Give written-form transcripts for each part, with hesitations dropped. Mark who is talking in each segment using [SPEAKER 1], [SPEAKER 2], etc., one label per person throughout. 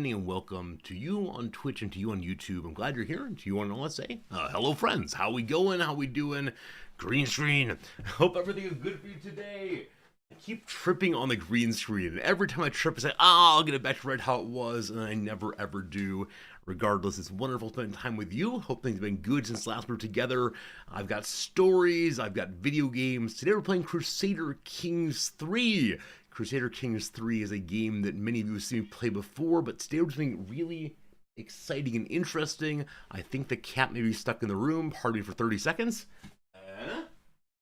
[SPEAKER 1] evening and welcome to you on Twitch and to you on YouTube. I'm glad you're here, and to you on LSA. Hello friends, how we going? How we doing? Green screen. Hope everything is good for you today. I keep tripping on the green screen, and every time I trip I say, I'll get it back to right how it was, and I never ever do. Regardless, it's wonderful spending time with you. Hope things have been good since last we were together. I've got stories, I've got video games. Today we're playing Crusader Kings 3. Crusader Kings 3 is a game that many of you have seen me play before, but today we're doing something really exciting and interesting. I think the cat may be stuck in the room. Pardon me for 30 seconds.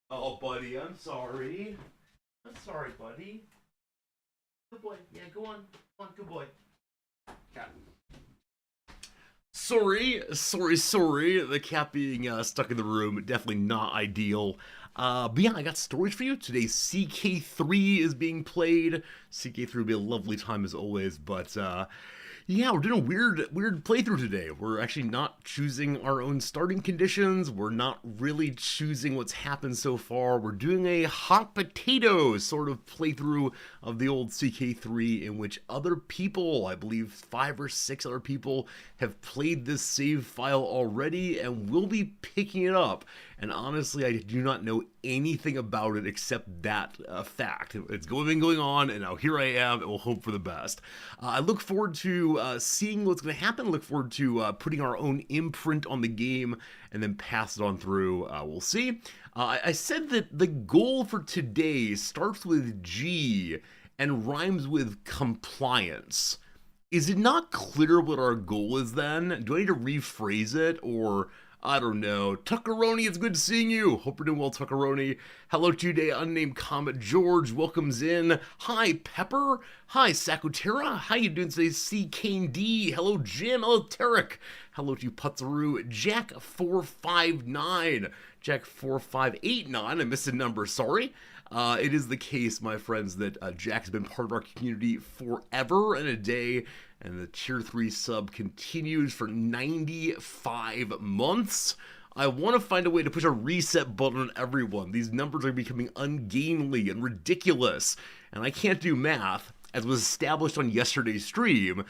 [SPEAKER 1] Oh, buddy, I'm sorry. I'm sorry, buddy. Good boy. Yeah, go on. Come on, good boy. Cat. Sorry. The cat being stuck in the room, definitely not ideal. But yeah, I got stories for you. Today, CK3 is being played. CK3 will be a lovely time as always, but yeah, we're doing a weird playthrough today. We're actually not choosing our own starting conditions. We're not really choosing what's happened so far. We're doing a hot potato sort of playthrough of the old CK3 in which other people, I believe 5 or 6 other people, have played this save file already and will be picking it up. And honestly, I do not know anything about it except that fact. It's been going on, and now here I am, and we'll hope for the best. I look forward to seeing what's going to happen. Look forward to putting our own imprint on the game and then pass it on through. We'll see. I said that the goal for today starts with G and rhymes with compliance. Is it not clear what our goal is then? Do I need to rephrase it, or I don't know. Tuckeroni, it's good seeing you. Hope you're doing well, Tuckeroni. Hello today, unnamed Comet George welcomes in. Hi, Pepper. Hi, Sakutera. How you doing today, CK3? Hello, Jim. Hello, Tarek. Hello to you, Putzaroo. Jack459. Jack4589. I missed a number, sorry. It is the case, my friends, that Jack's been part of our community forever and a day, and the Tier 3 sub continues for 95 months. I want to find a way to push a reset button on everyone. These numbers are becoming ungainly and ridiculous, and I can't do math, as was established on yesterday's stream,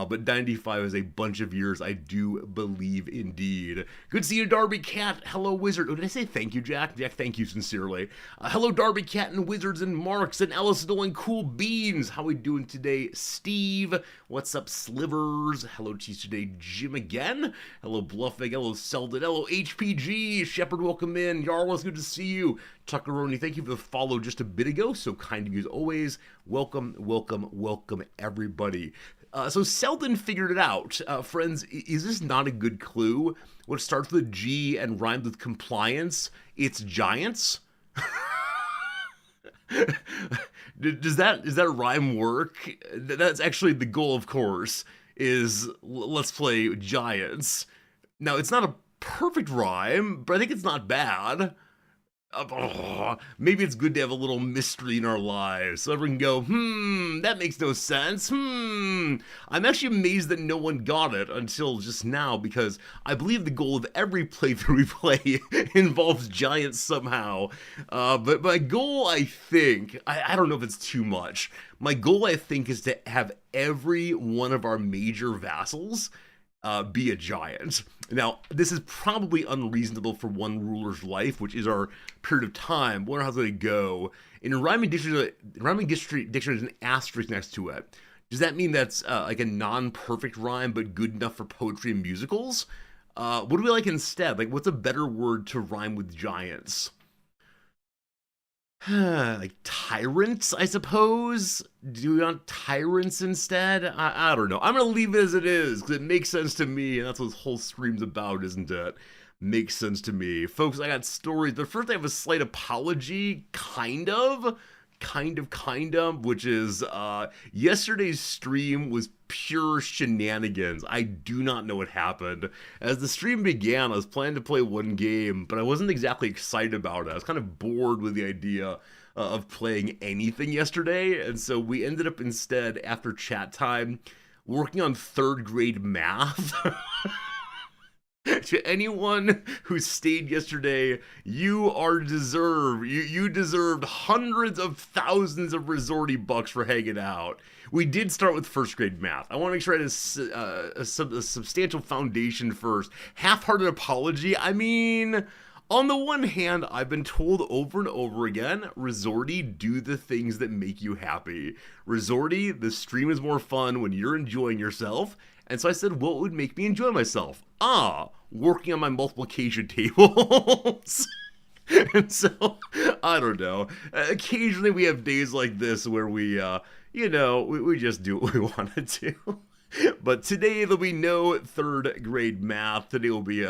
[SPEAKER 1] but 95 is a bunch of years, I do believe indeed. Good to see you, Darby Cat. Hello, Wizard. Oh, did I say thank you, Jack? Jack, thank you sincerely. Hello, Darby Cat and Wizards and Marks and Alice doing Cool Beans. How we doing today, Steve? What's up, Slivers? Hello to you today, Jim again. Hello, Bluffing. Hello, Selden. Hello, HPG. Shepard, welcome in. Yarl, it's good to see you. Tuckeroni, thank you for the follow just a bit ago. So kind of you as always. Welcome, everybody. So Selden figured it out. Friends, is this not a good clue? What starts with G and rhymes with compliance? It's giants? Does that rhyme work? That's actually the goal, of course, is let's play giants. Now, it's not a perfect rhyme, but I think it's not bad. Maybe it's good to have a little mystery in our lives so everyone can go, that makes no sense. I'm actually amazed that no one got it until just now, because I believe the goal of every playthrough we play involves giants somehow. But my goal, I think, I don't know if it's too much. My goal, I think, is to have every one of our major vassals be a giant. Now, this is probably unreasonable for one ruler's life, which is our period of time. Wonder how it's going to go. In rhyming dictionary, there's an asterisk next to it. Does that mean that's like a non-perfect rhyme, but good enough for poetry and musicals? What do we like instead? Like, what's a better word to rhyme with giants? Like tyrants, I suppose? Do we want tyrants instead? I don't know. I'm gonna leave it as it is, because it makes sense to me, and that's what this whole stream's about, isn't it? Makes sense to me. Folks, I got stories, but first I have a slight apology, kind of, which is, yesterday's stream was pure shenanigans. I do not know what happened. As the stream began, I was planning to play one game, but I wasn't exactly excited about it. I was kind of bored with the idea of playing anything yesterday, and so we ended up instead, after chat time, working on 3rd grade math. To anyone who stayed yesterday, you deserved hundreds of thousands of resorty bucks for hanging out. We did start with first grade math. I want to make sure I had a substantial foundation first. Half-hearted apology. I mean, on the one hand, I've been told over and over again, Resorty, do the things that make you happy. Resorty, the stream is more fun when you're enjoying yourself. And so I said, what would make me enjoy myself? Working on my multiplication tables. And so, I don't know. Occasionally we have days like this where we just do what we want to do. But today there'll be no third grade math. Today will be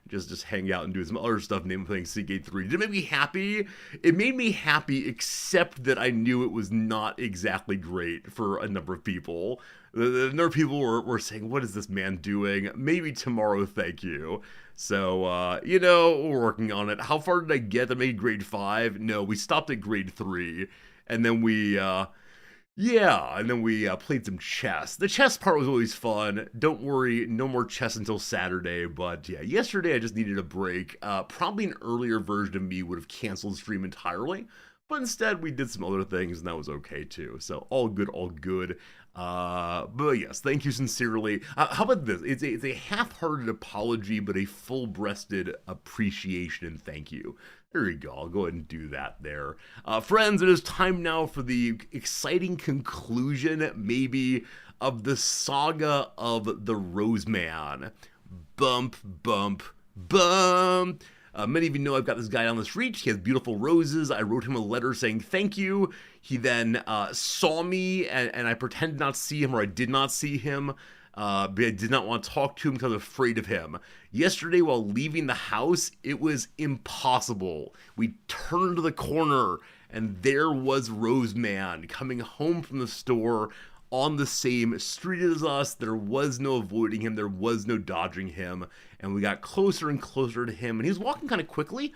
[SPEAKER 1] just hang out and do some other stuff, namely playing CK3. Did it make me happy? It made me happy, except that I knew it was not exactly great for a number of people. A number of people were saying, what is this man doing? Maybe tomorrow, thank you. So, we're working on it. How far did I get? I made grade 5? No, we stopped at grade 3. And then we played some chess. The chess part was always fun. Don't worry, no more chess until Saturday. But yeah, yesterday I just needed a break. Probably an earlier version of me would have canceled the stream entirely. But instead, we did some other things, and that was okay too. So all good, all good. But yes, thank you sincerely. How about this? It's a half-hearted apology, but a full-breasted appreciation and thank you. There you go. I'll go ahead and do that there. Friends, it is time now for the exciting conclusion, maybe, of the saga of the Roseman. Bump, bump, bump. Many of you know I've got this guy on the street. He has beautiful roses. I wrote him a letter saying thank you. He then saw me, and I pretended not to see him, or I did not see him. But I did not want to talk to him because I was afraid of him. Yesterday, while leaving the house, it was impossible. We turned the corner, and there was Roseman coming home from the store on the same street as us. There was no avoiding him. There was no dodging him. And we got closer and closer to him. And he was walking kind of quickly.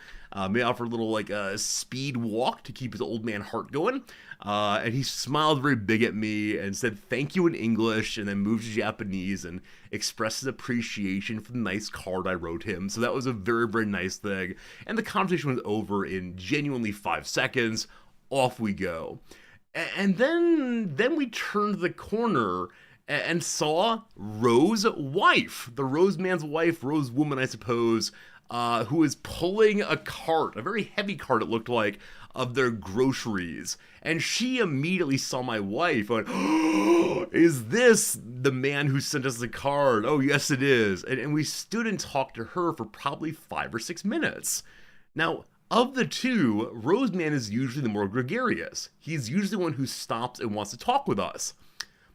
[SPEAKER 1] Made out for a little speed walk to keep his old man heart going. And he smiled very big at me and said thank you in English, and then moved to Japanese and expressed his appreciation for the nice card I wrote him. So that was a very, very nice thing. And the conversation was over in genuinely 5 seconds. Off we go. And then we turned the corner and saw Rose wife, the Roseman's wife, Rose woman, I suppose, who was pulling a cart, a very heavy cart it looked like, of their groceries. And she immediately saw my wife and went, oh, is this the man who sent us the card? Oh, yes, it is. And we stood and talked to her for probably 5 or 6 minutes. Now, of the two, Roseman is usually the more gregarious. He's usually the one who stops and wants to talk with us.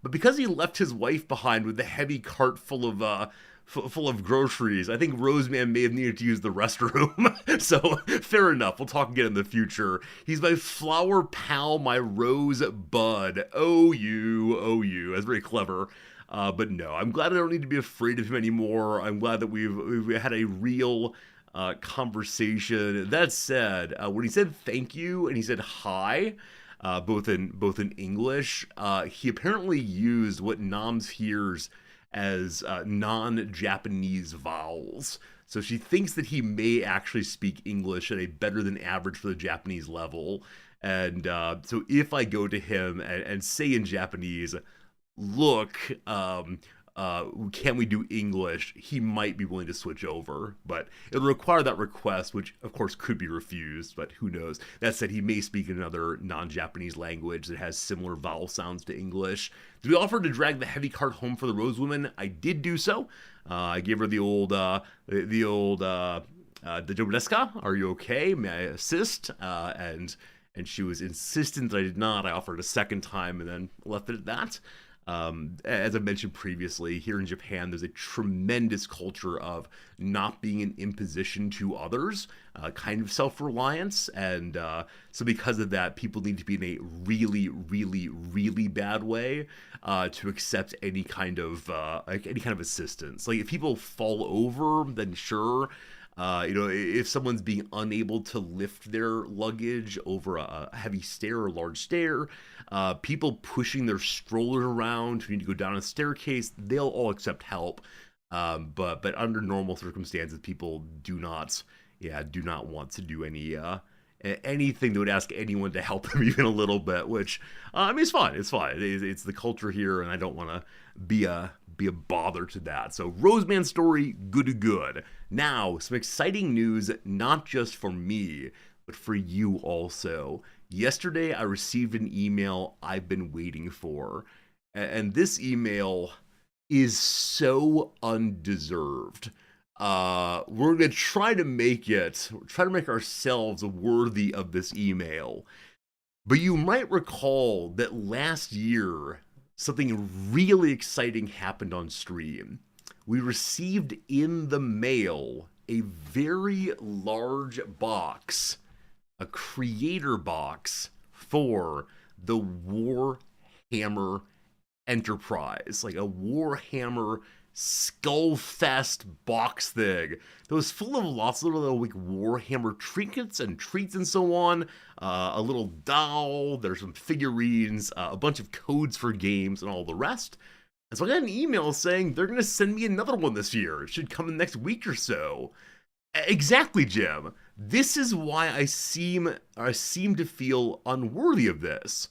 [SPEAKER 1] But because he left his wife behind with the heavy cart full of groceries, I think Roseman may have needed to use the restroom. So, fair enough. We'll talk again in the future. He's my flower pal, my rose bud. Oh, you. That's very clever. But no, I'm glad I don't need to be afraid of him anymore. I'm glad that we've had a real conversation. That said, when he said thank you and he said hi, both in English, he apparently used what Noms hears as non-Japanese vowels. So she thinks that he may actually speak English at a better than average for the Japanese level. And so if I go to him and say in Japanese, look, can we do English? He might be willing to switch over, but it'll require that request, which of course could be refused, but who knows. That said, he may speak another non-Japanese language that has similar vowel sounds to English. Did we offer to drag the heavy cart home for the Rose Woman? I did do so. I gave her the old Daijoubu desu ka? Are you okay? May I assist? And she was insistent that I did not. I offered a second time and then left it at that. As I mentioned previously, here in Japan, there's a tremendous culture of not being an imposition to others, kind of self-reliance, and so because of that, people need to be in a really, really, really bad way to accept any kind of assistance. Like if people fall over, then sure. If someone's being unable to lift their luggage over a heavy stair or large stair, people pushing their stroller around who need to go down a staircase, they'll all accept help. But under normal circumstances, people do not want to do anything that would ask anyone to help them even a little bit. Which I mean, it's fine. It's fine. It's the culture here, and I don't want to be a bother to that. So Roseman story, good to good. Now some exciting news, not just for me, but for you also. Yesterday, I received an email I've been waiting for, and this email is so undeserved. We're gonna try to make ourselves worthy of this email. But you might recall that last year, something really exciting happened on stream. We received in the mail a very large box, a creator box for the Warhammer Enterprise, like a Warhammer Skullfest box thing that was full of lots of little like Warhammer trinkets and treats and so on. A little doll, there's some figurines, a bunch of codes for games, and all the rest. And so I got an email saying they're going to send me another one this year. It should come in the next week or so. Exactly, Jim. This is why I seem to feel unworthy of this,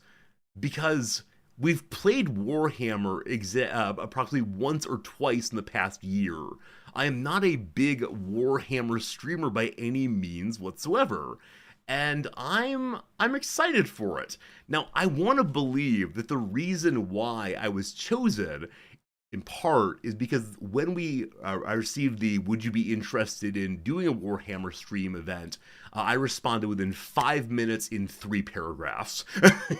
[SPEAKER 1] because we've played Warhammer approximately once or twice in the past year. I am not a big Warhammer streamer by any means whatsoever, and I'm excited for it. Now, I want to believe that the reason why I was chosen in part is because when I received the "would you be interested in doing a Warhammer stream event," I responded within 5 minutes in 3 paragraphs,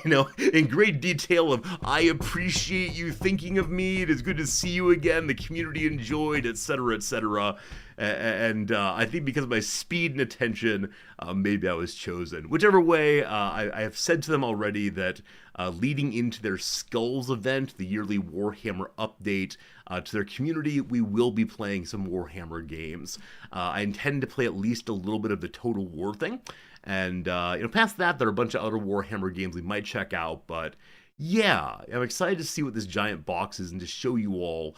[SPEAKER 1] in great detail of "I appreciate you thinking of me. It is good to see you again. The community enjoyed, etc., etc." And I think because of my speed and attention, maybe I was chosen. Whichever way, I have said to them already that leading into their Skulls event, the yearly Warhammer update to their community, we will be playing some Warhammer games. I intend to play at least a little bit of the Total War thing. And past that, there are a bunch of other Warhammer games we might check out. But yeah, I'm excited to see what this giant box is and to show you all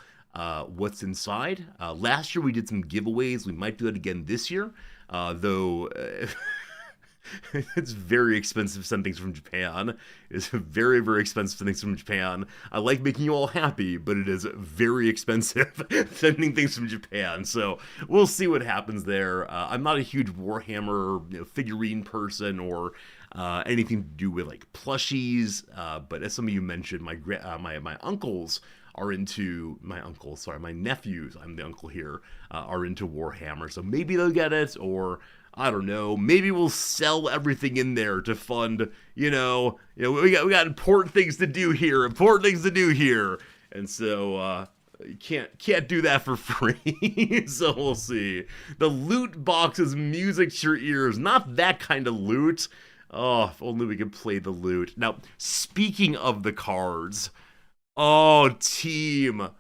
[SPEAKER 1] what's inside. Last year we did some giveaways. We might do it again this year, though it's very expensive to send things from Japan. It's very, very expensive to send things from Japan. I like making you all happy, but it is very expensive sending things from Japan. So we'll see what happens there. I'm not a huge Warhammer figurine person or anything to do with like plushies, but as some of you mentioned, my uncles are into my nephews, I'm the uncle here, are into Warhammer, so maybe they'll get it, or I don't know, maybe we'll sell everything in there to fund, we got important things to do here, and so you can't do that for free. So we'll see. The loot box is music to your ears, not that kind of loot. Oh, if only we could play the loot. Now, speaking of the cards, Oh, team.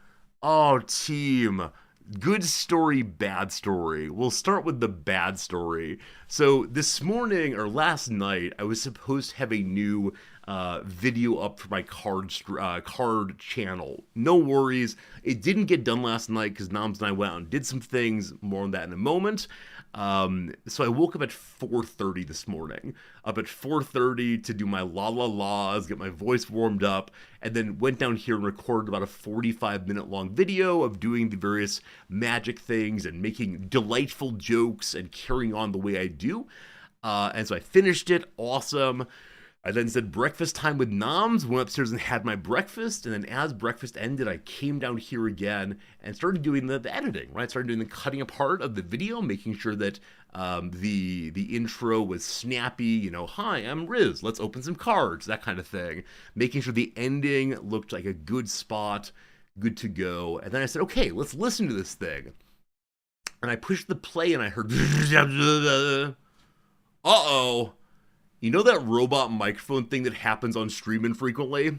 [SPEAKER 1] Good story, bad story. We'll start with the bad story. So this morning, or last night, I was supposed to have a new video up for my card channel. No worries. It didn't get done last night because Noms and I went out and did some things. More on that in a moment. So I woke up at 4:30 this morning. Up at 4:30 to do my la-la-las, get my voice warmed up, and then went down here and recorded about a 45-minute long video of doing the various magic things and making delightful jokes and carrying on the way I do. And so I finished it. Awesome. I then said breakfast time with Noms, went upstairs and had my breakfast, and then as breakfast ended, I came down here again and started doing the editing, right? Started doing the cutting apart of the video, making sure that the intro was snappy, hi, I'm Riz, let's open some cards, that kind of thing. Making sure the ending looked like a good spot, good to go. And then I said, okay, let's listen to this thing. And I pushed the play and I heard, uh-oh. You know that robot microphone thing that happens on stream infrequently?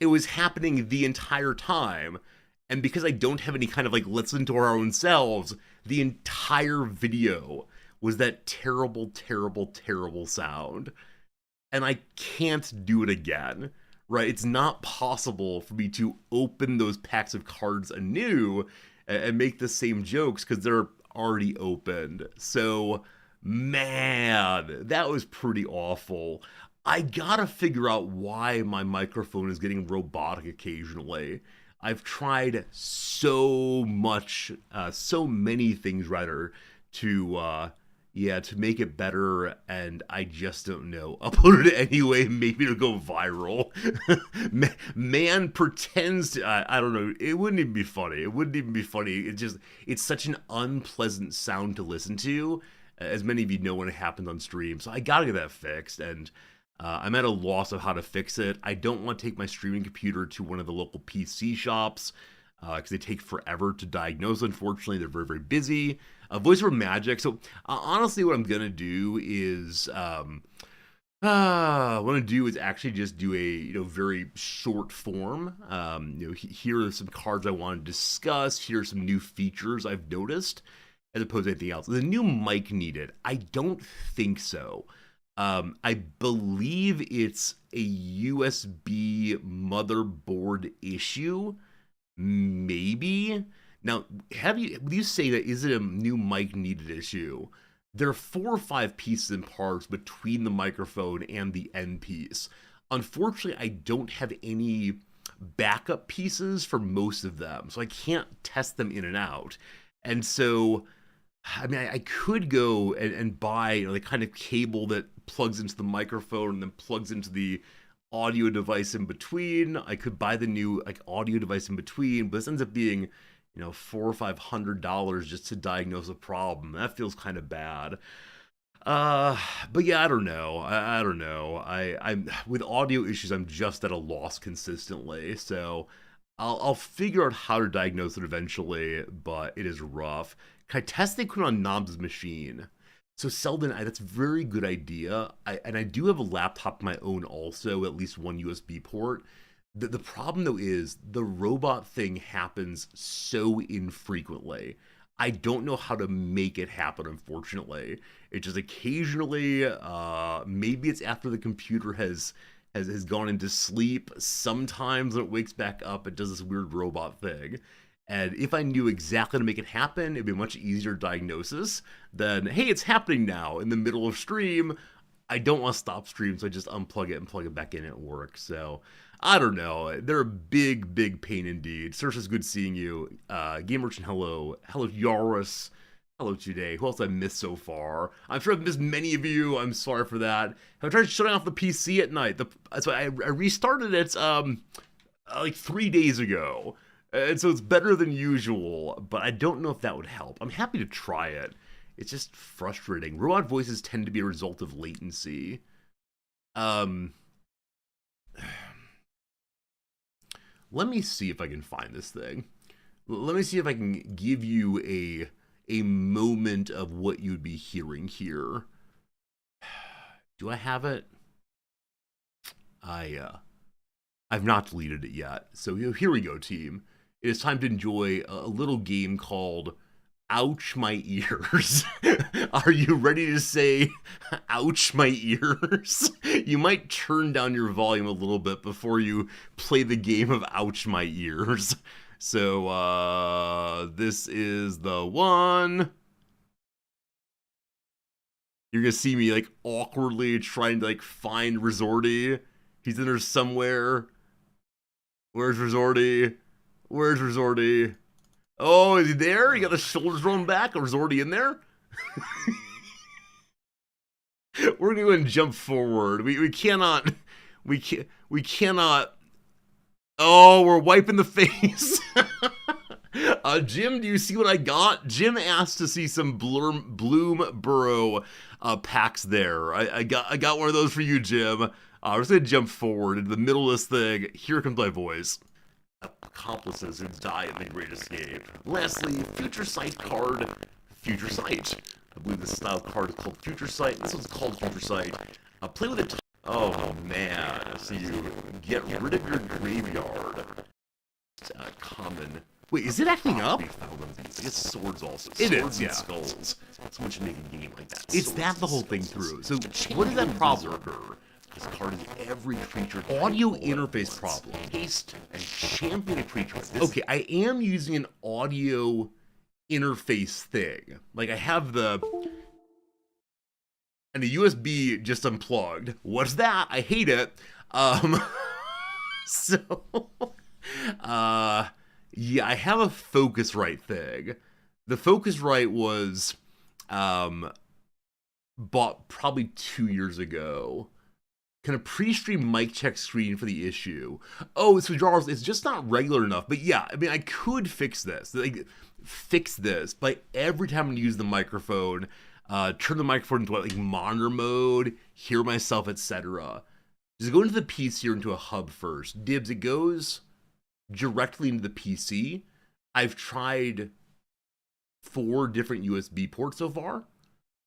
[SPEAKER 1] It was happening the entire time, and because I don't have any kind of listen to our own selves, the entire video was that terrible, terrible, terrible sound. And I can't do it again, right? It's not possible for me to open those packs of cards anew and make the same jokes because they're already opened. So, man, that was pretty awful. I gotta figure out why my microphone is getting robotic occasionally. I've tried so much, so many things rather, to yeah, to make it better, and I just don't know. Upload it anyway, maybe it'll go viral. Man pretends to, I don't know, it wouldn't even be funny. It wouldn't even be funny. It's such an unpleasant sound to listen to, as many of you know when it happens on stream. So I gotta get that fixed, and I'm at a loss of how to fix it. I don't want to take my streaming computer to one of the local PC shops because they take forever to diagnose. Unfortunately, they're very, very busy. Voice over Magic. So honestly, what I'm gonna do is what I'm gonna do is actually just do a very short form. Here are some cards I want to discuss. Here are some new features I've noticed, as opposed to anything else. The new mic needed? I don't think so. I believe it's a USB motherboard issue, maybe. Now, would you say that is it a new mic needed issue? There are 4 or 5 pieces and parts between the microphone and the end piece. Unfortunately, I don't have any backup pieces for most of them, so I can't test them in and out. And so, I mean, I could go and buy the kind of cable that plugs into the microphone and then plugs into the audio device in between. I could buy the new audio device in between, but this ends up being $400 or $500 just to diagnose a problem. That feels kind of bad. But yeah, I don't know. I don't know. I'm with audio issues. I'm just at a loss consistently. So I'll figure out how to diagnose it eventually. But it is rough. Can I test the equipment on Knobs' machine? So Selden, that's a very good idea. And I do have a laptop of my own also, at least one USB port. The problem though is the robot thing happens so infrequently. I don't know how to make it happen, unfortunately. It just occasionally, maybe it's after the computer has gone into sleep. Sometimes when it wakes back up, it does this weird robot thing. And if I knew exactly how to make it happen, it'd be a much easier diagnosis than, hey, it's happening now in the middle of stream. I don't want to stop stream, so I just unplug it and plug it back in at work. So I don't know. They're a big, big pain indeed. Saoirse, good seeing you. Game Merchant, hello. Hello, Yaris. Hello, today. Who else I missed so far? I'm sure I've missed many of you. I'm sorry for that. I tried shutting off the PC at night. So I restarted it like 3 days ago. And so it's better than usual, but I don't know if that would help. I'm happy to try it. It's just frustrating. Robot voices tend to be a result of latency. Let me see if I can find this thing. Let me see if I can give you a moment of what you'd be hearing here. Do I have it? I've not deleted it yet. So here we go, team. It is time to enjoy a little game called Ouch My Ears. Are you ready to say, ouch my ears? You might turn down your volume a little bit before you play the game of Ouch My Ears. So, this is the one. You're gonna see me, awkwardly trying to, find Resorty. He's in there somewhere. Where's Resorty? Where's Resorty? Oh, is he there? You got the shoulders rolled back? Or is Resorty in there? We're gonna go and jump forward. We cannot. We cannot. Oh, we're wiping the face. Jim, do you see what I got? Jim asked to see some Bloom Burrow packs there. I got one of those for you, Jim. We're just gonna jump forward into the middle of this thing. Here comes my voice. Accomplices who die in the Great Escape. Lastly, Future Sight card. Future Sight. I believe this style card is called Future Sight. This one's called Future Sight. Play with it. Oh man. So you get rid of your graveyard. Common. Wait, is it acting up? I guess swords also. It is, yeah. Skulls. Someone should make a game like that. It's that the whole thing through. So what does that problem occur? This card is every creature. Audio interface problem. Haste and champion a creature. Okay, I am using an audio interface thing. Like I have and the USB just unplugged. What's that? I hate it. So, yeah, I have a Focusrite thing. The Focusrite was, bought probably 2 years ago. Kind of pre-stream mic check screen for the issue. Oh, so Charles, it's just not regular enough. But yeah, I mean, I could fix this. Like, fix this by every time I use the microphone, turn the microphone into like monitor mode, hear myself, etc. Just go into the PC or into a hub first. Dibs, it goes directly into the PC. I've tried 4 different USB ports so far.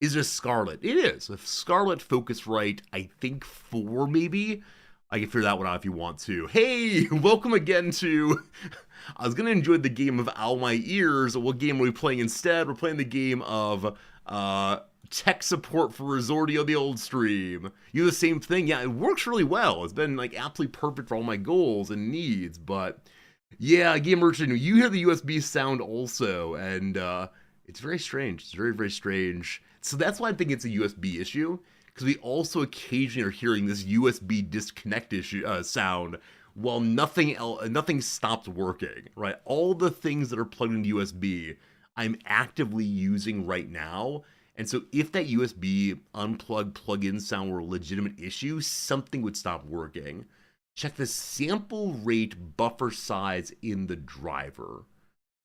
[SPEAKER 1] Is it a Scarlett? It is. A Scarlett Focusrite, I think 4 maybe. I can figure that one out if you want to. Hey, welcome again to... I was going to enjoy the game of Owl My Ears. What game are we playing instead? We're playing the game of tech support for Resortio, the old stream. You do the same thing. Yeah, it works really well. It's been like absolutely perfect for all my goals and needs. But yeah, Game Merchant, you hear the USB sound also. And it's very strange. It's very, very strange. So that's why I think it's a USB issue, because we also occasionally are hearing this USB disconnect issue sound while nothing stopped working, right? All the things that are plugged into USB, I'm actively using right now. And so if that USB unplug plug-in sound were a legitimate issue, something would stop working. Check the sample rate buffer size in the driver.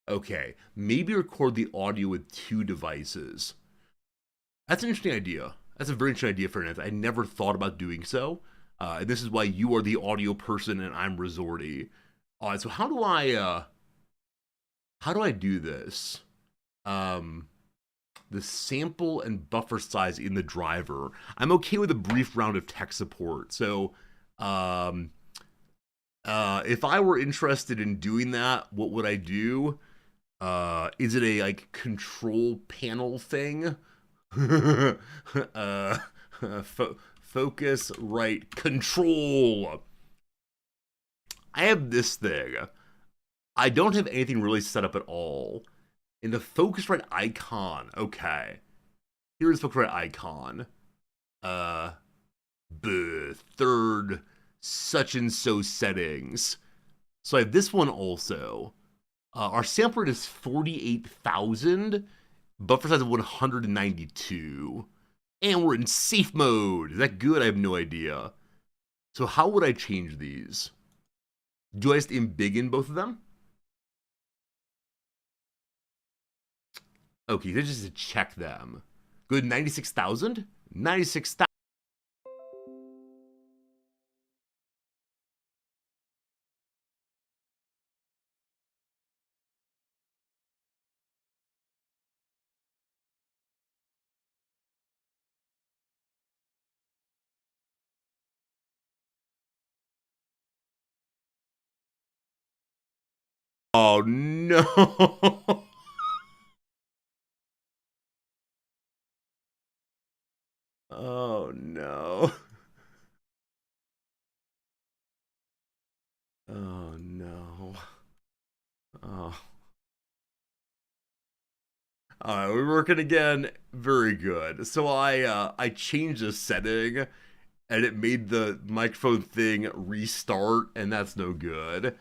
[SPEAKER 1] Okay, maybe record the audio with 2 devices. That's an interesting idea. That's a very interesting idea for an answer. I never thought about doing so. And this is why you are the audio person and I'm Resorty. So how do I do this? The sample and buffer size in the driver. I'm okay with a brief round of tech support. So if I were interested in doing that, what would I do? Is it a like control panel thing? Focus right control. I have this thing. I don't have anything really set up at all. In the Focusrite icon, okay. Here's the Focusrite icon. Third such and so settings. So I have this one also. Our sample rate is 48,000. Buffer size of 192. And we're in safe mode. Is that good? I have no idea. So how would I change these? Do I just embiggen both of them? Okay, that's just to check them. Good, 96,000? 96,000. Oh no. Oh no. Oh no. Oh. Alright, we're working again. Very good. So I changed the setting and it made the microphone thing restart, and that's no good.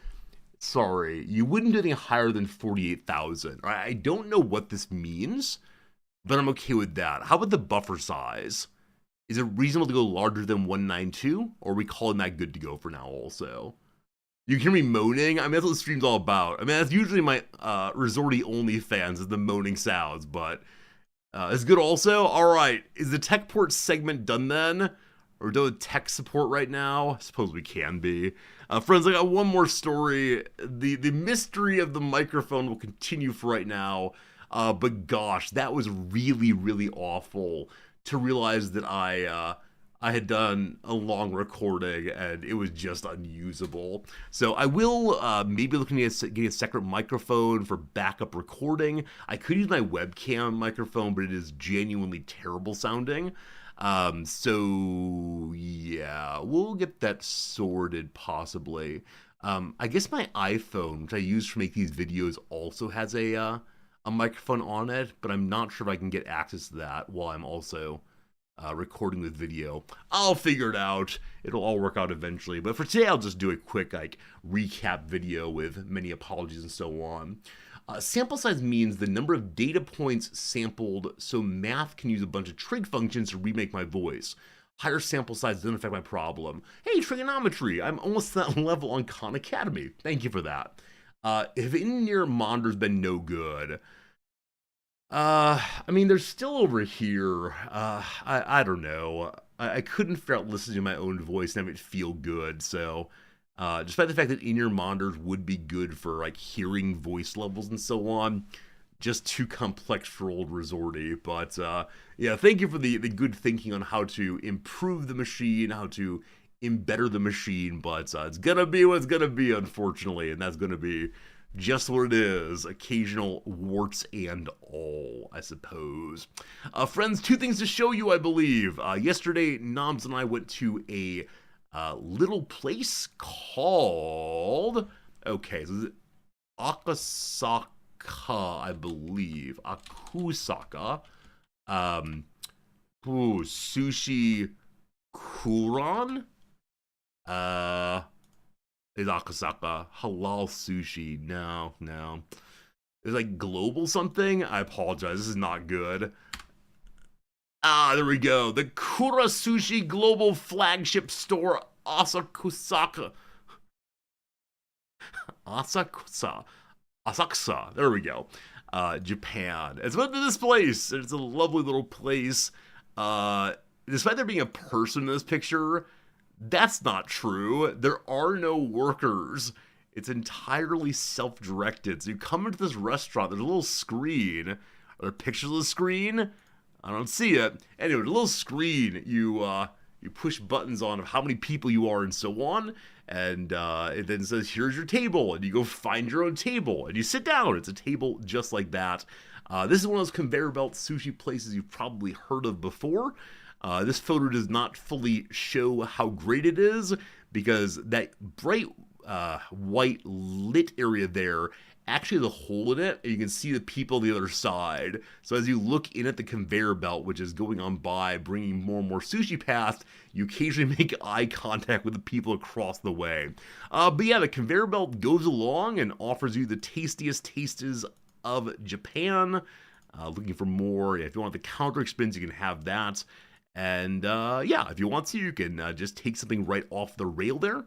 [SPEAKER 1] Sorry, you wouldn't do anything higher than 48,000. I don't know what this means, but I'm okay with that. How about the buffer size? Is it reasonable to go larger than 192, or are we calling that good to go for now also? You can hear me moaning. I mean, that's what the stream's all about. I mean, that's usually my Resorty only fans is the moaning sounds, but it's good also. All right, is the tech port segment done then? Or do tech support right now? I suppose we can be. Friends, I got one more story. The mystery of the microphone will continue for right now. But gosh, that was really, really awful to realize that I had done a long recording and it was just unusable. So I will maybe looking at getting a separate microphone for backup recording. I could use my webcam microphone, but it is genuinely terrible sounding. So yeah, we'll get that sorted possibly. I guess my iPhone, which I use to make these videos, also has a microphone on it, but I'm not sure if I can get access to that while I'm also recording with video. I'll figure it out. It'll all work out eventually. But for today, I'll just do a quick like recap video with many apologies and so on. Sample size means the number of data points sampled so math can use a bunch of trig functions to remake my voice. Higher sample size doesn't affect my problem. Hey, trigonometry, I'm almost at that level on Khan Academy. Thank you for that. If in-ear monitor's been no good, I mean, they're still over here. I don't know. I couldn't figure out listening to my own voice and have it feel good, so despite the fact that in-ear monitors would be good for like hearing voice levels and so on, just too complex for old Resorty. But yeah, thank you for the good thinking on how to improve the machine, how to embetter the machine. But it's gonna be what it's gonna be, unfortunately, and that's gonna be just what it is. Occasional warts and all, I suppose. Friends, two things to show you, I believe. Yesterday, Noms and I went to a little place called, okay, so is it Akasaka, I believe. Akusaka. Sushi Kuran? Is Akasaka. Halal sushi. No. It's like global something? I apologize. This is not good. There we go. The Kura Sushi Global Flagship Store, Asakusa. Asakusa. There we go. Japan. It's about this place. It's a lovely little place. Despite there being a person in this picture, that's not true. There are no workers. It's entirely self-directed. So you come into this restaurant, there's a little screen. Are there pictures of the screen? I don't see it. Anyway, a little screen. You push buttons on of how many people you are and so on. And it then says, here's your table. And you go find your own table. And you sit down. It's a table just like that. This is one of those conveyor belt sushi places you've probably heard of before. This photo does not fully show how great it is because that bright white lit area there actually has a hole in it and you can see the people on the other side. So as you look in at the conveyor belt, which is going on by, bringing more and more sushi past, you occasionally make eye contact with the people across the way. But yeah, the conveyor belt goes along and offers you the tastiest tastes of Japan. Looking for more, if you want the counter experience, you can have that. And yeah, if you want to, you can just take something right off the rail there.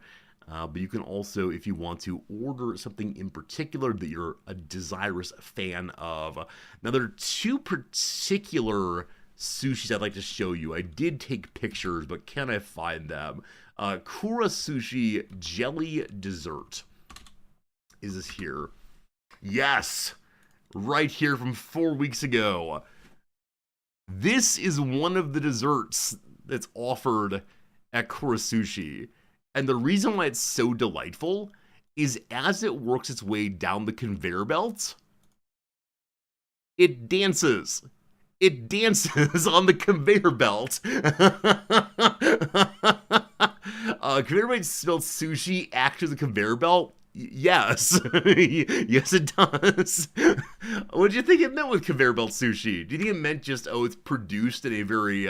[SPEAKER 1] But you can also, if you want to, order something in particular that you're a desirous fan of. Now, there are two particular sushis I'd like to show you. I did take pictures, but can I find them? Kura Sushi Jelly Dessert. Is this here? Yes! Right here from 4 weeks ago. This is one of the desserts that's offered at Kura Sushi. And the reason why it's so delightful is as it works its way down the conveyor belt, it dances. It dances on the conveyor belt. Conveyor belt spelled sushi actually the conveyor belt? Yes. Yes, it does. What did you think it meant with conveyor belt sushi? Do you think it meant just, oh, it's produced in a very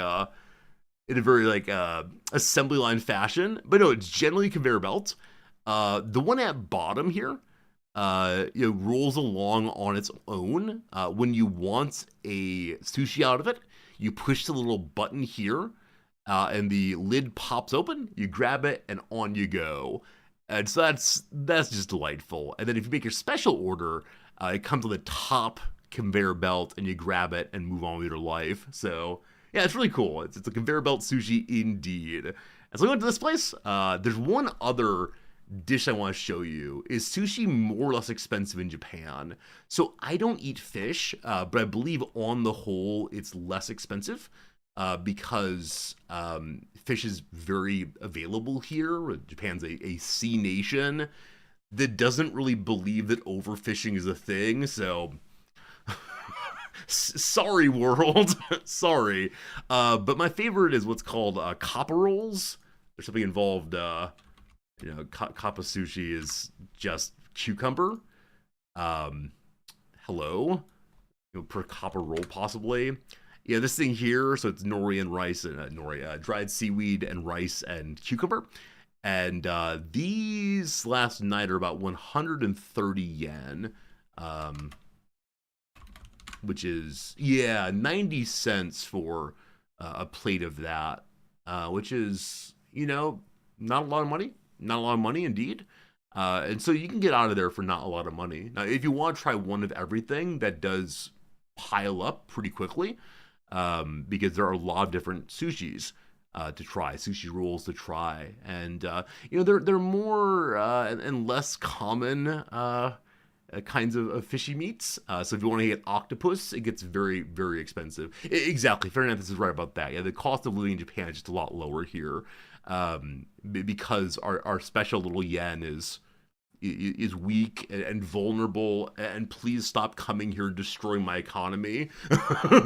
[SPEAKER 1] like assembly line fashion? But no, it's generally conveyor belt. The one at bottom here, rolls along on its own. When you want a sushi out of it, you push the little button here, and the lid pops open. You grab it, and on you go. And so that's just delightful. And then if you make your special order, it comes on the top conveyor belt, and you grab it and move on with your life. So yeah, it's really cool. It's a conveyor belt sushi indeed. And so we went to this place. There's one other dish I want to show you. Is sushi more or less expensive in Japan? So I don't eat fish, but I believe on the whole it's less expensive because fish is very available here. Japan's a sea nation that doesn't really believe that overfishing is a thing. So Sorry, world. Sorry. But my favorite is what's called copper rolls. There's something involved. Kappa sushi is just cucumber. Um, Hello. Per copper roll possibly. Yeah, this thing here. So it's nori and rice and dried seaweed and rice and cucumber. And these last night are about 130 yen. Um, which is 90 cents for a plate of that, which is not a lot of money, not a lot of money indeed. And so you can get out of there for not a lot of money. Now, if you want to try one of everything, that does pile up pretty quickly, because there are a lot of different sushis to try, sushi rolls to try, and they're more and less common kinds of fishy meats. So if you want to get octopus, it gets very, very expensive. Exactly, Fernandez is right about that. Yeah, the cost of living in Japan is just a lot lower here, because our special little yen is weak and vulnerable, and please stop coming here and destroying my economy.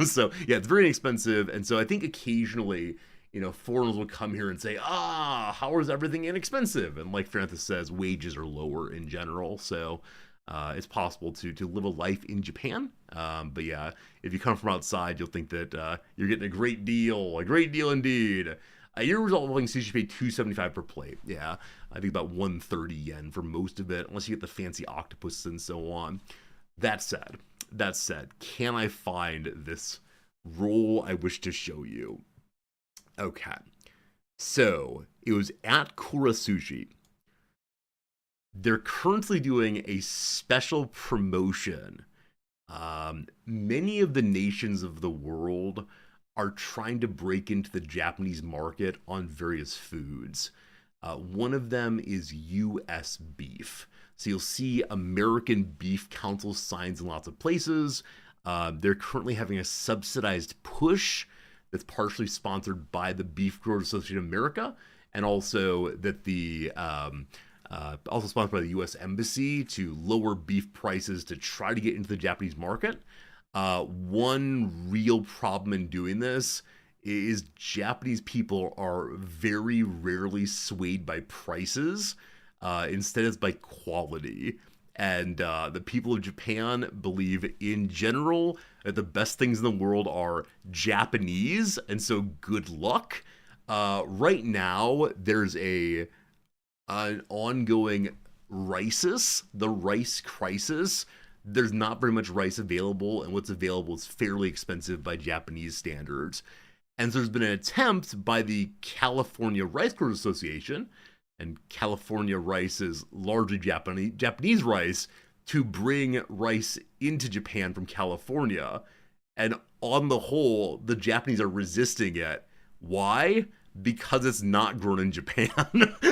[SPEAKER 1] So yeah, it's very inexpensive, and so I think occasionally foreigners will come here and say, how is everything inexpensive? And like Fernandez says, wages are lower in general, so it's possible to live a life in Japan. But yeah, if you come from outside, you'll think that you're getting a great deal indeed. Your result of sushi paid $275 per plate. Yeah, I think about 130 yen for most of it, unless you get the fancy octopus and so on. That said, can I find this roll I wish to show you? Okay, so it was at Kura Sushi. They're currently doing a special promotion. Many of the nations of the world are trying to break into the Japanese market on various foods. One of them is U.S. beef. So you'll see American Beef Council signs in lots of places. They're currently having a subsidized push that's partially sponsored by the Beef Growers Association of America, and also that also sponsored by the U.S. Embassy to lower beef prices to try to get into the Japanese market. One real problem in doing this is Japanese people are very rarely swayed by prices. Instead, it's by quality. And the people of Japan believe, in general, that the best things in the world are Japanese, and so good luck. Right now, there's an ongoing the rice crisis. There's not very much rice available, and what's available is fairly expensive by Japanese standards. And so there's been an attempt by the California Rice Growers Association, and California rice is largely Japanese rice, to bring rice into Japan from California. And on the whole, the Japanese are resisting it. Why? Because it's not grown in Japan.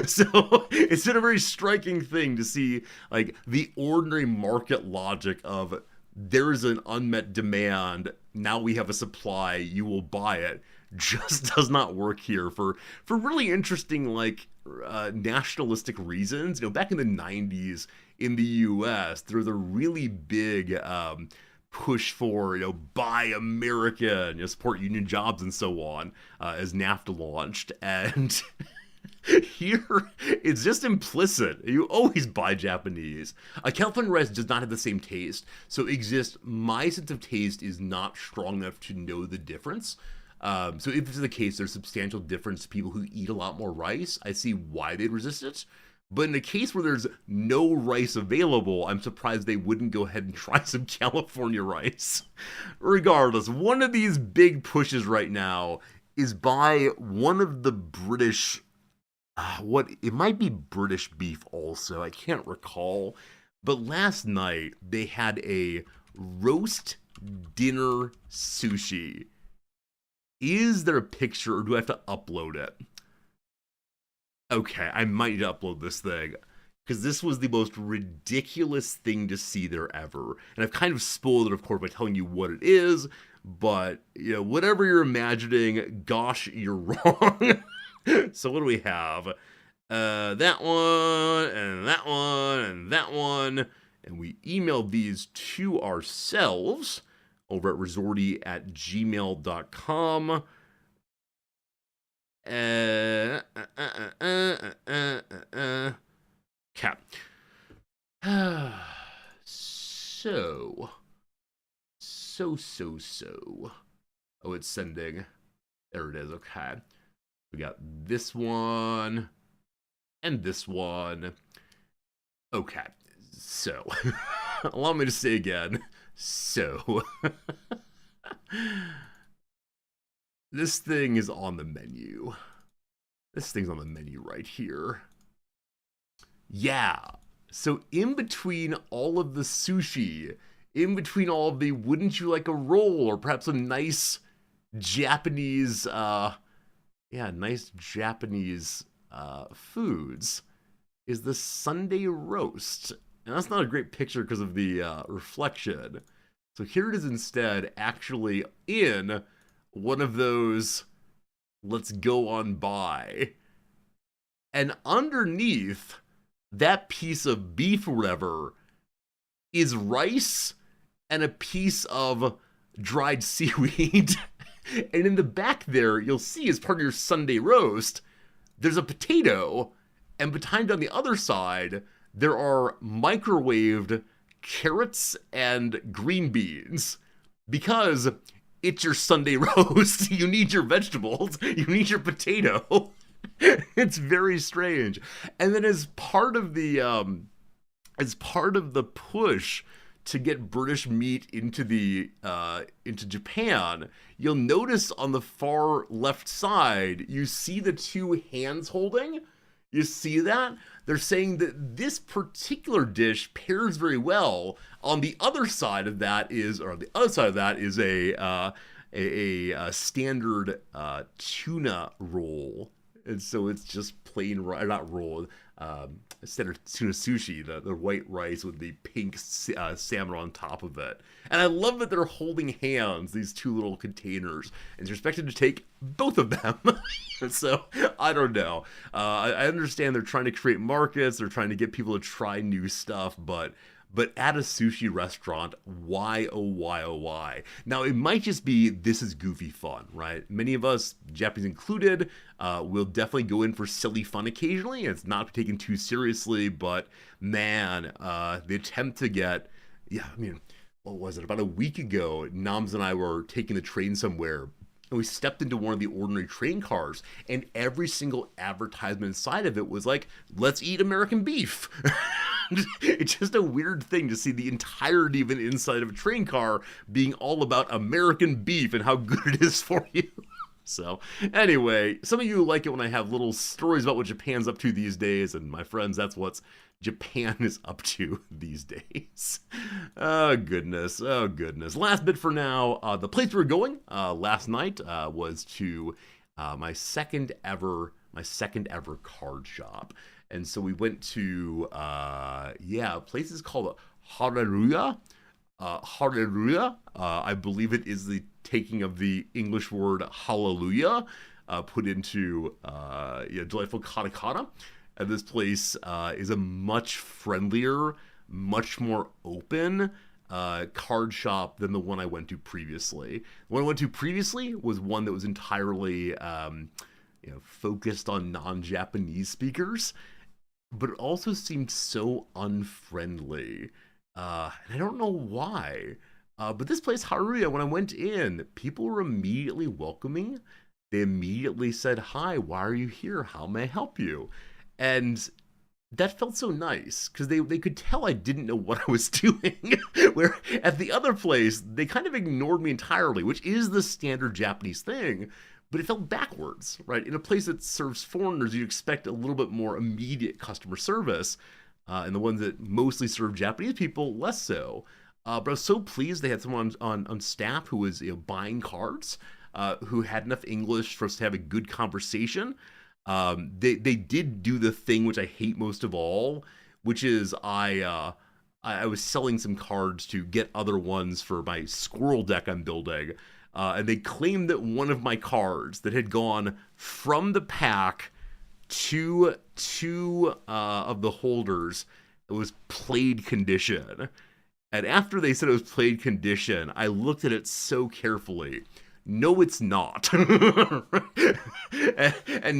[SPEAKER 1] So it's been a very striking thing to see, like, the ordinary market logic of there is an unmet demand, now we have a supply, you will buy it, just does not work here for really interesting, like, nationalistic reasons. Back in the 90s in the US, there was a really big push for, buy American, support union jobs and so on, as NAFTA launched. And here, it's just implicit. You always buy Japanese. California rice does not have the same taste. So my sense of taste is not strong enough to know the difference. So if it's the case, there's substantial difference to people who eat a lot more rice. I see why they'd resist it. But in a case where there's no rice available, I'm surprised they wouldn't go ahead and try some California rice. Regardless, one of these big pushes right now is by one of the British, it might be British beef also, I can't recall. But last night, they had a roast dinner sushi. Is there a picture, or do I have to upload it? Okay, I might need to upload this thing, because this was the most ridiculous thing to see there ever. And I've kind of spoiled it, of course, by telling you what it is, but, whatever you're imagining, gosh, you're wrong. So what do we have? That one, and that one, and that one. And we emailed these to ourselves, over at resorty@gmail.com. Cap. So. Oh, it's sending. There it is. Okay. We got this one and this one. Okay. So, allow me to say again. So, this thing is on the menu. This thing's on the menu right here. Yeah. So, in between all of the sushi, in between all of the wouldn't you like a roll, or perhaps a nice Japanese, nice Japanese foods, is the Sunday roast. And that's not a great picture because of the reflection. So here it is instead, actually in one of those let's go on by. And underneath that piece of beef or whatever is rice and a piece of dried seaweed. And in the back there, you'll see as part of your Sunday roast, there's a potato, and behind on the other side, there are microwaved carrots and green beans. Because it's your Sunday roast, you need your vegetables, you need your potato. It's very strange. And then as part of the push to get British meat into Japan, you'll notice on the far left side, you see the two hands holding. You see that? They're saying that this particular dish pairs very well. On the other side of that is, a standard tuna roll. And so it's just plain, not roll, standard tuna sushi, the white rice with the pink salmon on top of it. And I love that they're holding hands, these two little containers, and they're expected to take both of them. So, I don't know. I understand they're trying to create markets, they're trying to get people to try new stuff, but at a sushi restaurant, why, oh why, oh why? Now, it might just be this is goofy fun, right? Many of us, Japanese included, will definitely go in for silly fun occasionally. It's not taken too seriously, but man, the attempt to get, what was it? About a week ago, Nams and I were taking the train somewhere, and we stepped into one of the ordinary train cars, and every single advertisement inside of it was like, let's eat American beef. It's just a weird thing to see the entirety of an inside of a train car being all about American beef and how good it is for you. So, anyway, some of you like it when I have little stories about what Japan's up to these days, and my friends, that's what Japan is up to these days. Oh, goodness. Last bit for now. The place we were going last night was to my second ever card shop. And so we went to, a place is called Hareruya. I believe it is the taking of the English word hallelujah, put into delightful katakana. And this place is a much friendlier, much more open card shop than the one I went to previously. The one I went to previously was one that was entirely focused on non-Japanese speakers, but it also seemed so unfriendly. And I don't know why. But this place, Haruya, when I went in, people were immediately welcoming. They immediately said, "Hi, why are you here? How may I help you?" And that felt so nice, because they could tell I didn't know what I was doing. Where at the other place, they kind of ignored me entirely, which is the standard Japanese thing. But it felt backwards, right? In a place that serves foreigners, you'd expect a little bit more immediate customer service. And the ones that mostly serve Japanese people, less so. But I was so pleased they had someone on staff who was buying cards, who had enough English for us to have a good conversation. They did do the thing which I hate most of all, which is I was selling some cards to get other ones for my squirrel deck I'm building. And they claimed that one of my cards that had gone from the pack to two of the holders was played condition. And after they said it was played condition, I looked at it so carefully. No, it's not. And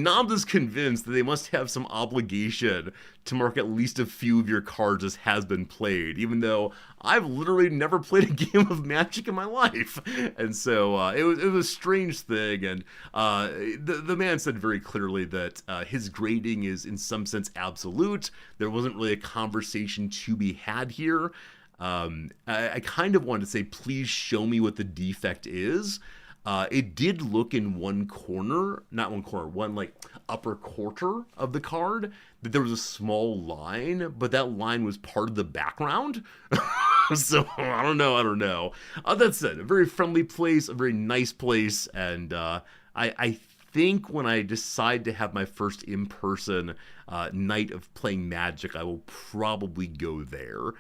[SPEAKER 1] Noms is convinced that they must have some obligation to mark at least a few of your cards as has been played, even though I've literally never played a game of Magic in my life. And so it was a strange thing. And the man said very clearly that his grading is in some sense absolute. There wasn't really a conversation to be had here. I kind of wanted to say, please show me what the defect is. It did look in one corner, not one corner, one like upper quarter of the card that there was a small line, but that line was part of the background. So I don't know. That said, a very friendly place, a very nice place, and I think when I decide to have my first in-person night of playing Magic, I will probably go there.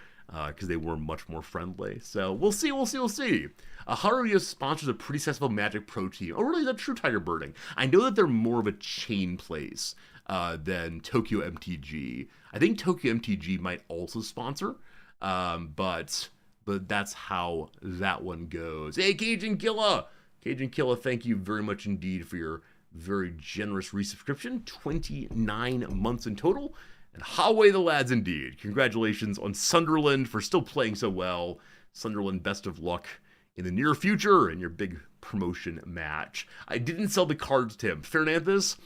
[SPEAKER 1] Because they were much more friendly. So we'll see. Haruya sponsors a pretty successful Magic Pro team. Oh, really? That's true, Tiger Birding. I know that they're more of a chain place than Tokyo MTG. I think Tokyo MTG might also sponsor, but that's how that one goes. Hey, Cajun Killa! Thank you very much indeed for your very generous resubscription. 29 months in total. And Haway the lads indeed. Congratulations on Sunderland for still playing so well. Sunderland, best of luck in the near future in your big promotion match. I didn't sell the cards, Tim. Fernandez,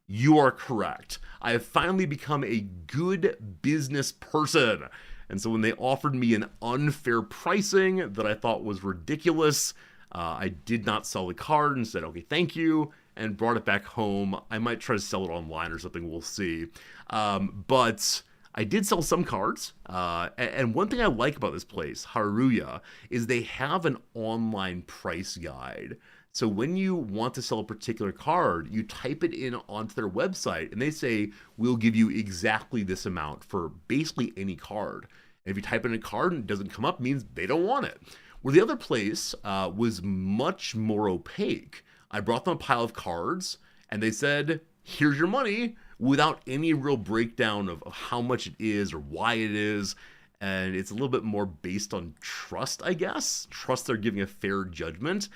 [SPEAKER 1] you are correct. I have finally become a good business person. And so when they offered me an unfair pricing that I thought was ridiculous, I did not sell the card and said, okay, thank you, and brought it back home. I might try to sell it online or something, we'll see. But I did sell some cards, and one thing I like about this place, Haruya, is they have an online price guide. So when you want to sell a particular card, you type it in onto their website, and they say, we'll give you exactly this amount for basically any card. And if you type in a card and it doesn't come up, it means they don't want it. Where the other place was much more opaque. I brought them a pile of cards, and they said, here's your money, without any real breakdown of how much it is or why it is. And it's a little bit more based on trust, I guess. Trust they're giving a fair judgment.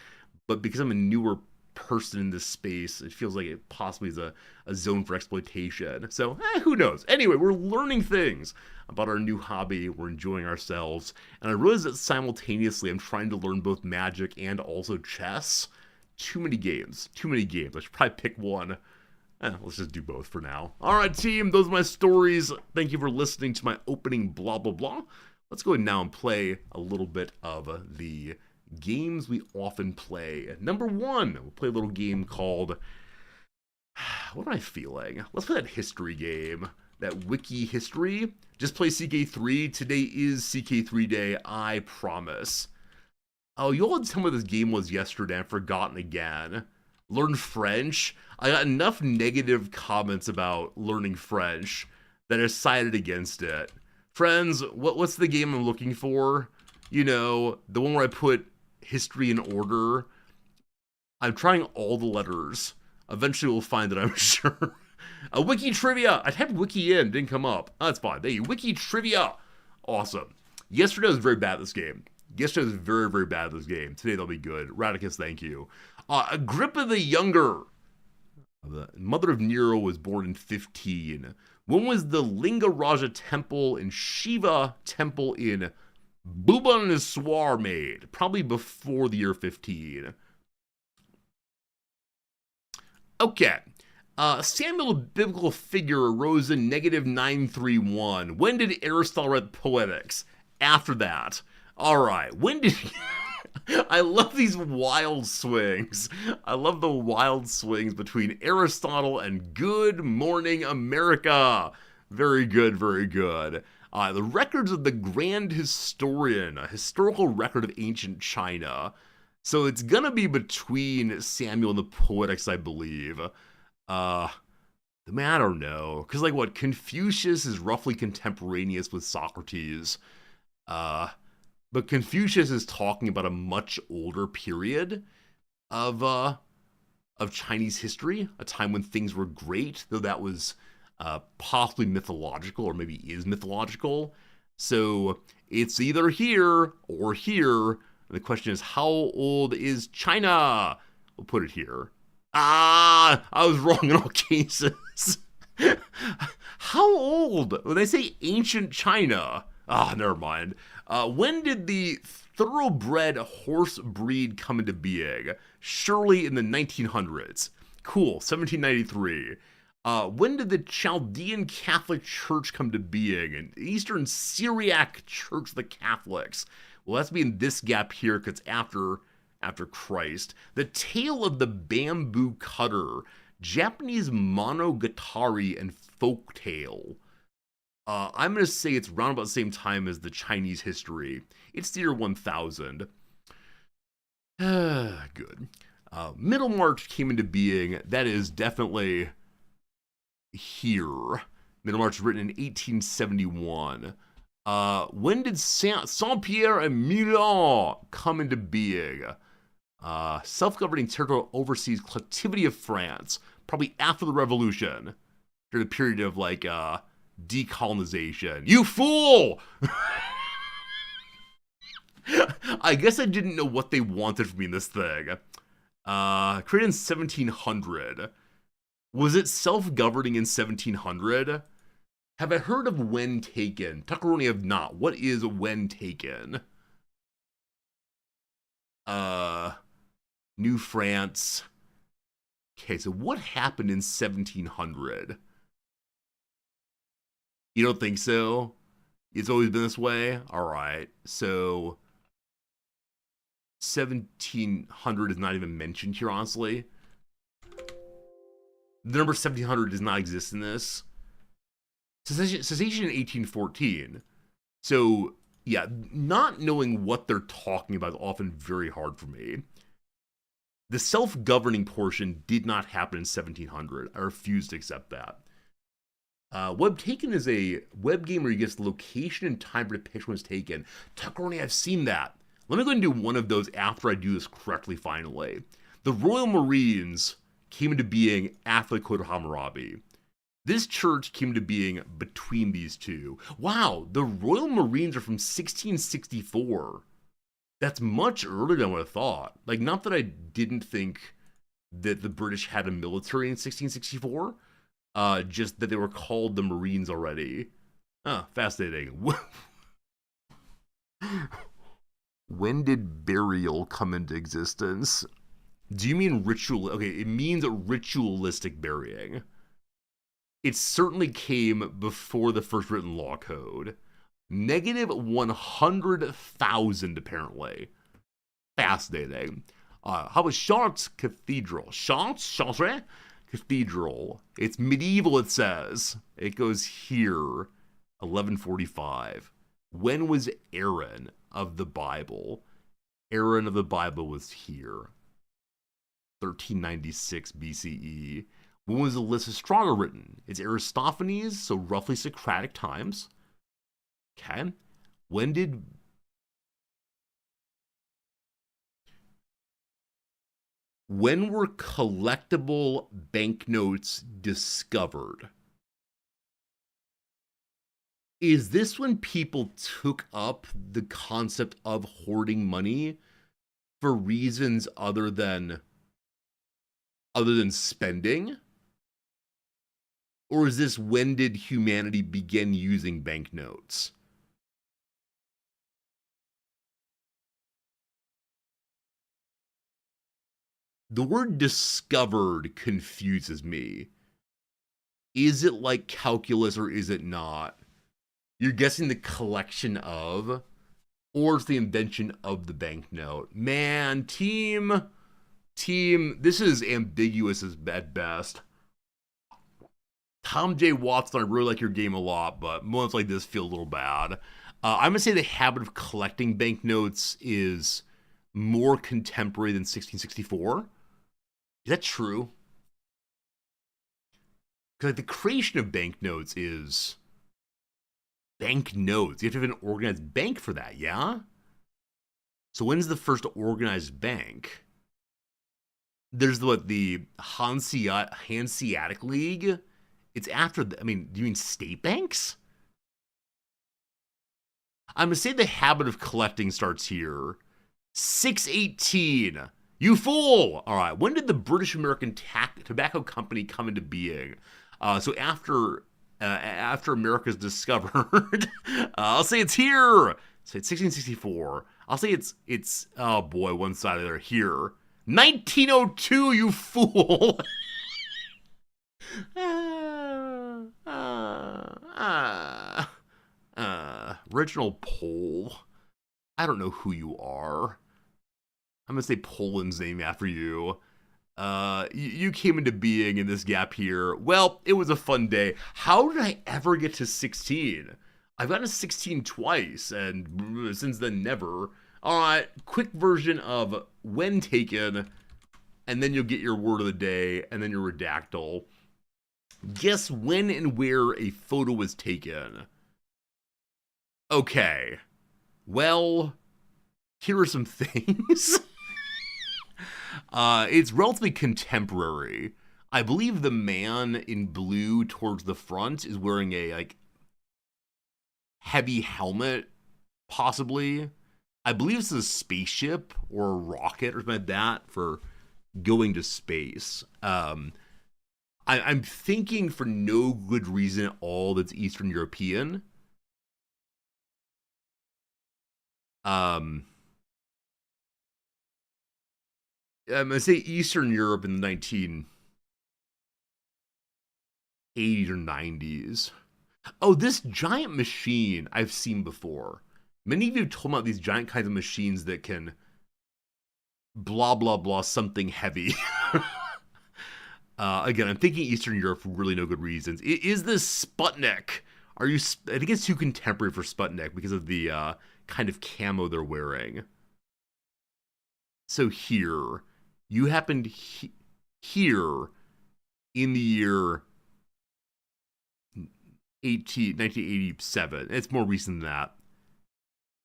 [SPEAKER 1] But because I'm a newer person in this space, it feels like it possibly is a zone for exploitation. So, who knows? Anyway, we're learning things about our new hobby. We're enjoying ourselves. And I realize that simultaneously I'm trying to learn both Magic and also chess. Too many games. I should probably pick one. Let's just do both for now. All right, team, those are my stories. Thank you for listening to my opening blah, blah, blah. Let's go ahead now and play a little bit of the games we often play. Number one, we'll play a little game called, what am I feeling? Let's play that history game, that wiki history. Just play CK3. Today is CK3 day, I promise. Oh, you all had tell me what this game was yesterday. I've forgotten again. Learn French. I got enough negative comments about learning French that I decided against it. Friends, what's the game I'm looking for? You know, the one where I put history in order. I'm trying all the letters. Eventually we'll find it, I'm sure. Wiki trivia. I typed wiki in, didn't come up. Oh, that's fine. Thank you. Wiki trivia. Awesome. Yesterday I was very bad at this game. Yesterday was very, very bad at this game. Today they'll be good. Radicus, thank you. Agrippa the Younger, the mother of Nero, was born in 15. When was the Linga Raja Temple and Shiva Temple in Bhubaneswar made? Probably before the year 15. Okay. Samuel, a biblical figure, arose in -931. When did Aristotle write Poetics? After that. Alright, when did he... I love these wild swings. I love the wild swings between Aristotle and Good Morning America. Very good, very good. The records of the Grand Historian, a historical record of ancient China. So it's gonna be between Samuel and the Poetics, I believe. I don't know. Because, like, what? Confucius is roughly contemporaneous with Socrates. But Confucius is talking about a much older period of Chinese history, a time when things were great, though that was possibly mythological, or maybe is mythological. So it's either here or here. And the question is, how old is China? We'll put it here. Ah, I was wrong in all cases. How old? When they say ancient China, never mind. When did the thoroughbred horse breed come into being? Surely in the 1900s. Cool, 1793. When did the Chaldean Catholic Church come to being? An Eastern Syriac Church of the Catholics. Well, that's be in this gap here because it's after Christ. The Tale of the Bamboo Cutter, Japanese monogatari and folktale. I'm going to say it's around about the same time as the Chinese history. It's the year 1000. Good. Middlemarch came into being. That is definitely here. Middlemarch was written in 1871. When did Saint-Pierre and Milan come into being? Self-governing territorial overseas collectivity of France, probably after the Revolution, during a period of like decolonization. You fool! I guess I didn't know what they wanted from me in this thing. Created in 1700. Was it self-governing in 1700? Have I heard of When Taken? Tuckeroni have not. What is When Taken? New France. Okay, so what happened in 1700? You don't think so? It's always been this way? Alright, so 1700 is not even mentioned here, honestly. The number 1700 does not exist in this. Cessation in 1814. So, yeah, not knowing what they're talking about is often very hard for me. The self-governing portion did not happen in 1700. I refuse to accept that. Web Taken is a web game where you guess the location and time for the picture was taken. Tuckeroni, I've seen that. Let me go and do one of those after I do this correctly finally. The Royal Marines came into being after the Code of Hammurabi. This church came into being between these two. Wow, the Royal Marines are from 1664. That's much earlier than what I thought. Like, not that I didn't think that the British had a military in 1664, just that they were called the Marines already. Fascinating. When did burial come into existence? Do you mean ritual? Okay, it means ritualistic burying. It certainly came before the first written law code. Negative 100,000, apparently. Fascinating. How about Chartres Cathedral? Chartres Cathedral. It's medieval, it says. It goes here, 1145. When was Aaron of the Bible? Aaron of the Bible was here. 1396 BCE. When was the Lysistrata written? It's Aristophanes, so roughly Socratic times. Okay. When were collectible banknotes discovered? Is this when people took up the concept of hoarding money for reasons other than spending? Or is this when did humanity begin using banknotes? The word discovered confuses me. Is it like calculus or is it not? You're guessing the collection of, or it's the invention of the banknote. Man, team, this is ambiguous at best. Tom J. Watson, I really like your game a lot, but moments like this feel a little bad. I'm going to say the habit of collecting banknotes is more contemporary than 1664. Is that true? Because like, the creation of banknotes is banknotes. You have to have an organized bank for that, yeah? So when's the first organized bank? There's the Hanseatic League. It's after do you mean state banks? I'm gonna say the habit of collecting starts here. 618. You fool! All right. When did the British American Tobacco Company come into being? So after America's discovered, I'll say it's here. Say it's 1664. I'll say it's oh boy, one side of there here. 1902. You fool! Reginald Pole. I don't know who you are. I'm gonna say Poland's name after you. You came into being in this gap here. Well, it was a fun day. How did I ever get to 16? I've gotten to 16 twice, and since then, never. All right, quick version of when taken, and then you'll get your word of the day, and then your redactyl. Guess when and where a photo was taken. Okay. Well, here are some things. It's relatively contemporary. I believe the man in blue towards the front is wearing a like heavy helmet, possibly. I believe it's a spaceship or a rocket or something like that for going to space. I'm thinking for no good reason at all that's Eastern European. I'm gonna say Eastern Europe in the 1980s or 90s. Oh, this giant machine I've seen before. Many of you have told me about these giant kinds of machines that can blah blah blah something heavy. Again, I'm thinking Eastern Europe for really no good reasons. Is this Sputnik? Are you? I think it's too contemporary for Sputnik because of the kind of camo they're wearing. So here, you happened here in the year 1987. It's more recent than that.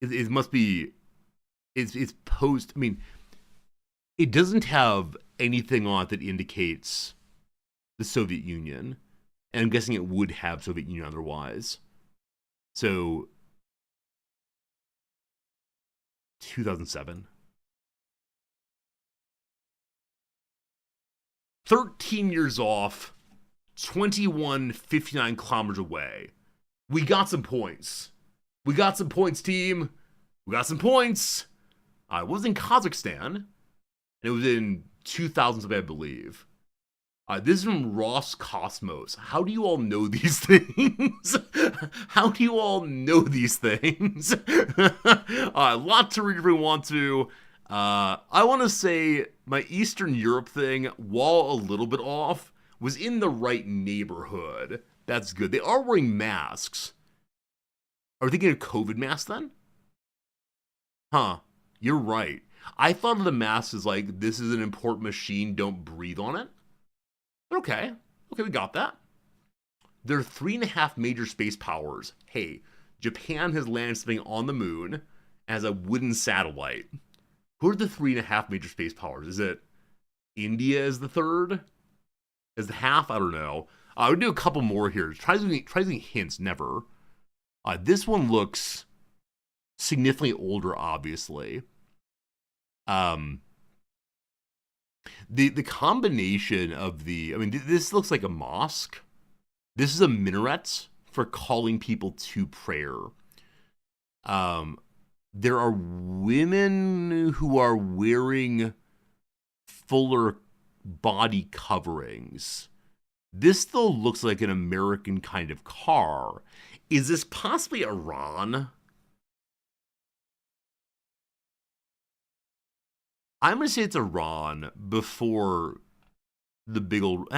[SPEAKER 1] It must be. It's post. I mean, it doesn't have anything on it that indicates the Soviet Union, and I'm guessing it would have Soviet Union otherwise. So 2007. 13 years off, 2159 kilometers away. We got some points. We got some points, team. We got some points. It was in Kazakhstan, and it was in 2000, I believe. This is from Ross Cosmos. How do you all know these things? How do you all know these things? A lot to read if we want to. I want to say my Eastern Europe thing, while a little bit off, was in the right neighborhood. That's good. They are wearing masks. Are we thinking of COVID masks then? Huh. You're right. I thought of the masks as like, this is an important machine, don't breathe on it. But okay, we got that. There are 3.5 major space powers. Hey, Japan has landed something on the moon as a wooden satellite. Who are the 3.5 major space powers? Is it India as the third? As the half? I don't know. I would do a couple more here. Try using hints. Never. This one looks significantly older, obviously. The combination of this looks like a mosque. This is a minaret for calling people to prayer. There are women who are wearing fuller body coverings. This, though, looks like an American kind of car. Is this possibly Iran? I'm going to say it's Iran before the big old...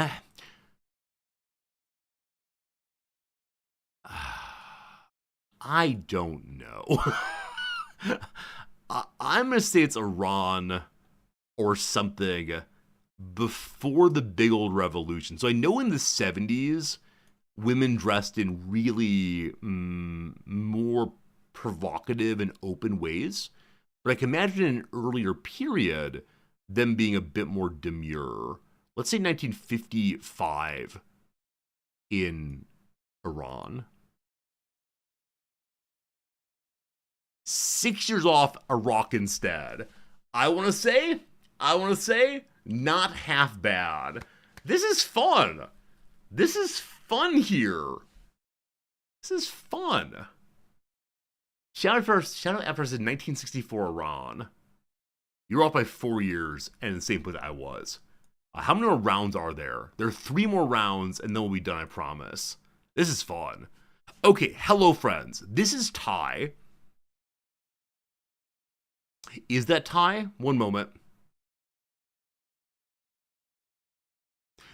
[SPEAKER 1] I don't know. I'm going to say it's Iran or something before the big old revolution. So I know in the 70s, women dressed in really more provocative and open ways. But I can imagine in an earlier period, them being a bit more demure. Let's say 1955 in Iran. 6 years off Iraq instead. I want to say, not half bad. This is fun. This is fun here. This is fun. Shout out after 1964 Iran. You're off by 4 years and in the same place I was. How many more rounds are there? There are 3 more rounds and then we'll be done, I promise. This is fun. Okay, hello friends. This is Ty. Is that Ty? One moment.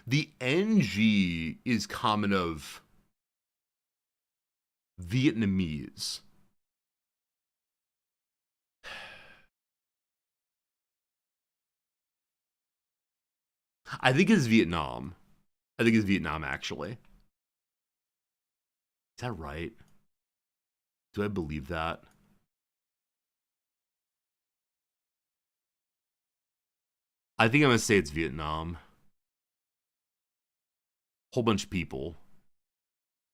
[SPEAKER 1] The NG is common of Vietnamese. I think it's Vietnam. I think it's Vietnam, actually. Is that right? Do I believe that? I think I'm going to say it's Vietnam. Whole bunch of people.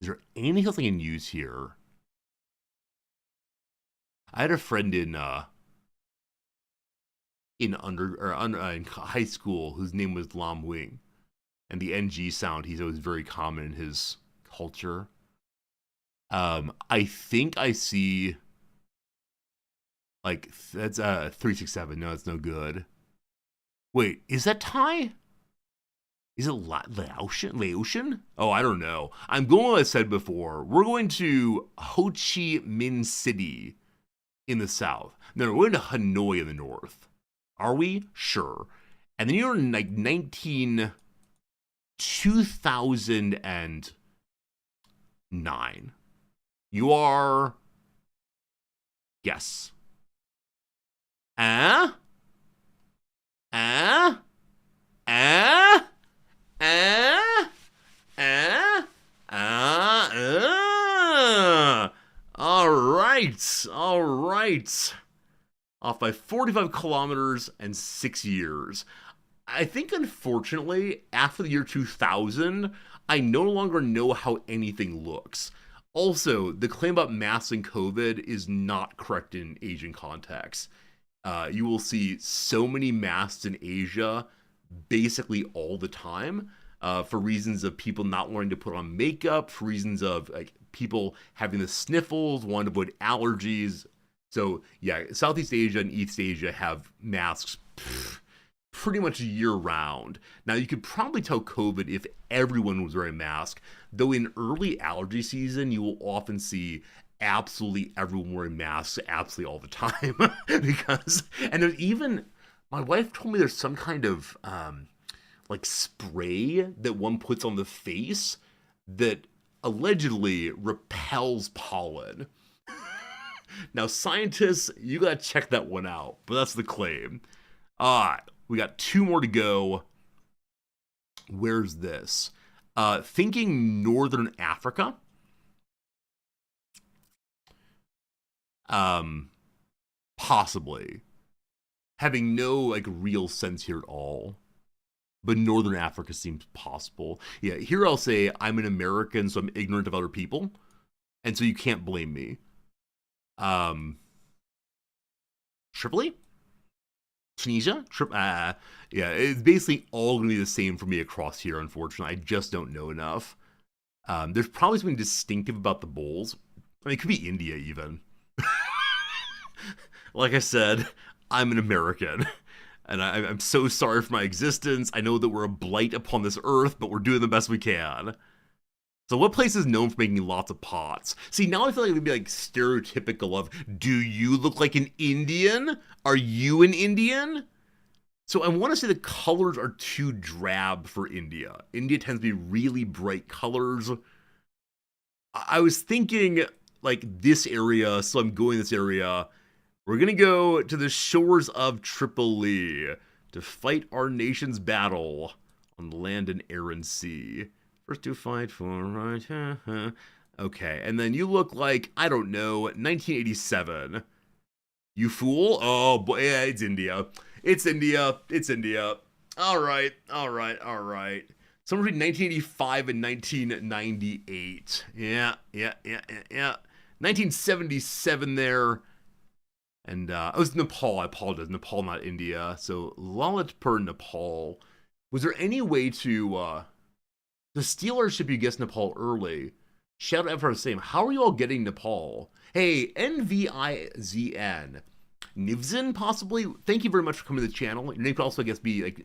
[SPEAKER 1] Is there anything else I can use here? I had a friend in high school whose name was Lam Wing, and the NG sound he's always very common in his culture. I think I see like that's 367. No, it's no good. Wait, is that Thai? Is it Laotian? Oh, I don't know. I'm going, as I said before, we're going to Ho Chi Minh City in the south. No, we're going to Hanoi in the north. Are we? Sure. And then you're in like 2009. You are... Yes. All right. Off by 45 kilometers and 6 years. I think, unfortunately, after the year 2000, I no longer know how anything looks. Also, the claim about masks and COVID is not correct in Asian context. You will see so many masks in Asia basically all the time for reasons of people not wanting to put on makeup, for reasons of like people having the sniffles, wanting to avoid allergies. So yeah, Southeast Asia and East Asia have masks pretty much year round. Now you could probably tell COVID if everyone was wearing a mask, though in early allergy season, you will often see absolutely everyone wearing masks absolutely all the time. Because, and there's even, my wife told me there's some kind of like spray that one puts on the face that allegedly repels pollen. Now, scientists, you gotta check that one out, but that's the claim. All right, we got 2 more to go. Where's this? Thinking Northern Africa. Possibly. Having no, like, real sense here at all. But Northern Africa seems possible. Yeah, here I'll say I'm an American, so I'm ignorant of other people. And so you can't blame me. Tripoli? Tunisia? Yeah, it's basically all going to be the same for me across here, unfortunately. I just don't know enough. There's probably something distinctive about the bowls. I mean, it could be India, even. Like I said, I'm an American. And I'm so sorry for my existence. I know that we're a blight upon this earth, but we're doing the best we can. So what place is known for making lots of pots? See, now I feel like it would be like stereotypical of, do you look like an Indian? Are you an Indian? So I want to say the colors are too drab for India. India tends to be really bright colors. I was thinking like this area, so I'm going this area. We're going to go to the shores of Tripoli to fight our nation's battle on land and air and sea. First to fight for right. Okay, and then you look like, I don't know, 1987. You fool? Oh boy, yeah, it's India. It's India. All right. Somewhere between 1985 and 1998. Yeah. 1977 there. And it was Nepal. I apologize. Nepal, not India. So Lalitpur, Nepal. Was there any way to steal our ship? You guessed Nepal early. Shout out for saying, how are you all getting Nepal? Hey, NVIZN. Nivzin, possibly? Thank you very much for coming to the channel. Your name could also, I guess, be like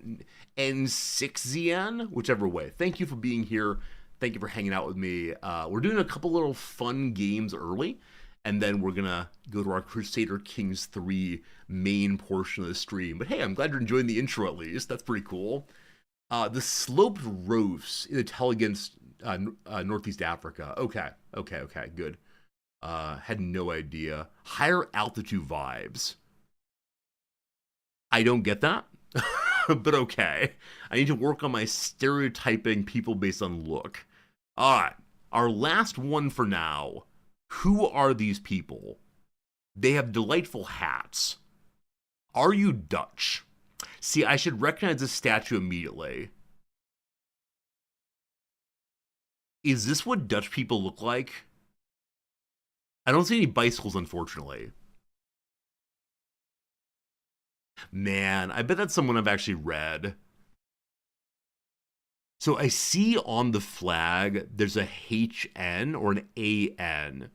[SPEAKER 1] N6ZN, whichever way. Thank you for being here. Thank you for hanging out with me. We're doing a couple little fun games early, and then we're going to go to our Crusader Kings 3 main portion of the stream. But hey, I'm glad you're enjoying the intro at least. That's pretty cool. The sloped roofs in the tell against Northeast Africa. Okay, good. Had no idea. Higher altitude vibes. I don't get that, but okay. I need to work on my stereotyping people based on look. All right, our last one for now. Who are these people? They have delightful hats. Are you Dutch? See, I should recognize this statue immediately. Is this what Dutch people look like? I don't see any bicycles, unfortunately. Man, I bet that's someone I've actually read. So I see on the flag, there's a HN or an AN.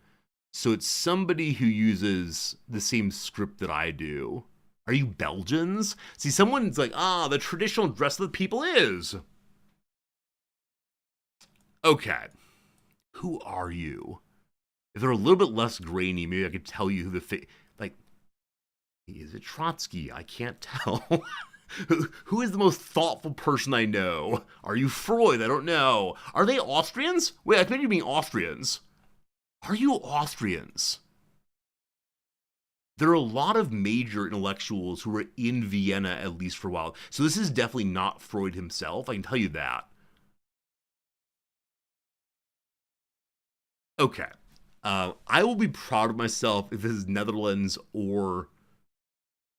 [SPEAKER 1] So it's somebody who uses the same script that I do. Are you Belgians? See, someone's like, the traditional dress of the people is. Okay. Who are you? If they're a little bit less grainy, maybe I could tell you who the like, is it Trotsky? I can't tell. Who is the most thoughtful person I know? Are you Freud? I don't know. Are they Austrians? Wait, I think you're being Austrians. Are you Austrians? There are a lot of major intellectuals who were in Vienna at least for a while. So this is definitely not Freud himself. I can tell you that. Okay. I will be proud of myself if this is Netherlands or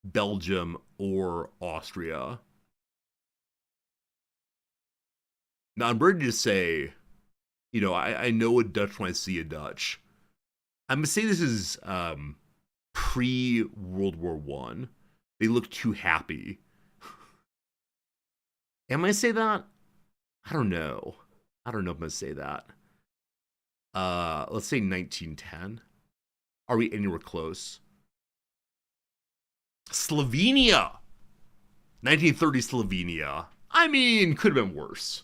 [SPEAKER 1] Belgium or Austria. Now, I'm ready to say, I know a Dutch when I see a Dutch. I'm going to say this is pre-World War I. They look too happy. Am I going to say that? I don't know. I don't know if I'm going to say that. Let's say 1910. Are we anywhere close? Slovenia! 1930 Slovenia. I mean, could have been worse.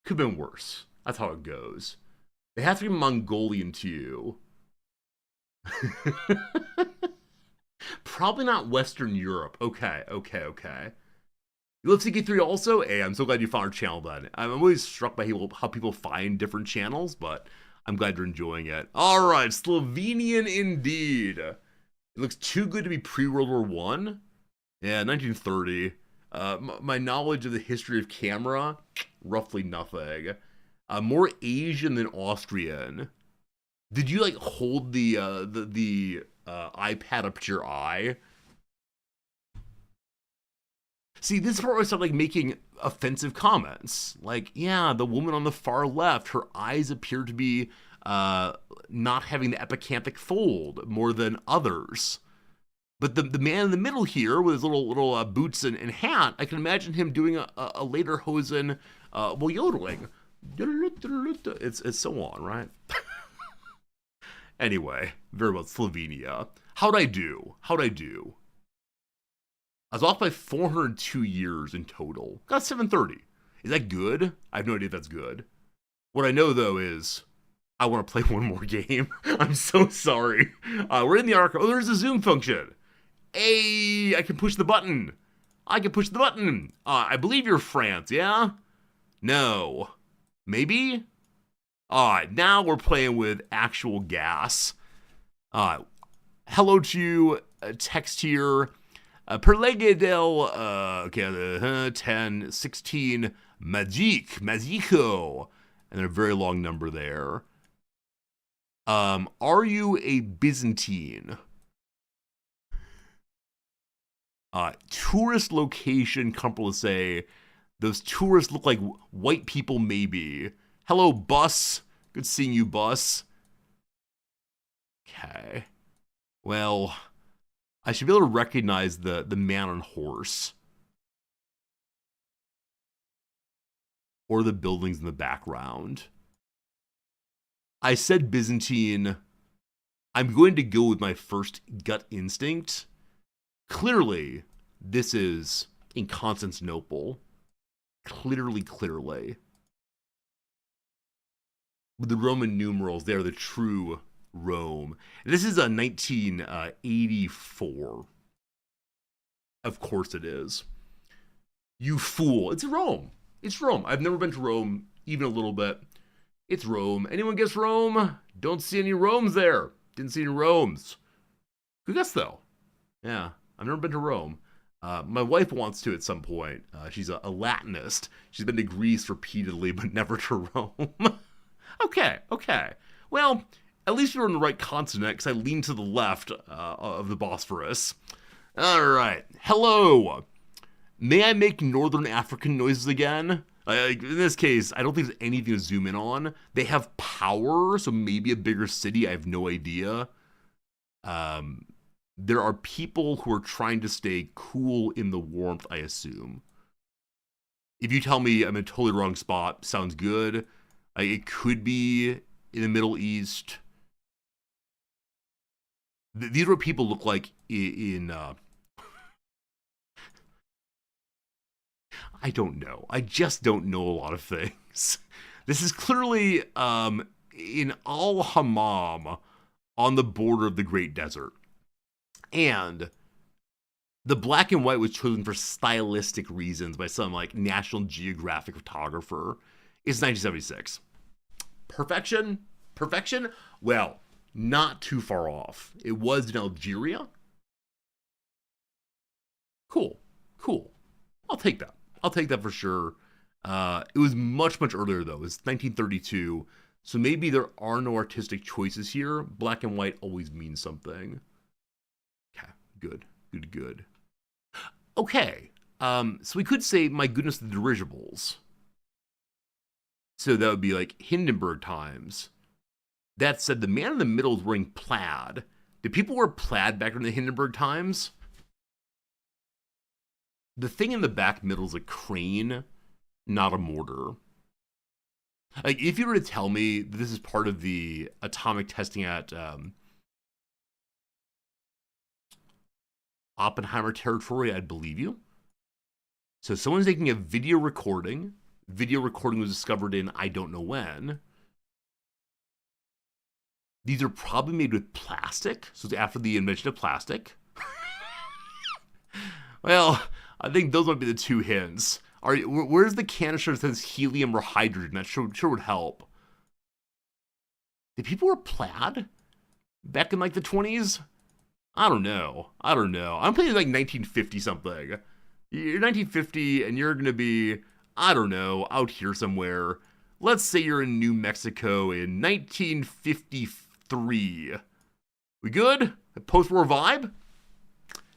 [SPEAKER 1] Could have been worse. That's how it goes. They have to be Mongolian too. Probably not Western Europe. Okay. You love CK3 also? Hey, I'm so glad you found our channel then. I'm always struck by how people find different channels, but I'm glad you're enjoying it. All right, Slovenian indeed. It looks too good to be pre-World War I. Yeah, 1930. My knowledge of the history of camera, roughly nothing. More Asian than Austrian. Did you like hold the iPad up to your eye? See, this is where I start like making offensive comments. Like, yeah, the woman on the far left, her eyes appear to be not having the epicanthic fold more than others. But the man in the middle here with his little boots and hat, I can imagine him doing a lederhosen while yodeling. It's so on, right? Anyway, very well, Slovenia. How'd I do? I was off by 402 years in total. Got 730. Is that good? I have no idea if that's good. What I know, though, is I want to play one more game. I'm so sorry. We're in the archive. Oh, there's a zoom function. Hey, I can push the button. I believe you're France, yeah? No. Maybe? Alright, now we're playing with actual gas. Hello to text here. Per legge del 10, 16, Magico. And a very long number there. Are you a Byzantine? Tourist location, comfortable to say. Those tourists look like white people, maybe. Hello, bus. Good seeing you, bus. Okay. Well, I should be able to recognize the man on horse or the buildings in the background. I said Byzantine. I'm going to go with my first gut instinct. Clearly, this is in Constantinople. Clearly. With the Roman numerals, they're the true Rome. This is a 1984. Of course it is. You fool. It's Rome. It's Rome. I've never been to Rome, even a little bit. It's Rome. Anyone guess Rome? Don't see any Romes there. Didn't see any Romes. Good guess, though. Yeah, I've never been to Rome. My wife wants to at some point. She's a Latinist. She's been to Greece repeatedly, but never to Rome. Okay. Well, at least you're on the right continent, because I lean to the left of the Bosphorus. All right. Hello. May I make Northern African noises again? In this case, I don't think there's anything to zoom in on. They have power, so maybe a bigger city. I have no idea. There are people who are trying to stay cool in the warmth, I assume. If you tell me I'm in a totally wrong spot, sounds good. It could be in the Middle East. These are what people look like in I don't know. I just don't know a lot of things. This is clearly in Al Hammam on the border of the Great Desert. And the black and white was chosen for stylistic reasons by some like National Geographic photographer. It's 1976. Perfection? Well, not too far off. It was in Algeria. Cool. I'll take that for sure. It was much earlier, though. It was 1932. So maybe there are no artistic choices here. Black and white always means something. Okay, good. Okay, so we could say, my goodness, the dirigibles. So that would be like Hindenburg times. That said, the man in the middle is wearing plaid. Did people wear plaid back in the Hindenburg times? The thing in the back middle is a crane, not a mortar. Like, if you were to tell me that this is part of the atomic testing at Oppenheimer territory, I'd believe you. So someone's making a video recording. Video recording was discovered in I don't know when. These are probably made with plastic, so it's after the invention of plastic. Well, I think those might be the two hints. Where's the canister that says helium or hydrogen? That sure would help. Did people wear plaid back in like the 20s? I don't know. I'm playing like 1950 something. You're 1950 and you're going to be, I don't know, out here somewhere. Let's say you're in New Mexico in 1953. We good? A post-war vibe?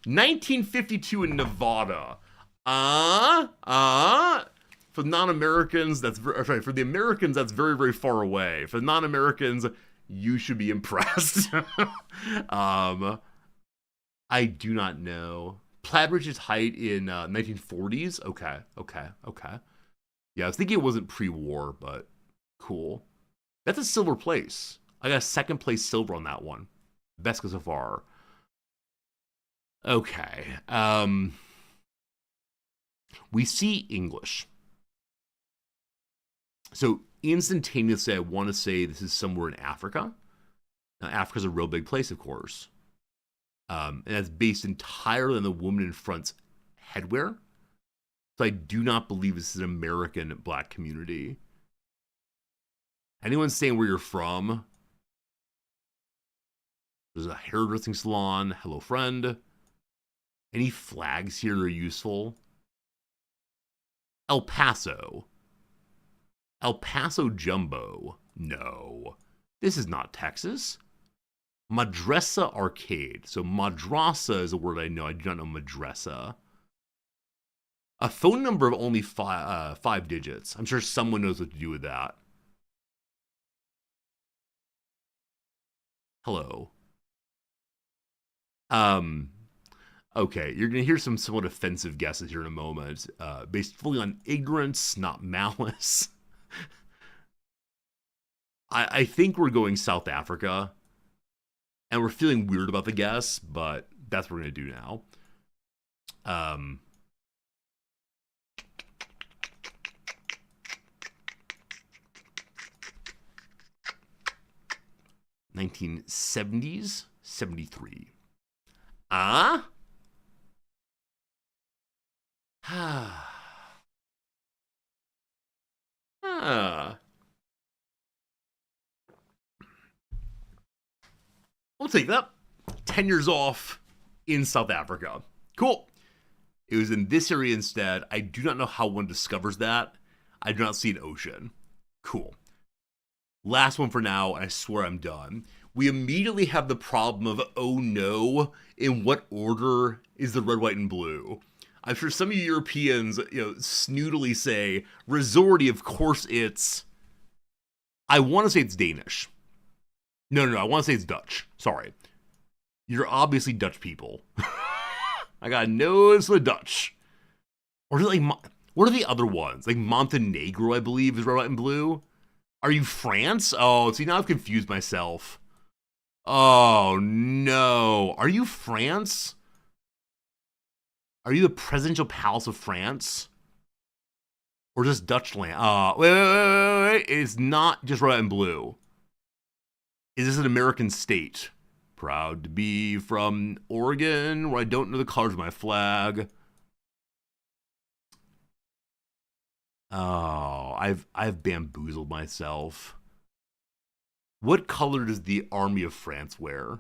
[SPEAKER 1] 1952 in Nevada. For non-Americans, for the Americans, that's very far away. For non-Americans, you should be impressed. I do not know. Plaid reached its height in 1940s. Okay. Yeah, I was thinking it wasn't pre-war, but cool. That's a silver place. I got a second place silver on that one. Best go so far. Okay. We see English. So instantaneously, I want to say this is somewhere in Africa. Now, Africa's a real big place, of course. And that's based entirely on the woman in front's headwear. So I do not believe this is an American black community. Anyone saying where you're from? There's a hairdressing salon. Hello, friend. Any flags here that are useful? El Paso. El Paso Jumbo. No. This is not Texas. Madrasa Arcade. So madrasa is a word I know. I do not know madrasa. A phone number of only five digits. I'm sure someone knows what to do with that. Hello. Okay, you're going to hear some somewhat offensive guesses here in a moment, based fully on ignorance, not malice. I think we're going South Africa, and we're feeling weird about the guess, but that's what we're going to do now. 1970s, 73. Ah? Ah. We'll take that. 10 years off in South Africa. Cool. It was in this area instead. I do not know how one discovers that. I do not see an ocean. Cool. Last one for now, and I swear I'm done. We immediately have the problem of, oh no, in what order is the red, white, and blue? I'm sure some of you Europeans, snootily say, Resorty, of course it's... I want to say it's Danish. No, I want to say it's Dutch. Sorry. You're obviously Dutch people. I got nose for the Dutch. Or like, what are the other ones? Like Montenegro, I believe, is red, white, and blue. Are you France? Oh, see, now I've confused myself. Oh, no. Are you France? Are you the presidential palace of France? Or just Dutch land? Wait. It's not just red, white, and blue. Is this an American state? Proud to be from Oregon, where I don't know the colors of my flag. Oh, I've bamboozled myself. What color does the Army of France wear?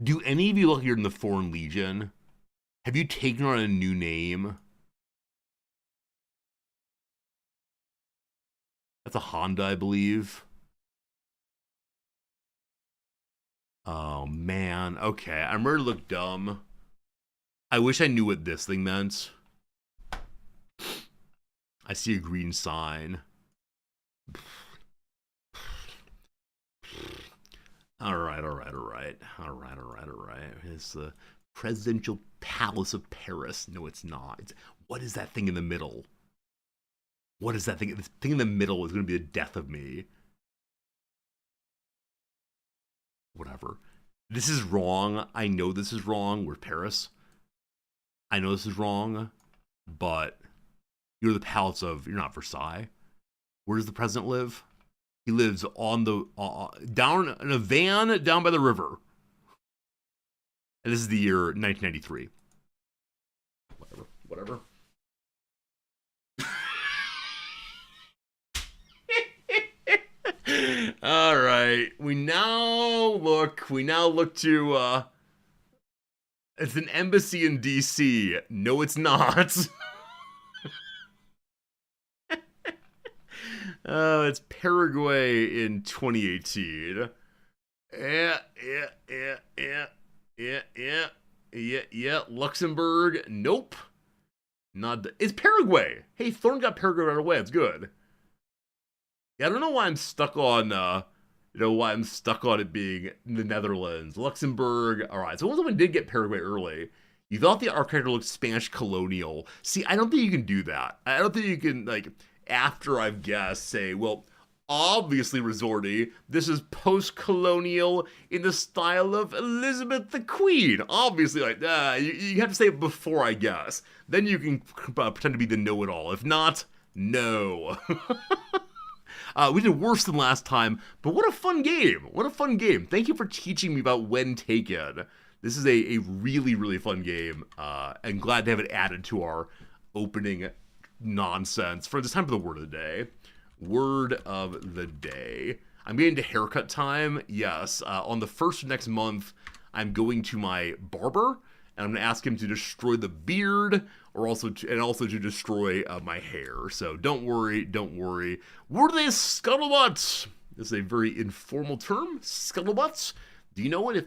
[SPEAKER 1] Do any of you look here in the Foreign Legion? Have you taken on a new name? That's a Honda, I believe. Oh, man. Okay, I'm ready to look dumb. I wish I knew what this thing meant. I see a green sign. All right. It's the presidential palace of Paris. No, it's not. What is that thing in the middle? What is that thing? The thing in the middle is going to be the death of me. Whatever. This is wrong. I know this is wrong. We're Paris. I know this is wrong, but you're the palace of... You're not Versailles. Where does the president live? He lives on the... down in a van down by the river. And this is the year 1993. Whatever. All right. We now look to it's an embassy in DC. No, it's not. It's Paraguay in 2018. Yeah. Luxembourg. Nope. It's Paraguay. Hey, Thorne got Paraguay right away. It's good. Yeah, I don't know why I'm stuck on, it being the Netherlands. Luxembourg. All right, so someone did get Paraguay early. You thought the art character looked Spanish colonial. See, I don't think you can do that. I don't think you can, after I've guessed, say, well, obviously, Resorty, this is post-colonial in the style of Elizabeth the Queen. Obviously, you have to say it before I guess. Then you can pretend to be the know-it-all. If not, no. We did worse than last time, but what a fun game. Thank you for teaching me about when taken. This is a really, really fun game, and glad to have it added to our opening nonsense for this time for the word of the day. Word of the day. I'm getting to haircut time. Yes, on the 1st of next month, I'm going to my barber, and I'm going to ask him to destroy the beard, or also to destroy my hair. So don't worry. Word of the day is scuttlebutt. This is a very informal term, scuttlebutt. Do you know it? If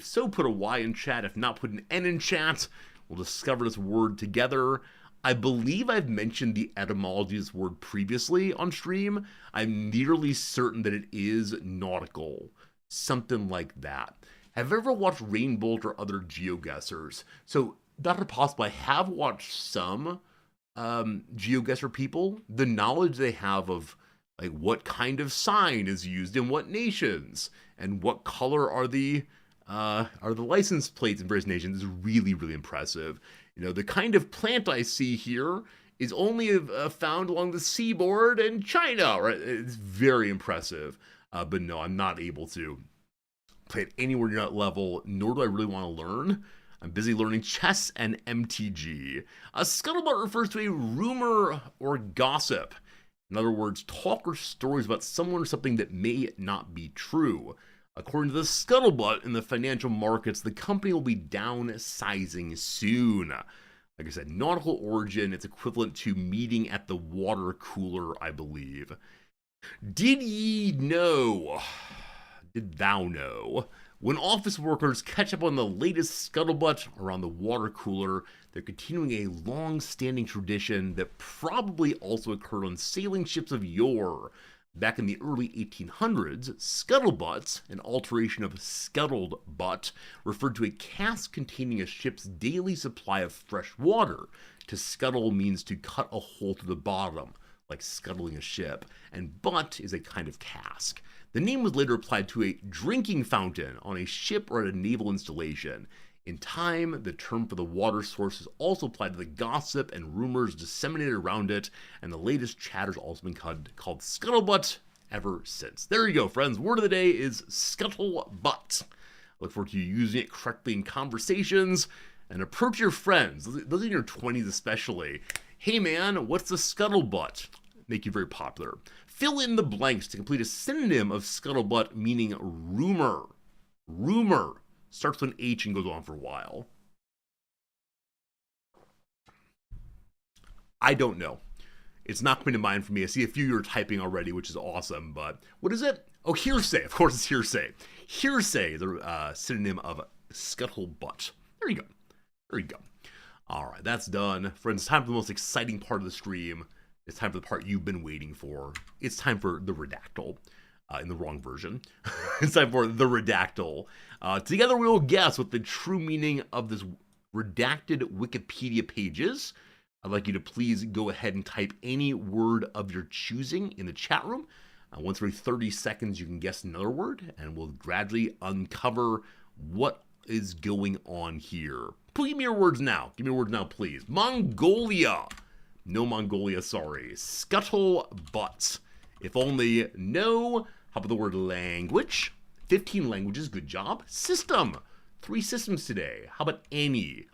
[SPEAKER 1] so, put a Y in chat. If not, put an N in chat. We'll discover this word together. I believe I've mentioned the etymology of this word previously on stream. I'm nearly certain that it is nautical. Something like that. Have you ever watched Rainbolt or other GeoGuessers? So, Dr. Possible, I have watched some GeoGuessr people. The knowledge they have of like what kind of sign is used in what nations and what color are the license plates in various nations is really, really impressive. You know, the kind of plant I see here is only found along the seaboard in China, right? It's very impressive. But no, I'm not able to play it anywhere near that level, nor do I really want to learn. I'm busy learning chess and MTG. A scuttlebutt refers to a rumor or gossip. In other words, talk or stories about someone or something that may not be true. According to the scuttlebutt in the financial markets, the company will be downsizing soon. Like I said, nautical origin, it's equivalent to meeting at the water cooler, I believe. Did ye know? Did thou know? When office workers catch up on the latest scuttlebutt around the water cooler, they're continuing a long-standing tradition that probably also occurred on sailing ships of yore. Back in the early 1800s, scuttlebutts, an alteration of scuttled butt, referred to a cask containing a ship's daily supply of fresh water. To scuttle means to cut a hole through the bottom, like scuttling a ship, and butt is a kind of cask. The name was later applied to a drinking fountain on a ship or at a naval installation. In time, the term for the water source is also applied to the gossip and rumors disseminated around it, and the latest chatter has also been called scuttlebutt ever since. There you go, friends. Word of the day is scuttlebutt. I look forward to you using it correctly in conversations, and approach your friends, those in your 20s especially. Hey man, what's the scuttlebutt? Make you very popular. Fill in the blanks to complete a synonym of scuttlebutt, meaning rumor. Rumor starts with an H and goes on for a while. I don't know. It's not coming to mind for me. I see a few you're typing already, which is awesome, but what is it? Oh, hearsay. Of course it's hearsay. Hearsay, the synonym of scuttlebutt. There you go. There you go. All right, that's done. Friends, it's time for the most exciting part of the stream. It's time for the part you've been waiting for. It's time for the redactyl. In the wrong version. It's time for the redactyl. Together we will guess what the true meaning of this redacted Wikipedia page is. I'd like you to please go ahead and type any word of your choosing in the chat room. Once every 30 seconds you can guess another word, and we'll gradually uncover what is going on here. Please give me your words now. Give me your words now, please. Mongolia. No Mongolia, sorry. Scuttlebutt. If only. No. How about the word language? 15 languages, good job. System. 3 systems today. How about any?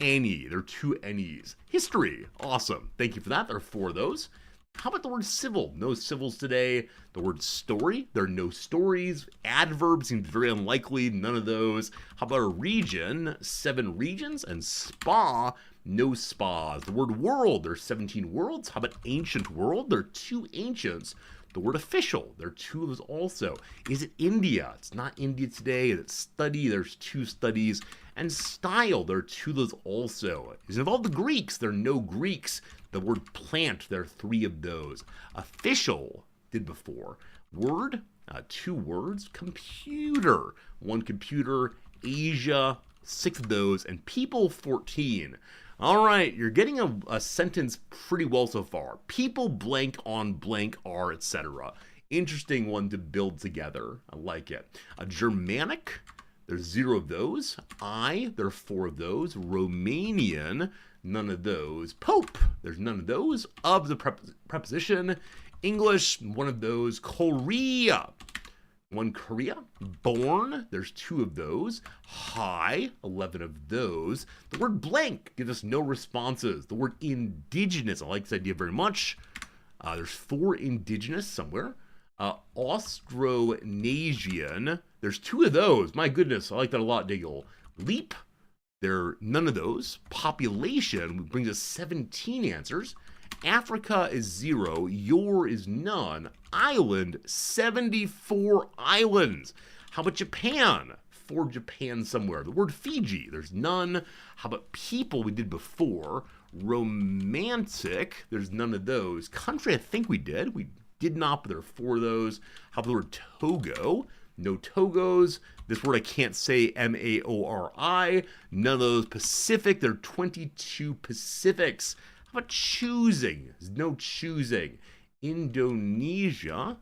[SPEAKER 1] Any. There are 2 any's. History. Awesome. Thank you for that. There are 4 of those. How about the word civil? No civils today. The word story. There are no stories. Adverb seems very unlikely. None of those. How about a region? 7 regions. And spa. No spas. The word world. There are 17 worlds. How about ancient world? There are 2 ancients. The word official, there are 2 of those also. Is it India? It's not India today. Is it study? There's 2 studies. And style, there are 2 of those also. Is it involved the Greeks? There are no Greeks. The word plant, there are 3 of those. Official, did before. Word, 2 words. Computer, 1 computer. Asia, 6 of those. And people, 14. All right, you're getting a sentence pretty well so far. People blank on blank are, etc. Interesting one to build together. I like it. A Germanic, there's 0 of those. There are 4 of those. Romanian, none of those. Pope, there's none of those. Of the preposition. English, 1 of those. Korea. 1 Korea. Born, there's 2 of those. High, 11 of those. The word blank gives us no responses. The word indigenous, I like this idea very much. There's 4 indigenous somewhere. Austronesian, there's 2 of those. My goodness, I like that a lot, Diggle. Leap, there are none of those. Population brings us 17 answers. Africa is 0. Your is none. Island, 74 islands. How about Japan? 4 Japan somewhere. The word Fiji, there's none. How about people? We did before. Romantic, there's none of those. Country, I think we did. We did not, but there are 4 of those. How about the word Togo? No Togos. This word I can't say, Maori. None of those. Pacific. There are 22 Pacifics. How about choosing? There's no choosing. Indonesia.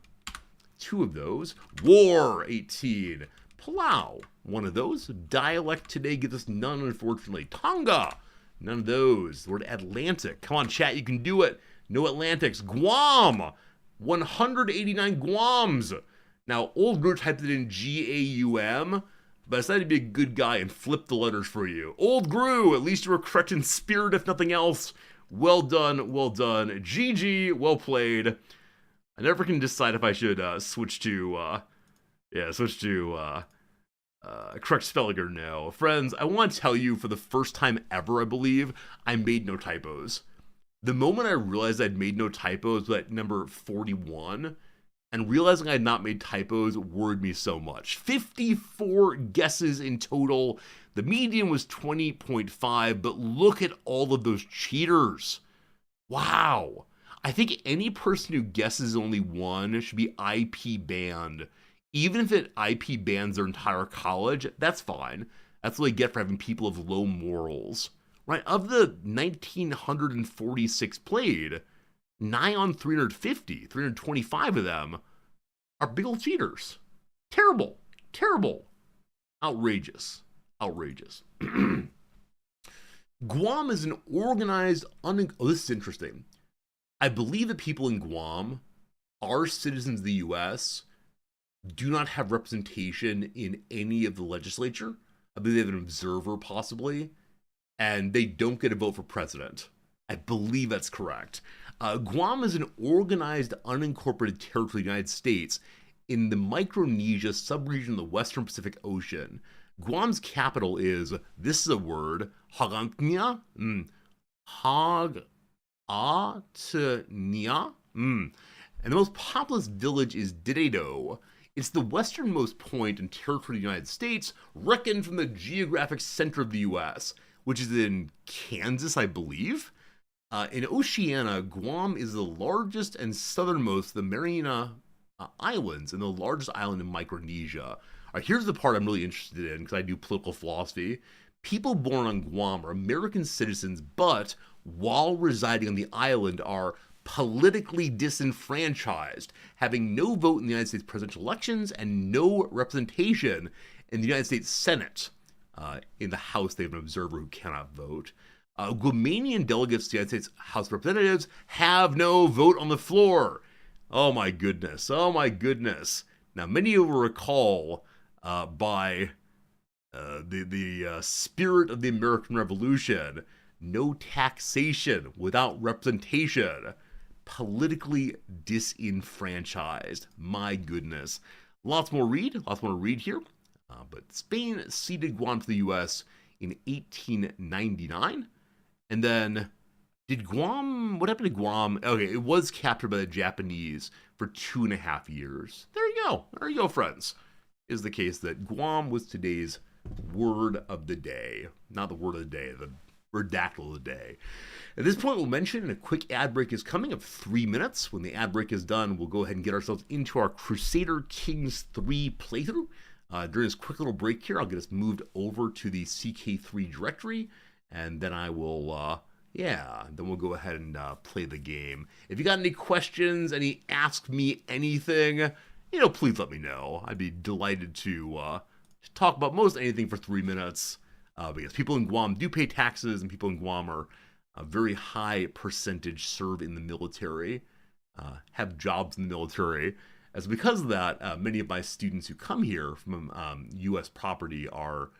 [SPEAKER 1] 2 of those. War, 18. Palau, 1 of those. Dialect today gives us none, unfortunately. Tonga, none of those. The word Atlantic. Come on, chat, you can do it. No Atlantics. Guam, 189 Guams. Now, Old Gru typed it in G-A-U-M, but I decided to be a good guy and flip the letters for you. Old Gru, at least you were correct in spirit, if nothing else. Well done, well done. GG, well played. I never can decide if I should switch to correct spelling or no. Friends, I want to tell you, for the first time ever, I believe, I made no typos. The moment I realized I'd made no typos was at number 41, and realizing I had not made typos worried me so much. 54 guesses in total. The median was 20.5, but look at all of those cheaters. Wow. I think any person who guesses only one should be IP banned. Even if it IP bans their entire college, that's fine. That's what they get for having people of low morals. Right? Of the 1,946 played, 9 on 350, 325 of them are big old cheaters. Terrible. Terrible. Outrageous. Outrageous. Guam is an organized, oh, this is interesting. I believe that people in Guam are citizens of the U.S., do not have representation in any of the legislature. I believe they have an observer, possibly, and they don't get a vote for president. I believe that's correct. Guam is an organized, unincorporated territory of the United States in the Micronesia subregion of the Western Pacific Ocean. Guam's capital is, this is a word, Hagantnia? Hag-a-t-nia? And the most populous village is Didedo. It's the westernmost point in territory of the United States, reckoned from the geographic center of the U.S., which is in Kansas, I believe. In Oceania, Guam is the largest and southernmost of the Mariana Islands, and the largest island in Micronesia. Here's the part I'm really interested in, because I do political philosophy. People born on Guam are American citizens, but while residing on the island are politically disenfranchised, having no vote in the United States presidential elections and no representation in the United States Senate. In the House, they have an observer who cannot vote. Guamanian delegates to the United States House of Representatives have no vote on the floor. Oh my goodness. Oh my goodness. Now, many of you will recall by the spirit of the American Revolution, no taxation without representation. Politically disenfranchised. My goodness. Lots more to read here. But Spain ceded Guam to the U.S. in 1899. And then, what happened to Guam? Okay, it was captured by the Japanese for 2.5 years. There you go, friends. Is the case that Guam was today's word of the day. Not the word of the day, the redactyl of the day. At this point, we'll mention a quick ad break is coming of 3 minutes. When the ad break is done, we'll go ahead and get ourselves into our Crusader Kings 3 playthrough. During this quick little break here, I'll get us moved over to the CK3 directory, and then I will, then we'll go ahead and play the game. If you got any questions, any ask me anything, please let me know. I'd be delighted to talk about most anything for 3 minutes. Because people in Guam do pay taxes, and people in Guam are a very high percentage serve in the military, have jobs in the military. As because of that, many of my students who come here from U.S. property are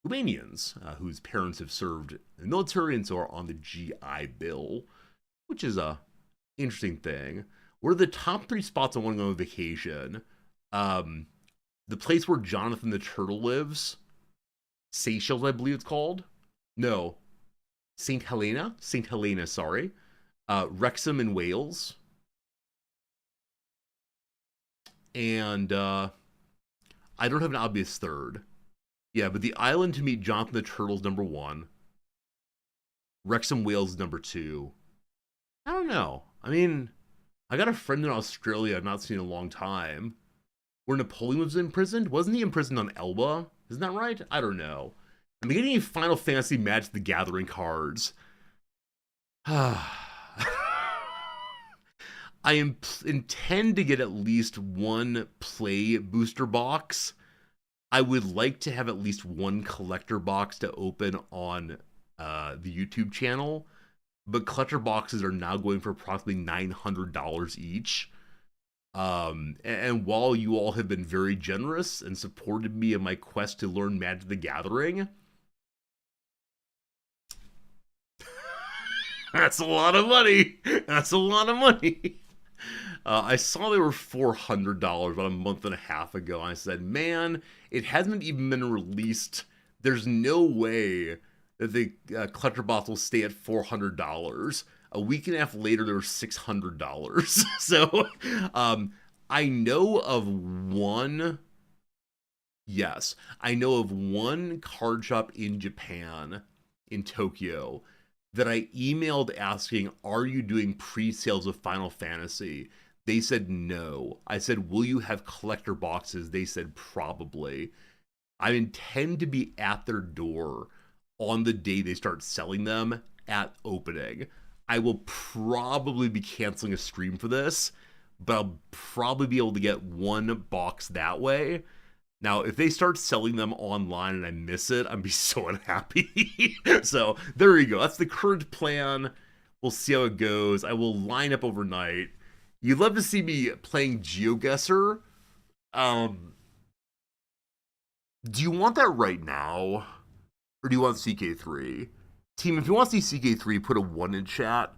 [SPEAKER 1] Guamanians, whose parents have served in the military and so are on the GI Bill, which is a interesting thing. What are the top 3 spots I want to go on vacation? The place where Jonathan the Turtle lives. Seychelles, I believe it's called. No. St. Helena, sorry. Wrexham in Wales. And I don't have an obvious third. Yeah, but the island to meet Jonathan the Turtle is number 1. Wrexham, Wales is number 2. I don't know. I mean, I got a friend in Australia I've not seen in a long time. where Napoleon was imprisoned. Wasn't he imprisoned on Elba? Isn't that right? I don't know. I'm getting any Final Fantasy Magic the Gathering cards. Intend to get at least one play booster box. I would like to have at least one collector box to open on the YouTube channel, but collector boxes are now going for approximately $900 each. And while you all have been very generous and supported me in my quest to learn Magic the Gathering, that's a lot of money. That's a lot of money. I saw they were $400 about a month and a half ago. I said, man, it hasn't even been released. There's no way that the collector box will stay at $400. A week and a half later, there were $600. So, I know of one. Yes, I know of one card shop in Japan, in Tokyo, that I emailed asking, are you doing pre-sales of Final Fantasy? They said no. I said, will you have collector boxes? They said probably. I intend to be at their door on the day they start selling them at opening. I will probably be canceling a stream for this, but I'll probably be able to get one box that way. Now, if they start selling them online and I miss it, I'd be so unhappy. So there you go. That's the current plan. We'll see how it goes. I will line up overnight. You'd love to see me playing GeoGuessr. Do you want that right now? Or do you want CK3? Team, if you want to see CK3, put a 1 in chat.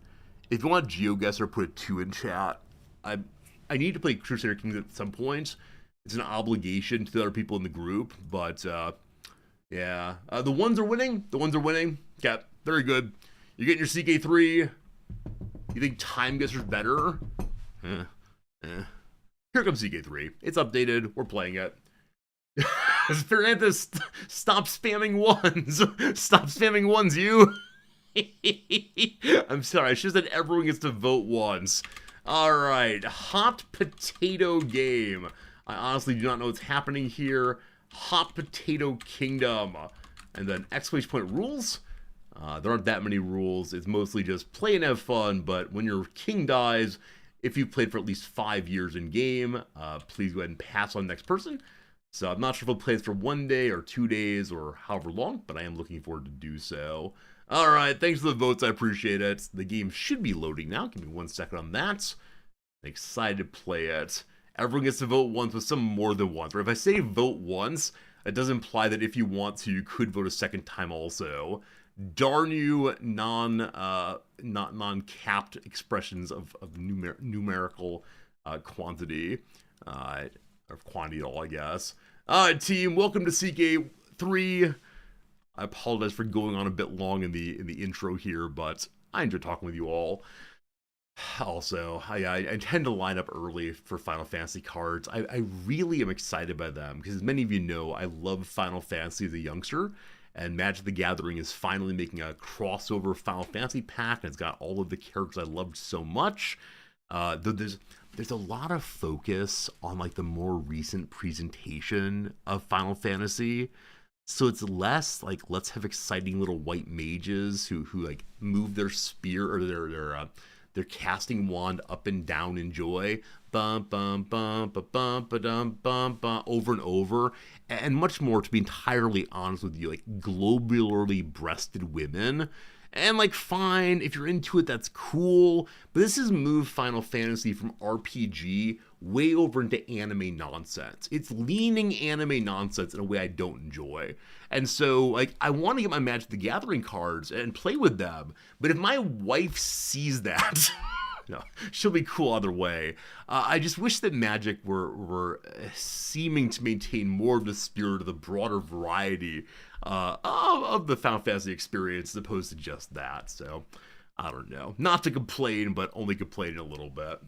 [SPEAKER 1] If you want GeoGuessr, put a 2 in chat. I need to play Crusader Kings at some point. It's an obligation to the other people in the group, but yeah. The ones are winning. The ones are winning. Yeah, very good. You're getting your CK3. You think Time Guesser's better? Here comes CK3. It's updated. We're playing it. Fernandez, stop spamming ones. Stop spamming ones, you. I'm sorry. I should have said everyone gets to vote once. All right. Hot potato game. I honestly do not know what's happening here. Hot Potato Kingdom. And then exclamation point rules. There aren't that many rules. It's mostly just play and have fun. But when your king dies, if you've played for at least 5 years in game, please go ahead and pass on the next person. So I'm not sure if I'll play this for 1 day or 2 days or however long, but I am looking forward to do so. All right, thanks for the votes. I appreciate it. The game should be loading now. Give me 1 second on that. I'm excited to play it. Everyone gets to vote once with some more than once. Or if I say vote once, it does imply that if you want to, you could vote a second time also. Darn you, non-capped expressions of numerical quantity, or quantity at all, I guess. All right, team, welcome to CK3. I apologize for going on a bit long in the intro here, but I enjoy talking with you all. Also, I tend to line up early for Final Fantasy cards. I really am excited by them, because as many of you know, I love Final Fantasy as a youngster, and Magic the Gathering is finally making a crossover Final Fantasy pack, and it's got all of the characters I loved so much. There's a lot of focus on like the more recent presentation of Final Fantasy. So it's less like, let's have exciting little white mages who like move their spear or their casting wand up and down in joy, bum bum bum ba bum ba dum bum bum, over and over, and much more. To be entirely honest with you, like globularly breasted women. And like, fine, if you're into it, that's cool. But this has moved Final Fantasy from RPG way over into anime nonsense. It's leaning anime nonsense in a way I don't enjoy. And so, like, I want to get my Magic the Gathering cards and play with them. But if my wife sees that, no, she'll be cool either way. I just wish that Magic were seeming to maintain more of the spirit of the broader variety of the Final Fantasy experience as opposed to just that. So, I don't know. Not to complain, but only complaining a little bit.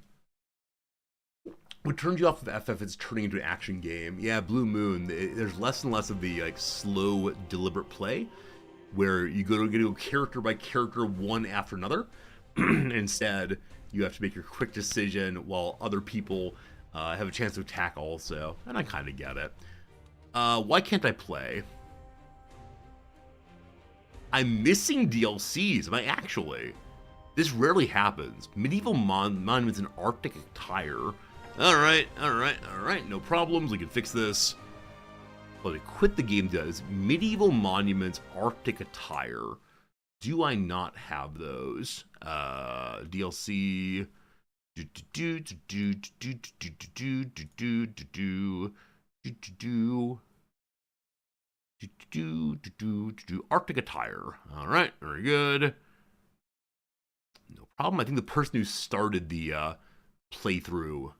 [SPEAKER 1] What turns you off of FF is turning into an action game. Yeah, Blue Moon, there's less and less of the like slow, deliberate play where you go character by character, one after another. Instead, you have to make your quick decision while other people I have a chance to attack also, and I kind of get it. Why can't I play? I'm missing DLCs, am I actually? This rarely happens. Medieval monuments in Arctic attire. Alright, no problems, we can fix this. But it quit the game does. Medieval monuments, Arctic attire. Do I not have those? DLC. Arctic attire. Alright, very good. No problem. I think the person who started the playthrough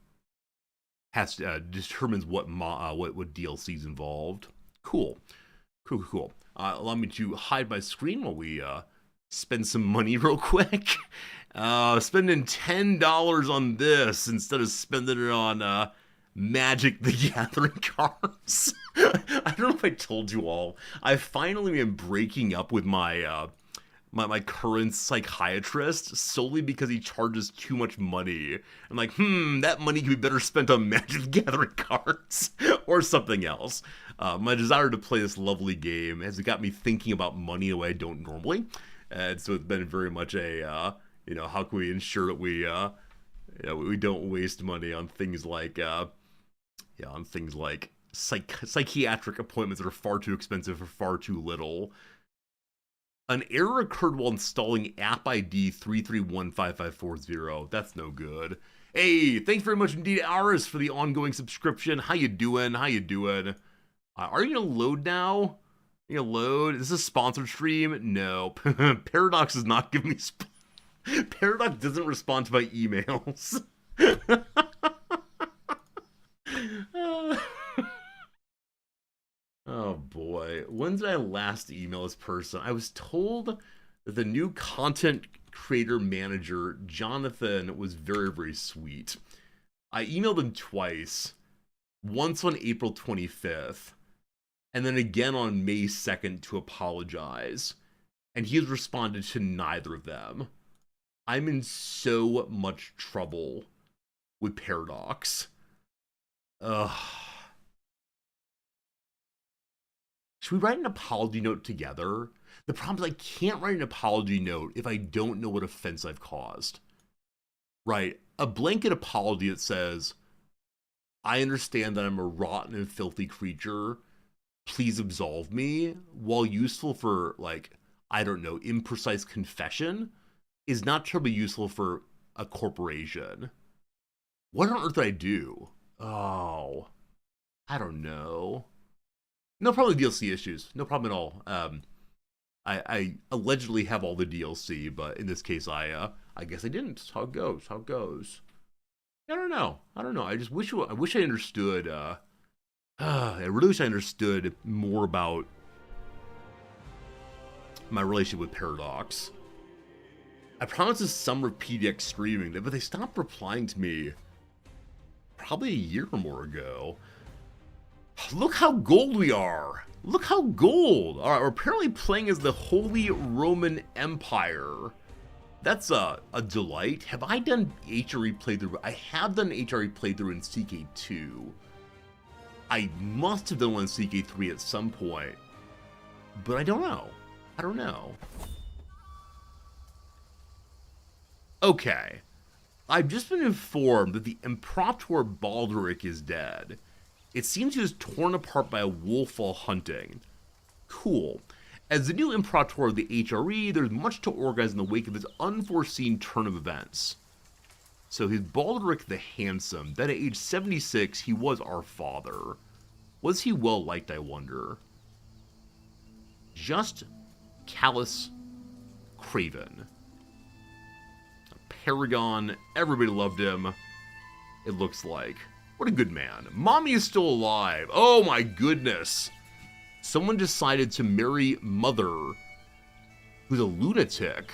[SPEAKER 1] has determines what DLC is involved. Cool. Allow me to hide my screen while we spend some money real quick. Spending $10 on this instead of spending it on Magic the Gathering cards. I don't know if I told you all. I finally am breaking up with my my current psychiatrist solely because he charges too much money. I'm like, that money could be better spent on Magic the Gathering cards or something else. My desire to play this lovely game has got me thinking about money in a way I don't normally. And so it's been very much a, how can we ensure that we don't waste money on things like, psychiatric appointments that are far too expensive for far too little. An error occurred while installing app ID 3315540. That's no good. Hey, thanks very much indeed, Aris, for the ongoing subscription. How you doing? Are you gonna load now? You gonna load? Is this a sponsored stream? No. Paradox does not give me. Paradox doesn't respond to my emails. Oh boy, when did I last email this person? I was told that the new content creator manager, Jonathan, was very, very sweet. I emailed him twice, once on April 25th, and then again on May 2nd to apologize. And he has responded to neither of them. I'm in so much trouble with Paradox. Ugh. Should we write an apology note together? The problem is I can't write an apology note if I don't know what offense I've caused. Right, a blanket apology that says, I understand that I'm a rotten and filthy creature, please absolve me, while useful for, imprecise confession, is not terribly useful for a corporation. What on earth did I do? Oh, I don't know. No problem with DLC issues. No problem at all. I allegedly have all the DLC, but in this case, I guess I didn't. That's how it goes. I don't know. I just wish I understood. I really wish I understood more about my relationship with Paradox. I promised this summer of PDX streaming, but they stopped replying to me probably a year or more ago. Look how gold we are. Look how gold. All right, we're apparently playing as the Holy Roman Empire. That's a delight. Have I done HRE playthrough? I have done HRE playthrough in CK2. I must have done one in CK3 at some point. But I don't know. Okay. I've just been informed that the Imperator Baldric is dead. It seems he was torn apart by a wolf while hunting. Cool. As the new Imperator of the HRE, there's much to organize in the wake of his unforeseen turn of events. So he's Baldric the Handsome. Then at age 76, he was our father. Was he well liked, I wonder? Just Callus Craven. A paragon. Everybody loved him. It looks like. What a good man. Mommy is still alive. Oh my goodness. Someone decided to marry Mother, who's a lunatic,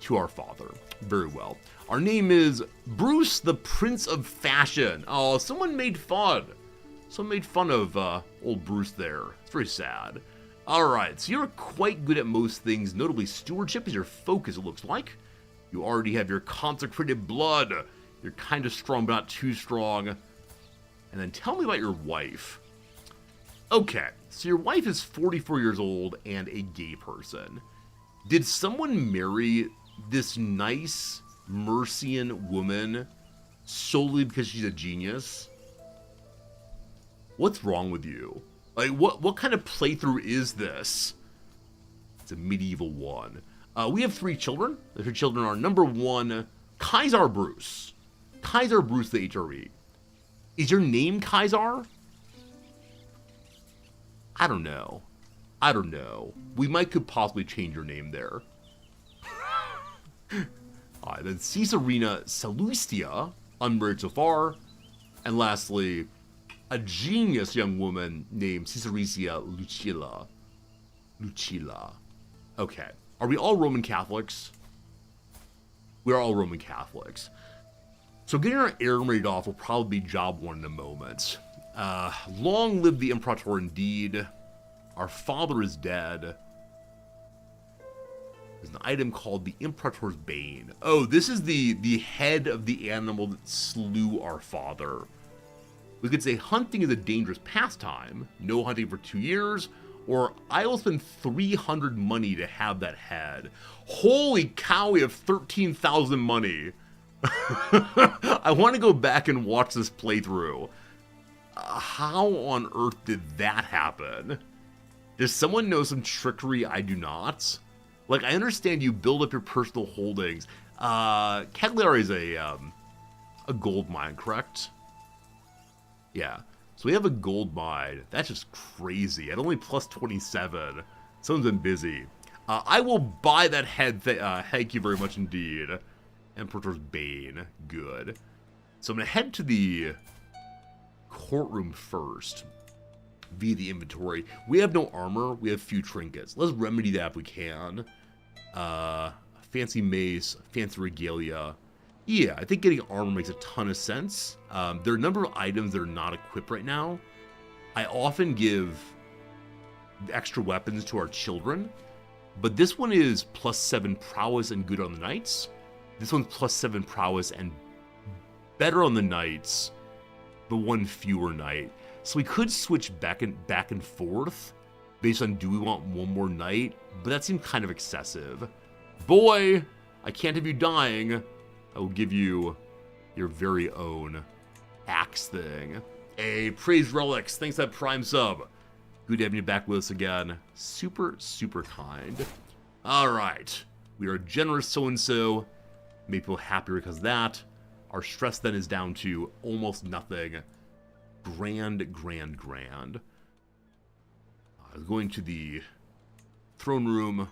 [SPEAKER 1] to our father. Very well. Our name is Bruce, the Prince of Fashion. Oh, someone made fun. Someone made fun of old Bruce there. It's very sad. Alright, so you're quite good at most things. Notably, stewardship is your focus, it looks like. You already have your consecrated blood. You're kind of strong, but not too strong. And then tell me about your wife. Okay, so your wife is 44 years old and a gay person. Did someone marry this nice Mercian woman solely because she's a genius? What's wrong with you? Like, what kind of playthrough is this? It's a medieval one. We have 3 children. The 3 children are, number 1, Kaiser Bruce. Kaiser Bruce the HRE. Is your name Kaiser? I don't know. I don't know. We could possibly change your name there. Alright, then Caesarina Salustia, unmarried so far. And lastly, a genius young woman named Caesaricia Lucilla. Lucilla. Okay. Are we all Roman Catholics? We are all Roman Catholics. So getting our air raid off will probably be job 1 in a moment. Long live the Imperator indeed. Our father is dead. There's an item called the Imperator's Bane. Oh, this is the head of the animal that slew our father. We could say hunting is a dangerous pastime. No hunting for 2 years. Or I will spend 300 money to have that head. Holy cow, we have 13,000 money. I want to go back and watch this playthrough. How on earth did that happen? Does someone know some trickery I do not? Like, I understand you build up your personal holdings. Cagliari is a gold mine, correct? Yeah. So we have a gold mine. That's just crazy. At only plus 27. Someone's been busy. I will buy that head. Thank you very much indeed. Emperor's Bane. Good. So I'm going to head to the courtroom first. Via the inventory. We have no armor. We have few trinkets. Let's remedy that if we can. Fancy mace. Fancy regalia. Yeah, I think getting armor makes a ton of sense. There are a number of items that are not equipped right now. I often give extra weapons to our children. But this one is plus 7 prowess and good on the knights. This one's plus 7 prowess and better on the knights, but 1 fewer knight. So we could switch back and forth based on do we want 1 more knight, but that seemed kind of excessive. Boy, I can't have you dying. I will give you your very own axe thing. Hey, praise relics. Thanks for that prime sub. Good having you back with us again. Super, super kind. All right. We are generous so-and-so. Make people happier because of that. Our stress then is down to almost nothing. Grand, grand, grand. Going to the throne room.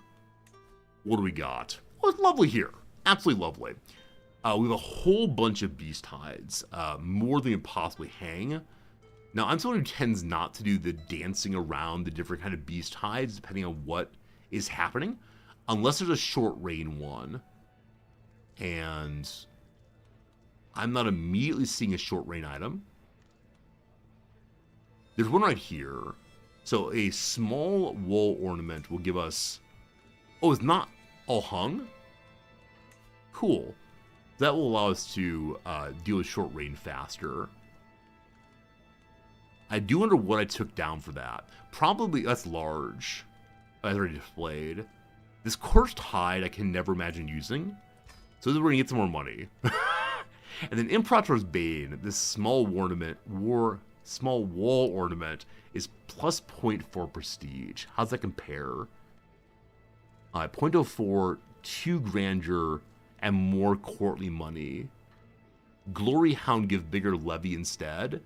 [SPEAKER 1] What do we got? Well, it's lovely here. Absolutely lovely. We have a whole bunch of beast hides. More than you can possibly hang. Now, I'm someone who tends not to do the dancing around the different kind of beast hides, depending on what is happening. Unless there's a short range one. And I'm not immediately seeing a short range item. There's one right here. So a small wall ornament will give us... Oh, it's not all hung? Cool. That will allow us to deal with short range faster. I do wonder what I took down for that. Probably, that's large. That's already displayed. This cursed hide I can never imagine using. So this is where we're going to get some more money. And then Imperator's Bane, this small small wall ornament, is plus 0.4 prestige. How's that compare? 0.04, 2 grandeur, and more courtly money. Glory Hound give bigger levy instead.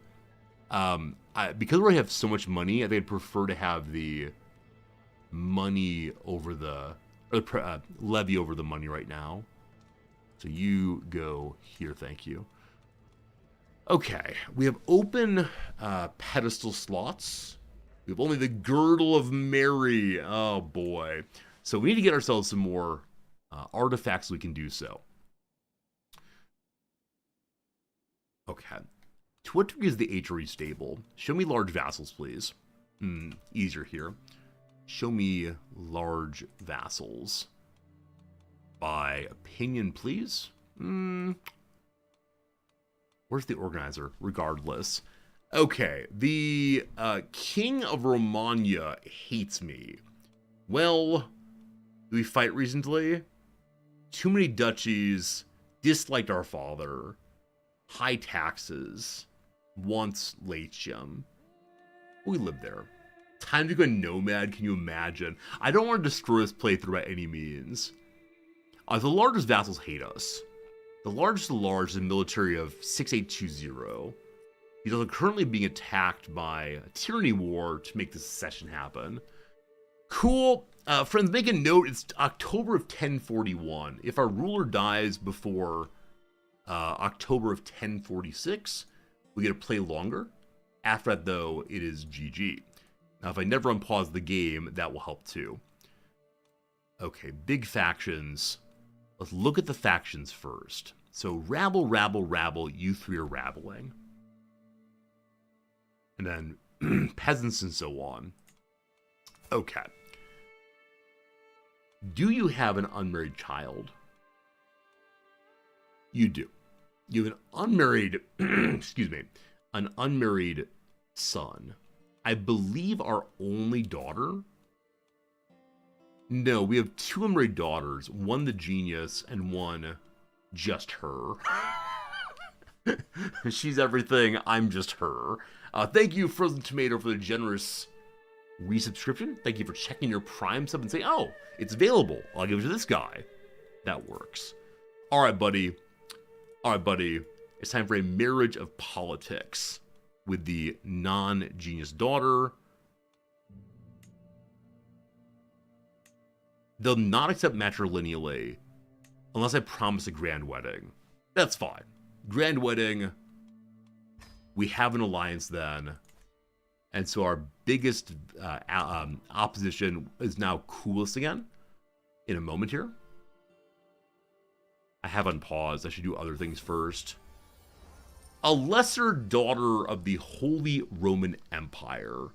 [SPEAKER 1] Because we have so much money, I think I'd prefer to have the money over the... levy over the money right now. So you go here, thank you. Okay, we have open pedestal slots. We have only the Girdle of Mary. Oh boy. So we need to get ourselves some more artifacts so we can do so. Okay. To what degree is the HRE stable? Show me large vassals, please. Easier here. Show me large vassals. By opinion, please. Where's the organizer? Regardless. Okay, the King of Romagna hates me. Well, do we fight recently? Too many duchies, disliked our father, high taxes, wants Latium. We live there. Time to go nomad, can you imagine? I don't want to destroy this playthrough by any means. The largest vassals hate us. The largest of the large is a military of 6820. He's also currently being attacked by a tyranny war to make this secession happen. Cool. Friends, make a note, it's October of 1041. If our ruler dies before October of 1046, we get to play longer. After that, though, it is GG. Now, if I never unpause the game, that will help too. Okay, big factions. Let's look at the factions first. So, rabble, rabble, rabble, you three are rabbling. And then peasants and so on. Okay. Do you have an unmarried child? You do. You have an unmarried, excuse me, an unmarried son. I believe our only daughter. No, we have two unmarried daughters. One the genius and one just her. She's everything. I'm just her. Thank you, Frozen Tomato, for the generous resubscription. Thank you for checking your Prime sub and saying, oh, it's available. I'll give it to this guy. That works. All right, buddy. All right, buddy. It's time for a marriage of politics with the non-genius daughter. They'll not accept matrilineally unless I promise a grand wedding. That's fine. Grand wedding. We have an alliance then. And so our biggest opposition is now coolest again. In a moment here. I have unpaused. I should do other things first. A lesser daughter of the Holy Roman Empire.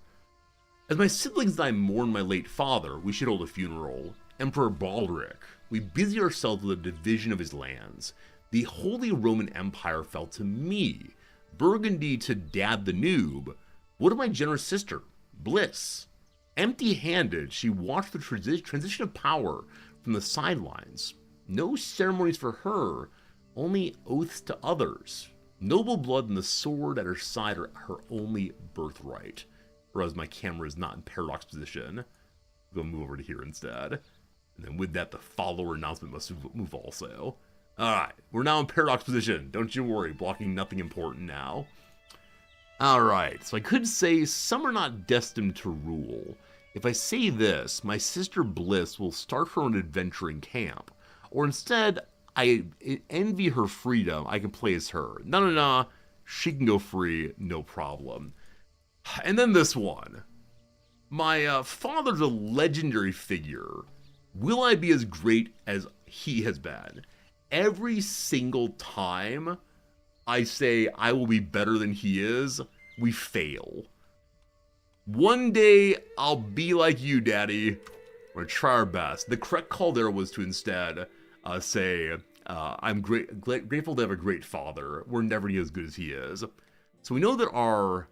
[SPEAKER 1] As my siblings and I mourn my late father, we should hold a funeral. Emperor Baldric. We busy ourselves with the division of his lands. The Holy Roman Empire fell to me. Burgundy to Dad the Noob. What of my generous sister, Bliss? Empty-handed, she watched the transition of power from the sidelines. No ceremonies for her, only oaths to others. Noble blood and the sword at her side are her only birthright. Whereas my camera is not in paradox position. We'll move over to here instead. And then with that, the follower announcement must move also. Alright, we're now in paradox position. Don't you worry, blocking nothing important now. Alright, so I could say some are not destined to rule. If I say this, my sister Bliss will start her own adventuring camp. Or instead, I envy her freedom. I can play as her. No, she can go free, no problem. And then this one. My father's a legendary figure. Will I be as great as he has been? Every single time I say I will be better than he is, we fail. One day, I'll be like you, Daddy. We're gonna try our best. The correct call there was to instead say, I'm grateful to have a great father. We're never gonna be as good as he is. So we know that our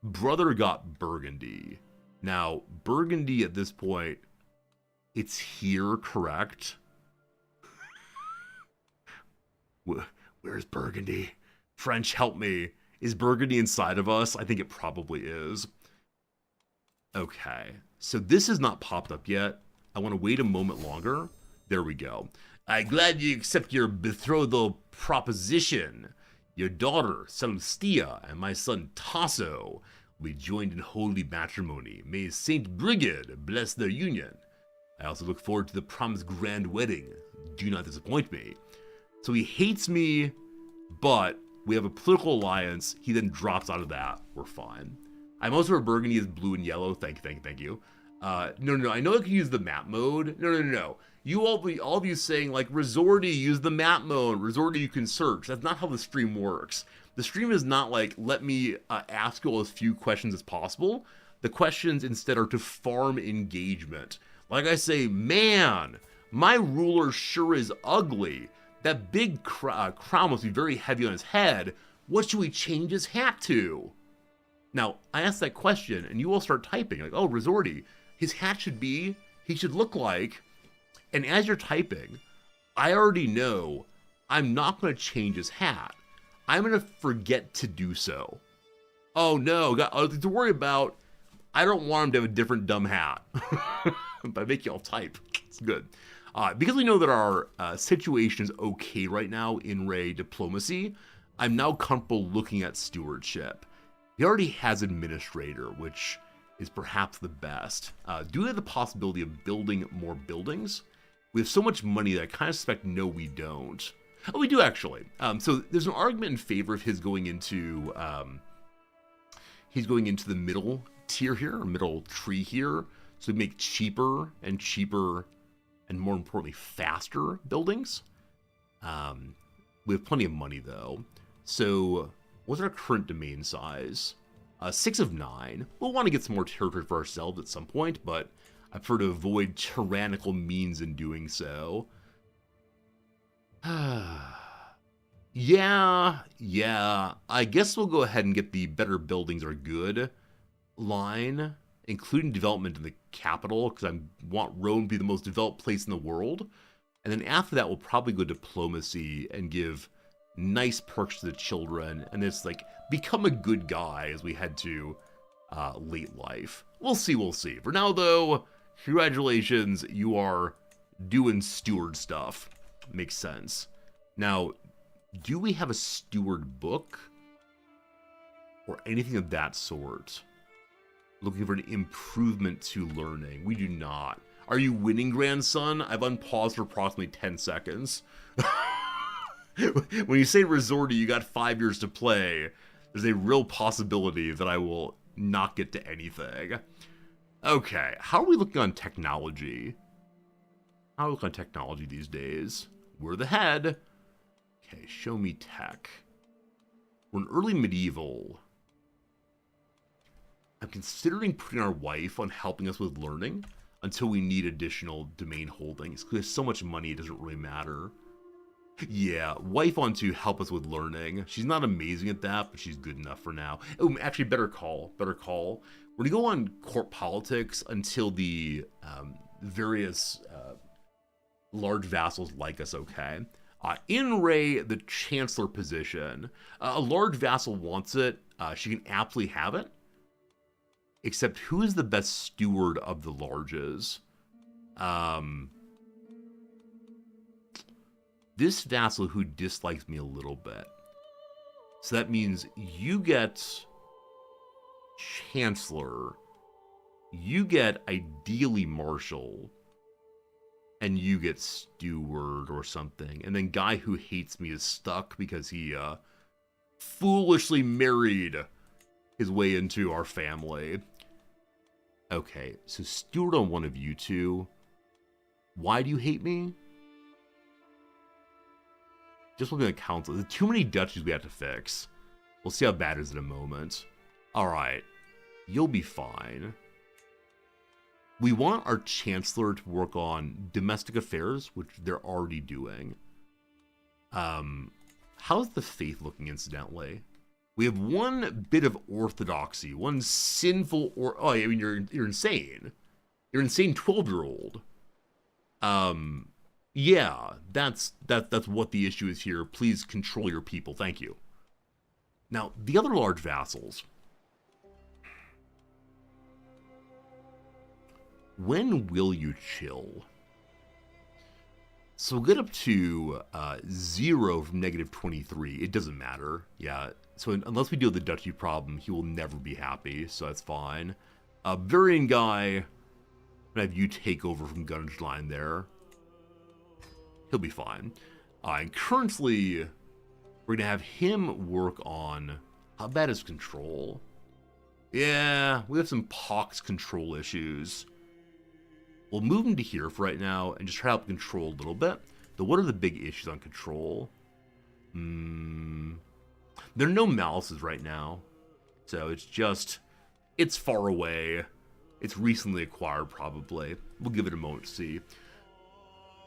[SPEAKER 1] brother got Burgundy. Now, Burgundy at this point, it's here, correct? Where's Burgundy? French, help me. Is Burgundy inside of us? I think it probably is. Okay, so this has not popped up yet. I want to wait a moment longer. There we go. I'm glad you accept your betrothal proposition. Your daughter, Celestia, and my son Tasso will be joined in holy matrimony. May Saint Brigid bless their union. I also look forward to the promised grand wedding. Do not disappoint me. So he hates me, but we have a political alliance. He then drops out of that. We're fine. I'm also for Burgundy is blue and yellow. Thank you. No. I know I can use the map mode. No. You all of you saying like, Resorty, use the map mode. Resorty, you can search. That's not how the stream works. The stream is not like, let me ask you all as few questions as possible. The questions instead are to farm engagement. Like I say, man, my ruler sure is ugly. That big crown must be very heavy on his head. What should we change his hat to? Now, I asked that question, and you all start typing. Like, oh, Resorty, his hat should be, he should look like. And as you're typing, I already know I'm not going to change his hat. I'm going to forget to do so. Oh, no, got other to worry about. I don't want him to have a different dumb hat. But I make y'all type. It's good. Because we know that our situation is okay right now in Ray diplomacy, I'm now comfortable looking at stewardship. He already has administrator, which is perhaps the best. Do we have the possibility of building more buildings? We have so much money that I kind of suspect no, we don't. Oh, we do actually. So there's an argument in favor of his going into the middle tier here, or middle tree here, so we make cheaper and more importantly faster buildings. We have plenty of money though. So what's our current domain size? 6 of 9. We'll want to get some more territory for ourselves at some point, but I prefer to avoid tyrannical means in doing so. Yeah. I guess we'll go ahead and get the better buildings are good line, including development in the capital, because I want Rome to be the most developed place in the world. And then after that, we'll probably go diplomacy and give nice perks to the children, and it's like become a good guy as we head to late life. We'll see. For now, though, congratulations, you are doing steward stuff. Makes sense. Now, do we have a steward book or anything of that sort? Looking for an improvement to learning. We do not. Are you winning, grandson? I've unpaused for approximately 10 seconds. When you say Resorty, you got 5 years to play. There's a real possibility that I will not get to anything. Okay, how are we looking on technology? How are we looking on technology these days? We're the head. Okay, show me tech. We're in early medieval. I'm considering putting our wife on helping us with learning until we need additional domain holdings. Because there's so much money, it doesn't really matter. Yeah, wife on to help us with learning. She's not amazing at that, but she's good enough for now. Oh, actually, better call. We're going to go on court politics until the various large vassals like us, okay? In Ray, the chancellor position, a large vassal wants it. She can absolutely have it. Except who is the best steward of the larges? This vassal who dislikes me a little bit. So that means you get chancellor, you get ideally marshal, and you get steward or something. And then guy who hates me is stuck because he foolishly married his way into our family. Okay, so steward on one of you two. Why do you hate me? Just looking at council. There's too many duchies we have to fix. We'll see how bad it is in a moment. Alright. You'll be fine. We want our chancellor to work on domestic affairs, which they're already doing. How's the faith looking, incidentally? We have one bit of orthodoxy, one sinful oh, I mean, you're insane. You're an insane 12-year-old. Yeah, that's what the issue is here. Please control your people. Thank you. Now, the other large vassals. When will you chill? So we'll get up to 0 from -23. It doesn't matter. Yeah. So unless we deal with the duchy problem, he will never be happy. So that's fine. Varian guy, I'm gonna have you take over from Gunge Line there. He'll be fine. And currently, we're gonna have him work on how bad is control. Yeah, we have some pox control issues. We'll move him to here for right now and just try to help control a little bit. But what are the big issues on control? There are no malices right now. So it's far away. It's recently acquired, probably. We'll give it a moment to see.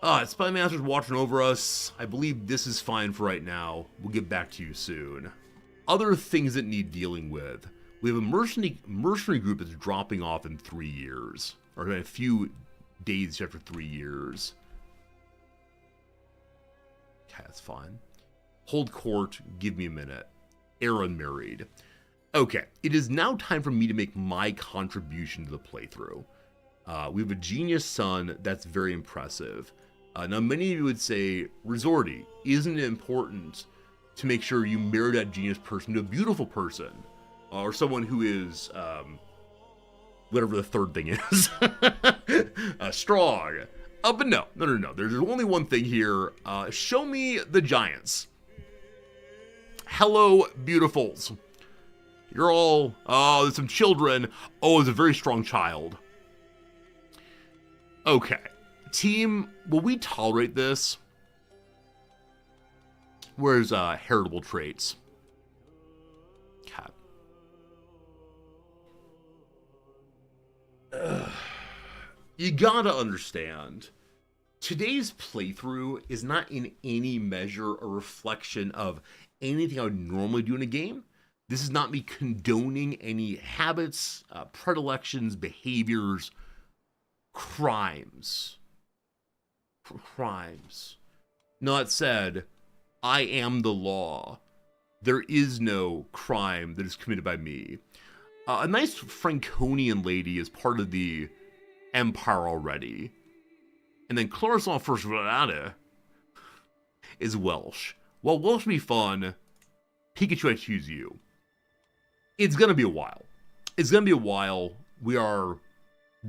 [SPEAKER 1] Spy Master's watching over us. I believe this is fine for right now. We'll get back to you soon. Other things that need dealing with. We have a mercenary group that's dropping off in 3 years. Or in a few days after 3 years. Okay, that's fine. Hold court, give me a minute. Heir unmarried. Okay, it is now time for me to make my contribution to the playthrough. We have a genius son, that's very impressive. Now many of you would say, Resorty, isn't it important to make sure you marry that genius person to a beautiful person? Or someone who is, whatever the third thing is. Strong. But no. There's only one thing here. Show me the giants. Hello, beautifuls. You're all, oh, there's some children. Oh, it's a very strong child. Okay. Team, will we tolerate this? Where's heritable traits? Okay. You gotta understand, today's playthrough is not in any measure a reflection of anything I would normally do in a game. This is not me condoning any habits, predilections, behaviors, crimes. Not said, I am the law. There is no crime that is committed by me. A nice Franconian lady is part of the Empire already. And then Clarison First Verada is Welsh. While Welsh be fun, Pikachu, I choose you. It's gonna be a while. We are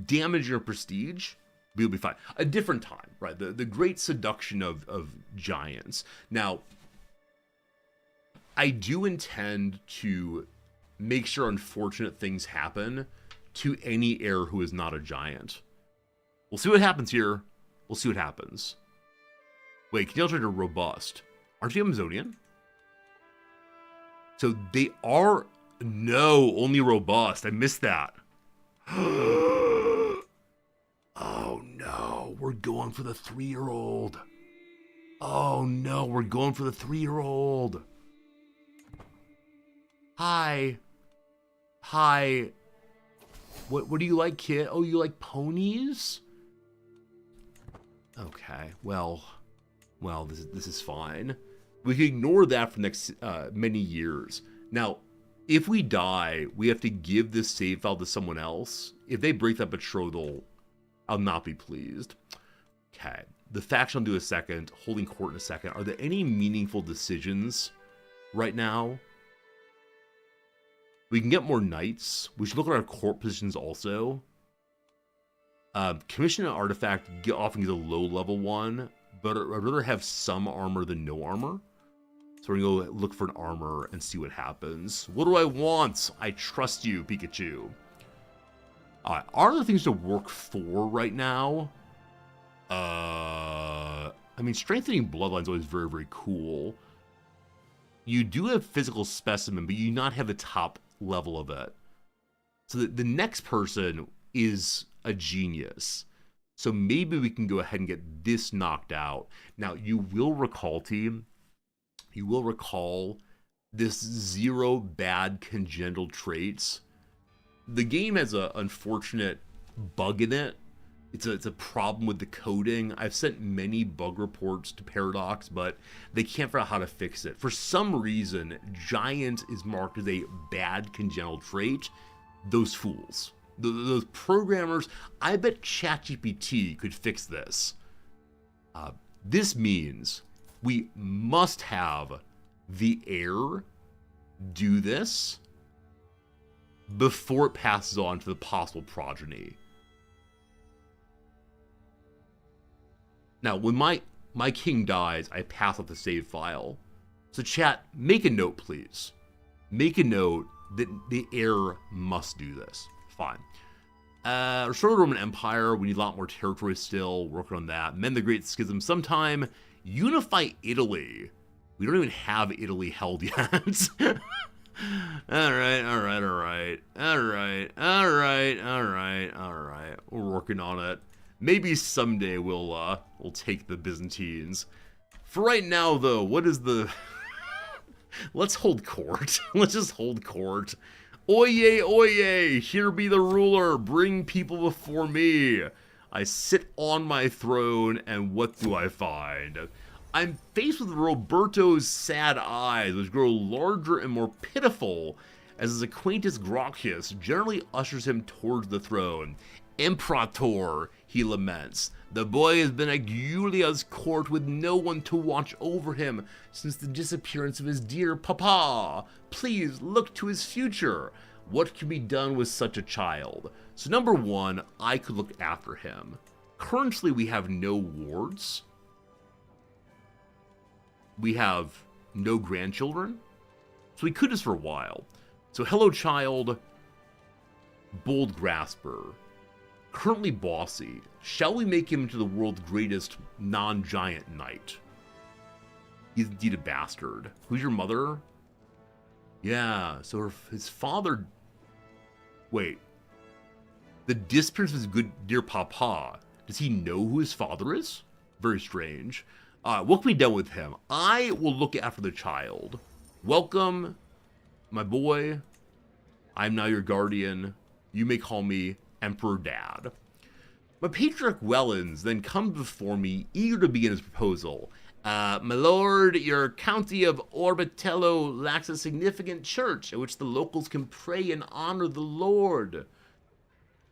[SPEAKER 1] damaging our prestige. We'll be fine. A different time, right? The great seduction of giants. Now, I do intend to make sure unfortunate things happen to any heir who is not a giant. We'll see what happens here. We'll see what happens. Wait, can you also do robust? Aren't you Amazonian? So they are... No, only robust. I missed that. Oh no, we're going for the 3-year-old. Oh no, we're going for the 3-year-old. Hi. What do you like, kid? Oh, you like ponies? Okay, well, this is fine. We can ignore that for the next many years. Now, if we die, we have to give this save file to someone else. If they break that betrothal, I'll not be pleased. Okay, the faction I'll do a second, holding court in a second. Are there any meaningful decisions right now? We can get more knights. We should look at our court positions also. Commission an artifact often gets a low level one, but I'd rather have some armor than no armor. So we're gonna go look for an armor and see what happens. What do I want? I trust you, Pikachu. Alright, are there things to work for right now? I mean, strengthening bloodline is always very, very cool. You do have physical specimen, but you do not have the top level of it. So the next person is a genius. So maybe we can go ahead and get this knocked out. Now, you will recall, team, you will recall this 0 bad congenital traits. The game has an unfortunate bug in it. It's a problem with the coding. I've sent many bug reports to Paradox, but they can't figure out how to fix it. For some reason, Giant is marked as a bad congenital trait. Those fools. Those programmers, I bet ChatGPT could fix this. This means we must have the heir do this before it passes on to the possible progeny. Now, when my king dies, I pass off the save file. So chat, make a note, please. Make a note that the heir must do this. Fine. Restore the Roman Empire. We need a lot more territory still. Working on that. Mend the Great Schism sometime. Unify Italy. We don't even have Italy held yet. Alright. We're working on it. Maybe someday we'll take the Byzantines. For right now, though, what is the... Let's hold court. Let's just hold court. Oyez, oyez, here be the ruler, bring people before me. I sit on my throne, and what do I find? I'm faced with Roberto's sad eyes, which grow larger and more pitiful as his acquaintance Gracchus generally ushers him towards the throne. Imperator, he laments. The boy has been at Julia's court with no one to watch over him since the disappearance of his dear papa. Please look to his future. What can be done with such a child? So number one, I could look after him. Currently, we have no wards. We have no grandchildren. So we could just for a while. So hello, child. Bold grasper. Currently bossy. Shall we make him into the world's greatest non-giant knight? He's indeed a bastard. Who's your mother? Yeah, so his father... Wait. The disappearance of his good dear papa. Does he know who his father is? Very strange. What can be done with him? I will look after the child. Welcome, my boy. I'm now your guardian. You may call me Emperor Dad. My patriarch Wellens then comes before me, eager to begin his proposal. My lord, your county of Orbitello lacks a significant church at which the locals can pray and honor the Lord.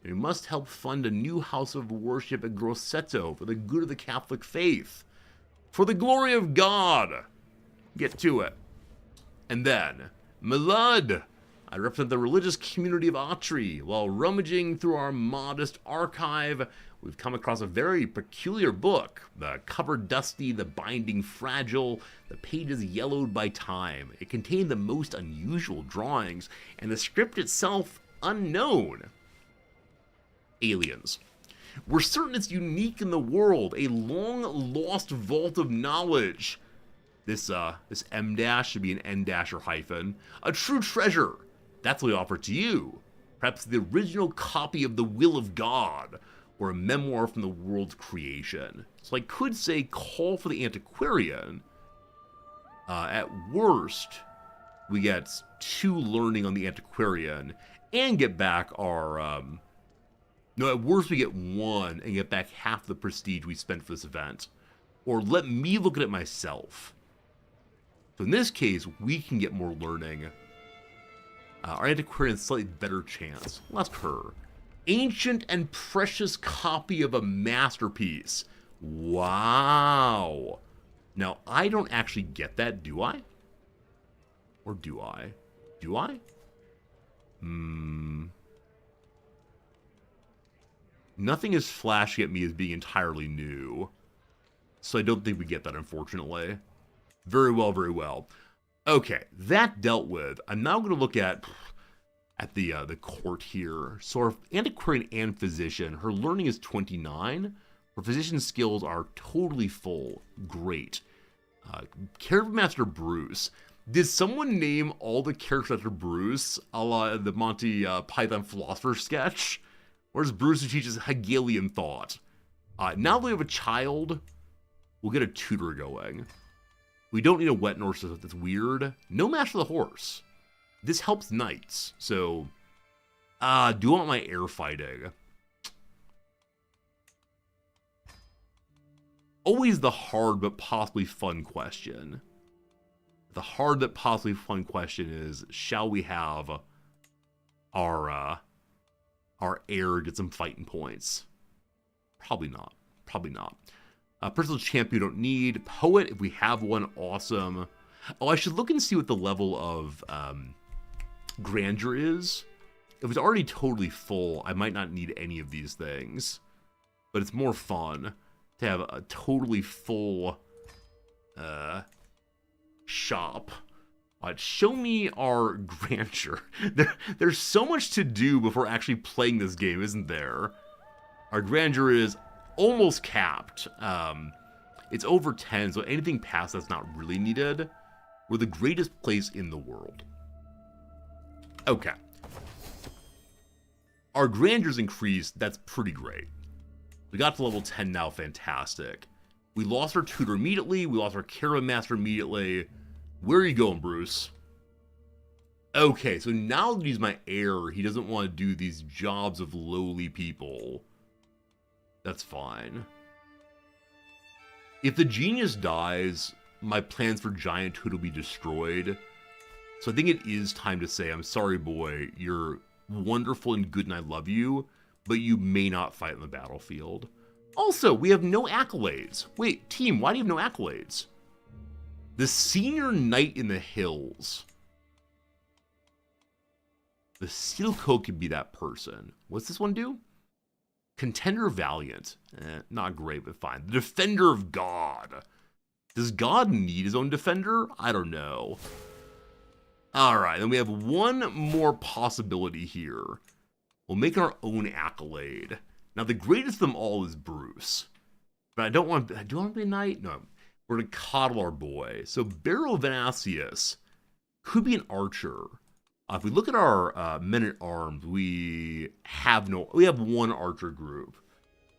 [SPEAKER 1] We must help fund a new house of worship at Grosseto for the good of the Catholic faith. For the glory of God. Get to it. And then, Milad. I represent the religious community of Atri. While rummaging through our modest archive, we've come across a very peculiar book. The cover dusty, the binding fragile, the pages yellowed by time. It contained the most unusual drawings, and the script itself unknown. Aliens. We're certain it's unique in the world, a long-lost vault of knowledge. This M dash should be an N dash or hyphen. A true treasure. That's what we offer to you. Perhaps the original copy of the Will of God, or a memoir from the world's creation. So I could say call for the antiquarian. At worst, we get 2 learning on the antiquarian, and get back our... No, at worst we get 1 and get back half the prestige we spent for this event. Or let me look at it myself. So in this case, we can get more learning. Our antiquarian has a slightly better chance. Let's her. Ancient and precious copy of a masterpiece. Wow. Now, I don't actually get that, do I? Or do I? Do I? Nothing is flashing at me as being entirely new. So I don't think we get that, unfortunately. Very well, very well. Okay, that dealt with. I'm now going to look at the court here. So our antiquarian and physician, her learning is 29. Her physician skills are totally full. Great. Character Master Bruce. Did someone name all the characters after Bruce, a la the Monty Python philosopher sketch? Where's Bruce who teaches Hegelian thought? Now that we have a child, we'll get a tutor going. We don't need a wet nurse that's weird. No match for the horse. This helps knights, so... do I want my air fighting? Always the hard but possibly fun question. The hard but possibly fun question is, shall we have our air get some fighting points? Probably not. Probably not. Personal champion we don't need. Poet, if we have one, awesome. Oh, I should look and see what the level of grandeur is. If it's already totally full, I might not need any of these things. But it's more fun to have a totally full shop. Show me our grandeur. There's so much to do before actually playing this game, isn't there? Our grandeur is almost capped. It's over 10, so anything past that's not really needed. We're the greatest place in the world. Okay. Our grandeur's increased. That's pretty great. We got to level 10 now, fantastic. We lost our tutor immediately, we lost our caravan master immediately. Where are you going, Bruce? Okay, so now that he's my heir, he doesn't want to do these jobs of lowly people. That's fine. If the genius dies, my plans for gianthood will be destroyed. So I think it is time to say, I'm sorry, boy, you're wonderful and good and I love you, but you may not fight on the battlefield. Also, we have no accolades. Wait, team, why do you have no accolades? The senior knight in the hills. The steel coat could be that person. What's this one do? Contender valiant. Not great, but fine. The defender of God. Does God need his own defender? I don't know. Alright, then we have one more possibility here. We'll make our own accolade. Now, the greatest of them all is Bruce. But I don't want to... Do I want to be a knight? No. We're going to coddle our boy. So, Barrow Venasius could be an archer. If we look at our men-at-arms, we have one archer group.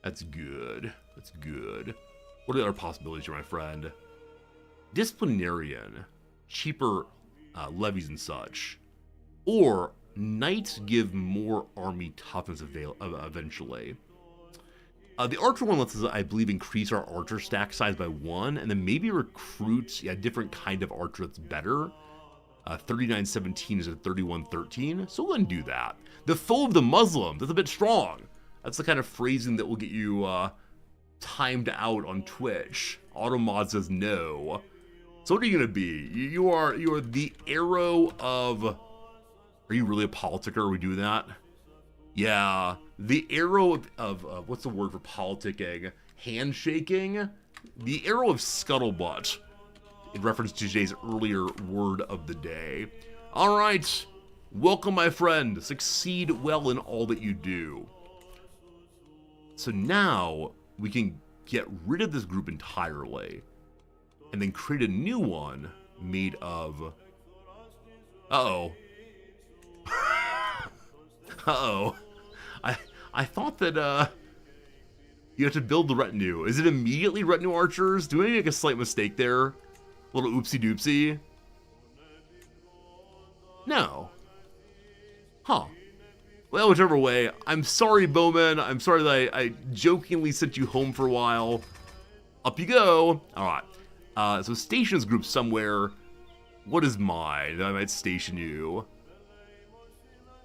[SPEAKER 1] That's good. That's good. What are the other possibilities here, my friend? Disciplinarian. Cheaper levies and such. Or knights give more army toughness eventually. The archer one lets us, I believe, increase our archer stack size by 1, and then maybe recruit a different kind of archer that's better. 3917 is a 3113, so we'll go and do that. The foe of the Muslim, that's a bit strong. That's the kind of phrasing that will get you timed out on Twitch. Automod says no. So what are you gonna be? You are the arrow of... Are you really a politic? Are we doing that? Yeah, the arrow of what's the word for politicking? Handshaking? The arrow of scuttlebutt, in reference to today's earlier word of the day. Alright, welcome my friend. Succeed well in all that you do. So now, we can get rid of this group entirely, and then create a new one made of... Uh-oh. Uh-oh. I thought that, you have to build the retinue. Is it immediately retinue archers? Do I make a slight mistake there? A little oopsie-doopsie? No. Huh. Well, whichever way, I'm sorry, Bowman. I'm sorry that I jokingly sent you home for a while. Up you go. Alright. So station this group somewhere. What is mine? I might station you.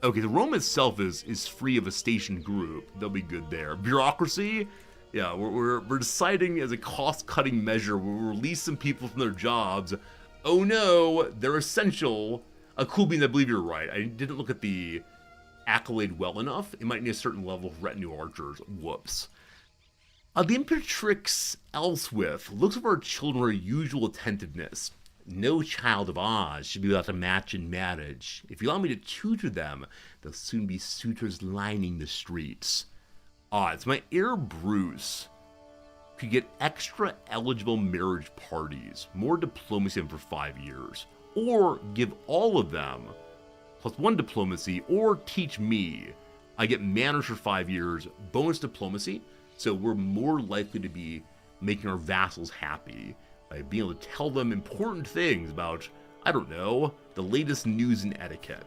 [SPEAKER 1] Okay, the Rome itself is free of a station group. They'll be good there. Bureaucracy? Yeah, we're deciding as a cost-cutting measure, we'll release some people from their jobs. Oh no, they're essential. A cool bean, I believe you're right. I didn't look at the accolade well enough. It might need a certain level of retinue archers. Whoops. The Imperatrix Elswith looks for our children with her usual attentiveness. No child of Oz should be without a match in marriage. If you allow me to tutor them, there'll soon be suitors lining the streets. It's my heir Bruce could get extra eligible marriage parties, more diplomacy than for 5 years, or give all of them plus 1 diplomacy, or teach me. I get manners for 5 years, bonus diplomacy, so we're more likely to be making our vassals happy by being able to tell them important things about, I don't know, the latest news and etiquette.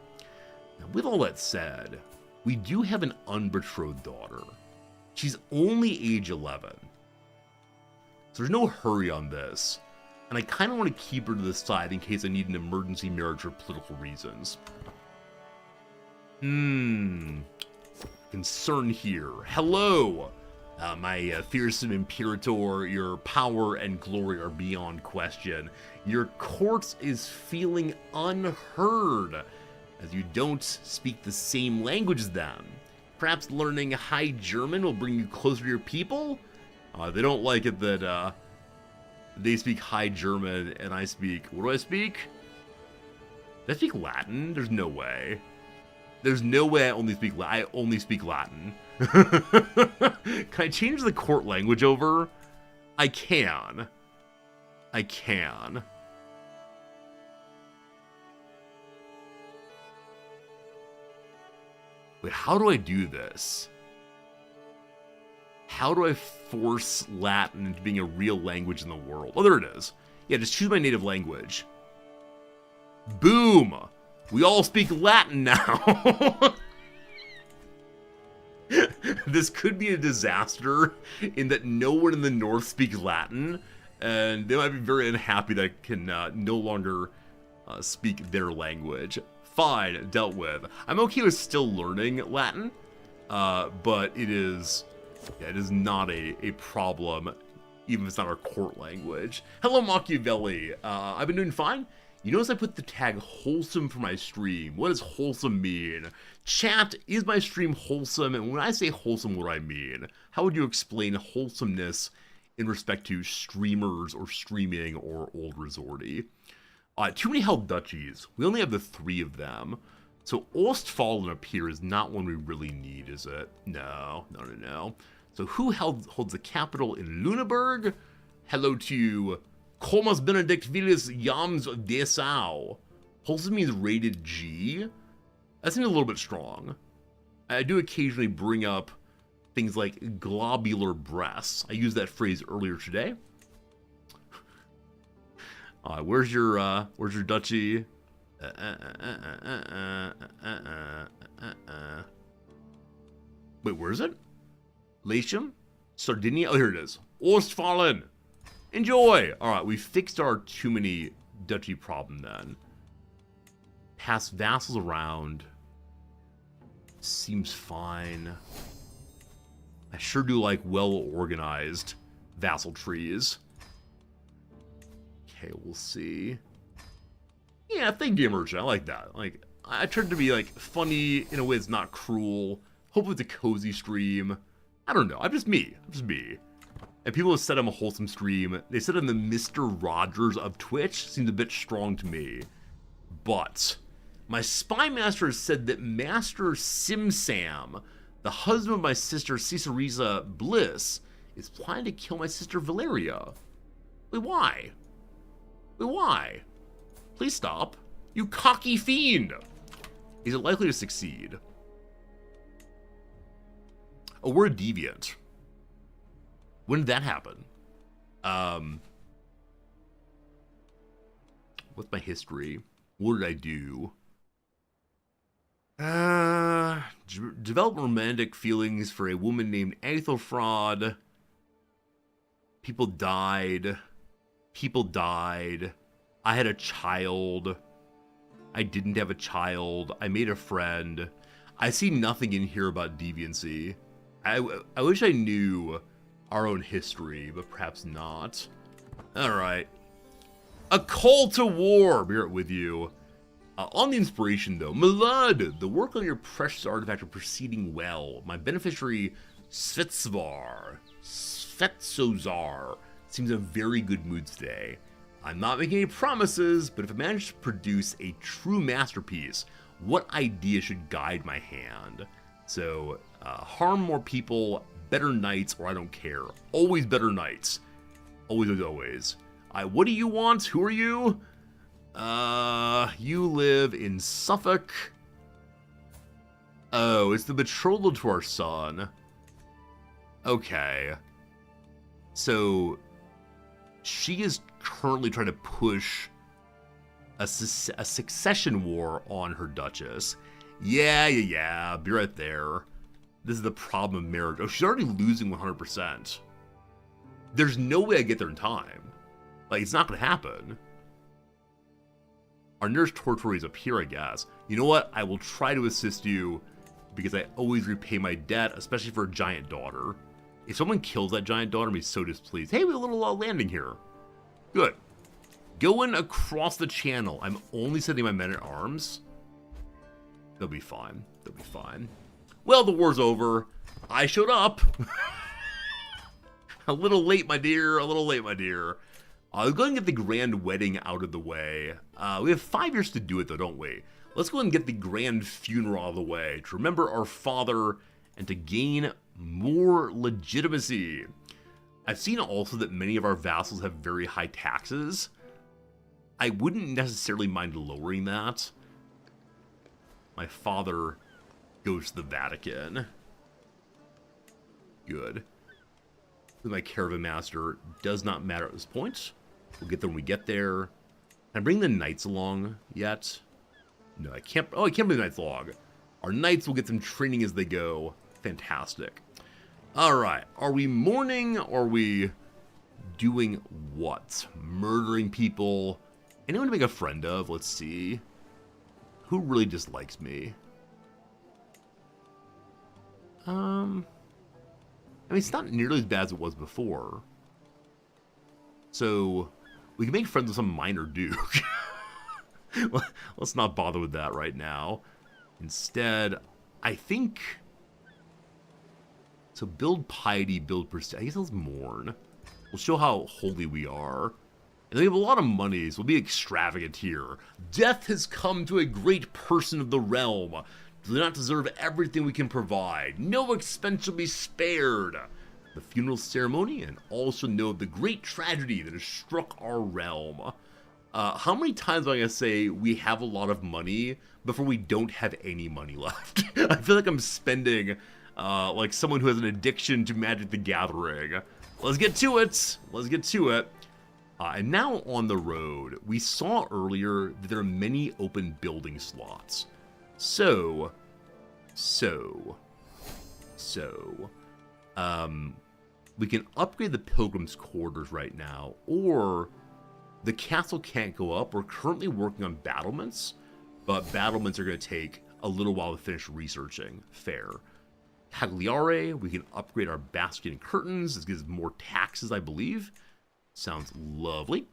[SPEAKER 1] Now, with all that said, we do have an unbetrothed daughter. She's only age 11. So there's no hurry on this, and I kind of want to keep her to the side in case I need an emergency marriage for political reasons. Concern here. Hello! My fearsome Imperator, your power and glory are beyond question. Your court is feeling unheard, as you don't speak the same language as them. Perhaps learning High German will bring you closer to your people? They don't like it that they speak High German and I speak... What do I speak? Did I speak Latin? There's no way. There's no way I only speak Latin. Can I change the court language over? I can. I can. Wait, how do I do this? How do I force Latin into being a real language in the world? Oh, there it is. Yeah, just choose my native language. Boom! We all speak Latin now. This could be a disaster in that no one in the north speaks Latin, and they might be very unhappy that I can no longer speak their language. Fine, dealt with. I'm okay with still learning Latin, but it is not a problem, even if it's not our court language. Hello, Machiavelli. I've been doing fine. You notice I put the tag wholesome for my stream. What does wholesome mean? Chat, is my stream wholesome? And when I say wholesome, what do I mean? How would you explain wholesomeness in respect to streamers or streaming or old resorty? Too many held duchies. We only have the 3 of them. So Ostfalen up here is not one we really need, is it? No. So who holds the capital in Lüneburg? Hello to Comas Benedict Villius Yams Dessau. Wholesome means rated G. That seems a little bit strong. I do occasionally bring up things like globular breasts. I used that phrase earlier today. Where's your duchy? Wait, where is it? Latium? Sardinia? Oh, here it is. Ostfalen! Enjoy! Alright, we fixed our too many duchy problem then. Pass vassals around. Seems fine. I sure do like well-organized vassal trees. Okay, we'll see. Yeah, thank you, Merchant. I like that. Like, I tried to be, like, funny in a way that's not cruel. Hopefully it's a cozy stream. I don't know. I'm just me. And people have said I'm a wholesome stream. They said I'm the Mr. Rogers of Twitch. Seems a bit strong to me. But my spy master has said that Master Simsam, the husband of my sister Caesarisa Bliss, is planning to kill my sister Valeria. Wait, why? Please stop. You cocky fiend! Is it likely to succeed? Oh, we're a deviant. When did that happen? What's my history? What did I do? Develop romantic feelings for a woman named Aethelfrod. People died. I had a child. I didn't have a child. I made a friend. I see nothing in here about deviancy. I wish I knew our own history, but perhaps not. Alright. A call to war! Be right with you. On the inspiration, though, Milad, the work on your precious artifact are proceeding well. My beneficiary, Svetsozar, seems in a very good mood today. I'm not making any promises, but if I manage to produce a true masterpiece, what idea should guide my hand? So, harm more people, better knights, or I don't care. Always better knights. Always. What do you want? Who are you? You live in Suffolk. Oh, it's the betrothal to our son. Okay. So, she is currently trying to push a succession war on her duchess. Yeah, be right there. This is the problem of marriage. Oh, she's already losing 100%. There's no way I get there in time. Like, it's not gonna happen. Our nurse Tortori is up here, I guess. You know what? I will try to assist you because I always repay my debt, especially for a giant daughter. If someone kills that giant daughter, I'm gonna be so displeased. Hey, we have a little landing here. Good. Going across the channel. I'm only sending my men at arms. They'll be fine. Well, the war's over. I showed up. A little late, my dear. Let's go ahead and get the grand wedding out of the way. We have 5 years to do it, though, don't we? Let's go ahead and get the grand funeral out of the way to remember our father and to gain more legitimacy. I've seen also that many of our vassals have very high taxes. I wouldn't necessarily mind lowering that. My father goes to the Vatican. Good. with my Caravan Master. Does not matter at this point. We'll get there when we get there. Can I bring the Knights along yet? No, I can't. Oh, I can't bring the Knights along. Our Knights will get some training as they go. Fantastic. Alright, are we mourning or are we doing what? Murdering people? Anyone to make a friend of? Let's see. Who really dislikes me? I mean, it's not nearly as bad as it was before. So, we can make friends with some minor duke. Let's not bother with that right now. Instead, I think... So build piety, build prestige. I guess let's mourn. We'll show how holy we are. And we have a lot of money, so we'll be extravagant here. Death has come to a great person of the realm. Do not deserve everything we can provide. No expense shall be spared. The funeral ceremony, and also know of the great tragedy that has struck our realm. How many times am I going to say we have a lot of money before we don't have any money left? I feel like I'm spending like someone who has an addiction to Magic the Gathering. Let's get to it. Let's get to it. And now on the road, we saw earlier that there are many open building slots. So, we can upgrade the Pilgrim's Quarters right now, or the castle can't go up. We're currently working on battlements, but battlements are going to take a little while to finish researching. Fair. Cagliare, we can upgrade our basket and curtains. This gives more taxes, I believe. Sounds lovely.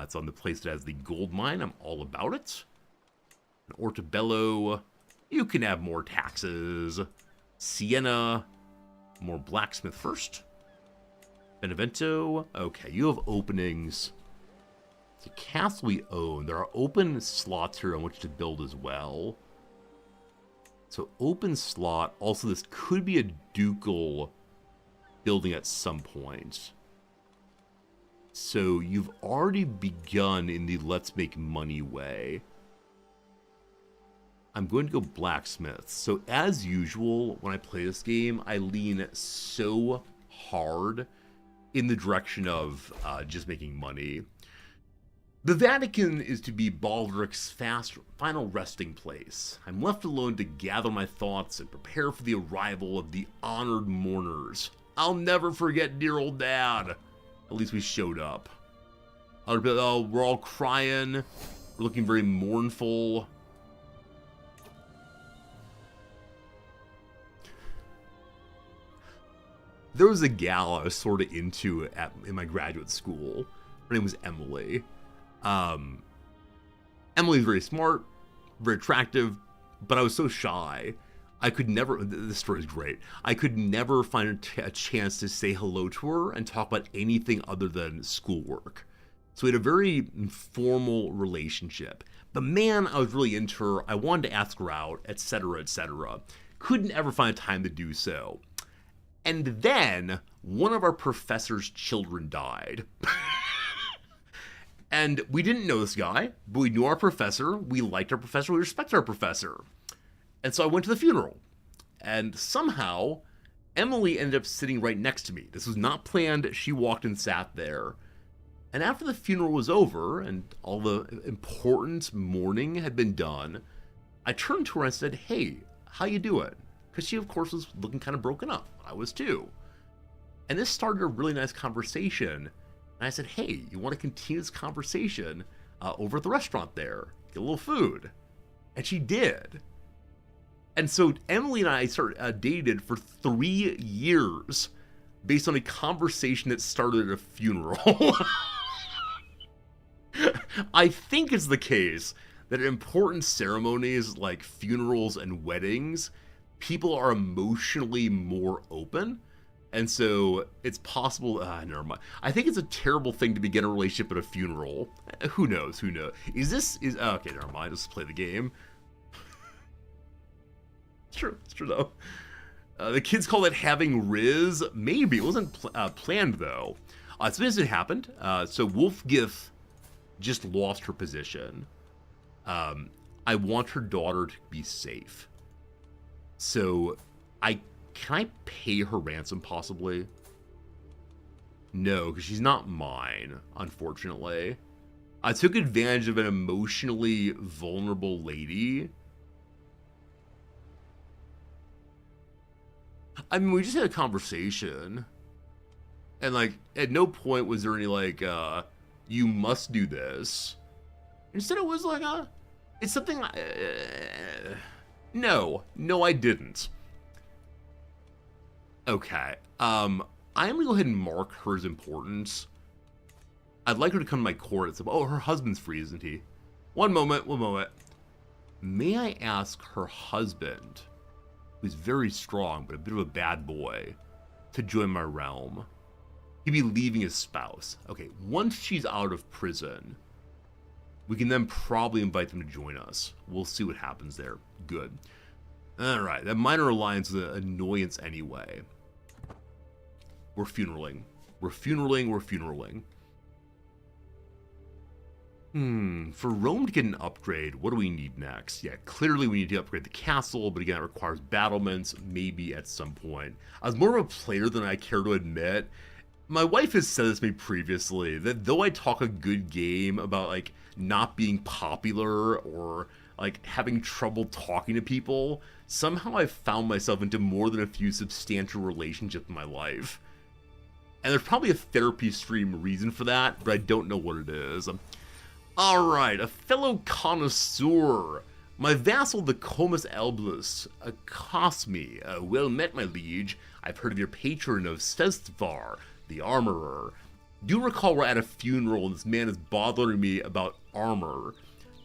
[SPEAKER 1] It's on the place that has the gold mine. I'm all about it. And Ortobello, you can have more taxes. Siena, more blacksmith first. Benevento, okay, you have openings. It's a castle we own. There are open slots here on which to build as well. So open slot. Also, this could be a ducal building at some point. So you've already begun in the let's make money way. I'm going to go blacksmith. So as usual, when I play this game, I lean so hard in the direction of just making money. The Vatican is to be Baldric's final resting place. I'm left alone to gather my thoughts and prepare for the arrival of the honored mourners. I'll never forget dear old dad. At least we showed up. Oh, we're all crying. We're looking very mournful. There was a gal I was sort of into in my graduate school. Her name was Emily. Emily's very smart, very attractive, but I was so shy. I could never, this story is great, I could never find a chance to say hello to her and talk about anything other than schoolwork. So we had a very informal relationship. But man, I was really into her. I wanted to ask her out, etc., etc. Couldn't ever find time to do so. And then one of our professor's children died. And we didn't know this guy, but we knew our professor, we liked our professor, we respected our professor. And so I went to the funeral. And somehow, Emily ended up sitting right next to me. This was not planned, she walked and sat there. And after the funeral was over, and all the important mourning had been done, I turned to her and said, hey, how you doing? Because she, of course, was looking kind of broken up. I was too. And this started a really nice conversation. And I said, hey, you want to continue this conversation over at the restaurant there? Get a little food. And she did. And so Emily and I dated for 3 years based on a conversation that started at a funeral. I think it's the case that at important ceremonies like funerals and weddings, people are emotionally more open. And so it's possible, never mind. I think it's a terrible thing to begin a relationship at a funeral. Who knows? Okay, never mind. Let's play the game. It's true though. The kids call it having Riz. Maybe. It wasn't planned though. So this had happened. So Wolfgith just lost her position. I want her daughter to be safe. So can I pay her ransom possibly? No, because she's not mine, unfortunately. I took advantage of an emotionally vulnerable lady. I mean, we just had a conversation. And, like, at no point was there any, like, you must do this. Instead, it was like, it's something, no, I didn't. Okay, I am gonna go ahead and mark her as important. I'd like her to come to my court and say, oh, her husband's free, isn't he? One moment. May I ask her husband, who's very strong, but a bit of a bad boy, to join my realm? He'd be leaving his spouse. Okay, once she's out of prison, we can then probably invite them to join us. We'll see what happens there. Good. Alright, that minor alliance is an annoyance anyway. We're funeraling. We're funeraling. For Rome to get an upgrade, what do we need next? Yeah, clearly we need to upgrade the castle, but again, it requires battlements, maybe at some point. I was more of a player than I care to admit. My wife has said this to me previously, that though I talk a good game about, like, not being popular or, like, having trouble talking to people, somehow I've found myself into more than a few substantial relationships in my life. And there's probably a therapy stream reason for that, but I don't know what it is. Alright, a fellow connoisseur. My vassal, the Comus Albus, accosts me. Well met, my liege. I've heard of your patron of Sestvar, the armorer. Do recall we're at a funeral and this man is bothering me about armor.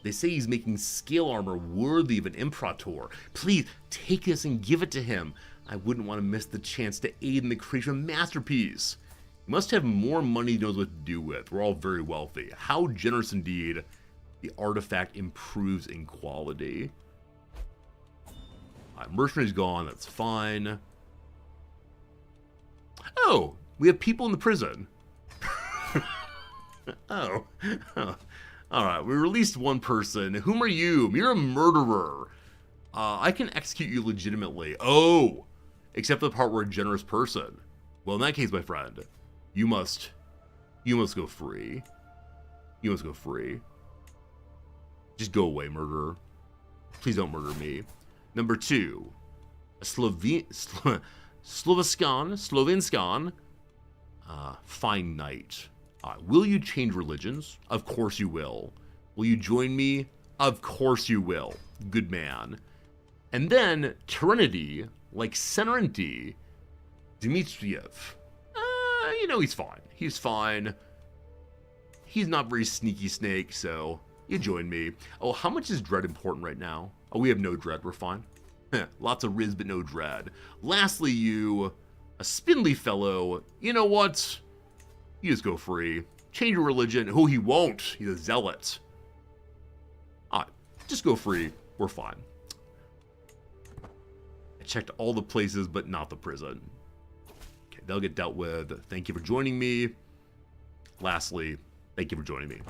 [SPEAKER 1] They say he's making scale armor worthy of an imperator. Please, take this and give it to him. I wouldn't want to miss the chance to aid in the creation of a masterpiece. He must have more money he knows what to do with. We're all very wealthy. How generous indeed. The artifact improves in quality. Mercenary's gone, that's fine. Oh, we have people in the prison. Oh. Alright, we released one person. Whom are you? You're a murderer. I can execute you legitimately. Oh! Except for the part where a generous person. Well, in that case, my friend, you must go free. You must go free. Just go away, murderer. Please don't murder me. Number 2. A Slovenskan. Fine knight. Will you change religions? Of course you will. Will you join me? Of course you will. Good man. And then, Trinity, like Serenity, Dmitriev. You know, he's fine. He's fine. He's not very sneaky snake, so you join me. Oh, how much is dread important right now? Oh, we have no dread. We're fine. Lots of riz, but no dread. Lastly, you, a spindly fellow. You know what? You just go free. Change your religion. Oh, he won't. He's a zealot. Just go free. We're fine. I checked all the places, but not the prison. Okay, they'll get dealt with. Thank you for joining me. Lastly, thank you for joining me.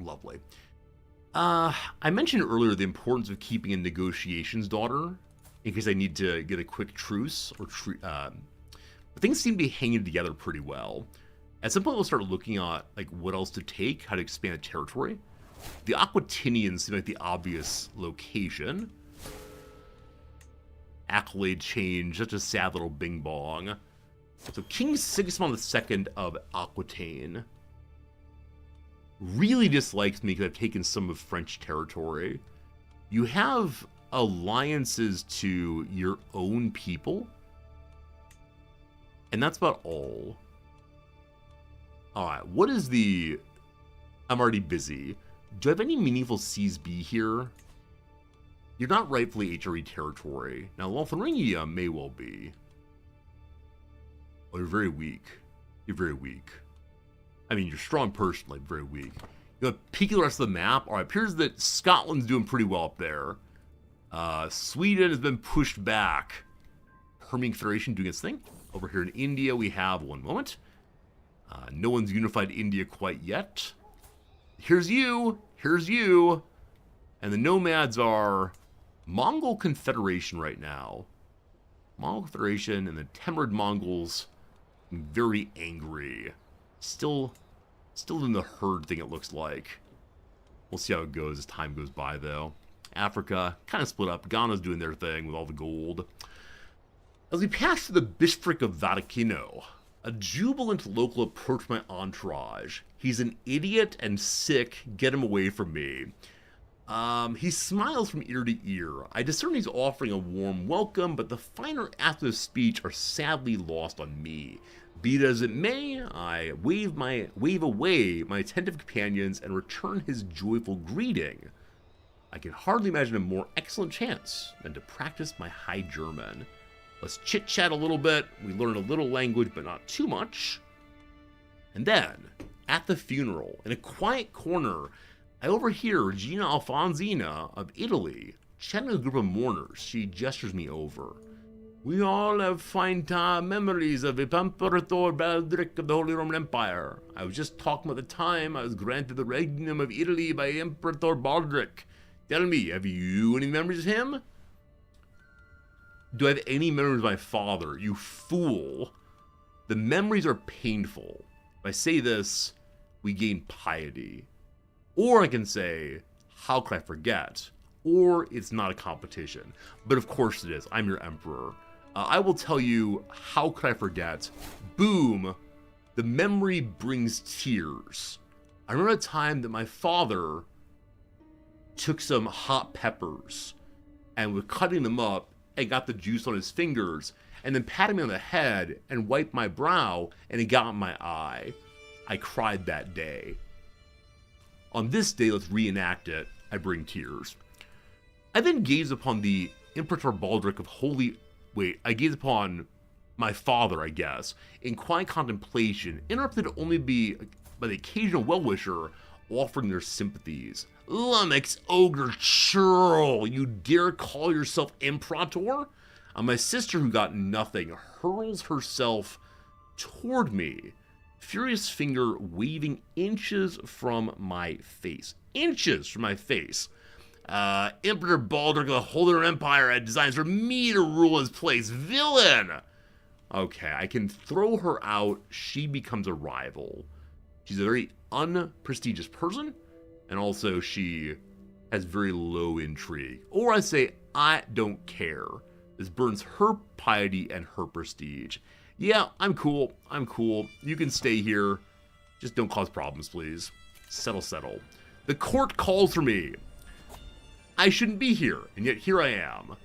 [SPEAKER 1] Lovely. I mentioned earlier the importance of keeping a negotiations daughter in case I need to get a quick truce or things seem to be hanging together pretty well. At some point, we'll start looking at like what else to take, how to expand a territory. The Aquitanians seem like the obvious location. Accolade change, such a sad little bing bong. So King Sigismund II of Aquitaine really dislikes me because I've taken some of French territory. You have alliances to your own people, and that's about all. Alright, what is the... I'm already busy. Do I have any meaningful CSB here? You're not rightfully HRE territory. Now, Lotharingia may well be. Oh, you're very weak. You're very weak. I mean, you're strong personally, but very weak. You know, peeking the rest of the map. Alright, appears that Scotland's doing pretty well up there. Sweden has been pushed back. Permian Federation doing its thing. Over here in India, we have, one moment. No one's unified India quite yet. Here's you. Here's you. And the nomads are Mongol Confederation right now. Mongol Confederation and the Timurid Mongols very angry. Still in the herd thing, it looks like. We'll see how it goes as time goes by, though. Africa, kind of split up. Ghana's doing their thing with all the gold. As we pass through the bishopric of Vaticano, a jubilant local approached my entourage. He's an idiot and sick. Get him away from me. He smiles from ear to ear. I discern he's offering a warm welcome, but the finer aspects of speech are sadly lost on me. Be it as it may, I wave away my attentive companions and return his joyful greeting. I can hardly imagine a more excellent chance than to practice my High German. Let's chit-chat a little bit. We learn a little language, but not too much. And then, at the funeral, in a quiet corner, I overhear Gina Alfonsina of Italy chatting with a group of mourners. She gestures me over. We all have fine memories of Emperor Baldric of the Holy Roman Empire. I was just talking about the time I was granted the regnum of Italy by Emperor Baldric. Tell me, have you any memories of him? Do I have any memories of my father? You fool. The memories are painful. If I say this, we gain piety. Or I can say, how could I forget? Or it's not a competition. But of course it is. I'm your emperor. I will tell you, how could I forget? Boom. The memory brings tears. I remember a time that my father took some hot peppers and was cutting them up and got the juice on his fingers and then patted me on the head and wiped my brow and it got in my eye. I cried that day. On this day, let's reenact it. I bring tears. I then gaze upon the Imperator Baldric of Holy... Wait, I gaze upon my father, I guess, in quiet contemplation, interrupted only by the occasional well-wisher offering their sympathies. Lummox ogre churl, you dare call yourself Imperator? My sister, who got nothing, hurls herself toward me, furious finger waving inches from my face. Inches from my face. Emperor Baldric of the Holy Roman Empire had designs for me to rule his place. Villain! Okay, I can throw her out. She becomes a rival. She's a very unprestigious person, and also she has very low intrigue. Or I say, I don't care. This burns her piety and her prestige. Yeah, I'm cool. I'm cool. You can stay here. Just don't cause problems, please. Settle. The court calls for me. I shouldn't be here, and yet here I am.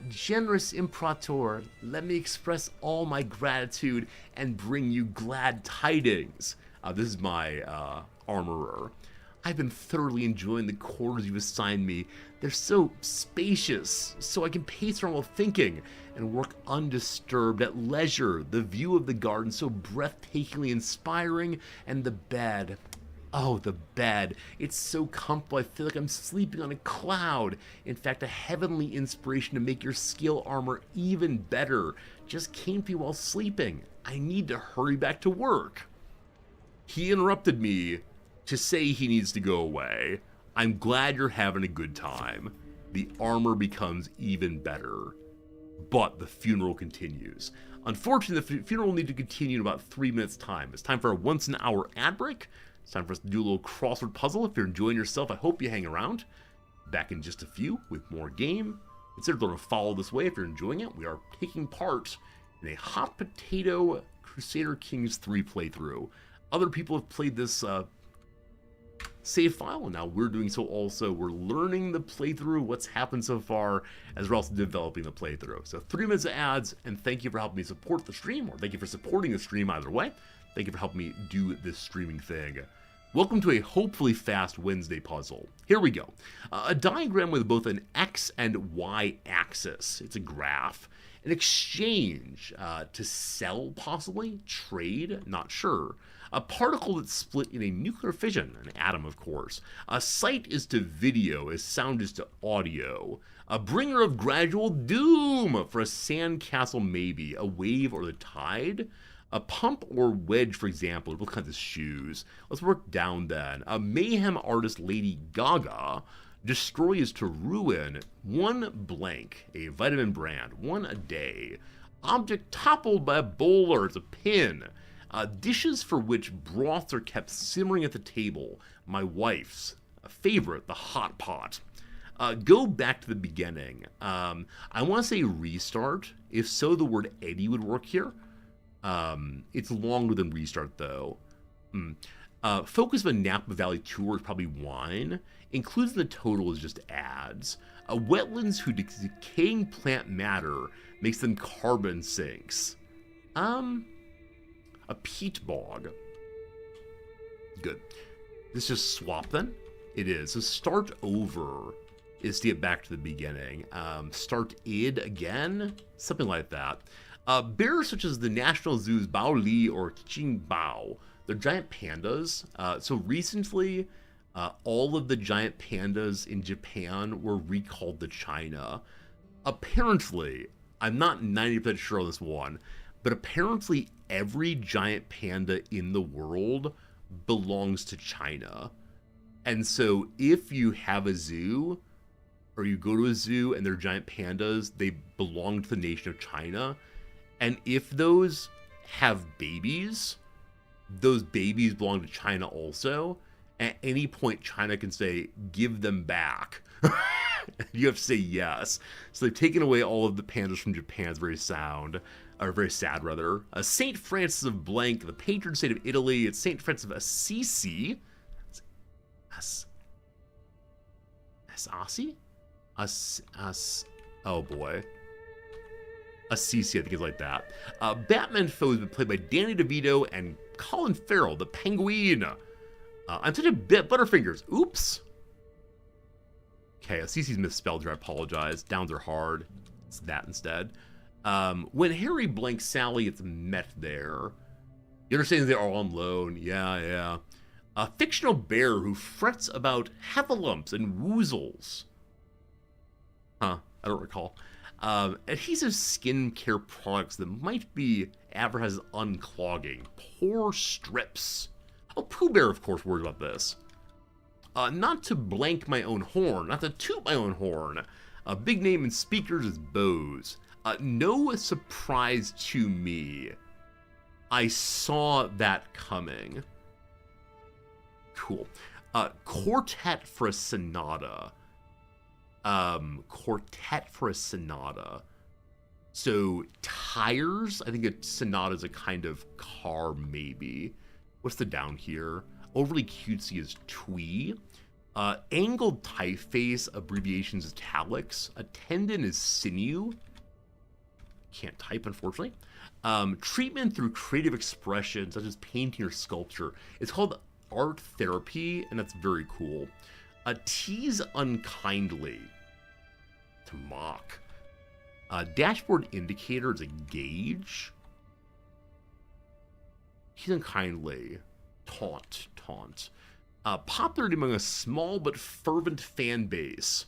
[SPEAKER 1] Generous Imperator, let me express all my gratitude and bring you glad tidings. This is my armorer. I've been thoroughly enjoying the quarters you've assigned me. They're so spacious, so I can pace around while thinking and work undisturbed at leisure. The view of the garden so breathtakingly inspiring, and the bed. Oh, the bed. It's so comfortable, I feel like I'm sleeping on a cloud. In fact, a heavenly inspiration to make your skill armor even better just came to me while sleeping. I need to hurry back to work. He interrupted me to say he needs to go away. I'm glad you're having a good time. The armor becomes even better. But the funeral continues. Unfortunately, the funeral will need to continue in about 3 minutes' time. It's time for a once-an-hour ad break. It's time for us to do a little crossword puzzle. If you're enjoying yourself, I hope you hang around. Back in just a few with more game. Consider going to follow this way if you're enjoying it. We are taking part in a Hot Potato Crusader Kings 3 playthrough. Other people have played this save file, and now we're doing so also. We're learning the playthrough, what's happened so far, as we're also developing the playthrough. So 3 minutes of ads, and thank you for helping me support the stream, or thank you for supporting the stream either way. Thank you for helping me do this streaming thing. Welcome to a hopefully fast Wednesday puzzle. Here we go. A diagram with both an X and Y axis. It's a graph. An exchange to sell, possibly. Trade, not sure. A particle that's split in a nuclear fission, an atom, of course. A sight is to video, as sound is to audio. A bringer of gradual doom for a sandcastle, maybe. A wave or the tide. A pump or wedge, for example, what kinds of shoes? Let's work down then. A mayhem artist, Lady Gaga. Destroy is to ruin. One blank, a vitamin brand. One a day. Object toppled by a bowler. It's a pin. Dishes for which broths are kept simmering at the table. My wife's favorite, the hot pot. Go back to the beginning. I want to say restart. If so, the word Eddie would work here. It's longer than restart, though. Focus of a Napa Valley tour is probably wine. Includes in the total is just ads. Wetlands whose decaying plant matter makes them carbon sinks. A peat bog. Good. This just swap then? It is. So start over is to get back to the beginning. Start id again? Something like that. Bears such as the National Zoo's Bao Li or Qingbao, they're giant pandas. So recently, all of the giant pandas in Japan were recalled to China. Apparently, I'm not 90% sure on this one, but apparently every giant panda in the world belongs to China. And so if you have a zoo, or you go to a zoo and they're giant pandas, they belong to the nation of China. And if those have babies, those babies belong to China also. At any point, China can say, give them back. You have to say yes. So they've taken away all of the pandas from Japan. It's very sound, or very sad, rather. St. Francis of Blank, the patron saint of Italy. It's St. Francis of Assisi. Assisi? Oh boy. Assisi, I think it's like that. Batman foe has been played by Danny DeVito and Colin Farrell, the Penguin. I'm such a bit Butterfingers. Oops. Okay, Assisi's misspelled here. I apologize. Downs are hard. It's that instead. When Harry blanks Sally, it's met there. You understand they are on loan. Yeah. A fictional bear who frets about heffalumps and woozles. I don't recall. Adhesive skincare products that might be advertised as unclogging. Pore strips. Oh, Pooh Bear, of course, worries about this. Not to blank my own horn, not to toot my own horn. A big name in speakers is Bose. No surprise to me. I saw that coming. Cool. Quartet for a sonata. Quartet for a sonata. So, tires? I think a sonata is a kind of car, maybe. What's the down here? Overly cutesy is twee. Angled typeface, abbreviations italics. A tendon is sinew. Can't type, unfortunately. Treatment through creative expression, such as painting or sculpture. It's called art therapy, and that's very cool. Tease unkindly. To mock. Dashboard indicator is a gauge. Tease unkindly. Taunt. Popular among a small but fervent fan base.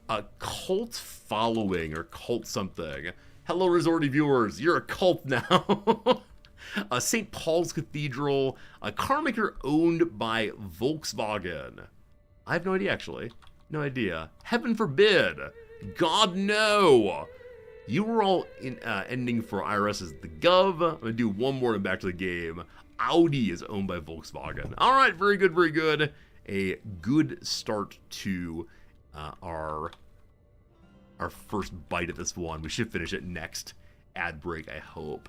[SPEAKER 1] A cult following or cult something. Hello, Resorty viewers. You're a cult now. St. Paul's Cathedral. A car maker owned by Volkswagen. I have no idea, actually. No idea. Heaven forbid. God, no. You were all ending for IRS as the Gov. I'm going to do one more and back to the game. Audi is owned by Volkswagen. All right, very good, very good. A good start to our first bite at this one. We should finish it next ad break, I hope.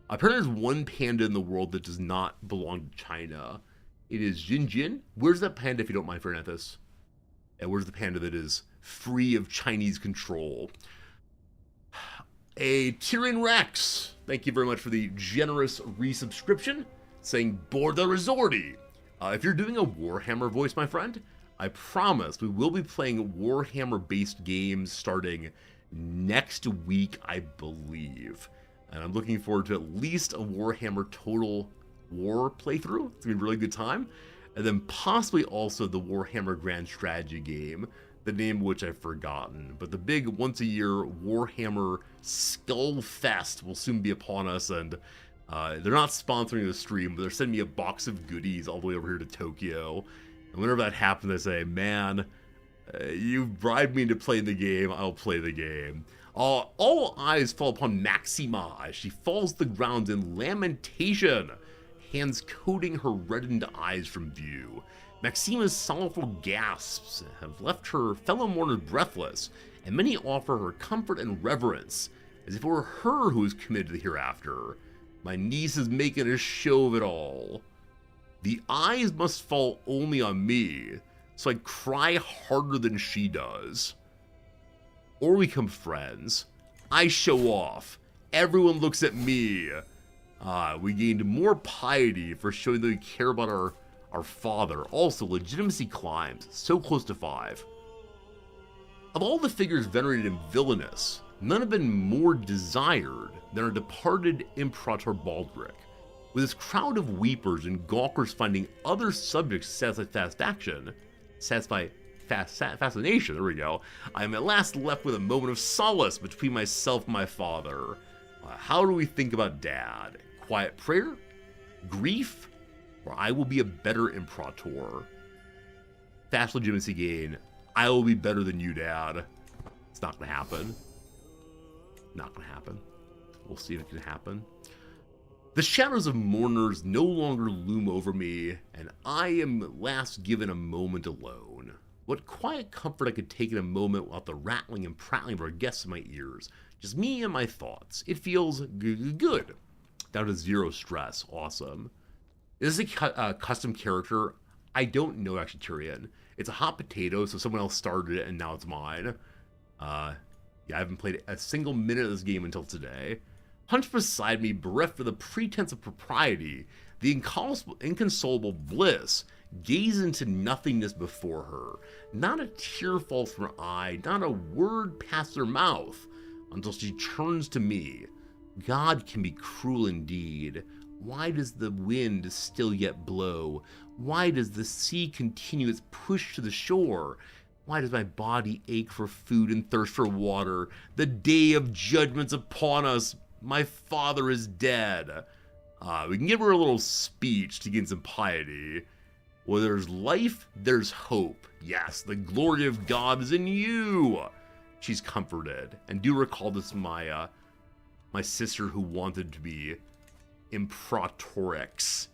[SPEAKER 1] Apparently there's one panda in the world that does not belong to China. It is Jinjin. Where's that panda, if you don't mind, Fernandez? And where's the panda that is free of Chinese control? A Tyrion Rex. Thank you very much for the generous resubscription. Saying, Borda Resorty. If you're doing a Warhammer voice, my friend, I promise we will be playing Warhammer-based games starting next week, I believe. And I'm looking forward to at least a Warhammer Total War playthrough. It's going to be a really good time. And then possibly also the Warhammer Grand Strategy game, the name of which I've forgotten. But the big once-a-year Warhammer Skull Fest will soon be upon us, and they're not sponsoring the stream, but they're sending me a box of goodies all the way over here to Tokyo. And whenever that happens, I say, man, you bribed me into playing the game, I'll play the game. All eyes fall upon Maxima as she falls to the ground in lamentation, hands coating her reddened eyes from view. Maxima's sorrowful gasps have left her fellow mourners breathless, and many offer her comfort and reverence, as if it were her who is committed to the hereafter. My niece is making a show of it all. The eyes must fall only on me, so I cry harder than she does. Or we become friends. I show off. Everyone looks at me. We gained more piety for showing that we care about our father. Also, legitimacy climbs, so close to 5. Of all the figures venerated in Villainous, none have been more desired than our departed Imperator Baldric. With his crowd of weepers and gawkers finding other subjects to satisfy fascination, there we go, I am at last left with a moment of solace between myself and my father. How do we think about Dad? Quiet prayer? Grief? Or I will be a better Imperator? Fast legitimacy gain. I will be better than you, Dad. It's not gonna happen. Not gonna happen. We'll see if it can happen. The shadows of mourners no longer loom over me, and I am at last given a moment alone. What quiet comfort I could take in a moment without the rattling and prattling of our guests in my ears. Just me and my thoughts. It feels good. Down to 0 stress. Awesome. Is this a custom character? I don't know, actually, Tyrion. It's a hot potato, so someone else started it and now it's mine. Yeah, I haven't played a single minute of this game until today. Hunched beside me, bereft of the pretense of propriety, the inconsolable bliss, gaze into nothingness before her. Not a tear falls from her eye, not a word passes her mouth, until she turns to me. God can be cruel indeed. Why does the wind still yet blow? Why does the sea continue its push to the shore? Why does my body ache for food and thirst for water? The day of judgment's upon us. My father is dead. We can give her a little speech to gain some piety. Where there's life, there's hope. Yes, the glory of God is in you. She's comforted. And do recall this, my sister who wanted to be Imperatrix,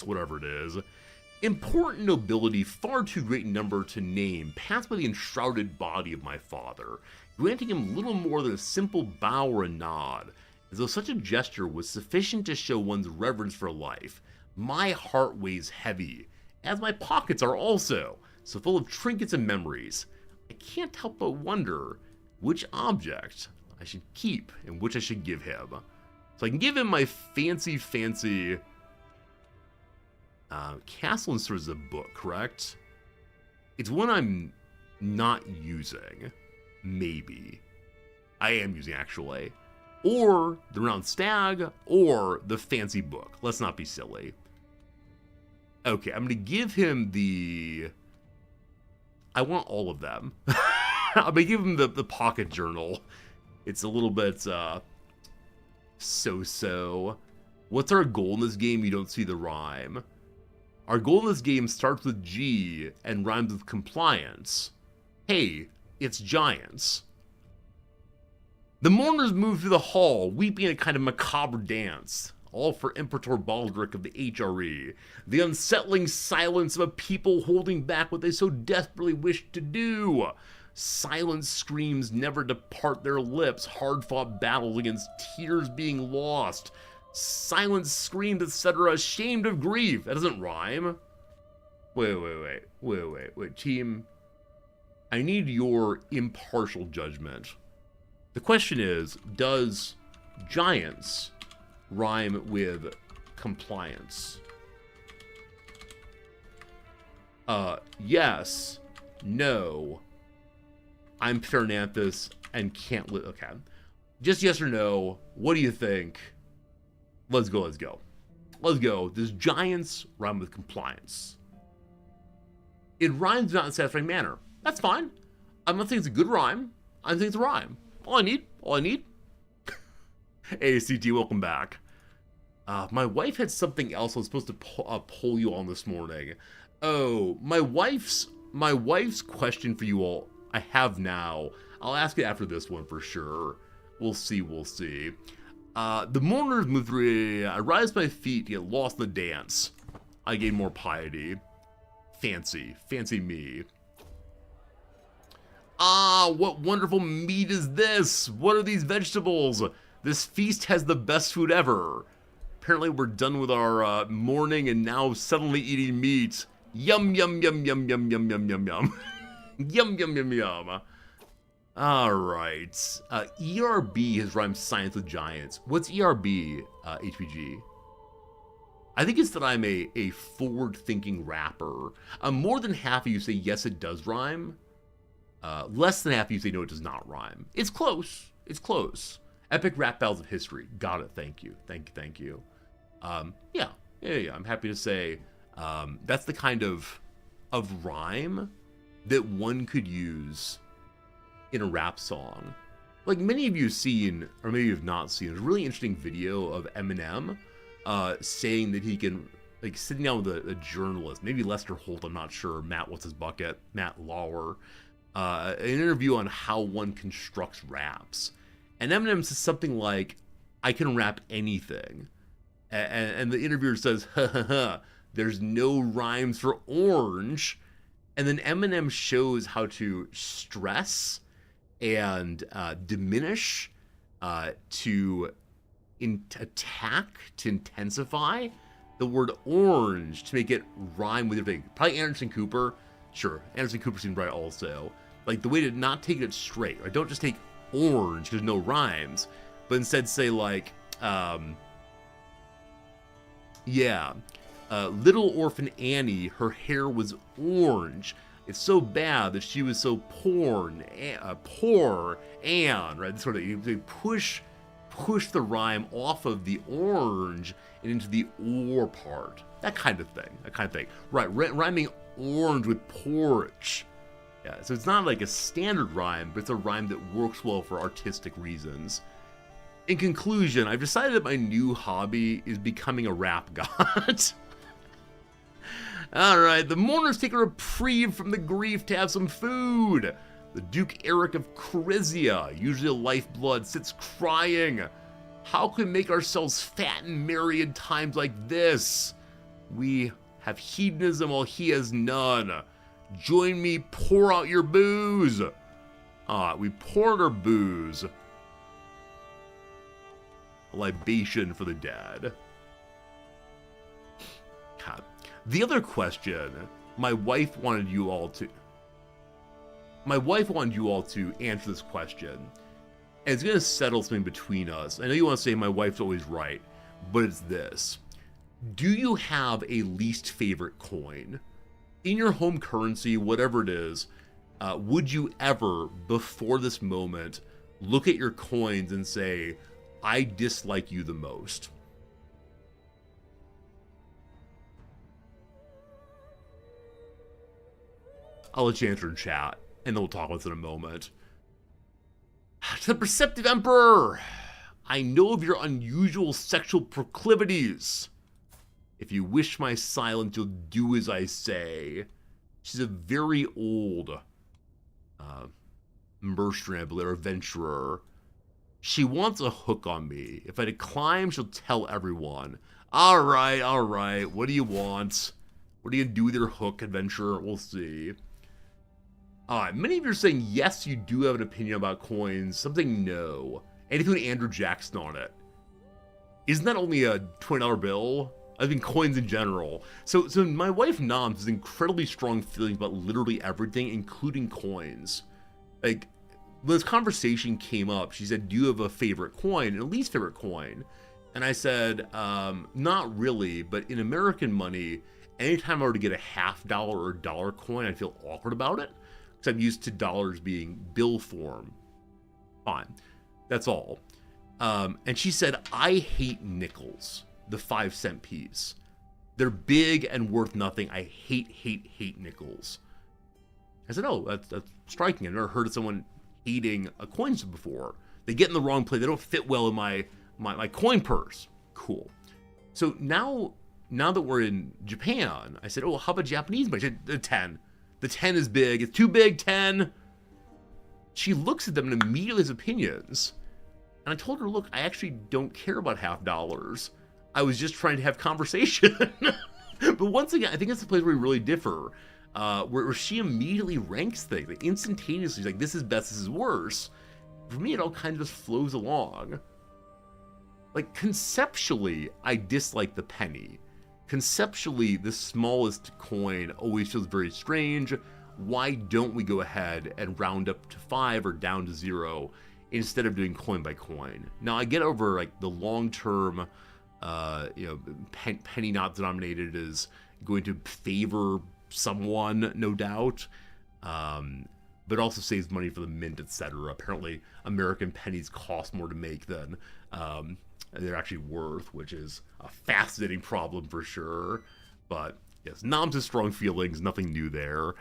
[SPEAKER 1] whatever it is. Important nobility, far too great number to name, passed by the enshrouded body of my father, granting him little more than a simple bow or a nod, as though such a gesture was sufficient to show one's reverence for life. My heart weighs heavy, as my pockets are also, so full of trinkets and memories. I can't help but wonder which object I should keep and which I should give him. So I can give him my fancy Castle and Swords is a book, correct? It's one I'm not using. Maybe. I am using, actually. Or the Round Stag, or the fancy book. Let's not be silly. Okay, I'm going to give him the... I want all of them. I'm going to give him the pocket journal. It's a little bit, so-so. What's our goal in this game? You don't see the rhyme. Our goal in this game starts with G and rhymes with compliance. Hey, it's giants. The mourners move through the hall, weeping a kind of macabre dance, all for Imperator Baldric of the HRE, the unsettling silence of a people holding back what they so desperately wish to do. Silent screams never depart their lips, hard-fought battles against tears being lost. Silent screams, etc., ashamed of grief. That doesn't rhyme. Wait, team. I need your impartial judgment. The question is, does giants rhyme with compliance? Yes, no, I'm Fernanthus and can't live. Okay. Just yes or no. What do you think? Let's go. Does giants rhyme with compliance? It rhymes not in a satisfying manner. That's fine. I'm not saying it's a good rhyme. I think it's a rhyme. All I need. Hey, CT, welcome back. My wife had something else I was supposed to poll you on this morning. Oh, my wife's question for you all, I have now. I'll ask it after this one for sure. We'll see, we'll see. The mourners move through. I rise to my feet to get lost in the dance. I gain more piety. Fancy me. Ah, what wonderful meat is this? What are these vegetables? This feast has the best food ever. Apparently we're done with our mourning and now suddenly eating meat. Yum, yum, yum, yum, yum, yum, yum, yum, yum. Yum, yum, yum, yum. Alright. ERB has rhymed science with giants. What's ERB, HPG? I think it's that I'm a forward-thinking rapper. More than half of you say yes, it does rhyme. Less than half of you say no, it does not rhyme. It's close. It's close. Epic rap battles of history. Got it. Thank you. Thank you. Yeah. I'm happy to say that's the kind of rhyme that one could use in a rap song. Like many of you have seen, or maybe you've not seen, there's a really interesting video of Eminem saying that he can, like sitting down with a journalist, maybe Lester Holt, I'm not sure, Matt Lauer, an interview on how one constructs raps. And Eminem says something like, I can rap anything. And the interviewer says, ha ha ha, there's no rhymes for orange. And then Eminem shows how to stress and diminish, to attack, to intensify the word orange to make it rhyme with everything. Probably Anderson Cooper. Sure, Anderson Cooper seemed right also. Like the way to not take it straight. Right? Don't just take orange because no rhymes, but instead say like, little orphan Annie, her hair was orange. It's so bad that she was so poor, Anne, right? Sort of, you push the rhyme off of the orange and into the or part. That kind of thing. Right, rhyming orange with porch. Yeah, so it's not like a standard rhyme, but it's a rhyme that works well for artistic reasons. In conclusion, I've decided that my new hobby is becoming a rap god. Alright, the mourners take a reprieve from the grief to have some food. The Duke Eric of Charizia, usually a lifeblood, sits crying. How can we make ourselves fat and merry in times like this? We have hedonism while he has none. Join me, pour out your booze. We poured our booze. A libation for the dead. God. The other question, my wife wanted you all to answer this question. And it's going to settle something between us. I know you want to say my wife's always right, but it's this. Do you have a least favorite coin? In your home currency, whatever it is, would you ever, before this moment, look at your coins and say, I dislike you the most? I'll let you answer in chat, and then we'll talk about this in a moment. To the Perceptive Emperor, I know of your unusual sexual proclivities. If you wish my silence, you'll do as I say. She's a very old mercenary, or adventurer. She wants a hook on me. If I decline, she'll tell everyone. All right. What do you want? What are you gonna do with your hook, adventurer? We'll see. Many of you are saying yes, you do have an opinion about coins. Something no. Anything with Andrew Jackson on it. Isn't that only a $20 bill? I mean, coins in general. So my wife Noms has incredibly strong feelings about literally everything, including coins. Like, when this conversation came up, she said, do you have a favorite coin and a least favorite coin? And I said, not really, but in American money, anytime I were to get a $50 or dollar coin, I'd feel awkward about it. Because I'm used to dollars being bill form. Fine. That's all. And she said, I hate nickels. The 5-cent piece. They're big and worth nothing. I hate nickels. I said, oh, that's striking. I've never heard of someone hating a coin before. They get in the wrong place. They don't fit well in my coin purse. Cool. So now that we're in Japan, I said, oh, how about Japanese money? She said, the 10. The 10 is big. It's too big, 10. She looks at them and immediately has opinions. And I told her, look, I actually don't care about $50. I was just trying to have conversation. But once again, I think that's the place where we really differ. Where she immediately ranks things, like instantaneously, she's like, this is best, this is worse. For me, it all kind of just flows along. Like, conceptually, I dislike the penny. Conceptually, the smallest coin always feels very strange. Why don't we go ahead and round up to 5 or down to 0 instead of doing coin by coin? Now, I get over, like, the long-term, penny not denominated is going to favor someone, no doubt, but also saves money for the mint, etc. Apparently, American pennies cost more to make than they're actually worth, which is a fascinating problem for sure. But yes, noms has strong feelings, nothing new there.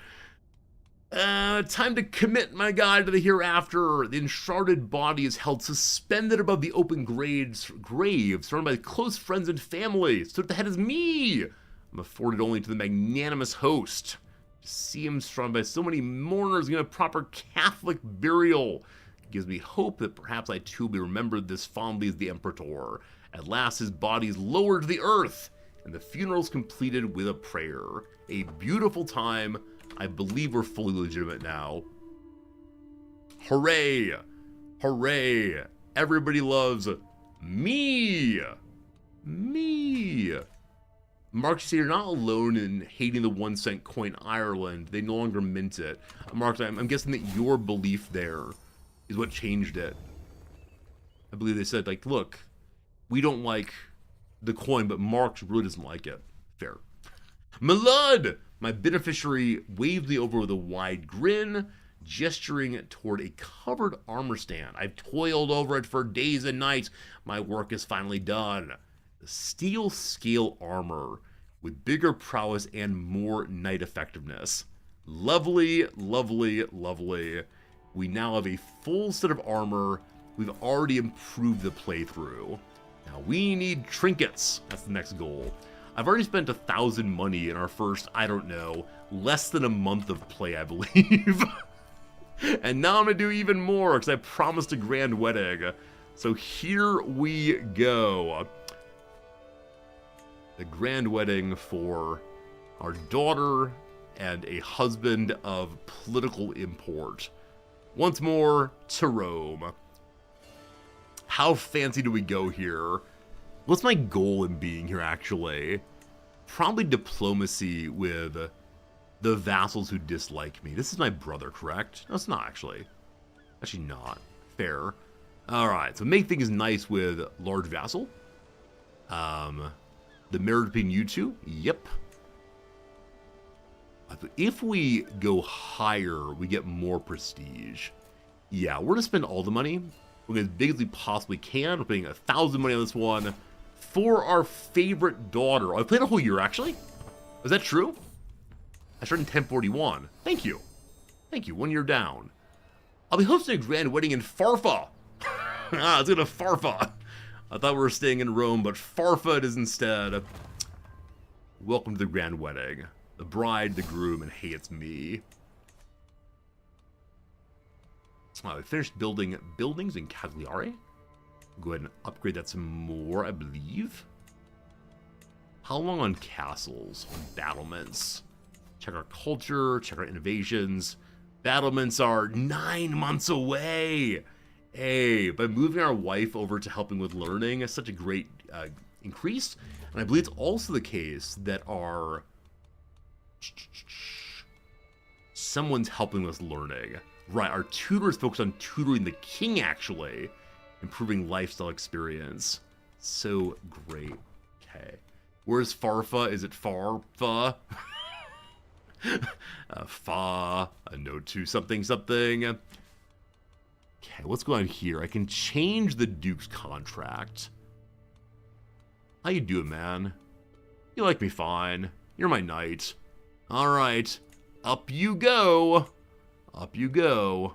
[SPEAKER 1] Time to commit my guy to the hereafter. The enshrouded body is held suspended above the open grave, surrounded by close friends and family. Stood at the head is me. I'm afforded only to the magnanimous host. To see him surrounded by so many mourners, given a proper Catholic burial. It gives me hope that perhaps I too will be remembered this fondly as the Emperor. At last his body is lowered to the earth, and the funeral is completed with a prayer. A beautiful time. I believe we're fully legitimate now. Hooray! Hooray! Everybody loves me! Me! Mark, you say you're not alone in hating the 1-cent coin Ireland. They no longer mint it. Mark, I'm guessing that your belief there is what changed it. I believe they said, like, look, we don't like the coin, but Mark really doesn't like it. Fair. Malud! My beneficiary waved me over with a wide grin, gesturing toward a covered armor stand. I've toiled over it for days and nights. My work is finally done. The steel scale armor with bigger prowess and more knight effectiveness. Lovely, lovely, lovely. We now have a full set of armor. We've already improved the playthrough. Now we need trinkets. That's the next goal. I've already spent 1,000 money in our first, I don't know, less than a month of play, I believe. And now I'm gonna do even more because I promised a grand wedding. So here we go. The grand wedding for our daughter and a husband of political import. Once more to Rome. How fancy do we go here? What's my goal in being here, actually? Probably diplomacy with the vassals who dislike me. This is my brother, correct? No, it's not, actually. Actually not. Fair. Alright, so make things nice with large vassal. The marriage between you two? Yep. If we go higher, we get more prestige. Yeah, we're gonna spend all the money. We're gonna as big as we possibly can. We're putting 1,000 money on this one for our favorite daughter. I played a whole year, actually. Is that true? I started in 1041. Thank you. Thank you. 1 year down. I'll be hosting a grand wedding in Farfa. Let's go to Farfa. I thought we were staying in Rome, but Farfa it is instead. Welcome to the grand wedding. The bride, the groom, and hey, it's me. We finished building buildings in Cagliari. Go ahead and upgrade that some more, I believe. How long on castles? On battlements? Check our culture, check our innovations. Battlements are 9 months away. Hey, by moving our wife over to helping with learning, it's such a great increase. And I believe it's also the case that our... someone's helping us learning. Right, our tutor is focused on tutoring the king, actually. Improving lifestyle experience. So great. Okay. Where's Farfa? Is it Farfa? Fa. A note to something something. Okay, what's going on here? I can change the Duke's contract. How you doing, man? You like me fine. You're my knight. Alright. Up you go. Up you go.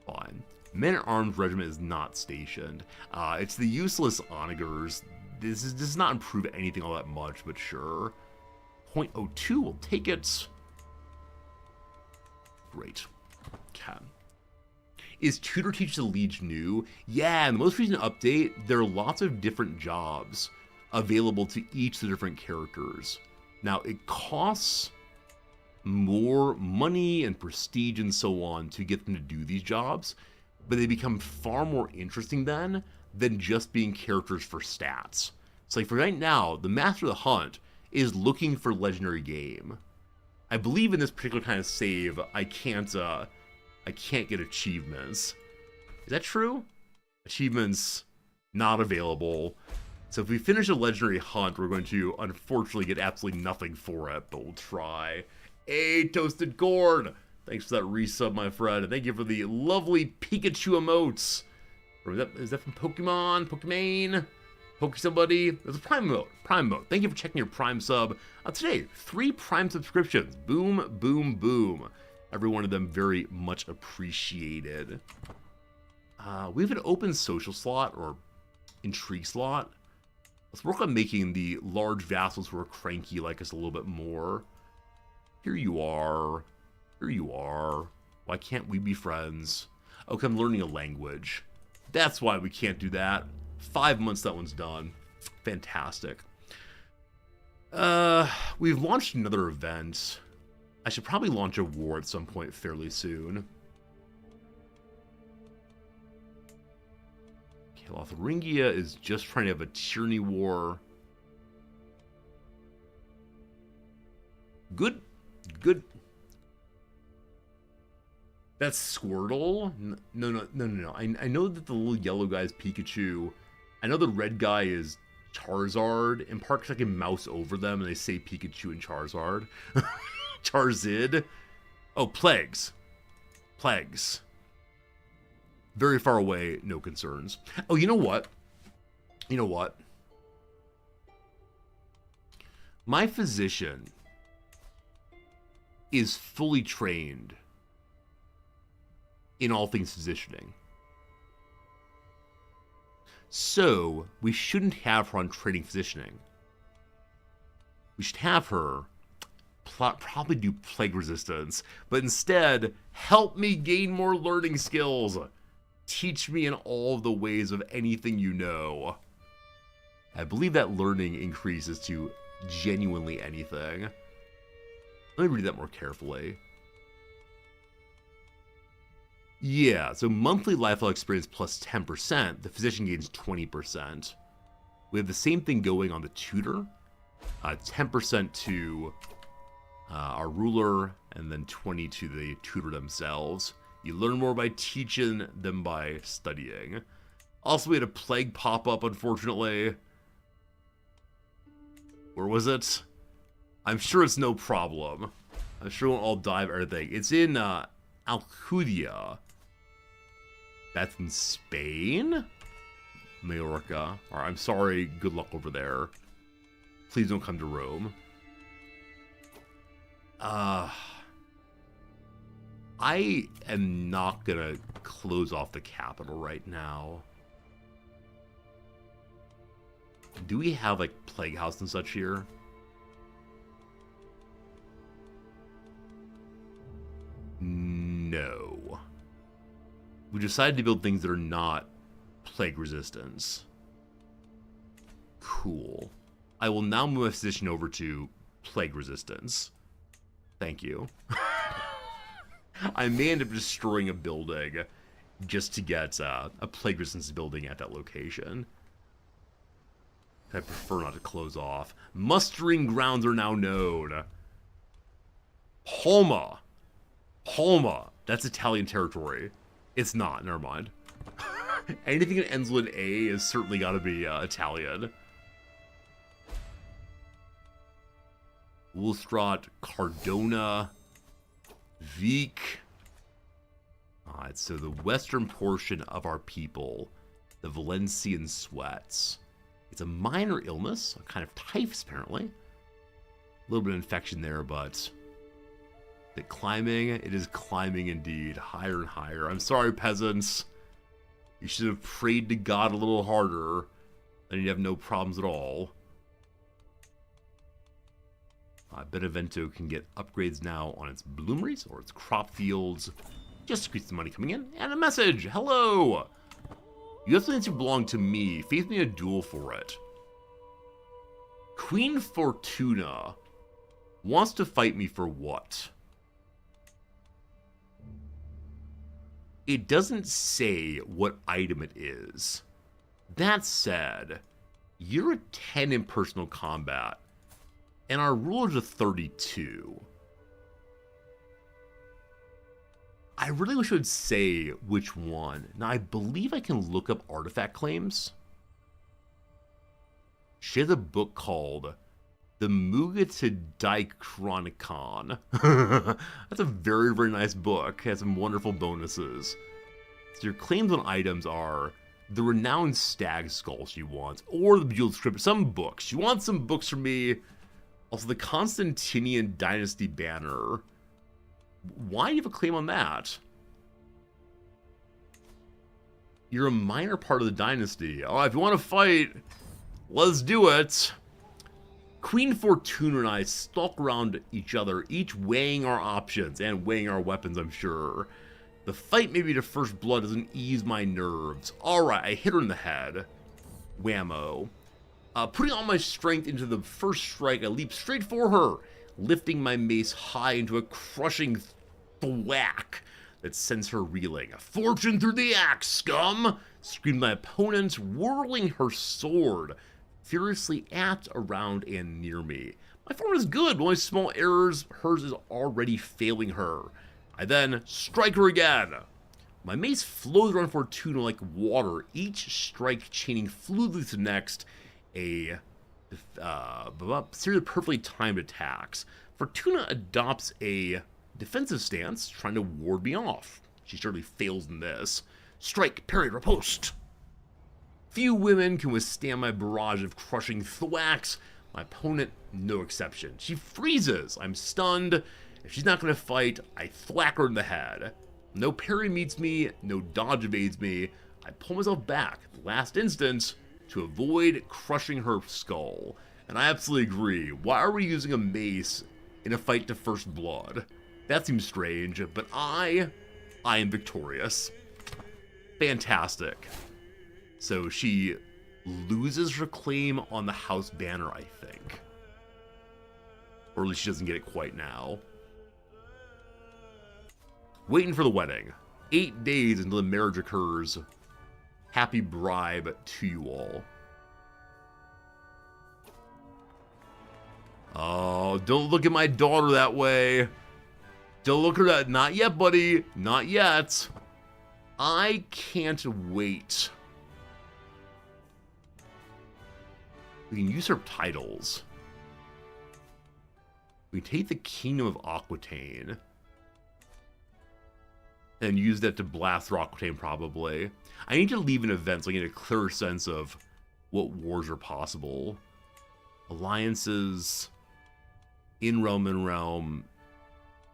[SPEAKER 1] Fine. Men-at-Arms Regiment is not stationed. It's the useless onagers. This does not improve anything all that much, but sure. 0.02, we'll take it. Great. Okay. Is Tutor Teach the Liege new? Yeah, in the most recent update, there are lots of different jobs available to each of the different characters. Now, it costs more money and prestige and so on to get them to do these jobs, but they become far more interesting then than just being characters for stats. So like for right now, the Master of the Hunt is looking for legendary game. I believe in this particular kind of save, I can't get achievements. Is that true? Achievements not available. So if we finish a legendary hunt, we're going to unfortunately get absolutely nothing for it, but we'll try. Hey, Toasted Corn! Thanks for that resub, my friend, and thank you for the lovely Pikachu emotes. Or is that from Pokemon? Pokemon? Poke somebody? There's a Prime emote. Prime emote. Thank you for checking your Prime sub. Today, 3 Prime subscriptions. Boom, boom, boom. Every one of them very much appreciated. We have an open social slot, or intrigue slot. Let's work on making the large vassals who are cranky like us a little bit more. Here you are. Here you are. Why can't we be friends? Okay, I'm learning a language. That's why we can't do that. 5 months, that one's done. Fantastic. We've launched another event. I should probably launch a war at some point fairly soon. Okay, Lotharingia is just trying to have a tyranny war. Good. Good. That's Squirtle? No. I know that the little yellow guy is Pikachu. I know the red guy is Charizard. In part, 'cause I can mouse over them and they say Pikachu and Charizard. Charizard. Oh, Plagues. Plagues. Very far away, no concerns. Oh, you know what? You know what? My physician is fully trained in all things physicianing. So, we shouldn't have her on training physicianing. We should have her probably do plague resistance, but instead, help me gain more learning skills. Teach me in all the ways of anything you know. I believe that learning increases to genuinely anything. Let me read that more carefully. Yeah, so monthly lifestyle experience plus 10%, the physician gains 20%. We have the same thing going on the tutor. 10% to our ruler, and then 20 to the tutor themselves. You learn more by teaching than by studying. Also, we had a plague pop up, unfortunately. Where was it? I'm sure it's no problem. I'm sure we'll all die of everything. It's in Alcudia. That's in Spain? Majorca. Alright, I'm sorry. Good luck over there. Please don't come to Rome. I am not gonna close off the capital right now. Do we have, like, Plague House and such here? No. We decided to build things that are not plague resistance. Cool. I will now move my physician over to plague resistance. Thank you. I may end up destroying a building just to get a plague resistance building at that location. I prefer not to close off. Mustering grounds are now known. Palma. Palma. That's Italian territory. It's not. Never mind. Anything that ends with A is certainly got to be Italian. Woolstrot, Cardona, Veek. Alright, so the western portion of our people, the Valencian Sweats. It's a minor illness, a kind of typhus apparently. A little bit of infection there, but is it climbing? It is climbing indeed, higher and higher. I'm sorry, peasants. You should have prayed to God a little harder, then you'd have no problems at all. Benevento can get upgrades now on its bloomeries or its crop fields. Just increase the money coming in, and a message. Hello! You have something to belong to me. Face me a duel for it. Queen Fortuna wants to fight me for what? It doesn't say what item it is. That said, you're a 10 in personal combat, and our ruler's a 32. I really wish it would say which one. Now, I believe I can look up artifact claims. She has a book called The Mugatidaichronicon. That's a very, very nice book. It has some wonderful bonuses. So your claims on items are the Renowned Stag Skull she wants, or the Bejeweled Script. Some books. She wants some books from me. Also, the Constantinian Dynasty Banner. Why do you have a claim on that? You're a minor part of the dynasty. Oh, if you want to fight, let's do it. Queen Fortuna and I stalk around each other, each weighing our options and weighing our weapons, I'm sure. The fight maybe to first blood doesn't ease my nerves. Alright, I hit her in the head. Whammo. Putting all my strength into the first strike, I leap straight for her, lifting my mace high into a crushing thwack that sends her reeling. A fortune through the axe, scum! Screamed my opponent, whirling her sword furiously at, around, and near me. My form is good, but only small errors, hers is already failing her. I then strike her again. My mace flows around Fortuna like water, each strike chaining fluidly to the next, a series of perfectly timed attacks. Fortuna adopts a defensive stance, trying to ward me off. She certainly fails in this. Strike, parry, riposte. Few women can withstand my barrage of crushing thwacks. My opponent, no exception. She freezes. I'm stunned. If she's not going to fight, I thwack her in the head. No parry meets me, no dodge evades me. I pull myself back, at the last instant, to avoid crushing her skull. And I absolutely agree. Why are we using a mace in a fight to first blood? That seems strange, but I am victorious. Fantastic. So she loses her claim on the house banner, I think. Or at least she doesn't get it quite now. Waiting for the wedding. 8 days until the marriage occurs. Happy bribe to you all. Oh, don't look at my daughter that way. Don't look at her that. Not yet, buddy. Not yet. I can't wait. We can use her titles. We take the Kingdom of Aquitaine. And use that to blast through Aquitaine, probably. I need to leave an event so I get a clearer sense of what wars are possible. Alliances. In-realm,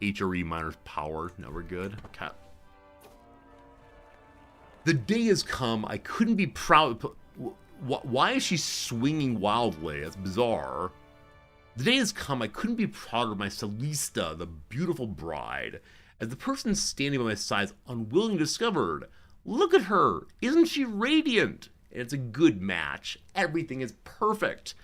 [SPEAKER 1] HRE minus power. Now we're good. Okay. The day has come. I couldn't be proud. Why is she swinging wildly? That's bizarre. The day has come. I couldn't be prouder of my Celista, the beautiful bride. As the person standing by my side is unwilling discovered. Look at her. Isn't she radiant? And it's a good match. Everything is perfect.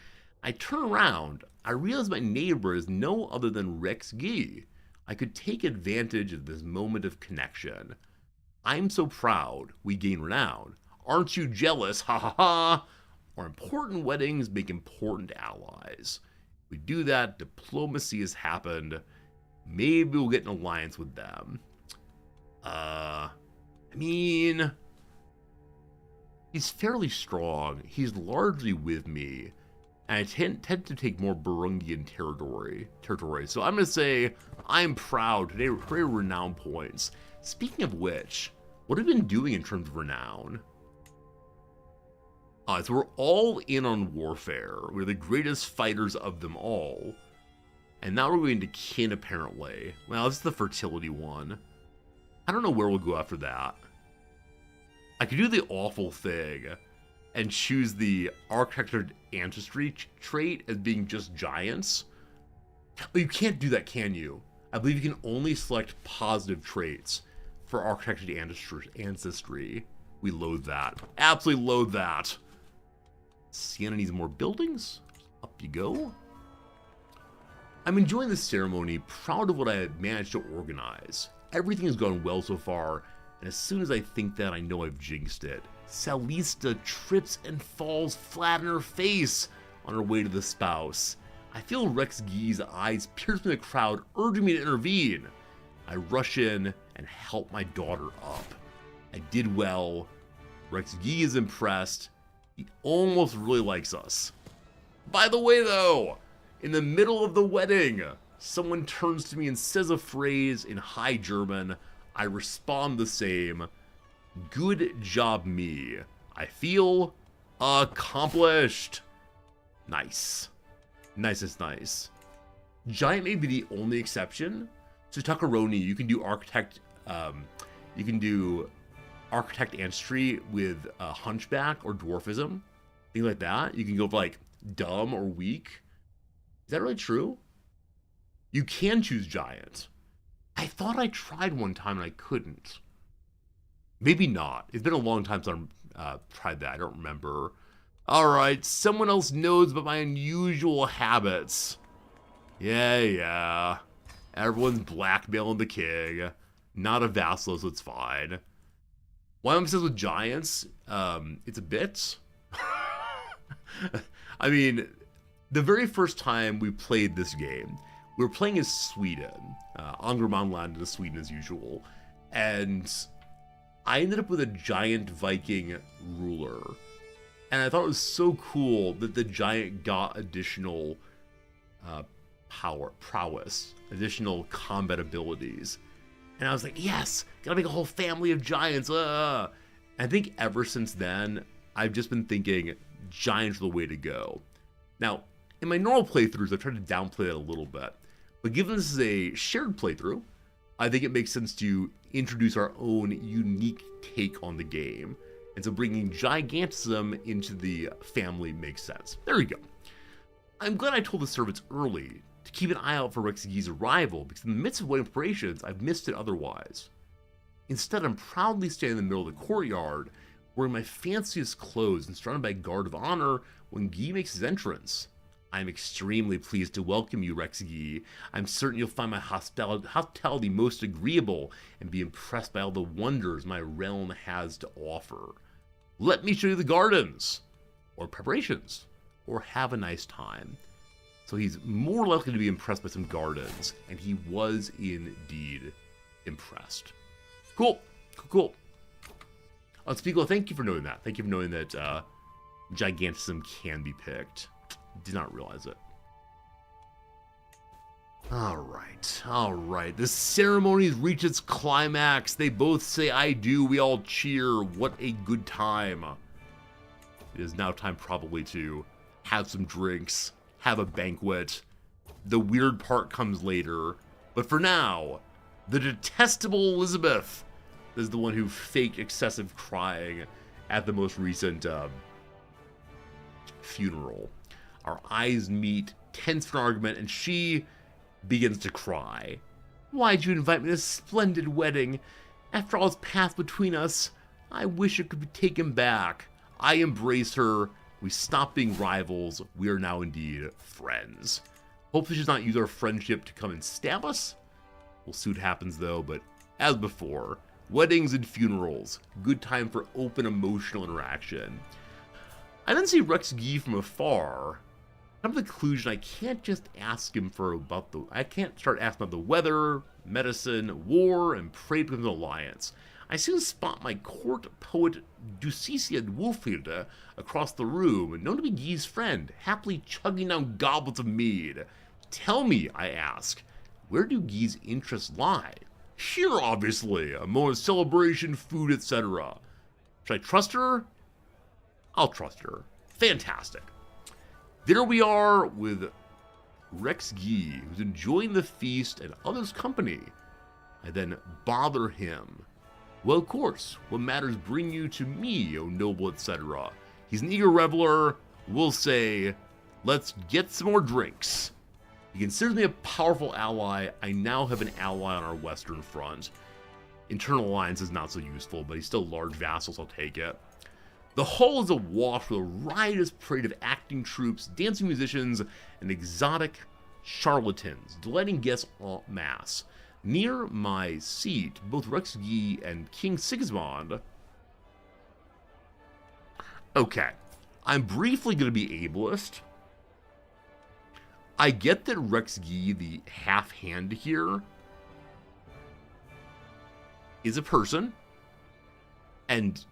[SPEAKER 1] I turn around. I realize my neighbor is no other than Rex Guy. I could take advantage of this moment of connection. I'm so proud we gain renown. Aren't you jealous? Ha ha ha. Our important weddings make important allies. If we do that, diplomacy has happened. Maybe we'll get an alliance with them. I mean, he's fairly strong. He's largely with me. And I tend to take more Burundian territory. So I'm going to say I'm proud. Today, renown points. Speaking of which, what have we been doing in terms of renown? So we're all in on warfare. We're the greatest fighters of them all. And now we're going to kin, apparently. Well, this is the fertility one. I don't know where we'll go after that. I could do the awful thing and choose the architecture ancestry trait as being just giants. But you can't do that, can you? I believe you can only select positive traits. for architected ancestry. We loathe that. Absolutely loathe that. Sienna needs more buildings. Up you go. I'm enjoying this ceremony, proud of what I had managed to organize. Everything has gone well so far, and as soon as I think that, I know I've jinxed it. Salista trips and falls flat on her face on her way to the spouse. I feel Rex Gee's eyes pierce me in the crowd, urging me to intervene. I rush in and help my daughter up. I did well. Rex Gee is impressed. He almost really likes us. By the way, though, in the middle of the wedding, someone turns to me and says a phrase in High German. I respond the same. Good job, me. I feel accomplished. Nice. Nice is nice. Giant may be the only exception. So Tuckeroni, you can do architect ancestry with hunchback or dwarfism, things like that. You can go for like dumb or weak. Is that really true? You can choose giant. I thought I tried one time and I couldn't. Maybe not. It's been a long time since I've tried that. I don't remember. Alright, someone else knows about my unusual habits. Yeah. Everyone's blackmailing the king. Not a vassal, so it's fine. Why I'm obsessed with giants? It's a bit. I mean, the very first time we played this game, we were playing as Sweden. Angermanland is Sweden as usual. And I ended up with a giant Viking ruler. And I thought it was so cool that the giant got additional prowess, additional combat abilities. And I was like, yes, gotta make a whole family of giants. I think ever since then, I've just been thinking giants are the way to go. Now, in my normal playthroughs, I've tried to downplay that a little bit. But given this is a shared playthrough, I think it makes sense to introduce our own unique take on the game. And so bringing gigantism into the family makes sense. There we go. I'm glad I told the servants early to keep an eye out for Rex Gee's arrival, because in the midst of wedding preparations, I've missed it otherwise. Instead, I'm proudly standing in the middle of the courtyard, wearing my fanciest clothes and surrounded by a guard of honor when Gee makes his entrance. I am extremely pleased to welcome you, Rex Gee. I'm certain you'll find my hospitality most agreeable and be impressed by all the wonders my realm has to offer. Let me show you the gardens, or preparations, or have a nice time. So he's more likely to be impressed by some gardens, and he was indeed impressed. Cool. Unspeakable, thank you for knowing that. Thank you for knowing that gigantism can be picked. Did not realize it. Alright. The ceremony's reached its climax. They both say I do. We all cheer. What a good time. It is now time probably to have some drinks, have a banquet. The weird part comes later. But for now, the detestable Elizabeth is the one who faked excessive crying at the most recent funeral. Our eyes meet, tense for an argument, and she begins to cry. Why'd you invite me to this splendid wedding? After all that's passed between us, I wish it could be taken back. I embrace her. We stop being rivals. We are now indeed friends. Hopefully she does not use our friendship to come and stab us. We'll see what happens though, but as before, weddings and funerals, good time for open emotional interaction. I then see Rex Gee from afar. I'm to the conclusion I can't just ask him I can't start asking about the weather, medicine, war, and pray to an alliance. I soon spot my court poet Ducicia Wolfhilde across the room, known to be Gee's friend, happily chugging down goblets of mead. Tell me, I ask, where do Gee's interests lie? Here, obviously, a moment of celebration, food, etc. Should I trust her? I'll trust her. Fantastic. There we are with Rex Gee, who's enjoying the feast and others' company. I then bother him. Well, of course, what matters bring you to me, O noble, etc. He's an eager reveler. We'll say, let's get some more drinks. He considers me a powerful ally. I now have an ally on our western front. Internal alliance is not so useful, but he's still large vassals, I'll take it. The hall is awash with a riotous parade of acting troops, dancing musicians, and exotic charlatans, delighting guests en masse. Near my seat, both Rex Guy and King Sigismund. Okay, I'm briefly going to be ableist. I get that Rex Guy, the half hand here, is a person and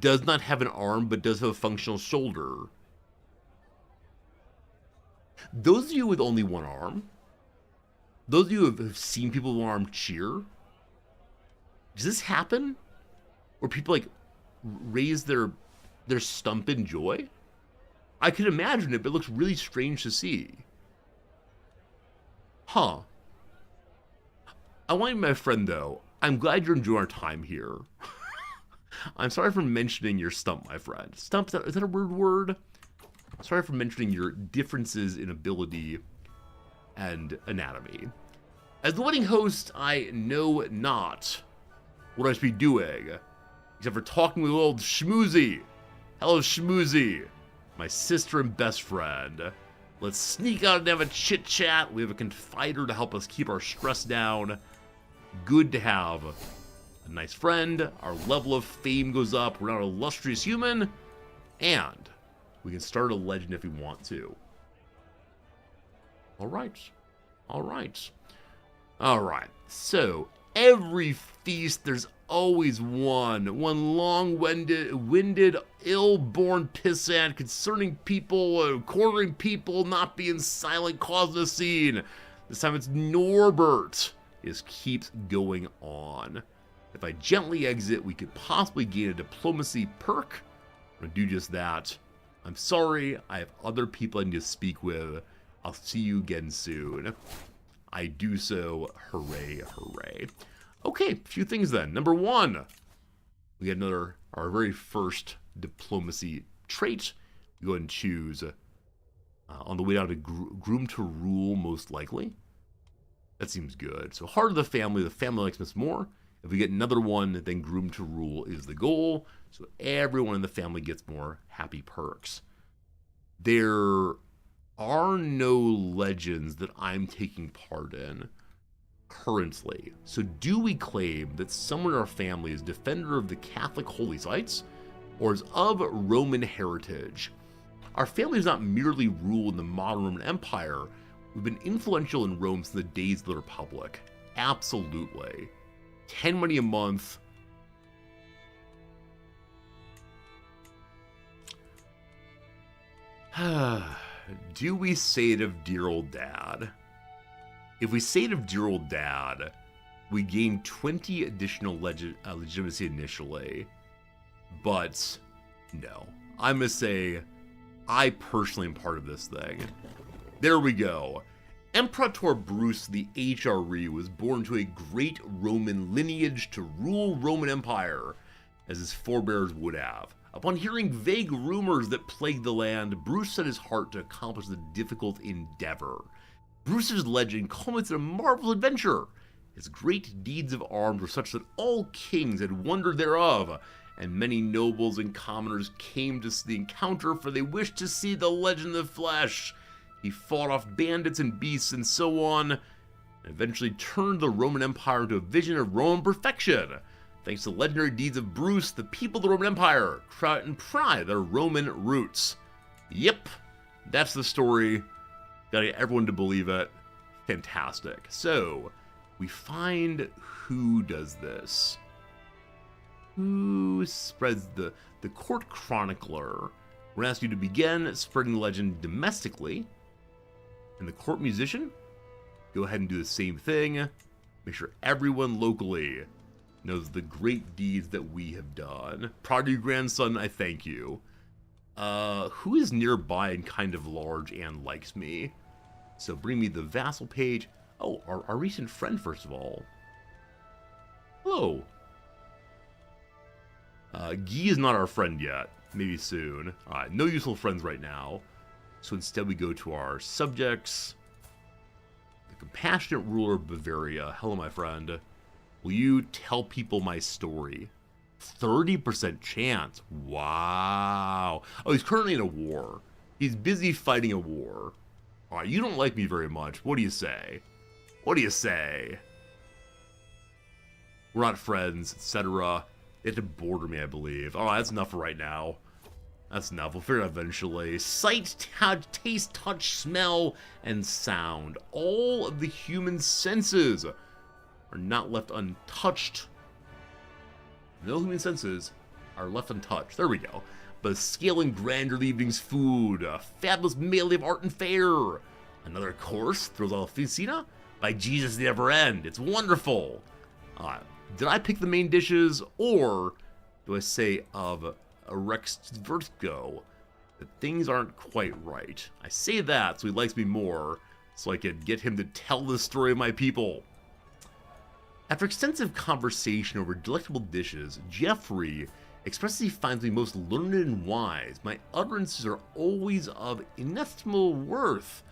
[SPEAKER 1] does not have an arm but does have a functional shoulder. Those of you with only one arm, those of you who have seen people with one arm cheer, does this happen? Or people like raise their stump in joy? I could imagine it, but it looks really strange to see. Huh. I want you, my friend, though. I'm glad you're enjoying our time here. I'm sorry for mentioning your stump, my friend. Stump, is that a weird word? Sorry for mentioning your differences in ability and anatomy. As the wedding host, I know not what I should be doing, except for talking with old Schmoozy. Hello, Schmoozy, my sister and best friend. Let's sneak out and have a chit-chat. We have a confider to help us keep our stress down. Good to have a nice friend. Our level of fame goes up. We're now an illustrious human. And we can start a legend if we want to. Alright. Alright. Alright. So, every feast, there's always one long-winded, ill-born pissant concerning people, cornering people, not being silent, causing a scene. This time it's Norbert. It just keeps going on. If I gently exit, we could possibly gain a diplomacy perk. I'm going to do just that. I'm sorry, I have other people I need to speak with. I'll see you again soon. I do so. Hooray, hooray. Okay, a few things then. Number one, we get our very first diplomacy trait. We go ahead and choose on the way down to groom to rule, most likely. That seems good. So heart of the family likes us more. If we get another one, then groom to rule is the goal. So everyone in the family gets more happy perks. There are no legends that I'm taking part in currently. So do we claim that someone in our family is defender of the Catholic holy sites or is of Roman heritage? Our family does not merely rule in the modern Roman Empire. We've been influential in Rome since the days of the Republic. Absolutely. 10 money a month. Do we say it of dear old dad? If we say it of dear old dad, we gain 20 additional legitimacy initially. But no, I'm going to say I personally am part of this thing. There we go. Imperator Bruce the HRE was born to a great Roman lineage to rule Roman Empire, as his forebears would have. Upon hearing vague rumors that plagued the land, Bruce set his heart to accomplish the difficult endeavor. Bruce's legend culminates in a marvelous adventure. His great deeds of arms were such that all kings had wondered thereof, and many nobles and commoners came to the encounter, for they wished to see the legend in the flesh. He fought off bandits and beasts and so on, and eventually turned the Roman Empire into a vision of Roman perfection. Thanks to the legendary deeds of Bruce, the people of the Roman Empire crowd and pride their Roman roots. Yep, that's the story. Gotta get everyone to believe it. Fantastic. So, we find who does this. Who spreads the court chronicler. We're gonna ask you to begin spreading the legend domestically. And the court musician, go ahead and do the same thing. Make sure everyone locally knows the great deeds that we have done. Prodigy grandson, I thank you. Who is nearby and kind of large and likes me? So bring me the vassal page. Oh, our recent friend, first of all. Hello. Guy is not our friend yet. Maybe soon. Alright, no useful friends right now. So instead we go to our subjects. The compassionate ruler of Bavaria. Hello, my friend. Will you tell people my story? 30% chance. Wow. Oh, he's currently in a war. He's busy fighting a war. Alright, you don't like me very much. What do you say? What do you say? We're not friends, etc. It had to border me, I believe. Alright, that's enough for right now. That's enough. We'll figure it out eventually. Sight, taste, touch, smell, and sound. All of the human senses are not left untouched. No human senses are left untouched. There we go. But scale and grandeur of the evening's food. A fabulous melee of art and fare. Another course throws out Ficina. By Jesus, they never end. It's wonderful. Did I pick the main dishes, or do I say of a Rex Vertigo that things aren't quite right? I say that so he likes me more, so I can get him to tell the story of my people. After extensive conversation over delectable dishes, Jeffrey expresses he finds me most learned and wise. My utterances are always of inestimable worth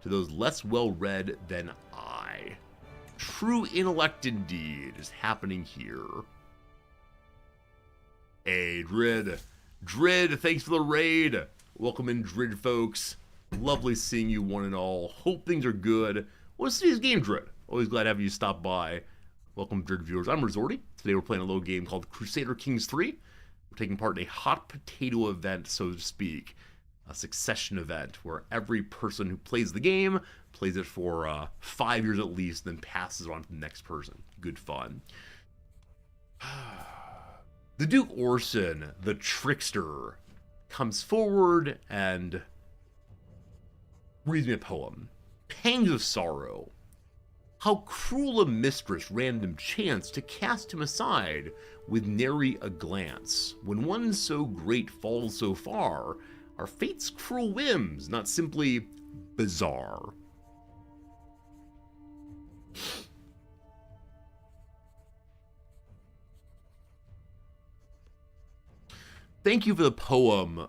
[SPEAKER 1] to those less well-read than I. True intellect indeed is happening here. Hey, Drid. Drid, thanks for the raid. Welcome in, Drid, folks. Lovely seeing you one and all. Hope things are good. What's today's game, Drid? Always glad to have you stop by. Welcome, Drid viewers. I'm Resorty. Today we're playing a little game called Crusader Kings 3. We're taking part in a hot potato event, so to speak. A succession event where every person who plays the game plays it for 5 years at least, then passes it on to the next person. Good fun. The Duke Orson, the trickster, comes forward and reads me a poem. Pangs of sorrow. How cruel a mistress random chance to cast him aside with nary a glance. When one so great falls so far, are fate's cruel whims not simply bizarre? Thank you for the poem,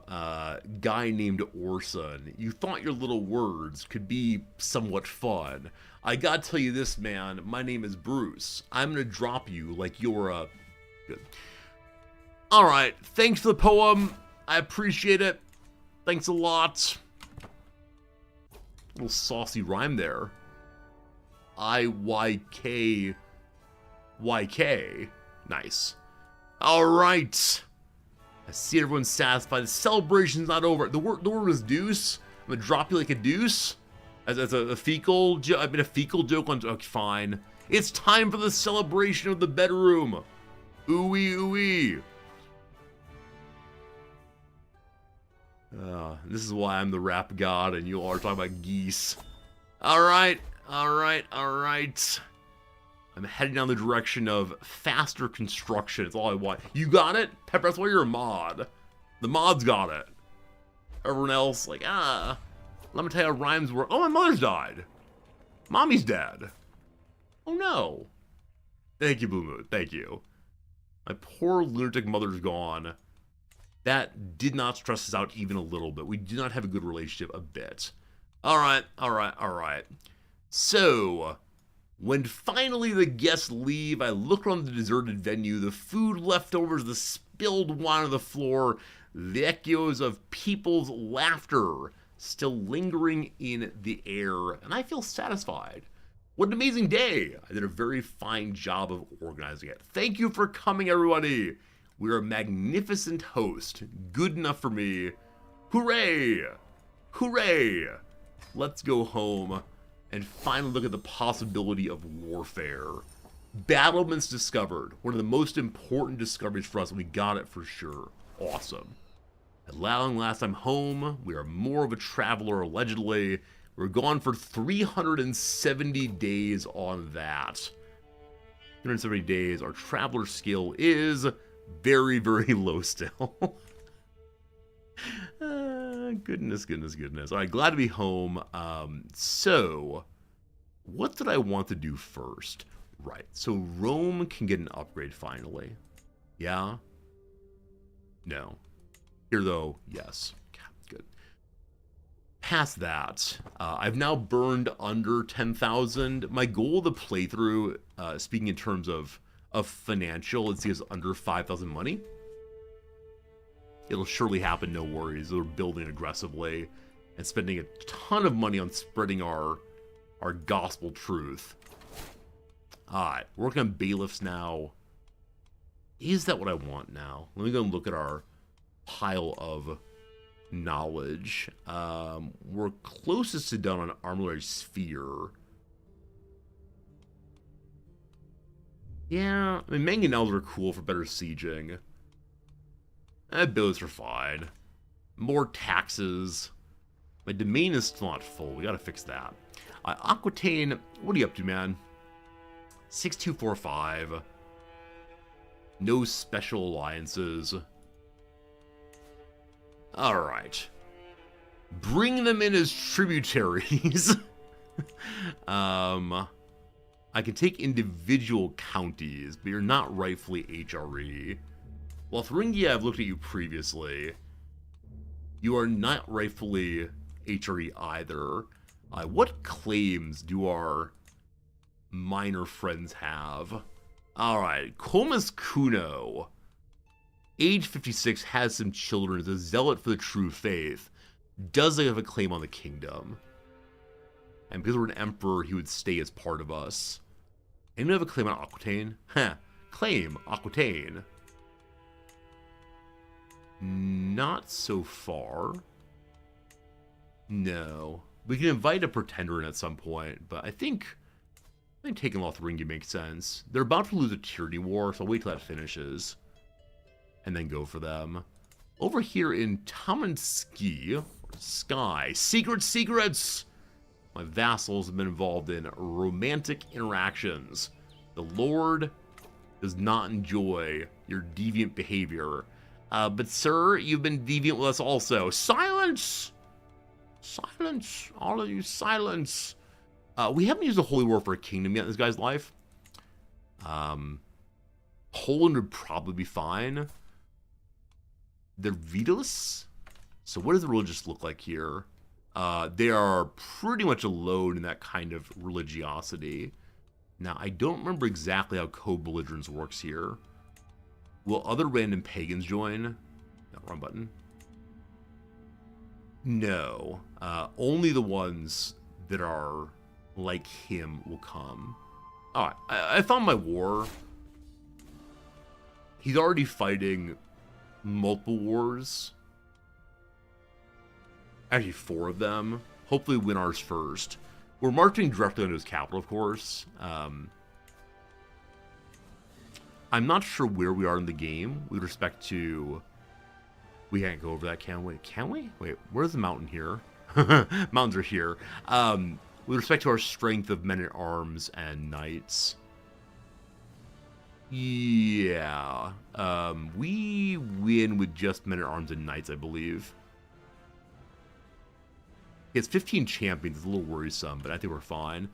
[SPEAKER 1] guy named Orson. You thought your little words could be somewhat fun. I gotta tell you this, man. My name is Bruce. I'm gonna drop you like you're a... Good. Alright, thanks for the poem. I appreciate it. Thanks a lot. Little saucy rhyme there. IYK. YK. Nice. Alright. I see everyone's satisfied. The celebration's not over. The word was deuce. I'm gonna drop you like a deuce. As a fecal joke. I made a fecal joke on... Okay, fine. It's time for the celebration of the bedroom. Ooey, ooey. This is why I'm the rap god and you all are talking about geese. Alright, alright, alright. I'm heading down the direction of faster construction. It's all I want. You got it? Pepper, that's why you're a mod. The mods got it. Everyone else, like, let me tell you how rhymes work. Oh, my mother's died. Mommy's dead. Oh, no. Thank you, Blue Moon. Thank you. My poor lunatic mother's gone. That did not stress us out even a little bit. We do not have a good relationship a bit. Alright, alright, alright. So... when finally the guests leave, I look around the deserted venue, the food leftovers, the spilled wine on the floor, the echoes of people's laughter still lingering in the air, and I feel satisfied. What an amazing day! I did a very fine job of organizing it. Thank you for coming, everybody! We're a magnificent host. Good enough for me. Hooray! Hooray! Let's go home and finally look at the possibility of warfare. Battlements discovered. One of the most important discoveries for us, and we got it for sure. Awesome. At long last, I'm home. We are more of a traveler, allegedly. We're gone for 370 days on that. 370 days. Our traveler skill is very, very low still. Goodness, goodness, goodness. All right, glad to be home. So, what did I want to do first? Right, so Rome can get an upgrade finally. Yeah? No. Here, though, yes. Good. Past that, I've now burned under 10,000. My goal of the playthrough, speaking in terms of of financial and see us under 5,000 money. It'll surely happen, no worries. We're building aggressively and spending a ton of money on spreading our gospel truth. Alright, working on bailiffs now. Is that what I want now? Let me go and look at our pile of knowledge. We're closest to done on armillary sphere. Yeah, I mean, mangonels are cool for better sieging. Bailiffs are fine. More taxes. My domain is still not full. We gotta fix that. Aquitaine, what are you up to, man? 6245. No special alliances. Alright. Bring them in as tributaries. I can take individual counties, but you're not rightfully HRE. Lotharingia, I've looked at you previously. You are not rightfully HRE either. What claims do our minor friends have? Alright, Comus Kuno. Age 56, has some children, is a zealot for the true faith. Does have a claim on the kingdom. And because we're an emperor, he would stay as part of us. Anyone have a claim on Aquitaine? Heh. Claim Aquitaine. Not so far. No. We can invite a pretender in at some point, but I think taking Lotharingia makes sense. They're about to lose a tyranny war, so I'll wait till that finishes. And then go for them. Over here in Tamansky, Sky, secrets! My vassals have been involved in romantic interactions. The Lord does not enjoy your deviant behavior. But sir, you've been deviant with us also. Silence! Silence! All of you, silence! We haven't used the Holy War for a kingdom yet in this guy's life. Poland would probably be fine. They're Vitalist? So what does the religious look like here? They are pretty much alone in that kind of religiosity. Now, I don't remember exactly how co-belligerence works here. Will other random pagans join? No, wrong button. No. Only the ones that are like him will come. Alright, I found my war. He's already fighting multiple wars. Actually, 4 of them. Hopefully win ours first. We're marching directly into his capital, of course. I'm not sure where we are in the game with respect to... We can't go over that, can we? Can we? Wait, where's the mountain here? Mountains are here. With respect to our strength of men-at-arms and knights. Yeah. We win with just men-at-arms and knights, I believe. He has 15 champions. It's a little worrisome, but I think we're fine.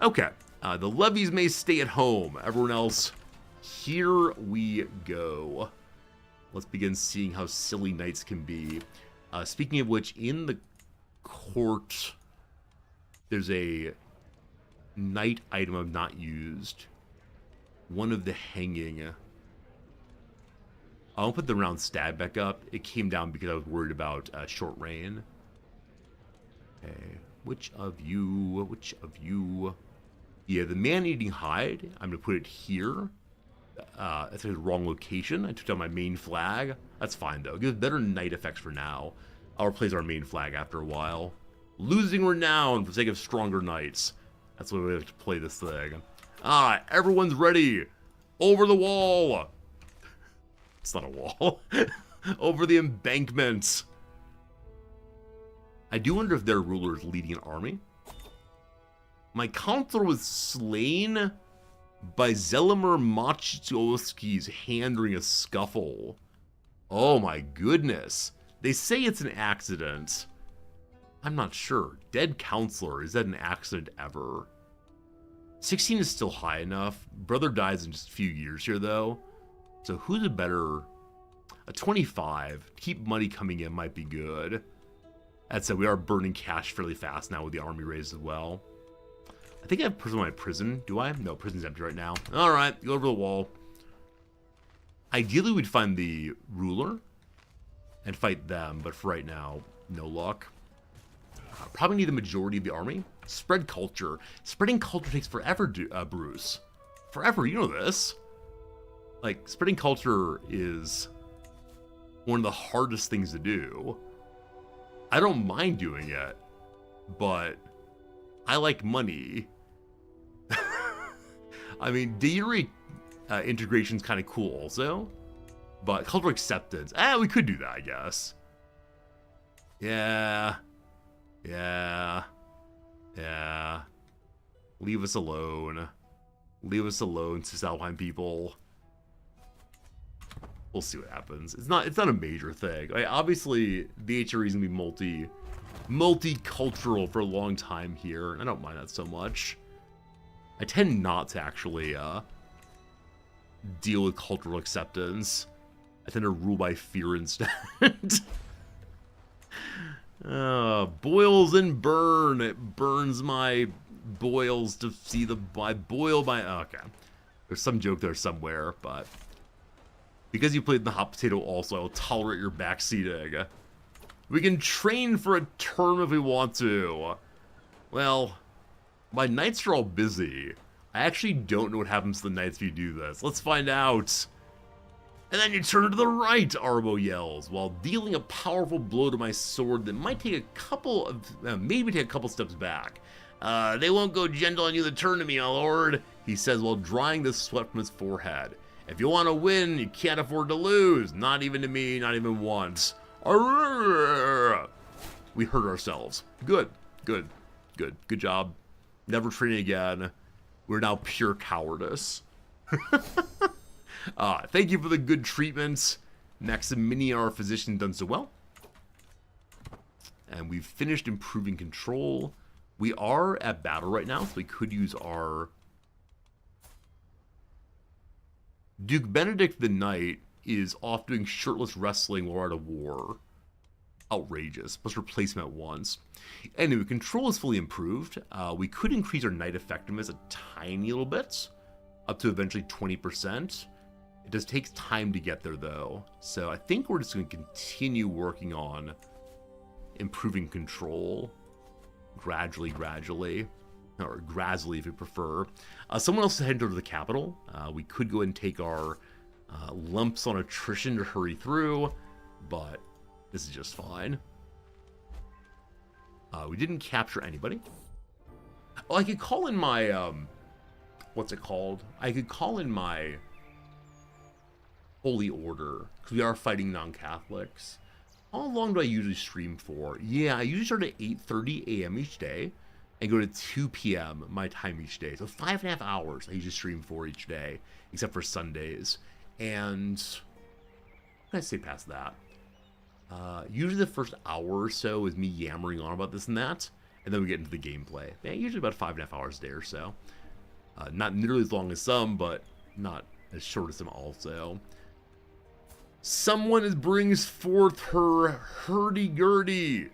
[SPEAKER 1] Okay. The levies may stay at home. Everyone else, here we go. Let's begin seeing how silly knights can be. Speaking of which, in the court, there's a knight item I've not used. One of the hanging. I'll put the round stab back up. It came down because I was worried about short rain. Okay, which of you? Yeah, the man-eating hide, I'm going to put it here. That's the wrong location. I took down my main flag. That's fine, though. It gives better night effects for now. I'll replace our main flag after a while. Losing renown for the sake of stronger knights. That's the way we have to play this thing. Alright, everyone's ready. Over the wall. It's not a wall. Over the embankment. I do wonder if their ruler is leading an army. My counselor was slain by Zelimir Maciejowski's hand during a scuffle. Oh my goodness. They say it's an accident. I'm not sure. Dead counselor, is that an accident ever? 16 is still high enough. Brother dies in just a few years here though. So who's a better... A 25. Keep money coming in might be good. That said, we are burning cash fairly fast now with the army raised as well. I think I have prison in my prison. Do I? No, prison's empty right now. Alright, go over the wall. Ideally, we'd find the ruler and fight them, but for right now, no luck. Probably need the majority of the army. Spread culture. Spreading culture takes forever, Bruce. Forever, you know this. Like, spreading culture is one of the hardest things to do. I don't mind doing it, but I like money. I mean, deanery integration's kind of cool also, but cultural acceptance, we could do that, I guess. Yeah. Leave us alone. Leave us alone, Cisalpine people. We'll see what happens. It's not a major thing. Like, obviously, the HRE is gonna be multicultural for a long time here, and I don't mind that so much. I tend not to actually deal with cultural acceptance. I tend to rule by fear instead. Boils and burn. It burns my boils to see the... I boil my... Okay. There's some joke there somewhere, but... Because you played in the hot potato also, I'll tolerate your backseating. We can train for a term if we want to. Well, my nights are all busy. I actually don't know what happens to the nights if you do this. Let's find out. And then you turn to the right, Arbo yells, while dealing a powerful blow to my sword that might take a couple of, maybe take a couple steps back. They won't go gentle on you that turn to me, my lord, he says while drying the sweat from his forehead. If you want to win, you can't afford to lose. Not even to me, not even once. We hurt ourselves. Good job. Never training again. We're now pure cowardice. Thank you for the good treatments. Maximini, our physician, done so well. And we've finished improving control. We are at battle right now, so we could use our... Duke Benedict the Knight is off doing shirtless wrestling while we're at a war. Outrageous. Let's replace him at once. Anyway, control is fully improved. We could increase our knight effectiveness a tiny little bit, up to eventually 20%. It does take time to get there, though. So I think we're just going to continue working on improving control gradually. Or gradually, if you prefer. Someone else is heading over to the capital. We could go and take our lumps on attrition to hurry through, but this is just fine. We didn't capture anybody. Oh, I could call in my, what's it called? I could call in my Holy Order, because we are fighting non-Catholics. How long do I usually stream for? Yeah, I usually start at 8:30 a.m. each day, and go to 2 p.m. my time each day. So 5.5 hours I usually stream for each day, except for Sundays. And what can I say past that? Usually the first hour or so is me yammering on about this and that, and then we get into the gameplay. Yeah, usually about 5.5 hours a day or so. Not nearly as long as some, but not as short as some also. Someone brings forth her hurdy-gurdy,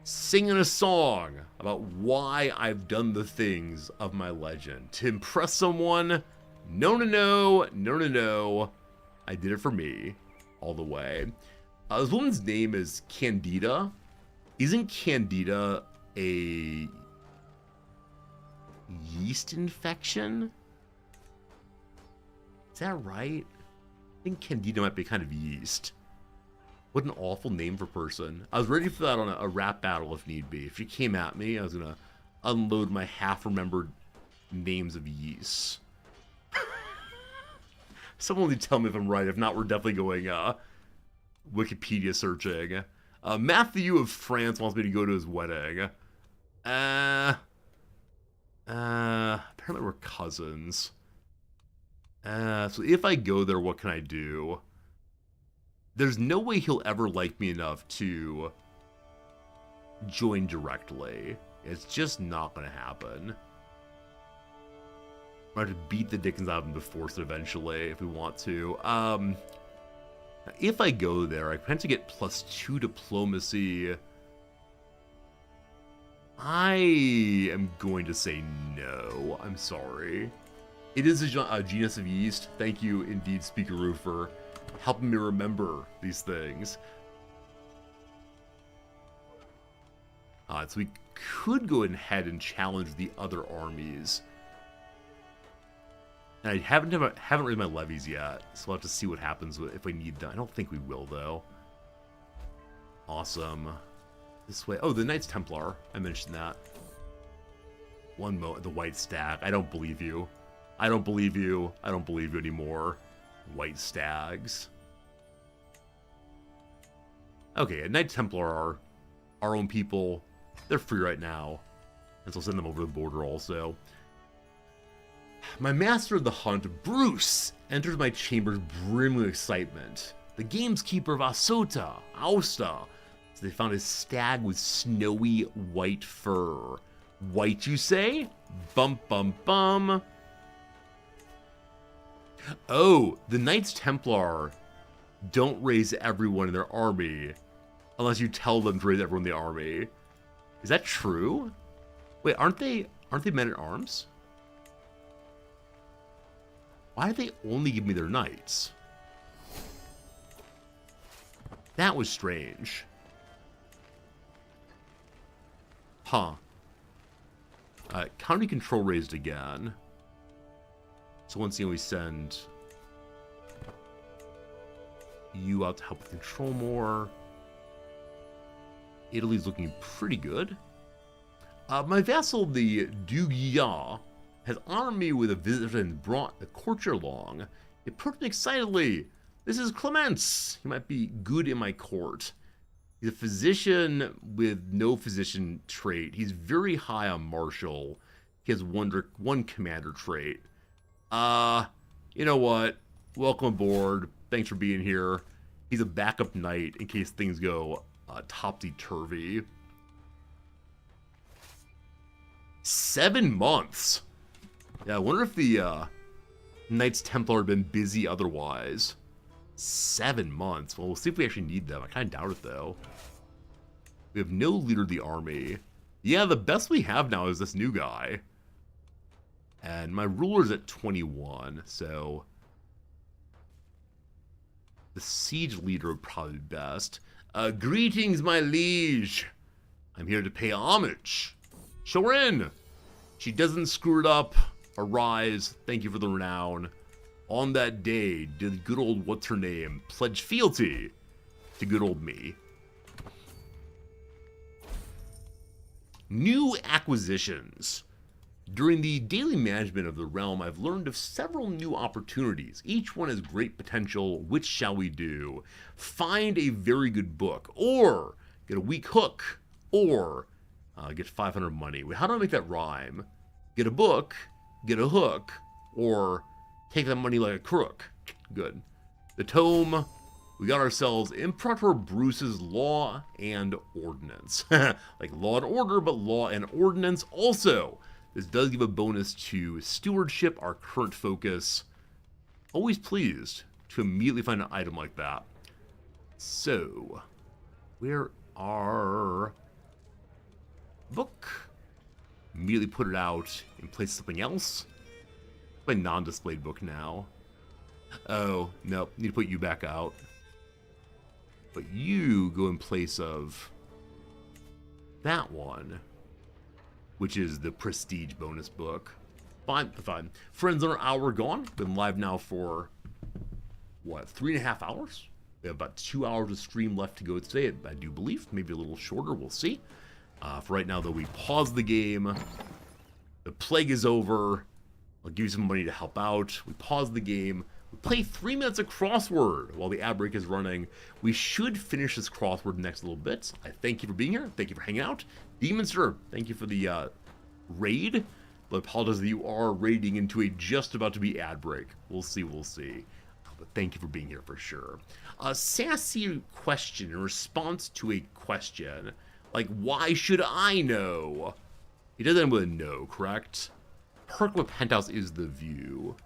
[SPEAKER 1] singing a song about why I've done the things of my legend. To impress someone? No. I did it for me, all the way. This woman's name is Candida. Isn't Candida a yeast infection? Is that right? I think Candida might be kind of yeast. What an awful name for person. I was ready for that on a rap battle if need be. If she came at me, I was gonna unload my half-remembered names of yeast. Someone will tell me if I'm right. If not, we're definitely going Wikipedia searching. Matthew of France wants me to go to his wedding. Apparently we're cousins. So if I go there, what can I do? There's no way he'll ever like me enough to join directly. It's just not going to happen. We're going to have to beat the dickens out of him to force it eventually, if we want to. If I go there, I plan to get +2 diplomacy. I am going to say no. I'm sorry. It is a genus of yeast. Thank you, indeed, Speakeroo, for helping me remember these things. So we could go ahead and challenge the other armies. And I haven't read my levies yet, so we'll have to see what happens if we need them. I don't think we will, though. Awesome. This way. Oh, the Knights Templar. I mentioned that. The White Stag. I don't believe you. I don't believe you. I don't believe you anymore. White Stags. Okay, a Knights Templar are our own people. They're free right now. And so I'll send them over the border also. My master of the hunt, Bruce, enters my chambers brimming with excitement. The gamekeeper of Aosta. So they found a stag with snowy white fur. White, you say? Bum, bum, bum. Oh, the Knights Templar don't raise everyone in their army unless you tell them to raise everyone in the army. Is that true? Wait, aren't they men at arms? Why did they only give me their knights? That was strange. Huh. County control raised again. So once again we send you out to help with control more. Italy's looking pretty good. My vassal, the Dugia, has honored me with a visit and brought the courtier along. He approached me excitedly. This is Clements. He might be good in my court. He's a physician with no physician trait. He's very high on martial. He has one commander trait. You know what? Welcome aboard. Thanks for being here. He's a backup knight in case things go topsy-turvy. 7 months. Yeah, I wonder if the Knights Templar had been busy otherwise. 7 months. Well, we'll see if we actually need them. I kind of doubt it, though. We have no leader of the army. Yeah, the best we have now is this new guy. And my ruler's at 21, so the siege leader would probably be best. Greetings, my liege. I'm here to pay homage. Show her in. She doesn't screw it up. Arise. Thank you for the renown. On that day, did good old what's-her-name pledge fealty to good old me. New acquisitions. During the daily management of the realm, I've learned of several new opportunities. Each one has great potential. Which shall we do? Find a very good book, or get a weak hook, or get 500 money. How do I make that rhyme? Get a book, get a hook, or take that money like a crook. Good. The tome. We got ourselves Imperator Bruce's Law and Ordinance. Like Law and Order, but Law and Ordinance also. This does give a bonus to Stewardship, our current focus. Always pleased to immediately find an item like that. So, where are... Book. Immediately put it out in place of something else. My non-displayed book now. Oh, nope. Need to put you back out. But you go in place of that one, which is the Prestige bonus book. Fine, fine. Friends, on our hour gone. Been live now for, what, 3.5 hours? We have about 2 hours of stream left to go today, I do believe. Maybe a little shorter, we'll see. For right now, though, we pause the game. The plague is over. I'll give you some money to help out. We pause the game. We play 3 minutes of crossword while the ad break is running. We should finish this crossword next little bit. I thank you for being here. Thank you for hanging out. Demonster, thank you for the raid. But I apologize that you are raiding into a just about to be ad break. We'll see, we'll see. But thank you for being here for sure. A sassy question in response to a question. Like, why should I know? He does end with a no, correct? Perkwood Penthouse is the view.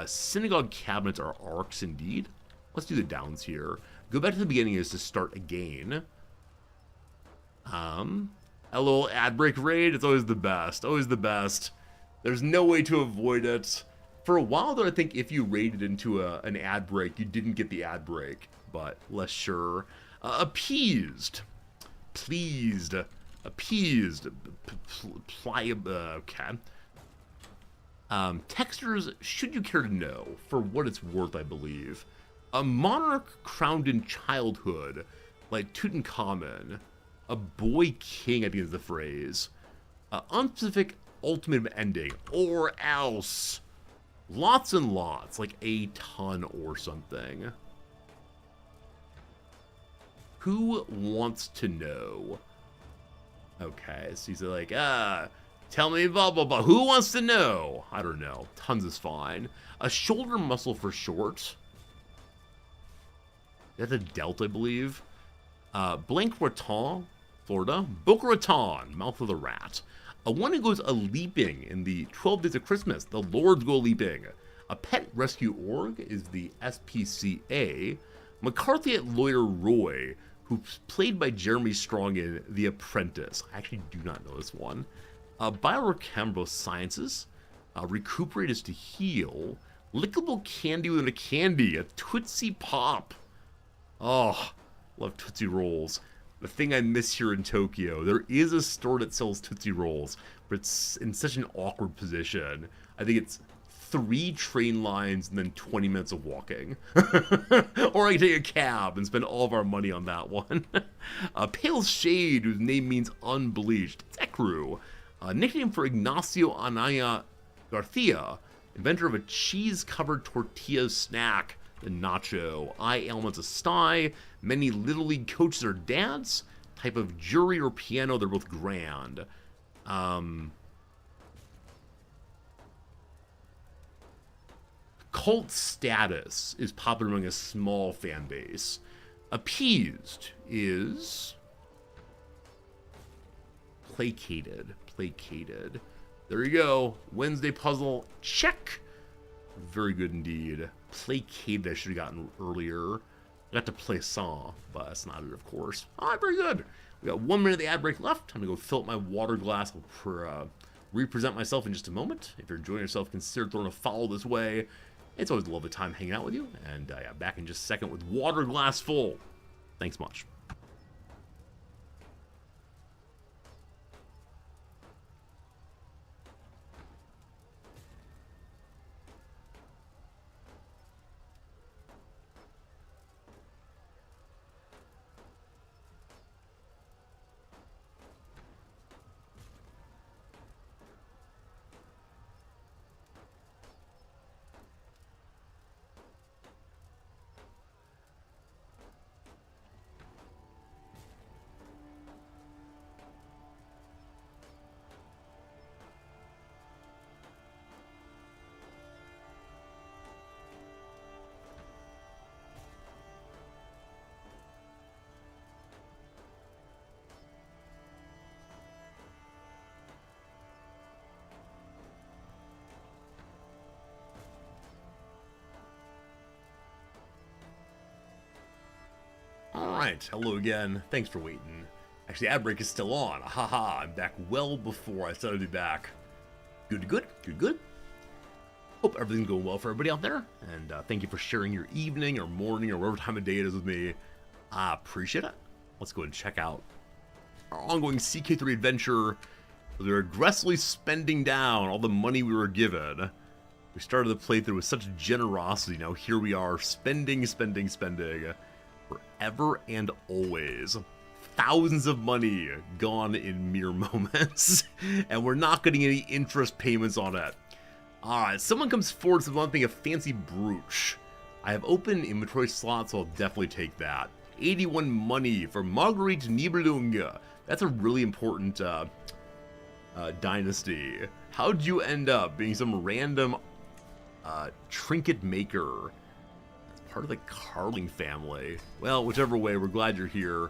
[SPEAKER 1] Synagogue cabinets are arcs indeed. Let's do the downs here. Go back to the beginning is to start again. A little ad break raid, it's always the best. Always the best. There's no way to avoid it. For a while there, I think if you raided into an ad break, you didn't get the ad break. But less sure. Appeased. Pleased. Appeased. Pliable. Okay. Textures, should you care to know, for what it's worth, I believe. A monarch crowned in childhood, like Tutankhamun. A boy king, I think is the phrase. Unspecific ultimate ending, or else. Lots and lots, like a ton or something. Who wants to know? Okay, so he's like, tell me blah blah blah. Who wants to know? I don't know. Tons is fine. A shoulder muscle for short. That's a delt, I believe. Blanc Raton, Florida. Boca Raton, mouth of the rat. A one who goes a-leaping in the 12 Days of Christmas. The Lords go a-leaping. A pet rescue org is the SPCA. McCarthy at Lawyer Roy, who's played by Jeremy Strong in The Apprentice. I actually do not know this one. Biochem Sciences. Recuperate is to heal. Lickable candy within a candy. A Tootsie Pop. Oh, love Tootsie Rolls. The thing I miss here in Tokyo. There is a store that sells Tootsie Rolls, but it's in such an awkward position. I think it's 3 train lines and then 20 minutes of walking. Or I can take a cab and spend all of our money on that one. Pale Shade, whose name means unbleached. Tekru. Nickname for Ignacio Anaya Garcia, inventor of a cheese-covered tortilla snack. The nacho. Elements of sty. Many Little League coaches are dads. Type of jury or piano, they're both grand. Cult status is popular among a small fan base. Appeased is placated. Placated. There you go. Wednesday puzzle. Check. Very good indeed. Placated I should have gotten earlier. I got to play Saw, but that's not it, of course. Alright, very good. We got 1 minute of the ad break left. Time to go fill up my water glass. I'll represent myself in just a moment. If you're enjoying yourself, consider throwing a follow this way. It's always a lovely time hanging out with you. And yeah, back in just a second with water glass full. Thanks much. Alright, hello again. Thanks for waiting. Actually, ad break is still on. Haha, I'm back well before I said I'd be back. Good, good, good, good. Hope everything's going well for everybody out there. And thank you for sharing your evening or morning or whatever time of day it is with me. I appreciate it. Let's go and check out our ongoing CK3 adventure. We're aggressively spending down all the money we were given. We started the playthrough with such generosity. Now here we are, spending. Forever and always. Thousands of money gone in mere moments. And we're not getting any interest payments on it. Alright, someone comes forward with wanting a fancy brooch. I have open inventory slots, so I'll definitely take that. 81 money for Marguerite Nibelung. That's a really important dynasty. How'd you end up being some random trinket maker? Part of the Carling family. Well, whichever way, we're glad you're here.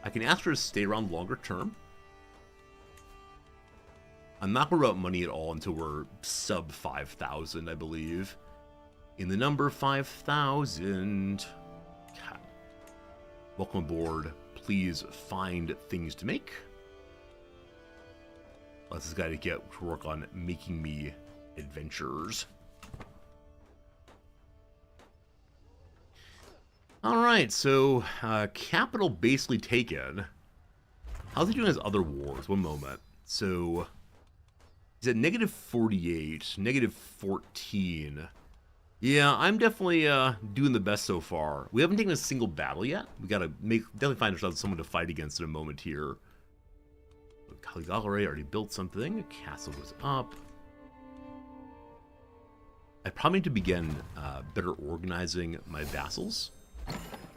[SPEAKER 1] I can ask her to stay around longer term. I'm not worried about money at all until we're sub 5,000, I believe. In the number 5,000. Welcome aboard. Please find things to make. Let's this guy to get to work on making me adventures. Alright, so capital basically taken. How's he doing his other wars? One moment. So he's at negative 48, negative 14. Yeah, I'm definitely doing the best so far. We haven't taken a single battle yet. We gotta definitely find ourselves someone to fight against in a moment here. Caligari already built something. A castle goes up. I probably need to begin better organizing my vassals.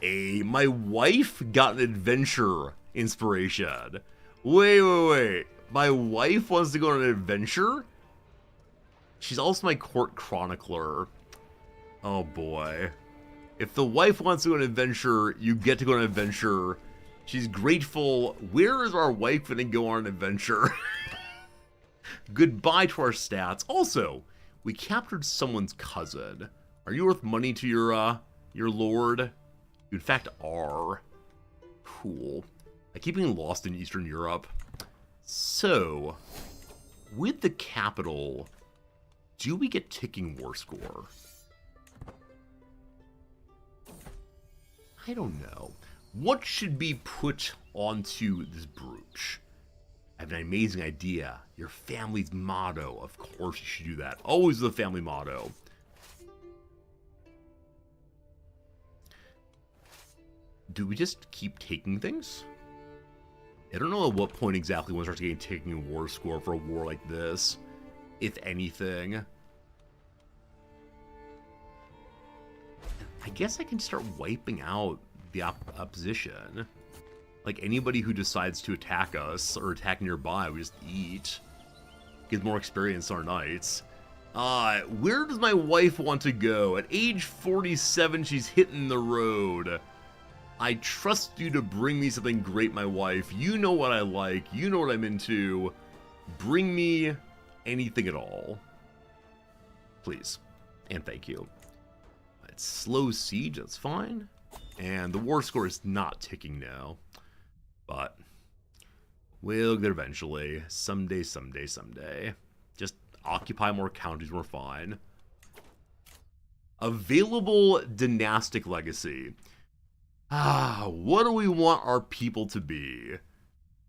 [SPEAKER 1] Hey, my wife got an adventure inspiration. Wait. My wife wants to go on an adventure? She's also my court chronicler. Oh boy. If the wife wants to go on an adventure, you get to go on an adventure. She's grateful. Where is our wife gonna go on an adventure? Goodbye to our stats. Also, we captured someone's cousin. Are you worth money to your lord? You in fact are. Cool. I keep getting lost in Eastern Europe. So, with the capital, do we get ticking war score? I don't know. What should be put onto this brooch? I have an amazing idea. Your family's motto. Of course you should do that. Always the family motto. Do we just keep taking things? I don't know at what point exactly one starts getting taking a war score for a war like this, if anything. I guess I can start wiping out the opposition. Like anybody who decides to attack us or attack nearby, we just eat. Get more experience on our knights. Where does my wife want to go? At age 47, she's hitting the road. I trust you to bring me something great, my wife. You know what I like. You know what I'm into. Bring me anything at all. Please. And thank you. It's slow siege, that's fine. And the war score is not ticking now. But we'll get there eventually. Someday. Just occupy more counties, we're fine. Available dynastic legacy. What do we want our people to be?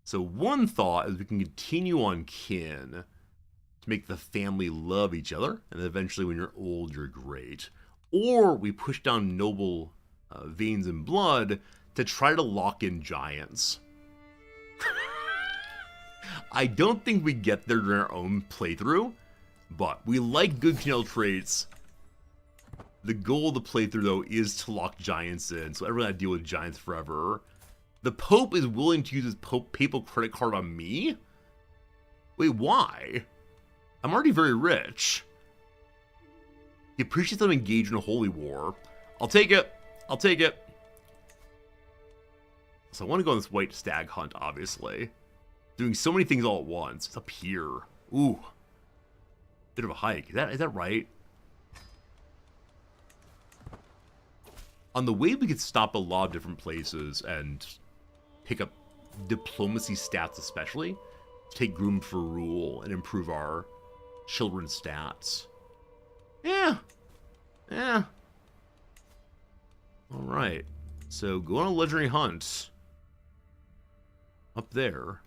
[SPEAKER 1] So one thought is we can continue on kin to make the family love each other, and then eventually when you're old, you're great. Or we push down noble veins and blood to try to lock in giants. I don't think we get there during our own playthrough, but we like good communal traits. The goal of the playthrough, though, is to lock giants in, so everyone had to deal with giants forever. The Pope is willing to use his papal credit card on me? Wait, why? I'm already very rich. He appreciates them engaged in a holy war. I'll take it. So I want to go on this white stag hunt, obviously. Doing so many things all at once. It's up here. Ooh. Bit of a hike. Is that right? On the way, we could stop a lot of different places and pick up diplomacy stats, especially. Take Groom for Rule and improve our children's stats. Yeah. Alright. So, go on a legendary hunt. Up there.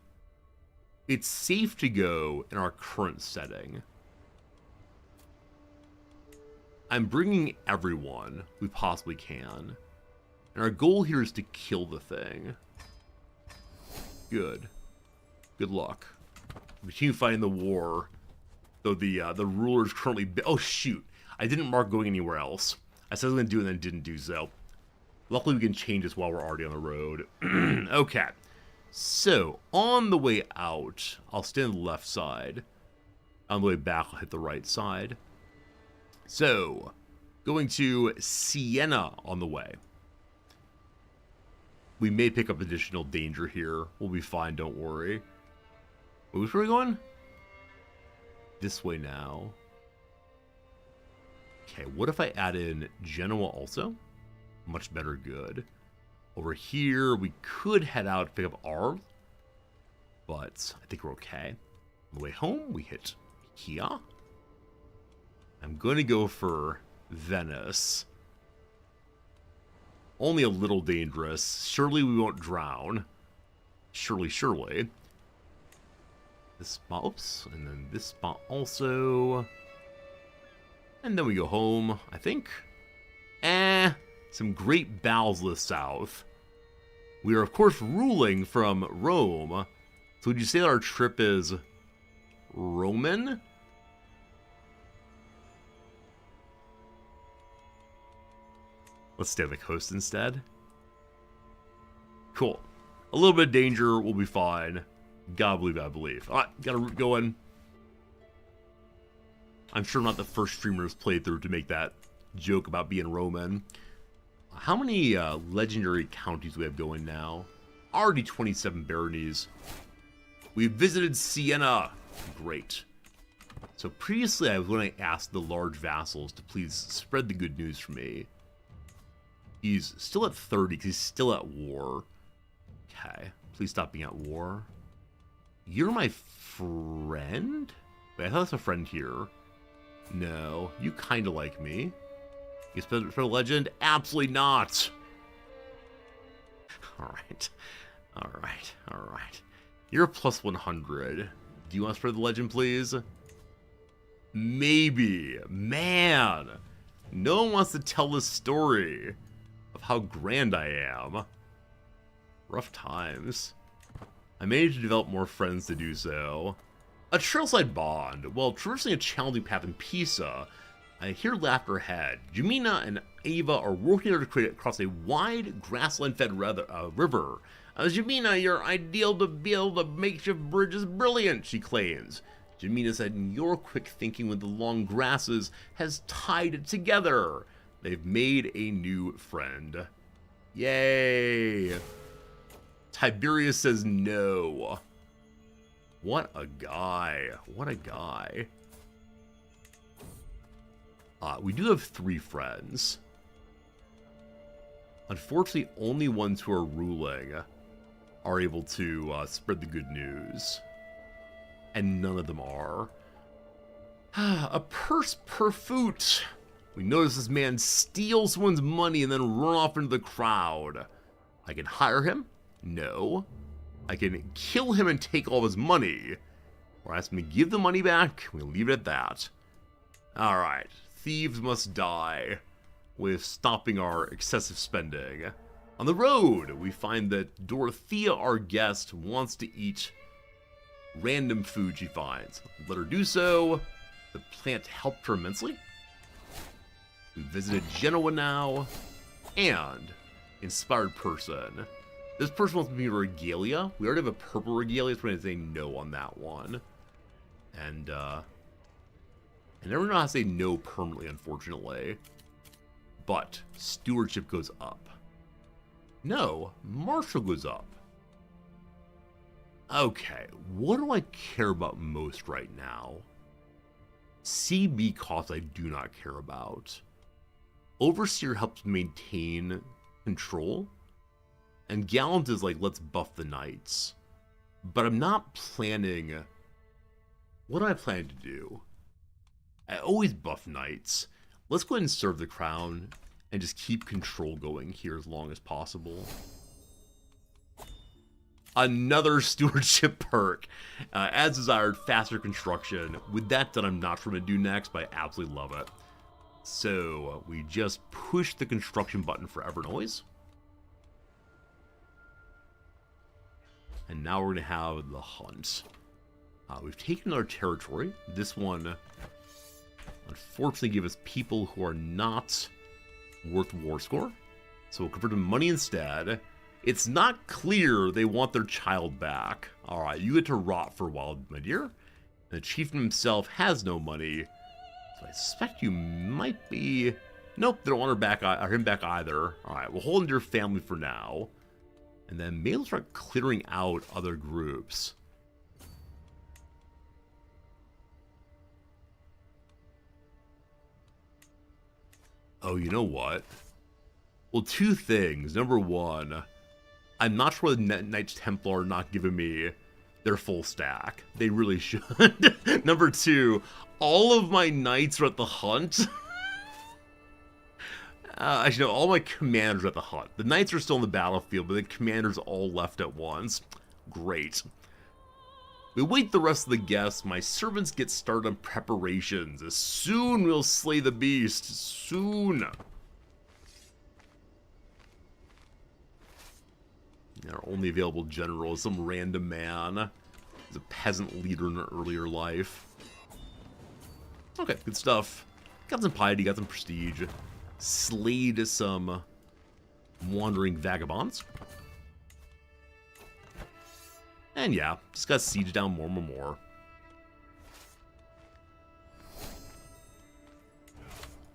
[SPEAKER 1] It's safe to go in our current setting. I'm bringing everyone we possibly can. And our goal here is to kill the thing. Good. Good luck. We continue fighting the war. Though the ruler's currently... Oh, shoot. I didn't mark going anywhere else. I said I was going to do it and then didn't do so. Luckily, we can change this while we're already on the road. Okay. So, on the way out, I'll stay on the left side. On the way back, I'll hit the right side. So, going to Siena on the way. We may pick up additional danger here. We'll be fine, don't worry. Which way are we going? This way now. Okay, what if I add in Genoa also? Much better good. Over here, we could head out to pick up Arles, but I think we're okay. On the way home, we hit Kia. I'm going to go for Venice. Only a little dangerous. Surely we won't drown. Surely, surely. This spot, oops, and then this spot also. And then we go home, I think. Some great battles to the south. We are, of course, ruling from Rome. So would you say that our trip is Roman? Let's stay on the coast instead. Cool. A little bit of danger, we'll be fine. God believe, I believe. Alright, got a route going. I'm sure I'm not the first streamer who's played through to make that joke about being Roman. How many legendary counties we have going now? Already 27 baronies. We visited Siena. Great. So previously I was when I asked the large vassals to please spread the good news for me. He's still at 30 because he's still at war. Okay. Please stop being at war. You're my friend? Wait, I thought that's a friend here. No, you kind of like me. You spread a legend? Absolutely not. Alright. Alright. Alright. You're a plus 100. Do you want to spread the legend, please? Maybe. Man. No one wants to tell the story of how grand I am. Rough times. I managed to develop more friends to do so. A trailside bond. While traversing a challenging path in Pisa, I hear laughter ahead. Jemina and Ava are working to create across a wide grassland-fed river. Jemina, your ideal to build a makeshift bridge is brilliant, she claims. Jemina said your quick thinking with the long grasses has tied it together. They've made a new friend. Yay! Tiberius says no. What a guy. What a guy. We do have 3 friends. Unfortunately, only ones who are ruling are able to spread the good news. And none of them are. A purse per foot. We notice this man steal someone's money and then run off into the crowd. I can hire him? No. I can kill him and take all of his money. Or ask him to give the money back. We leave it at that. Alright. Thieves must die. With stopping our excessive spending. On the road, we find that Dorothea, our guest, wants to eat random food she finds. Let her do so. The plant helped her immensely. We visited Genoa now. And inspired person. This person wants to be regalia. We already have a purple regalia, so we're going to say no on that one. And, I never know how to say no permanently, unfortunately. But stewardship goes up. No, martial goes up. Okay, what do I care about most right now? CB costs I do not care about. Overseer helps maintain control. And Gallant is like, let's buff the knights. But I'm not planning... What am I planning to do? I always buff knights. Let's go ahead and serve the crown and just keep control going here as long as possible. Another stewardship perk. As desired, faster construction. With that done, I'm not sure what I'm going to do next, but I absolutely love it. So, we just push the construction button for Evernoise. And now we're going to have the hunt. We've taken our territory. This one, unfortunately, gives us people who are not worth war score. So we'll convert to money instead. It's not clear they want their child back. Alright, you get to rot for a while, my dear. And the chieftain himself has no money. So I suspect you might be... Nope, they don't want her back, or him back either. Alright, we'll hold on to your family for now. And then maybe we'll start clearing out other groups. Oh, you know what? Well, 2 things. Number 1, I'm not sure the Knights Templar are not giving me They're full stack. They really should. Number 2, all of my knights are at the hunt. Actually, no, all my commanders are at the hunt. The knights are still in the battlefield, but the commanders all left at once. Great. We wait the rest of the guests. My servants get started on preparations. Soon we'll slay the beast. Soon. Our only available general is some random man. He's a peasant leader in an earlier life. Okay, good stuff. Got some piety, got some prestige. Slayed some wandering vagabonds. And yeah, just got sieged down more and more.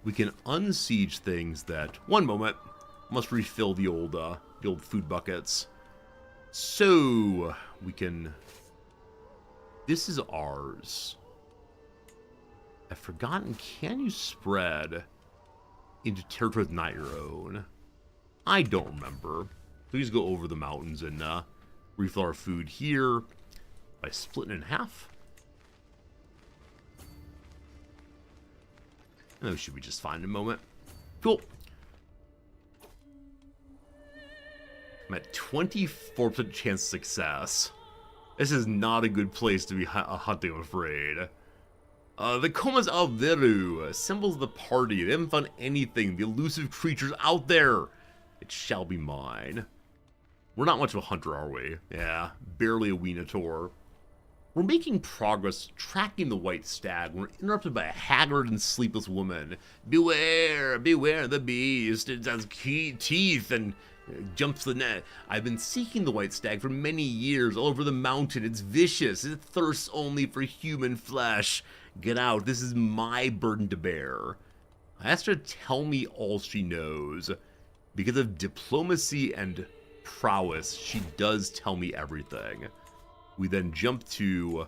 [SPEAKER 1] We can unsiege things that, one moment, must refill the old food buckets. So, we can... This is ours. I've forgotten, can you spread into territories not your own? I don't remember. Please go over the mountains and refill our food here by splitting it in half. And that should be just fine in a moment. Cool. I'm at 24% chance of success. This is not a good place to be hunting, I'm afraid. The Comas Alveru, symbols of the party. They haven't found anything. The elusive creatures out there. It shall be mine. We're not much of a hunter, are we? Yeah, barely a Weenitor. We're making progress tracking the white stag when we're interrupted by a haggard and sleepless woman. Beware, beware the beast. It has teeth and jumps the net. I've been seeking the white stag for many years all over the mountain. It's vicious. It thirsts only for human flesh. Get out. This is my burden to bear. I asked her to tell me all she knows. Because of diplomacy and prowess, she does tell me everything. We then jump to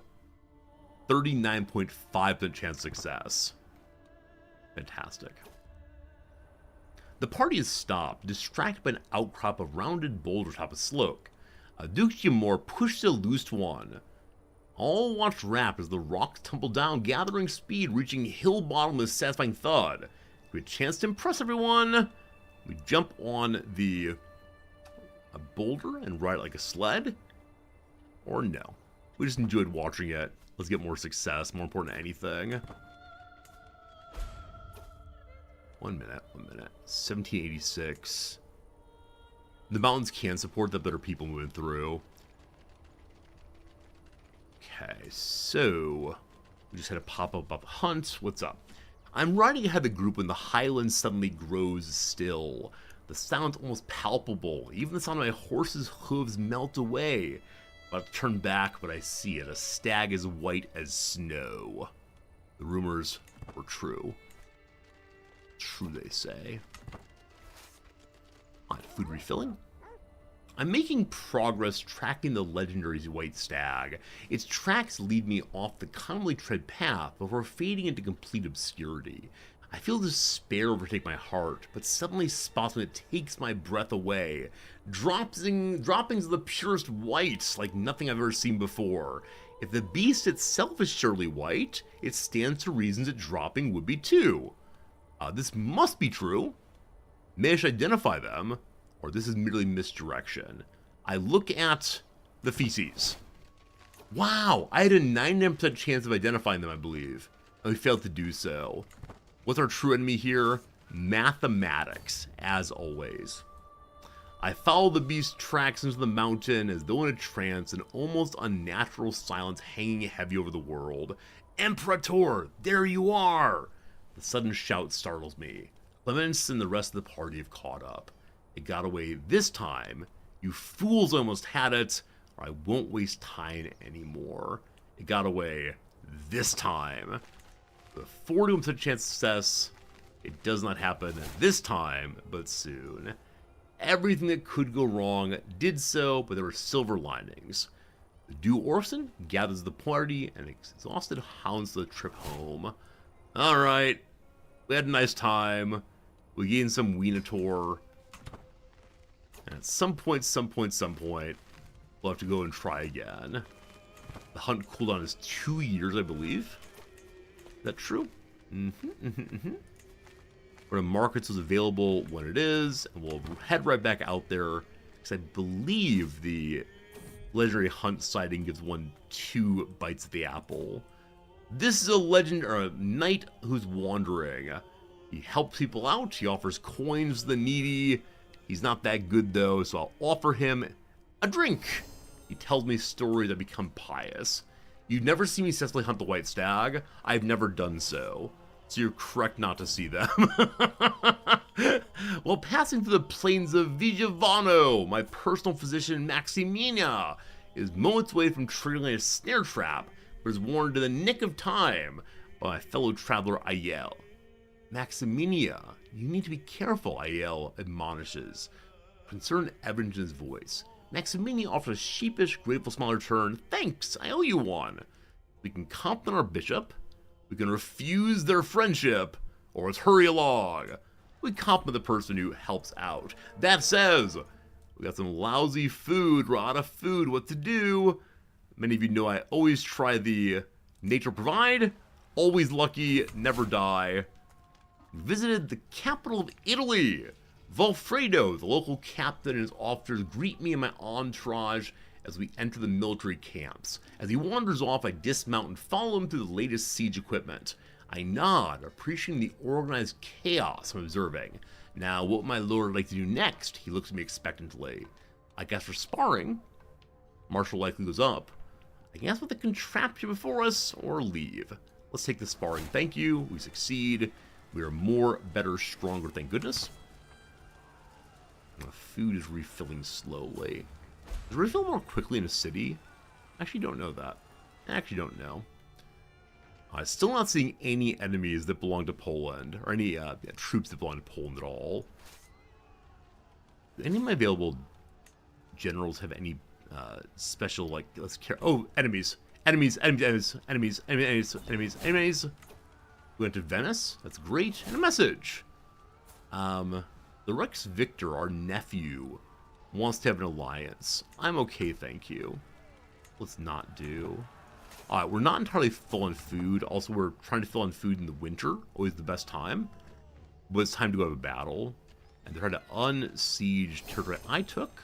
[SPEAKER 1] 39.5% chance of success. Fantastic. The party is stopped, distracted by an outcrop of rounded boulders atop a slope. Duke Jamor pushed a loose one. All watched rapt as the rocks tumbled down, gathering speed, reaching hill bottom with a satisfying thud. We had a chance to impress everyone. We jump on a boulder and ride it like a sled. Or no. We just enjoyed watching it. Let's get more success, more important than anything. 1 minute. 1786. The mountains can support that, but there are people moving through. Okay, so we just had a pop-up about the hunt. What's up? I'm riding ahead of the group when the highland suddenly grows still. The sound's almost palpable. Even the sound of my horse's hooves melt away. I turn back, but I see it. A stag as white as snow. The rumors were true. True, they say. On food refilling. I'm making progress tracking the legendary white stag. Its tracks lead me off the commonly tread path before fading into complete obscurity. I feel despair overtake my heart, but suddenly spots when it takes my breath away. Droppings of the purest white, like nothing I've ever seen before. If the beast itself is surely white, it stands to reason that dropping would be too. This must be true. May I should identify them, or this is merely misdirection. I look at the feces. Wow, I had a 99% chance of identifying them, I believe. I failed to do so. What's our true enemy here? Mathematics, as always. I follow the beast's tracks into the mountain as though in a trance, an almost unnatural silence hanging heavy over the world. Imperator, there you are! The sudden shout startles me. Clemens and the rest of the party have caught up. It got away this time. You fools almost had it, or I won't waste time anymore. It got away this time. With a 41% chance of success, it does not happen this time, but soon. Everything that could go wrong did so, but there were silver linings. The Dew Orson gathers the party and exhausted hounds the trip home. Alright, we had a nice time. We gained some Weenitor. And at some point, we'll have to go and try again. The hunt cooldown is 2 years, I believe. Is that true? Where the markets is available when it is, and we'll head right back out there, because I believe the legendary hunt sighting gives one 2 bites at the apple. This is a legend, or a knight who's wandering. He helps people out, he offers coins to the needy. He's not that good though, so I'll offer him a drink. He tells me stories that become pious. You've never seen me successfully hunt the white stag. I've never done so. So you're correct not to see them. While passing through the plains of Vigevano, my personal physician Maximina is moments away from triggering a snare trap, but is warned in the nick of time by my fellow traveler Aiel. Maximinia, you need to be careful, Aiel admonishes. Concerned evidence in his voice. Maximinia offers a sheepish, grateful smile return. Thanks, I owe you one. We can compliment our bishop, we can refuse their friendship, or let's hurry along. We compliment the person who helps out. That says, we got some lousy food, we're out of food, what to do? Many of you know I always try the nature provide, always lucky, never die. We visited the capital of Italy. Valfredo, the local captain, and his officers greet me and my entourage as we enter the military camps. As he wanders off, I dismount and follow him through the latest siege equipment. I nod, appreciating the organized chaos I'm observing. Now, what would my lord like to do next? He looks at me expectantly. I guess for sparring. Marshal likely goes up. I can ask about the contraption before us, or leave. Let's take the sparring. Thank you. We succeed. We are more, better, stronger, thank goodness. Food is refilling slowly. Does it refill more quickly in a city? I actually don't know that. I actually don't know. Still not seeing any enemies that belong to Poland, or any troops that belong to Poland at all. Do any of my available generals have any special, like, let's care? Oh, enemies. Enemies, enemies, enemies, enemies, enemies, enemies. We went to Venice. That's great. And a message. The Rex Victor, our nephew, wants to have an alliance. I'm okay, thank you. Let's not do. Alright, we're not entirely full on food. Also, we're trying to fill on food in the winter. Always the best time. But it's time to go have a battle. And they're trying to unsiege territory I took.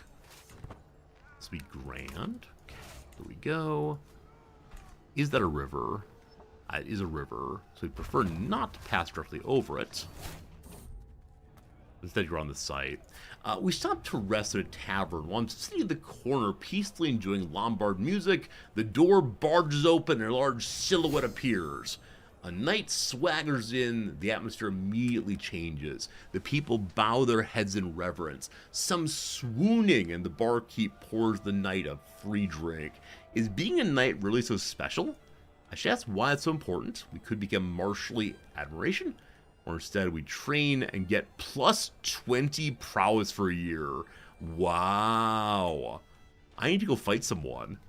[SPEAKER 1] This will be grand. Okay, there we go. Is that a river? It is a river. So we prefer not to pass directly over it. Instead, you're on the site. We stopped to rest at a tavern while I'm sitting in the corner, peacefully enjoying Lombard music. The door barges open and a large silhouette appears. A knight swaggers in. The atmosphere immediately changes. The people bow their heads in reverence, some swooning, and the barkeep pours the knight a free drink. Is being a knight really so special? I should ask why it's so important. We could become martially admiration. Or instead, we train and get plus 20 prowess for a year. Wow. I need to go fight someone.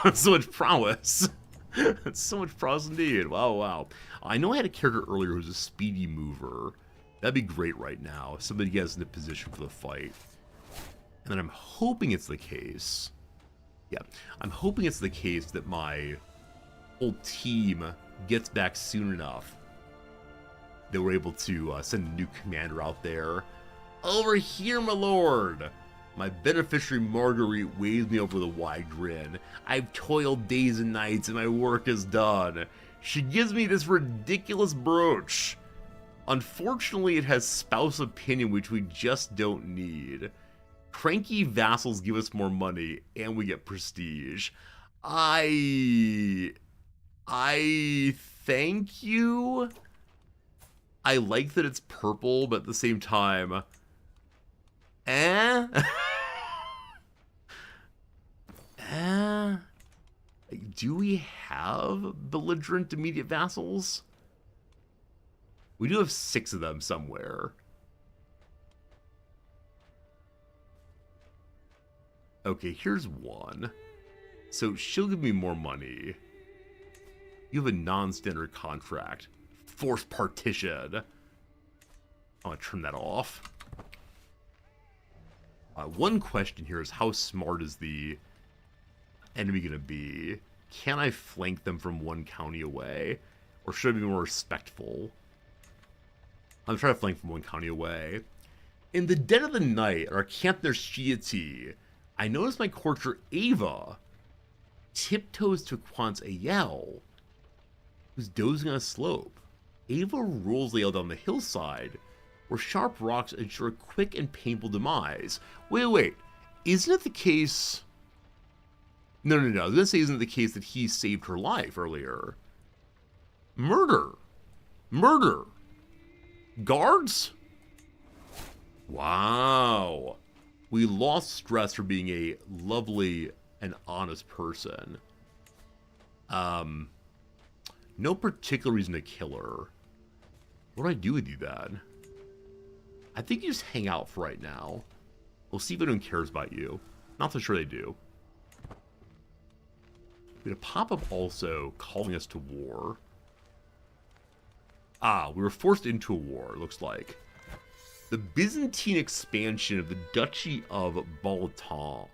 [SPEAKER 1] That's so much prowess. That's so much prowess indeed. Wow, wow. I know I had a character earlier who was a speedy mover. That'd be great right now. If somebody gets into position for the fight. And then I'm hoping it's the case. Yeah, I'm hoping it's the case that my whole team gets back soon enough that we're able to send a new commander out there. Over here, my lord! My beneficiary Marguerite waves me over with a wide grin. I've toiled days and nights and my work is done. She gives me this ridiculous brooch. Unfortunately, it has spouse opinion, which we just don't need. Cranky vassals give us more money and we get prestige. I thank you. I like that it's purple, but at the same time, do we have belligerent immediate vassals? We do have 6 of them somewhere. Okay, here's one. So she'll give me more money. You have a non-standard contract. Forced partition. I'm gonna turn that off. One question here is how smart is the enemy gonna be? Can I flank them from one county away? Or should I be more respectful? I'm trying to flank from one county away. In the dead of the night, at our camp near CK3, I noticed my courtier Ava tiptoes to Quant's Ayel, who's dozing on a slope. Ava rolls Ayel down the hillside, where sharp rocks ensure a quick and painful demise. Wait. Isn't it the case... No. I was going to say, isn't it the case that he saved her life earlier? Murder. Guards? Wow. We lost stress for being a lovely and honest person. No particular reason to kill her. What do I do with you then? I think you just hang out for right now. We'll see if anyone cares about you. Not so sure they do. We had a pop-up also calling us to war. We were forced into a war, it looks like. The Byzantine expansion of the Duchy of Balaton.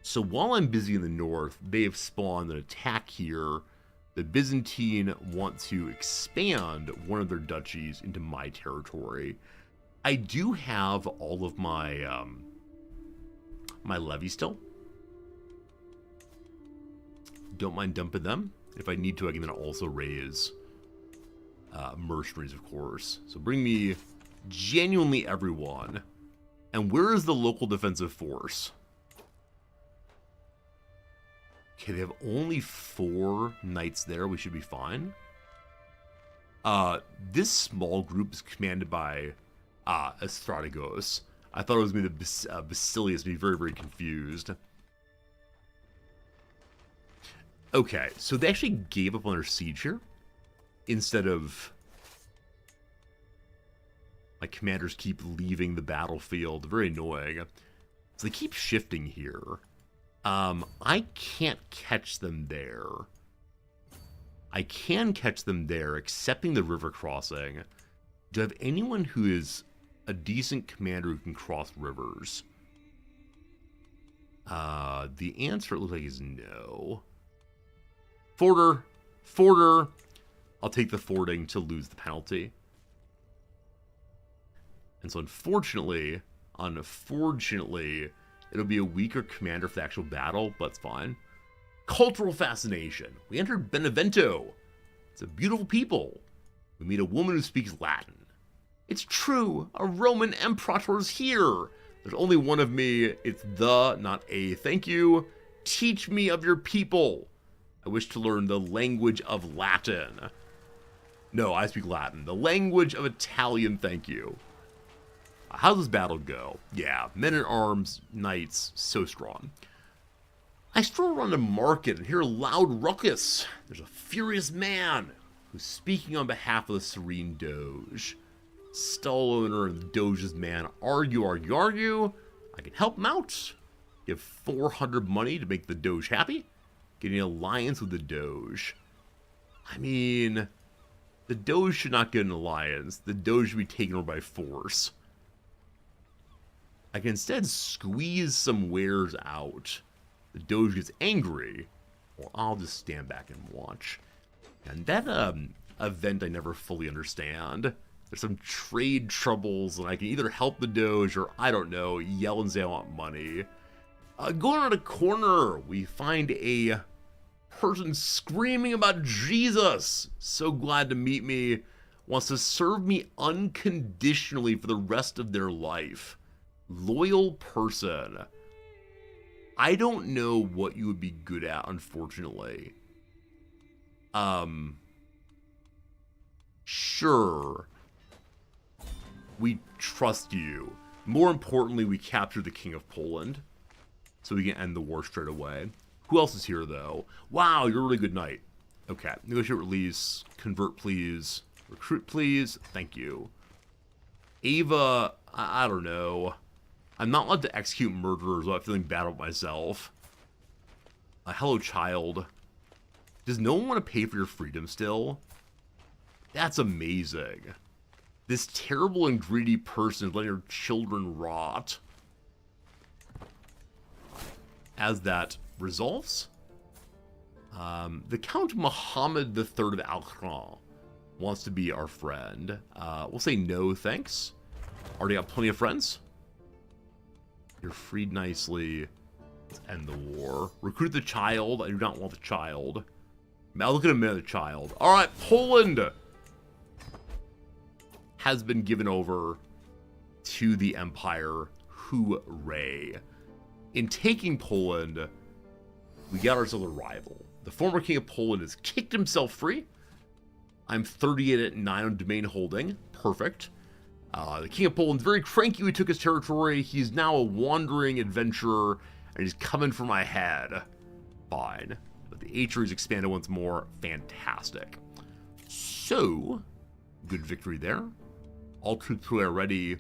[SPEAKER 1] So while I'm busy in the north, they have spawned an attack here. The Byzantine want to expand one of their duchies into my territory. I do have all of my my levies still. Don't mind dumping them. If I need to, I can then also raise mercenaries, of course. So bring me genuinely everyone. And where is the local defensive force? Okay, they have only 4 knights there. We should be fine. This small group is commanded by Strategos. I thought it was going to be the Basilius, be very, very confused. Okay, so they actually gave up on their siege here. Instead of... My commanders keep leaving the battlefield. Very annoying. So they keep shifting here. I can't catch them there. I can catch them there, excepting the river crossing. Do I have anyone who is a decent commander who can cross rivers? The answer, it looks like, is no. Forder. I'll take the fording to lose the penalty. And so unfortunately, it'll be a weaker commander for the actual battle, but it's fine. Cultural fascination. We entered Benevento. It's a beautiful people. We meet a woman who speaks Latin. It's true, a Roman imperator's here. There's only one of me. It's the, not a. Thank you. Teach me of your people. I wish to learn the language of Latin. No, I speak Latin. The language of Italian, thank you. How does this battle go? Yeah, men-at-arms, knights, so strong. I stroll around the market and hear a loud ruckus. There's a furious man who's speaking on behalf of the serene Doge. Stall owner and the Doge's man argue. I can help him out. Give 400 money to make the Doge happy. Get an alliance with the Doge. I mean, the Doge should not get an alliance. The Doge should be taken over by force. I can instead squeeze some wares out. The Doge gets angry, or I'll just stand back and watch. And that event I never fully understand. There's some trade troubles, and I can either help the Doge or, I don't know, yell and say I want money. Going around a corner, we find a person screaming about Jesus. So glad to meet me. Wants to serve me unconditionally for the rest of their life. Loyal person. I don't know what you would be good at, unfortunately. Sure. We trust you. More importantly, we captured the King of Poland. So we can end the war straight away. Who else is here, though? Wow, you're a really good knight. Okay. Negotiate release. Convert, please. Recruit, please. Thank you. Ava, I don't know. I'm not allowed to execute murderers without feeling bad about myself. Hello, child. Does no one want to pay for your freedom still? That's amazing. This terrible and greedy person is letting her children rot. As that resolves, The Count Muhammad III of Al-Khan wants to be our friend. We'll say no, thanks. Already got plenty of friends. You're freed nicely. Let's end the war. Recruit the child. I do not want the child. Now look at a minute, the child. Alright, Poland has been given over to the Empire. Hooray. In taking Poland, we got ourselves a rival. The former king of Poland has kicked himself free. I'm 38 at 9 on domain holding. Perfect. The king of Poland's very cranky. We took his territory. He's now a wandering adventurer, and he's coming for my head. Fine. But the Atries expanded once more. Fantastic. So, good victory there. All troops who are ready.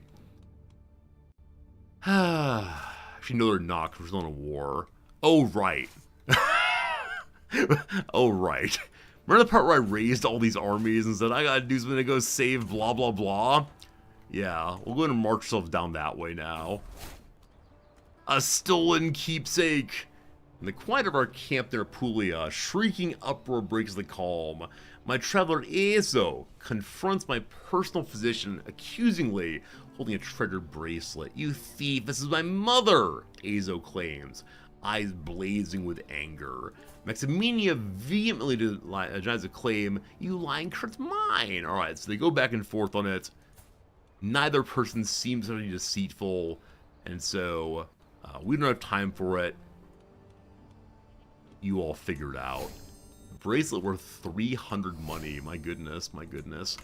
[SPEAKER 1] Actually, no, they're not, because we're still in a war. Oh, right. Oh, right. Remember the part where I raised all these armies and said, I gotta do something to go save blah, blah, blah? Yeah, we'll go ahead and march ourselves down that way now. A stolen keepsake! In the quiet of our camp near Apulia, shrieking uproar breaks the calm. My traveler Azo confronts my personal physician accusingly, holding a treasured bracelet. You thief, this is my mother, Azo claims, eyes blazing with anger. Maximinia vehemently denies the claim. You lying crip's mine. Alright, so they go back and forth on it. Neither person seems to be deceitful, and so we don't have time for it. You all figure it out. Bracelet worth 300 money. My goodness, my goodness.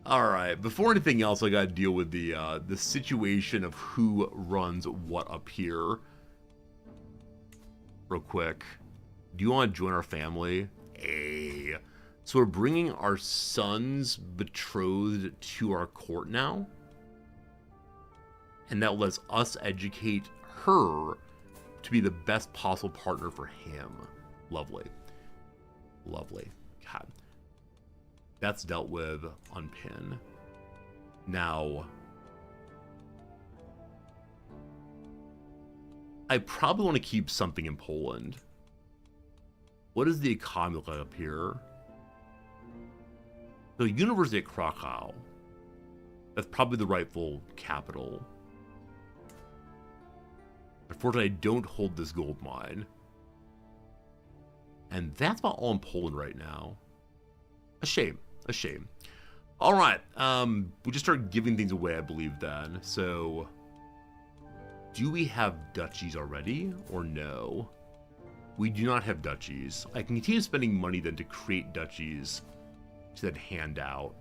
[SPEAKER 1] Alright, before anything else, I gotta deal with the situation of who runs what up here. Real quick. Do you want to join our family? Hey. So we're bringing our son's betrothed to our court now? And that lets us educate her to be the best possible partner for him. Lovely. Lovely. God. That's dealt with. Unpin. Now, I probably want to keep something in Poland. What does the economy look like up here? The University at Krakow. That's probably the rightful capital. Unfortunately, I don't hold this gold mine. And that's about all in Poland right now. A shame. A shame. Alright, we just started giving things away, I believe, then. So, do we have duchies already, or no? We do not have duchies. I can continue spending money, then, to create duchies to then hand out.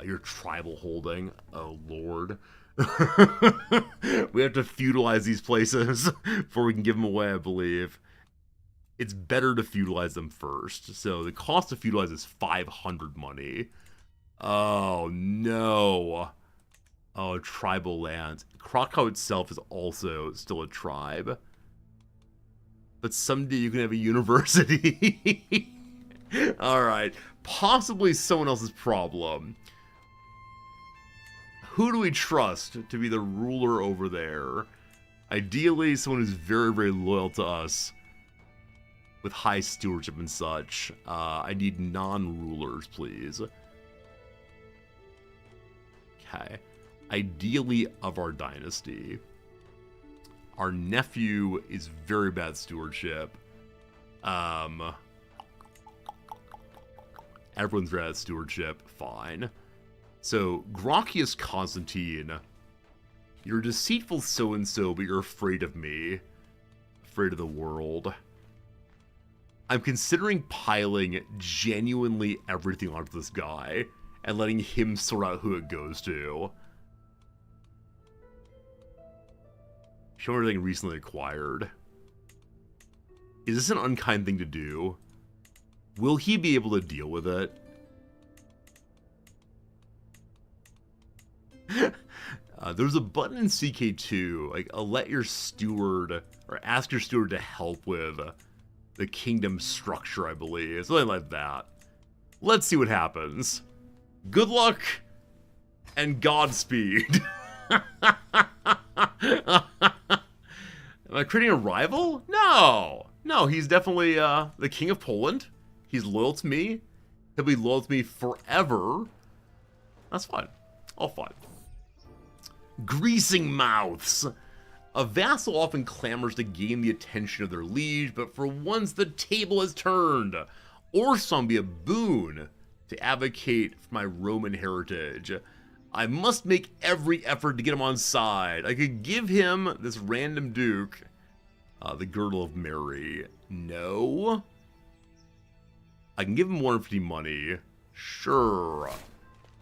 [SPEAKER 1] Your tribal holding. Oh, Lord. We have to feudalize these places before we can give them away, I believe. It's better to feudalize them first. So the cost to feudalize is 500 money. Oh, no. Oh, tribal lands. Krakow itself is also still a tribe. But someday you can have a university. Alright. Possibly someone else's problem. Who do we trust to be the ruler over there? Ideally, someone who's very, very loyal to us. With high stewardship and such. I need non-rulers, please. Okay. Ideally of our dynasty. Our nephew is very bad stewardship. Everyone's bad at stewardship. Fine. So, Gracchus Constantine. You're a deceitful so-and-so, but you're afraid of me. Afraid of the world. I'm considering piling genuinely everything onto this guy and letting him sort out who it goes to. Show everything recently acquired. Is this an unkind thing to do? Will he be able to deal with it? There's a button in CK2, like, let your steward, or ask your steward to help with the kingdom structure, I believe. Something like that. Let's see what happens. Good luck, and Godspeed. Am I creating a rival? No! No, he's definitely the king of Poland. He's loyal to me. He'll be loyal to me forever. That's fine. All fine. Greasing mouths. A vassal often clamors to gain the attention of their liege, but for once the table has turned. Orson be a boon to advocate for my Roman heritage. I must make every effort to get him on side. I could give him this random duke, the girdle of Mary. No. I can give him 150 money. Sure.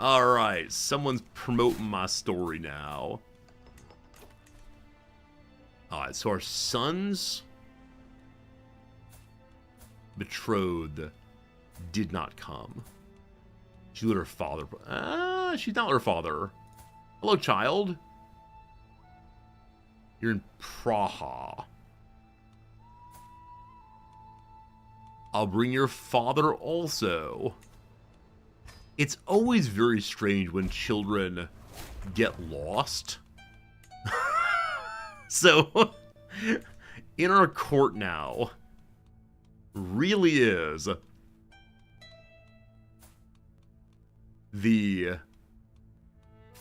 [SPEAKER 1] Alright, someone's promoting my story now. Alright, so our son's betrothed did not come. She let her father... she's not her father. Hello, child. You're in Praha. I'll bring your father also. It's always very strange when children get lost. So, in our court now, really is the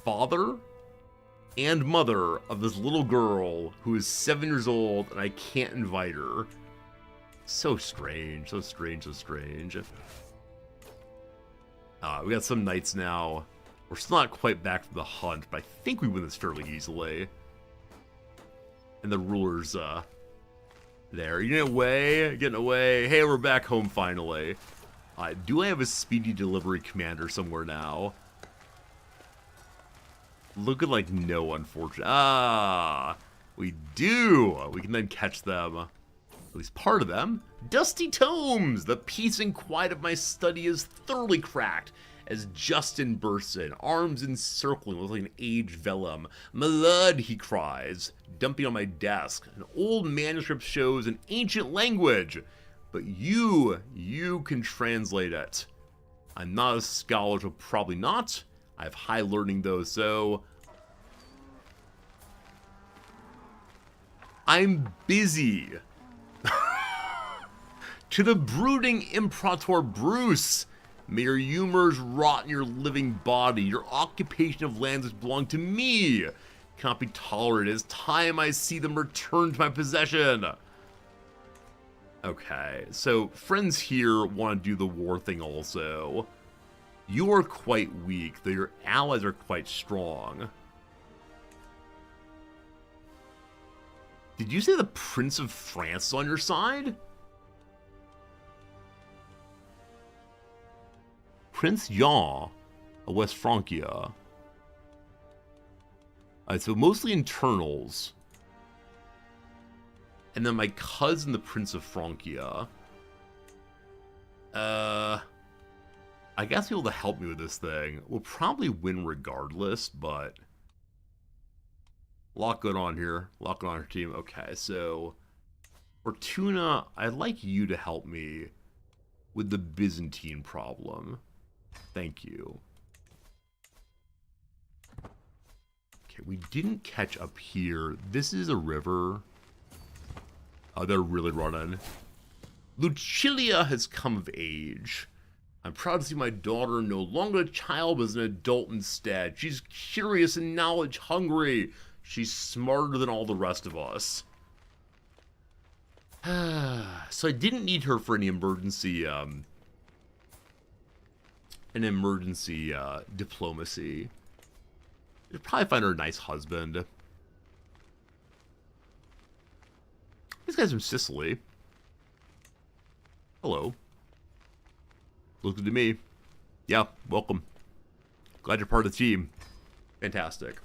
[SPEAKER 1] father and mother of this little girl who is 7 years old, and I can't invite her. So strange, so strange, so strange. We got some knights now. We're still not quite back from the hunt, but I think we win this fairly easily. And the ruler's, there. You getting away? Getting away. Hey, we're back home finally. Do I have a speedy delivery commander somewhere now? Looking like no, unfortunately. Ah, we do. We can then catch them. At least part of them. Dusty tomes! The peace and quiet of my study is thoroughly cracked as Justin bursts in, arms encircling with like an aged vellum. "Malud," he cries, dumping on my desk. An old manuscript shows an ancient language, but you can translate it. I'm not a scholar, so probably not. I have high learning though, so... I'm busy. To the brooding Imperator Bruce, may your humors rot in your living body. Your occupation of lands which belong to me cannot be tolerated. It's time I see them return to my possession. Okay, so friends here want to do the war thing also. You are quite weak, though your allies are quite strong. Did you say the Prince of France is on your side? Prince Jean of West Francia. Alright, so mostly internals. And then my cousin, the Prince of Francia. I guess he'll be able to help me with this thing. We'll probably win regardless, but... a lot going on here. A lot going on our team. Okay, so... Fortuna, I'd like you to help me with the Byzantine problem. Thank you. Okay, we didn't catch up here. This is a river. Oh, they're really running. Lucilia has come of age. I'm proud to see my daughter no longer a child, but as an adult instead. She's curious and knowledge hungry. She's smarter than all the rest of us. So I didn't need her for any emergency, diplomacy. You'd probably find her a nice husband. This guy's from Sicily. Hello. Look good to me. Yeah, welcome. Glad you're part of the team. Fantastic.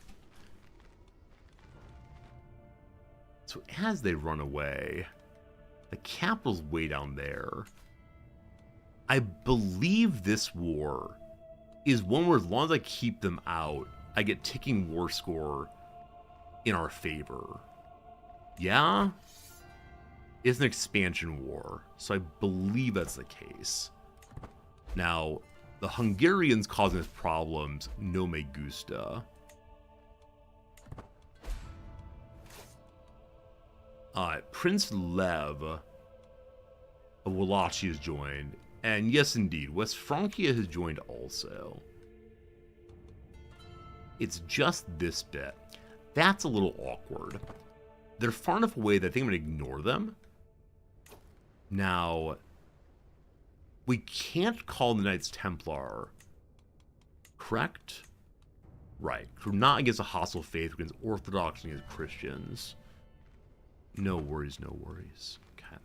[SPEAKER 1] So as they run away, the capital's way down there. I believe this war is one where as long as I keep them out, I get ticking war score in our favor. Yeah? It's an expansion war, so I believe that's the case. Now, the Hungarians causing us problems, no me gusta. Prince Lev Wallachia has joined. And yes, indeed, West Francia has joined also. It's just this bit. That's a little awkward. They're far enough away that I think I'm going to ignore them. Now, we can't call the Knights Templar, correct? Right. We're not against a hostile faith, against Orthodox and against Christians. No worries, no worries. Okay.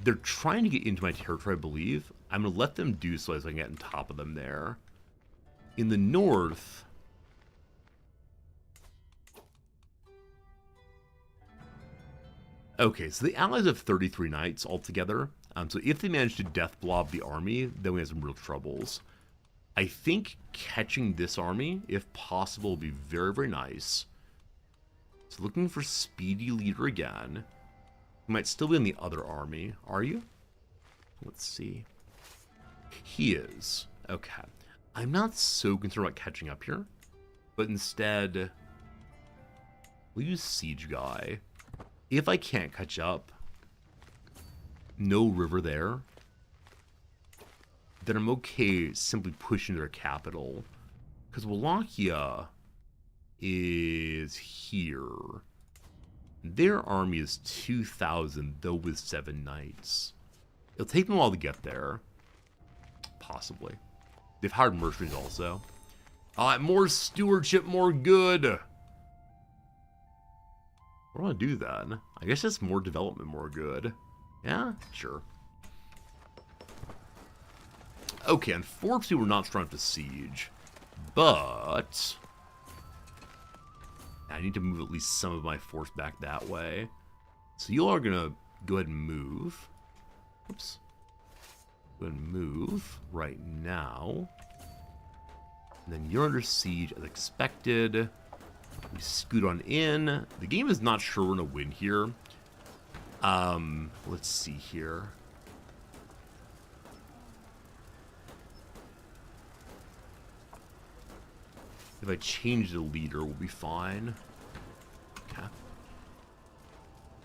[SPEAKER 1] They're trying to get into my territory, I believe. I'm going to let them do so as I can get on top of them there. In the north... Okay, so the Allies have 33 knights altogether. So if they manage to death blob the army, then we have some real troubles. I think catching this army, if possible, would be very, very nice. So looking for speedy leader again. You might still be in the other army. Are you? Let's see. He is. Okay. I'm not so concerned about catching up here. But instead, we'll use Siege Guy. If I can't catch up, no river there, then I'm okay simply pushing their capital. Because Wallachia is here. Their army is 2,000, though with 7 knights. It'll take them a while to get there. Possibly. They've hired mercenaries also. More stewardship, more good. What do I do then? I guess that's more development, more good. Yeah, sure. Okay, unfortunately we're not strong enough to siege. But I need to move at least some of my force back that way. So you all are going to go ahead and move. Oops. Go ahead and move right now. And then you're under siege as expected. We scoot on in. The game is not sure we're going to win here. Let's see here. If I change the leader, we'll be fine. Okay.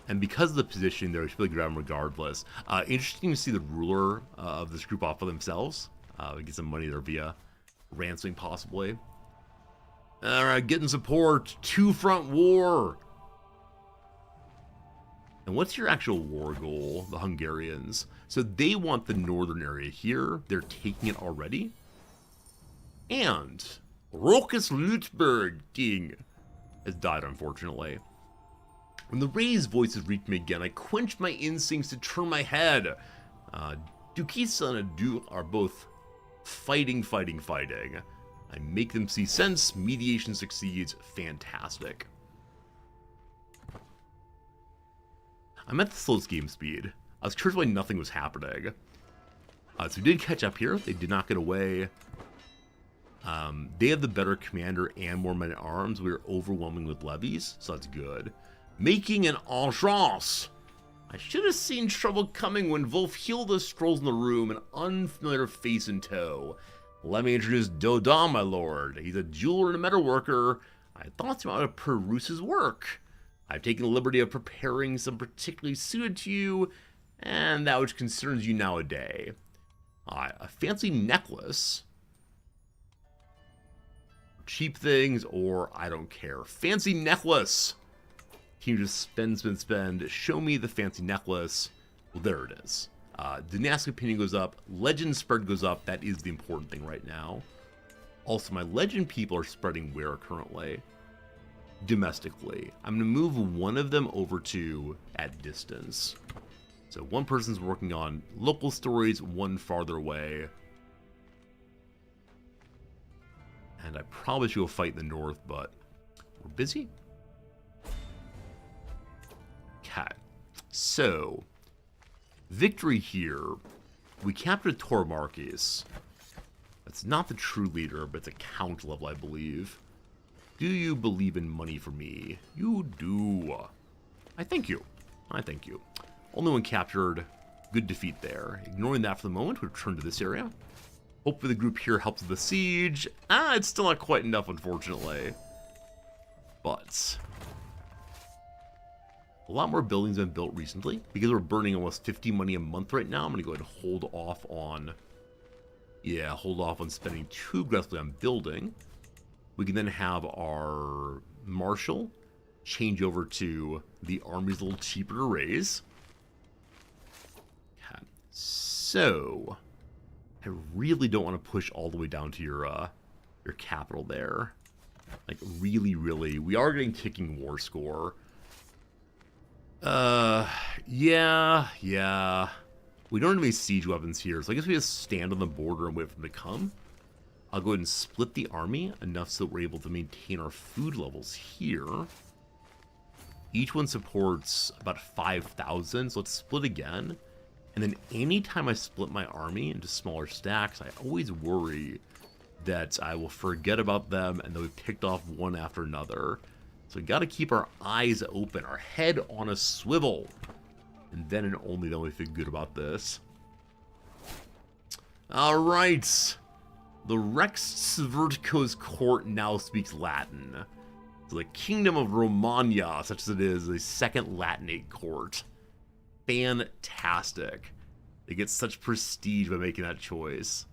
[SPEAKER 1] And because of the position there, we should be able to grab them regardless. Interesting to see the ruler of this group off for themselves. Get some money there via ransoming, possibly. Alright, getting support. 2-front war. And what's your actual war goal, the Hungarians? So they want the northern area here. They're taking it already. And Rochus Lütberg King has died, unfortunately. When the raised voices reached me again, I quenched my instincts to turn my head. Dukisa and Adu are both fighting. I make them see sense. Mediation succeeds. Fantastic. I'm at the slowest game speed. I was curious why nothing was happening. So we did catch up here. They did not get away. They have the better commander and more men at arms. We are overwhelming with levies, so that's good. Making an entrance. I should have seen trouble coming when Wolfhilda strolls in the room, an unfamiliar face in tow. Let me introduce Dodon, my lord. He's a jeweler and a metalworker. I thought him out of peruse his work. I've taken the liberty of preparing some particularly suited to you, and that which concerns you nowadays. A fancy necklace. Cheap things, or I don't care. Fancy necklace. Can you just spend? Show me the fancy necklace. Well, there it is. Dynastic opinion goes up. Legend spread goes up. That is the important thing right now. Also, my legend people are spreading where currently? Domestically. I'm going to move one of them over to at distance. So one person's working on local stories, one farther away. And I probably should go fight in the north, but we're busy. Okay. So, victory here. We captured Tormarkis. That's not the true leader, but it's a count level, I believe. Do you believe in money for me? You do. I thank you. I thank you. Only one captured. Good defeat there. Ignoring that for the moment, we return to this area. Hopefully the group here helps with the siege. It's still not quite enough, unfortunately. But A lot more buildings have been built recently. Because we're burning almost 50 money a month right now, I'm going to go ahead and hold off on... Yeah, hold off on spending too aggressively on building. We can then have our marshal change over to the army's a little cheaper to raise. Okay. So, I really don't want to push all the way down to your capital there. Like, really, really. We are getting ticking war score. Yeah. We don't have any siege weapons here, so I guess we just stand on the border and wait for them to come. I'll go ahead and split the army enough so that we're able to maintain our food levels here. Each one supports about 5,000, so let's split again. And then anytime I split my army into smaller stacks, I always worry that I will forget about them and they'll be picked off one after another. So we gotta keep our eyes open, our head on a swivel. And then and only then we feel good about this. Alright. The Rex Vertico's court now speaks Latin. So the Kingdom of Romagna, such as it is a second Latinate court. Fantastic. They get such prestige by making that choice.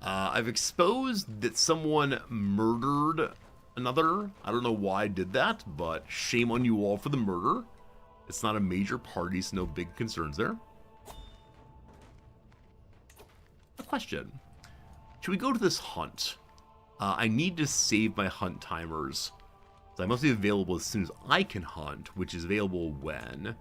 [SPEAKER 1] I've exposed that someone murdered another. I don't know why I did that, but shame on you all for the murder. It's not a major party, so no big concerns there. A question. Should we go to this hunt? I need to save my hunt timers. So I must be available as soon as I can hunt, which is available when?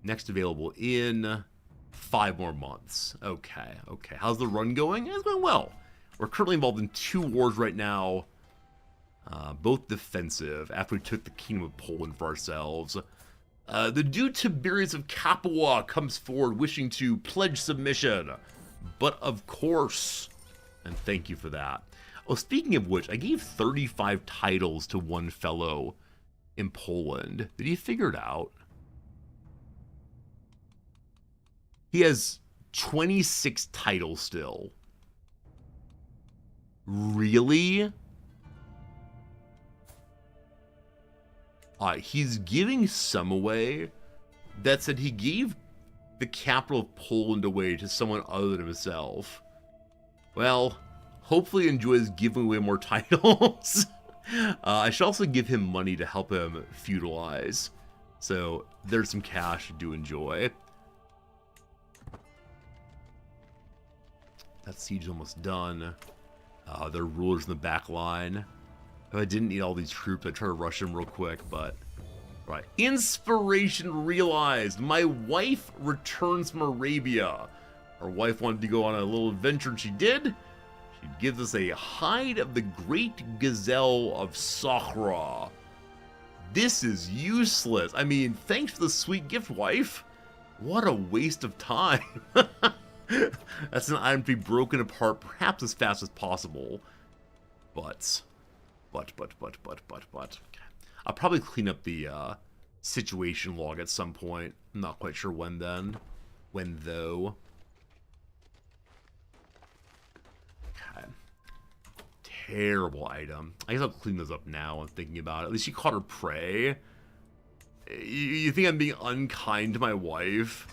[SPEAKER 1] Next available in 5 more months. Okay. How's the run going? It's going well. We're currently involved in 2 wars right now. Both defensive, after we took the Kingdom of Poland for ourselves. The Duke Tiberius of Capua comes forward wishing to pledge submission. But of course, and thank you for that. Oh, speaking of which, I gave 35 titles to one fellow in Poland. Did he figure it out? He has 26 titles still. Really? He's giving some away. That said, he gave the capital of Poland away to someone other than himself. Well, hopefully he enjoys giving away more titles. I should also give him money to help him feudalize. So there's some cash to do enjoy. That siege is almost done. Their rulers in the back line. If I didn't need all these troops, I'd try to rush them real quick, but... Right. Inspiration realized! My wife returns from Arabia. Our wife wanted to go on a little adventure, and she did. She gives us a hide of the great gazelle of Sakhra. This is useless. I mean, thanks for the sweet gift, wife. What a waste of time. That's an item to be broken apart perhaps as fast as possible. But. I'll probably clean up the situation log at some point. I'm not quite sure when then. When though. Okay. Terrible item. I guess I'll clean those up now. I'm thinking about it. At least she caught her prey. You think I'm being unkind to my wife?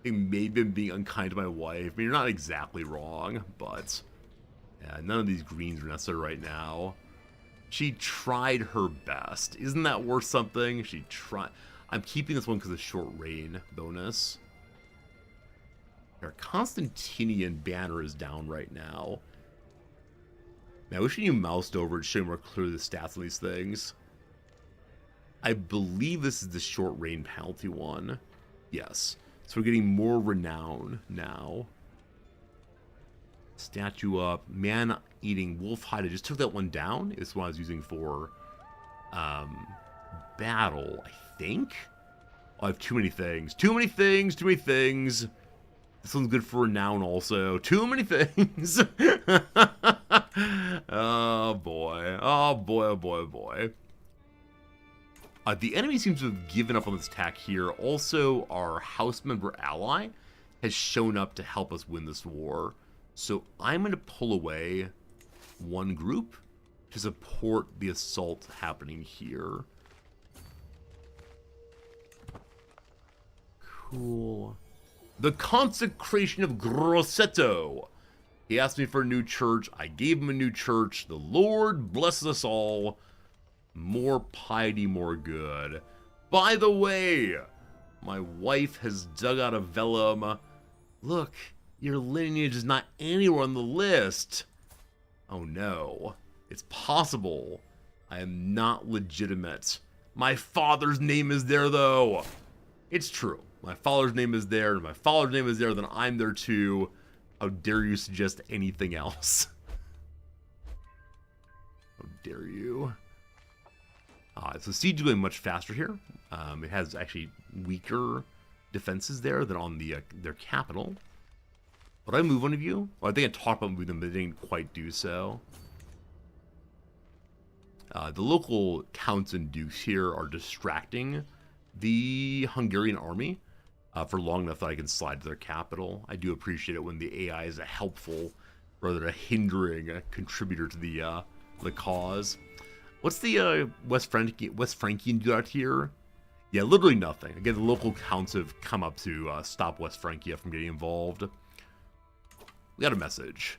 [SPEAKER 1] I think maybe I'm being unkind to my wife. I mean, you're not exactly wrong, but... Yeah, none of these greens are necessary right now. She tried her best. Isn't that worth something? She tried. I'm keeping this one because of short reign bonus. Our Constantinian banner is down right now. Man, I wish you moused over and showed more clearly the stats on these things. I believe this is the short reign penalty one. Yes. So we're getting more renown now. Statue up. Man-eating wolf hide. I just took that one down. It's what I was using for battle, I think. Oh, I have too many things. Too many things. This one's good for renown also. Too many things. Oh, boy. The enemy seems to have given up on this attack here. Also, our house member ally has shown up to help us win this war. So I'm going to pull away one group to support the assault happening here. Cool. The consecration of Grosseto. He asked me for a new church. I gave him a new church. The Lord blesses us all. More piety, more good. By the way, my wife has dug out a vellum. Look, your lineage is not anywhere on the list. Oh no. It's possible. I am not legitimate. My father's name is there, though. It's true. My father's name is there, and if my father's name is there, then I'm there too. How dare you suggest anything else? How dare you? So siege is going much faster here. It has actually weaker defenses there than on the their capital. Would I move one of you? Well, I think I talked about moving them, but they didn't quite do so. The local counts and dukes here are distracting the Hungarian army for long enough that I can slide to their capital. I do appreciate it when the AI is a helpful rather than a hindering contributor to the cause. What's the West Frankian do out here? Yeah, literally nothing. Again, the local counts have come up to stop West Francia from getting involved. We got a message.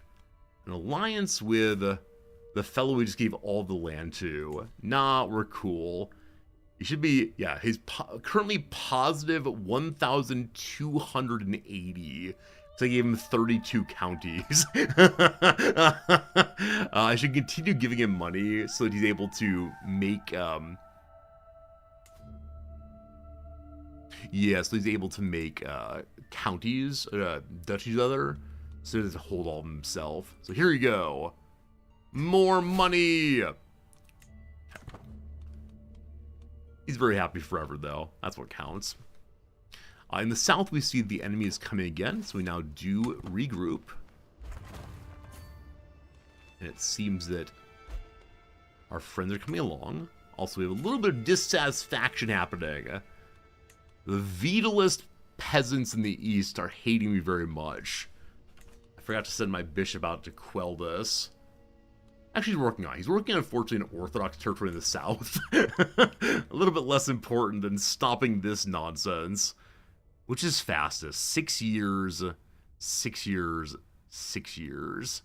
[SPEAKER 1] An alliance with the fellow we just gave all the land to. Nah, we're cool. He should be, yeah, he's currently positive 1,280. So I gave him 32 counties. I should continue giving him money so that he's able to make, yeah, so he's able to make counties, duchies other, so he doesn't hold all of himself. So here you go. More money! He's very happy forever, though. That's what counts. In the south, we see the enemy is coming again, so we now do regroup. And it seems that our friends are coming along. Also, we have a little bit of dissatisfaction happening. The Vitalist peasants in the east are hating me very much. I forgot to send my bishop out to quell this. Actually, he's working on it. He's working, unfortunately, in Orthodox territory in the south. A little bit less important than stopping this nonsense. Which is fastest? 6 years, 6 years, 6 years.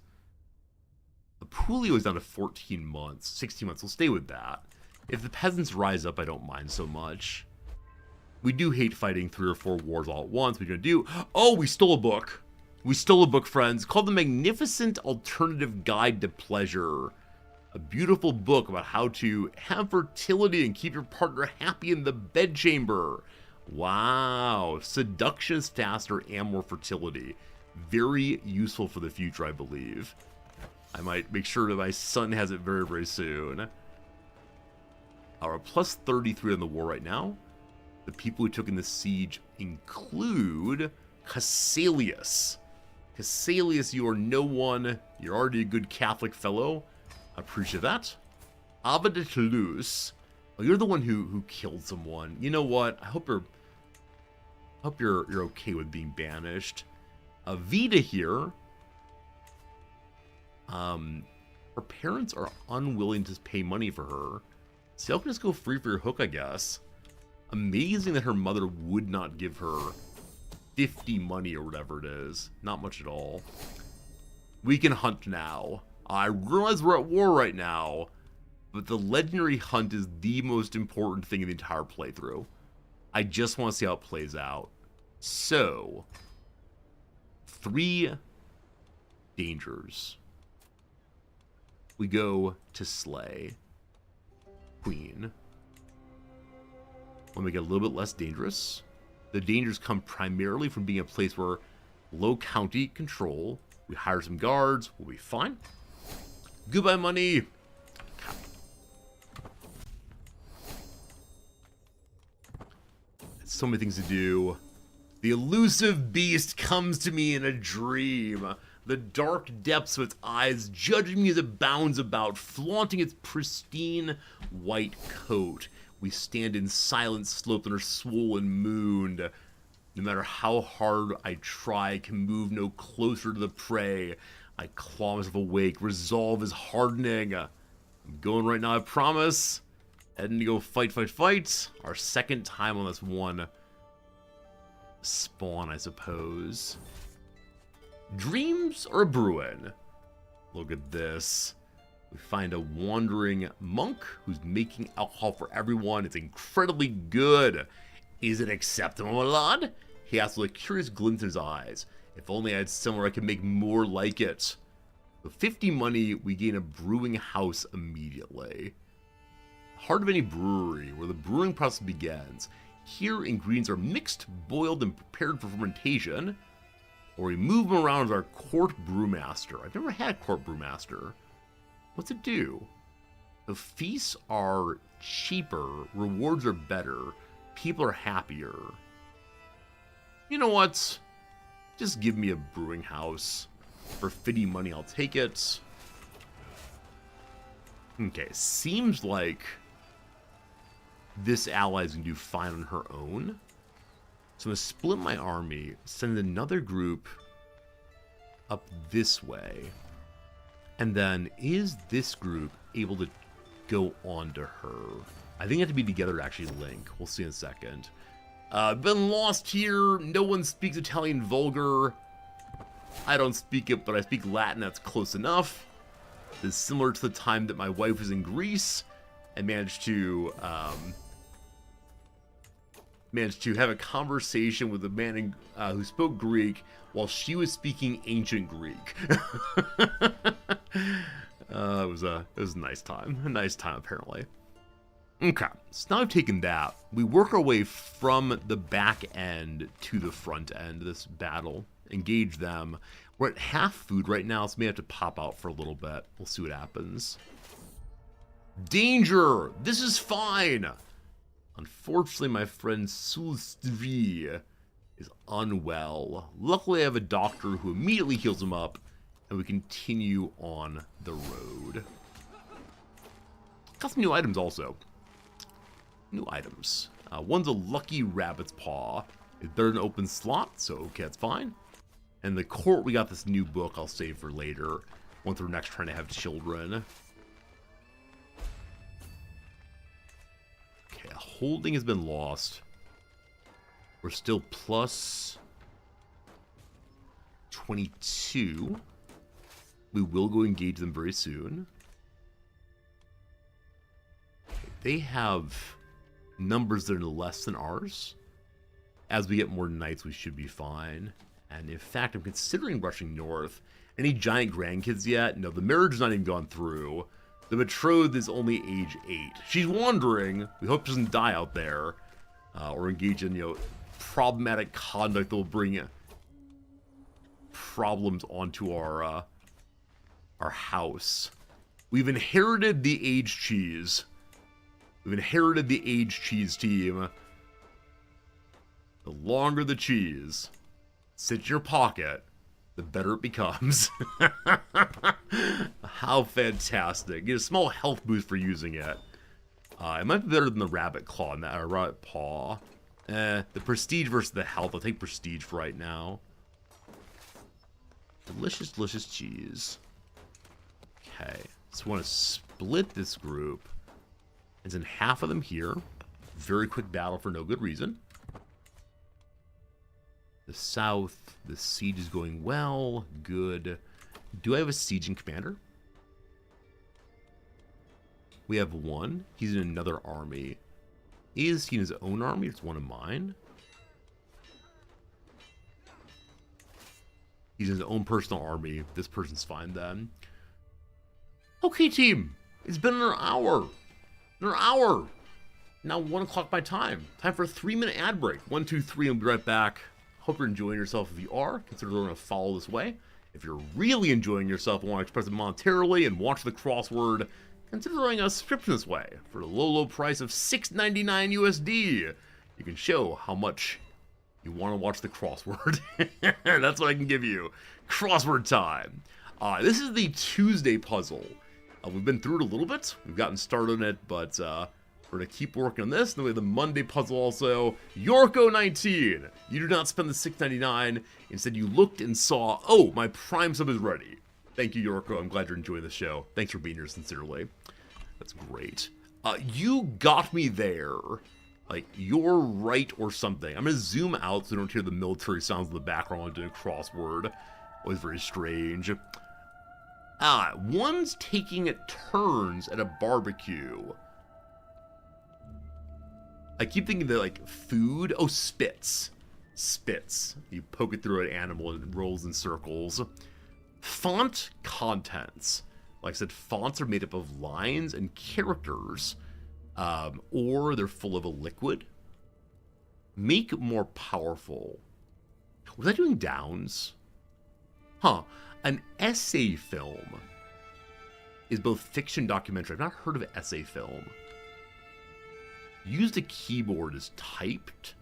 [SPEAKER 1] Apulia is down to 14 months, 16 months. We'll stay with that. If the peasants rise up, I don't mind so much. We do hate fighting 3 or 4 wars all at once. What are we going to do? Oh, we stole a book. We stole a book, friends, called The Magnificent Alternative Guide to Pleasure. A beautiful book about how to have fertility and keep your partner happy in the bedchamber. Wow. Seduction is faster and more fertility. Very useful for the future, I believe. I might make sure that my son has it very, very soon. We're plus 33 on the war right now. The people who took in the siege include Cassalius. Cassalius, you are no one. You're already a good Catholic fellow. I appreciate that. Ava de Toulouse. Oh, you're the one who killed someone. You know what? I hope you're okay with being banished. Vida here. Her parents are unwilling to pay money for her. So y'all can just go free for your hook, I guess. Amazing that her mother would not give her 50 money or whatever it is. Not much at all. We can hunt now. I realize we're at war right now, but the legendary hunt is the most important thing in the entire playthrough. I just want to see how it plays out. So, 3 dangers. We go to slay Queen. When we get a little bit less dangerous, the dangers come primarily from being a place where low county control. We hire some guards. We'll be fine. Goodbye, money. So many things to do. The elusive beast comes to me in a dream. The dark depths of its eyes judging me as it bounds about, flaunting its pristine white coat. We stand in silence sloped under swollen moon. No matter how hard I try, I can move no closer to the prey. I claw myself awake. Resolve is hardening. I'm going right now, I promise. Heading to go fight. Our second time on this one spawn, I suppose. Dreams or brewing? Look at this. We find a wandering monk who's making alcohol for everyone. It's incredibly good. Is it acceptable, my lord? He asks with a curious glint in his eyes. If only I had somewhere I could make more like it. With 50 money, we gain a brewing house immediately. Heart of any brewery, where the brewing process begins. Here, ingredients are mixed, boiled, and prepared for fermentation. Or we move them around as our court brewmaster. I've never had a court brewmaster. What's it do? The feasts are cheaper, rewards are better, people are happier. You know what? Just give me a brewing house. For 50 money, I'll take it. Okay, seems like this ally is going to do fine on her own. So I'm going to split my army, send another group up this way. And then, is this group able to go on to her? I think they have to be together to actually link. We'll see in a second. Been lost here. No one speaks Italian vulgar. I don't speak it, but I speak Latin. That's close enough. It's similar to the time that my wife was in Greece and managed to have a conversation with a man who spoke Greek while she was speaking ancient Greek. It was a nice time. A nice time, apparently. Okay, so now I've taken that. We work our way from the back end to the front end of this battle. Engage them. We're at half food right now, so we may have to pop out for a little bit. We'll see what happens. Danger! This is fine! Unfortunately, my friend Sulstvi is unwell. Luckily, I have a doctor who immediately heals him up, and we continue on the road. Got some new items also. New items. One's a lucky rabbit's paw. It's better than an open slot, so okay, that's fine. And the court, we got this new book I'll save for later, once we're next trying to have children. Okay, holding has been lost. We're still plus 22. We will go engage them very soon. Okay, they have numbers that are less than ours. As we get more knights, we should be fine. And in fact, I'm considering rushing north. Any giant grandkids yet? No, the marriage has not even gone through. The betrothed is only age 8. She's wandering. We hope she doesn't die out there. Or engage in, problematic conduct that will bring problems onto our house. We've inherited the age cheese. We've inherited the age cheese team. The longer the cheese sits in your pocket, the better it becomes. How fantastic. Get a small health boost for using it. It might be better than the rabbit claw and that rabbit paw. The prestige versus the health. I'll take prestige for right now. Delicious, delicious cheese. Okay. So I want to split this group. It's in half of them here. Very quick battle for no good reason. The south, the siege is going well. Good. Do I have a sieging commander? We have one. He's in another army. Is he in his own army? It's one of mine. He's in his own personal army. This person's fine then. Okay, team. It's been an hour. Another hour. Now 1 o'clock my time. Time for a 3-minute ad break. 1, 2, 3, and we'll be right back. Hope you're enjoying yourself. If you are, consider learning to follow this way. If you're really enjoying yourself and want to express it monetarily and watch the crossword, consider throwing a subscription this way for the low, low price of $6.99 USD. You can show how much you want to watch the crossword. That's what I can give you. Crossword time. This is the Tuesday puzzle. We've been through it a little bit. We've gotten started on it, but we're going to keep working on this. Then we have the Monday puzzle also. Yorko 19. You do not spend the $6.99. Instead, you looked and saw, oh, my Prime sub is ready. Thank you, Yorko. I'm glad you're enjoying the show. Thanks for being here sincerely. That's great. You got me there. Like, you're right or something. I'm going to zoom out so you don't hear the military sounds in the background doing a crossword. Always very strange. One's taking turns at a barbecue. I keep thinking that, like, food. Oh, spits. Spits. You poke it through an animal and it rolls in circles. Font contents. Like I said, fonts are made up of lines and characters. Or they're full of a liquid. Make more powerful. Was I doing downs? Huh. An essay film is both fiction and documentary. I've not heard of essay film. Use the keyboard as typed.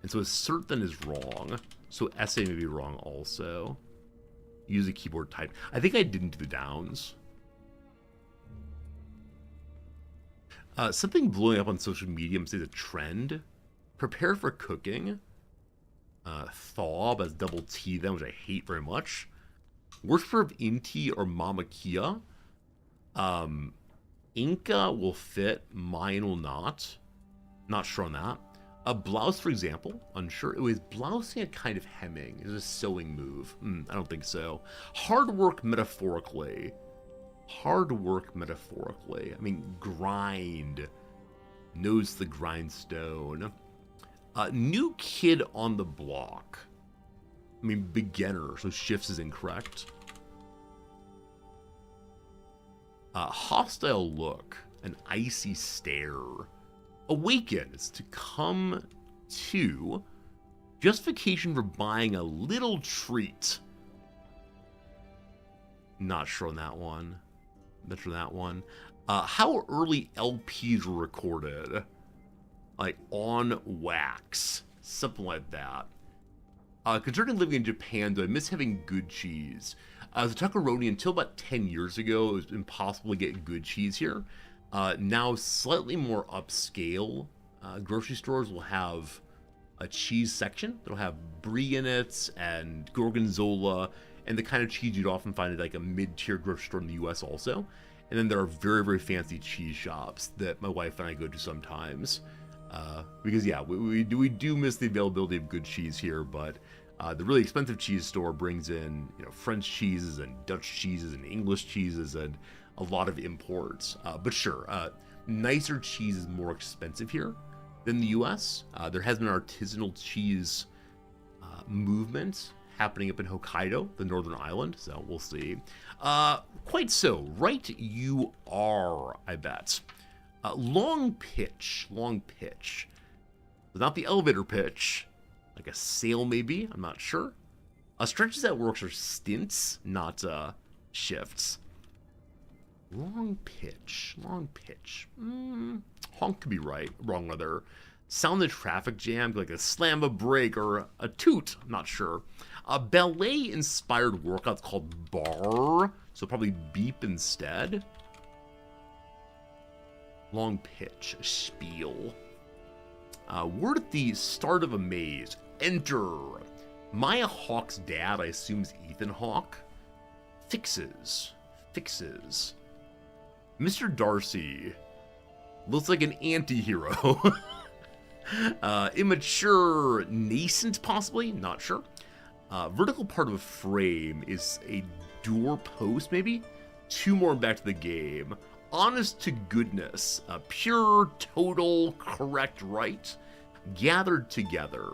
[SPEAKER 1] And so assert then is wrong. So essay may be wrong also. Use the keyboard typed. I think I didn't do the downs. Something blowing up on social media is a trend. Prepare for cooking. Thaw, that's double T then, which I hate very much. Worshiper of Inti or Mama Kia. Inca will fit, mine will not. Not sure on that. A blouse, for example, unsure. It was blousing a kind of hemming. Is a sewing move. I don't think so. Hard work metaphorically. Hard work metaphorically. I mean, grind. Knows the grindstone. New kid on the block. I mean, beginner, so shifts is incorrect. Hostile look. An icy stare. Awaken is to come to. Justification for buying a little treat. Not sure on that one. Not sure on that one. How early LPs were recorded? Like on wax. Something like that. Concerning living in Japan, do I miss having good cheese? As a Tuckeroni, until about 10 years ago, it was impossible to get good cheese here. Now, slightly more upscale grocery stores will have a cheese section. They'll have brie in it and gorgonzola and the kind of cheese you'd often find at like a mid-tier grocery store in the US also. And then there are very, very fancy cheese shops that my wife and I go to sometimes. Because, yeah, we do miss the availability of good cheese here, but the really expensive cheese store brings in, you know, French cheeses and Dutch cheeses and English cheeses and a lot of imports. But sure, nicer cheese is more expensive here than the US. There has been an artisanal cheese movement happening up in Hokkaido, the northern island, so we'll see. Quite so. Right you are, I bet. Long pitch. Long pitch. Not the elevator pitch. Like a sail, maybe? I'm not sure. Stretches at works are stints, not shifts. Long pitch. Long pitch. Honk could be right. Wrong rather. Sound the traffic jam, like a slam of a brake or a toot. I'm not sure. A ballet-inspired workout's called bar, so probably beep instead. Long pitch. Spiel. Word at the start of a maze. Enter. Maya Hawke's dad, I assume, is Ethan Hawke. Fixes. Fixes. Mr. Darcy looks like an anti-hero. Immature, nascent, possibly? Not sure. Vertical part of a frame is a door post, maybe? 2 more back to the game. Honest to goodness. Pure, total, correct, right? Gathered together.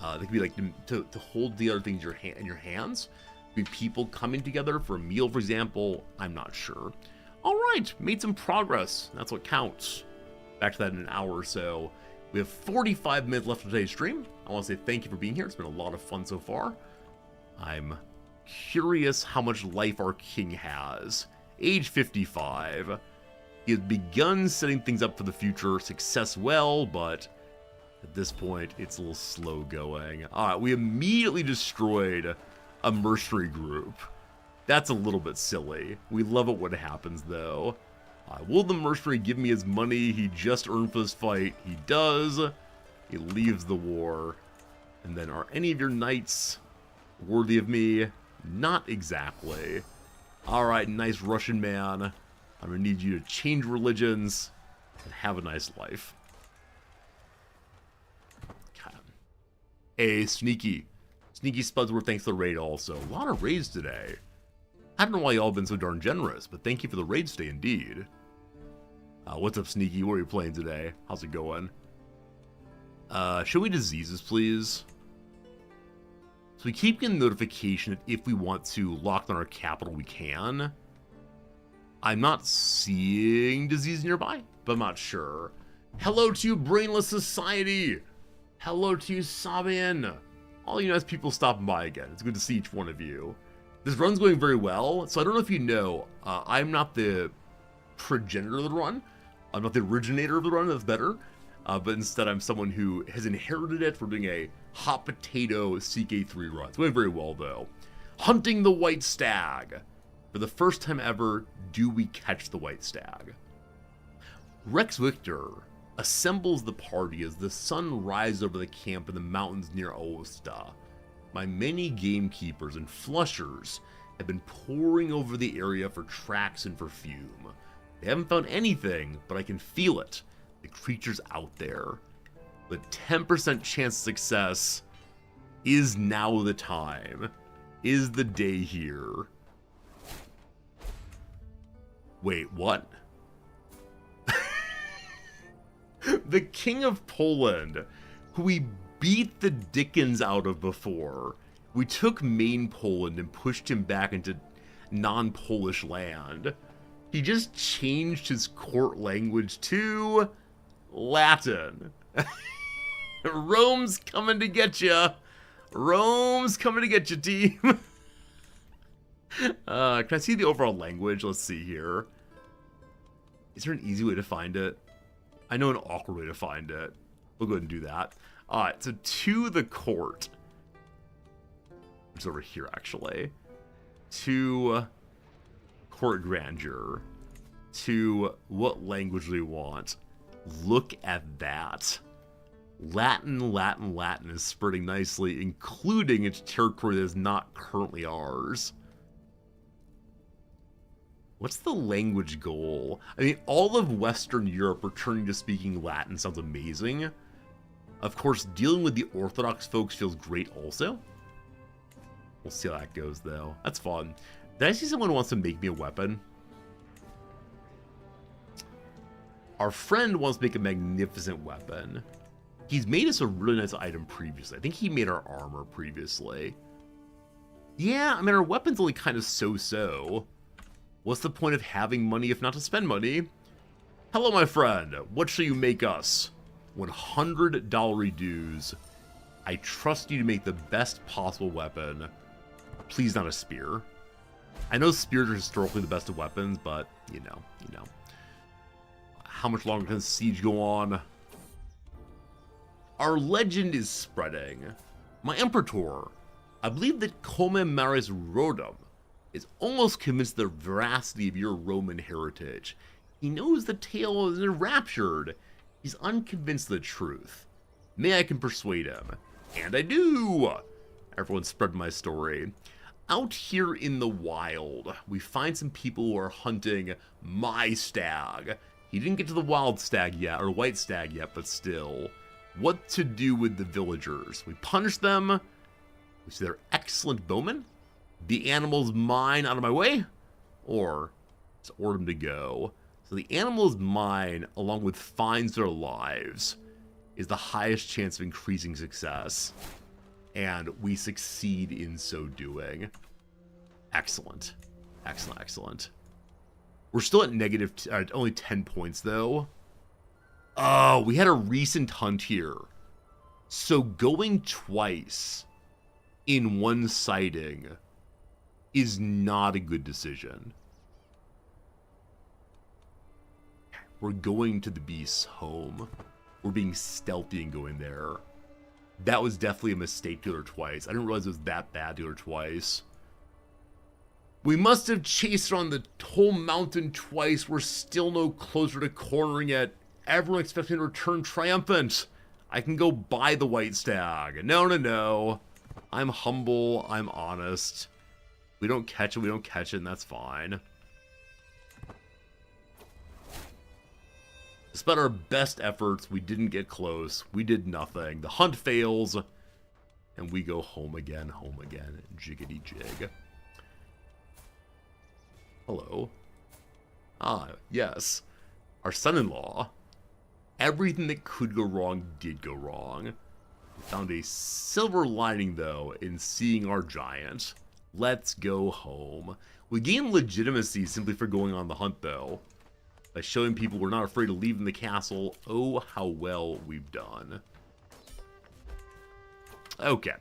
[SPEAKER 1] They could be like to hold the other things in your hands. Could be people coming together for a meal, for example. I'm not sure. All right, made some progress. That's what counts. Back to that in an hour or so. We have 45 minutes left of today's stream. I want to say thank you for being here. It's been a lot of fun so far. I'm curious how much life our king has. Age 55. He has begun setting things up for the future. Success well, but at this point, it's a little slow going. Alright, we immediately destroyed a mercenary group. That's a little bit silly. We love it when it happens, though. Will the mercenary give me his money he just earned for this fight? He does. He leaves the war. And then, are any of your knights worthy of me? Not exactly. Alright, nice Russian man. I'm gonna need you to change religions and have a nice life. Okay. Hey, Sneaky. Sneaky Spudsworth, thanks for the raid also. A lot of raids today. I don't know why y'all been so darn generous, but thank you for the raid stay indeed. What's up, Sneaky? What are you playing today? How's it going? Show me diseases, please. So we keep getting notification that if we want to lock down our capital, we can. I'm not seeing disease nearby, but I'm not sure. Hello to you, Brainless Society! Hello to you, Sabian! All you nice people stopping by again. It's good to see each one of you. This run's going very well, so I don't know if you know, I'm not the progenitor of the run. I'm not the originator of the run, that's better. But instead I'm someone who has inherited it for doing a hot potato CK3 run. It's going very well, though. Hunting the White Stag. For the first time ever, do we catch the White Stag? Rex Victor assembles the party as the sun rises over the camp in the mountains near Aosta. My many gamekeepers and flushers have been pouring over the area for tracks and for fume. They haven't found anything, but I can feel it. The creature's out there. The 10% chance of success is now the time. Is the day here. Wait, what? The King of Poland, who we beat the dickens out of before. We took main Poland and pushed him back into non-Polish land. He just changed his court language to Latin. Rome's coming to get ya. Rome's coming to get you, team. Can I see the overall language? Let's see here. Is there an easy way to find it? I know an awkward way to find it. We'll go ahead and do that. Alright, so to the court. It's over here, actually. To court grandeur. To what language do we want? Look at that. Latin, Latin, Latin is spreading nicely, including its territory that is not currently ours. What's the language goal? I mean, all of Western Europe returning to speaking Latin sounds amazing. Of course, dealing with the Orthodox folks feels great also. We'll see how that goes, though. That's fun. Did I see someone who wants to make me a weapon? Our friend wants to make a magnificent weapon. He's made us a really nice item previously. I think he made our armor previously. Yeah, I mean, our weapon's only kind of so-so. What's the point of having money if not to spend money? Hello, my friend. What shall you make us? $100 dues. I trust you to make the best possible weapon. Please not a spear. I know spears are historically the best of weapons, but, you know. How much longer can the siege go on? Our legend is spreading. My Emperor, I believe that Come Maris Rodum is almost convinced of the veracity of your Roman heritage. He knows the tale is enraptured. He's unconvinced of the truth. May I can persuade him. And I do! Everyone spread my story. Out here in the wild, we find some people who are hunting my stag. He didn't get to the wild stag yet, or white stag yet, but still. What to do with the villagers? We punish them. We say they're excellent bowmen. The animal's mine, out of my way, or just order them to go. So the animal is mine, along with finds their lives, is the highest chance of increasing success. And we succeed in so doing. Excellent. Excellent, excellent. We're still at negative, only 10 points, though. Oh, we had a recent hunt here. So going twice in one sighting is not a good decision. We're going to the beast's home. We're being stealthy and going there. That was definitely a mistake to do her twice. I didn't realize it was that bad to do her twice. We must have chased her on the whole mountain twice. We're still no closer to cornering it. Everyone expects me to return triumphant. I can go buy the white stag. No. I'm humble. I'm honest. We don't catch it, and that's fine. Despite our best efforts, we didn't get close. We did nothing. The hunt fails, and we go home again, jiggity jig. Hello. Ah, yes. Our son-in-law. Everything that could go wrong did go wrong. We found a silver lining, though, in seeing our giant. Let's go home. We gain legitimacy simply for going on the hunt, though. By showing people we're not afraid of leaving the castle. Oh, how well we've done. Okay.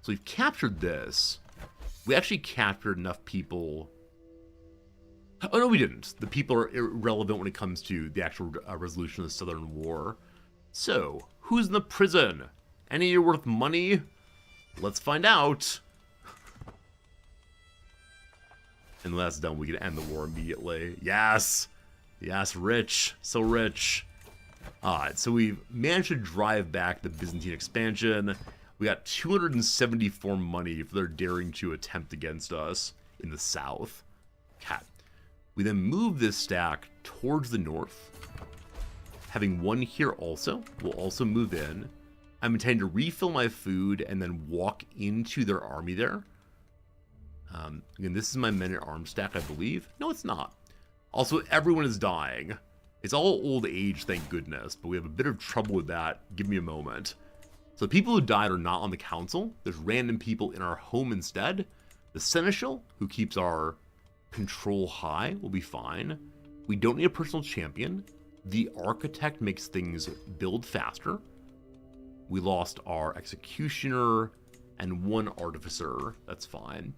[SPEAKER 1] So we've captured this. We actually captured enough people. Oh, no, we didn't. The people are irrelevant when it comes to the actual resolution of the Southern War. So, who's in the prison? Any of you worth money? Let's find out. And when that's done, we can end the war immediately. Yes! Yes, rich. So rich. Alright, so we've managed to drive back the Byzantine expansion. We got 274 money for their daring to attempt against us in the south. Okay. We then move this stack towards the north. Having one here also, we'll also move in. I'm intending to refill my food and then walk into their army there. Again, this is my men-at-arms stack, I believe. No, it's not. Also, everyone is dying. It's all old age, thank goodness, but we have a bit of trouble with that. Give me a moment. So the people who died are not on the council. There's random people in our home instead. The seneschal, who keeps our control high, will be fine. We don't need a personal champion. The architect makes things build faster. We lost our executioner and one artificer. That's fine.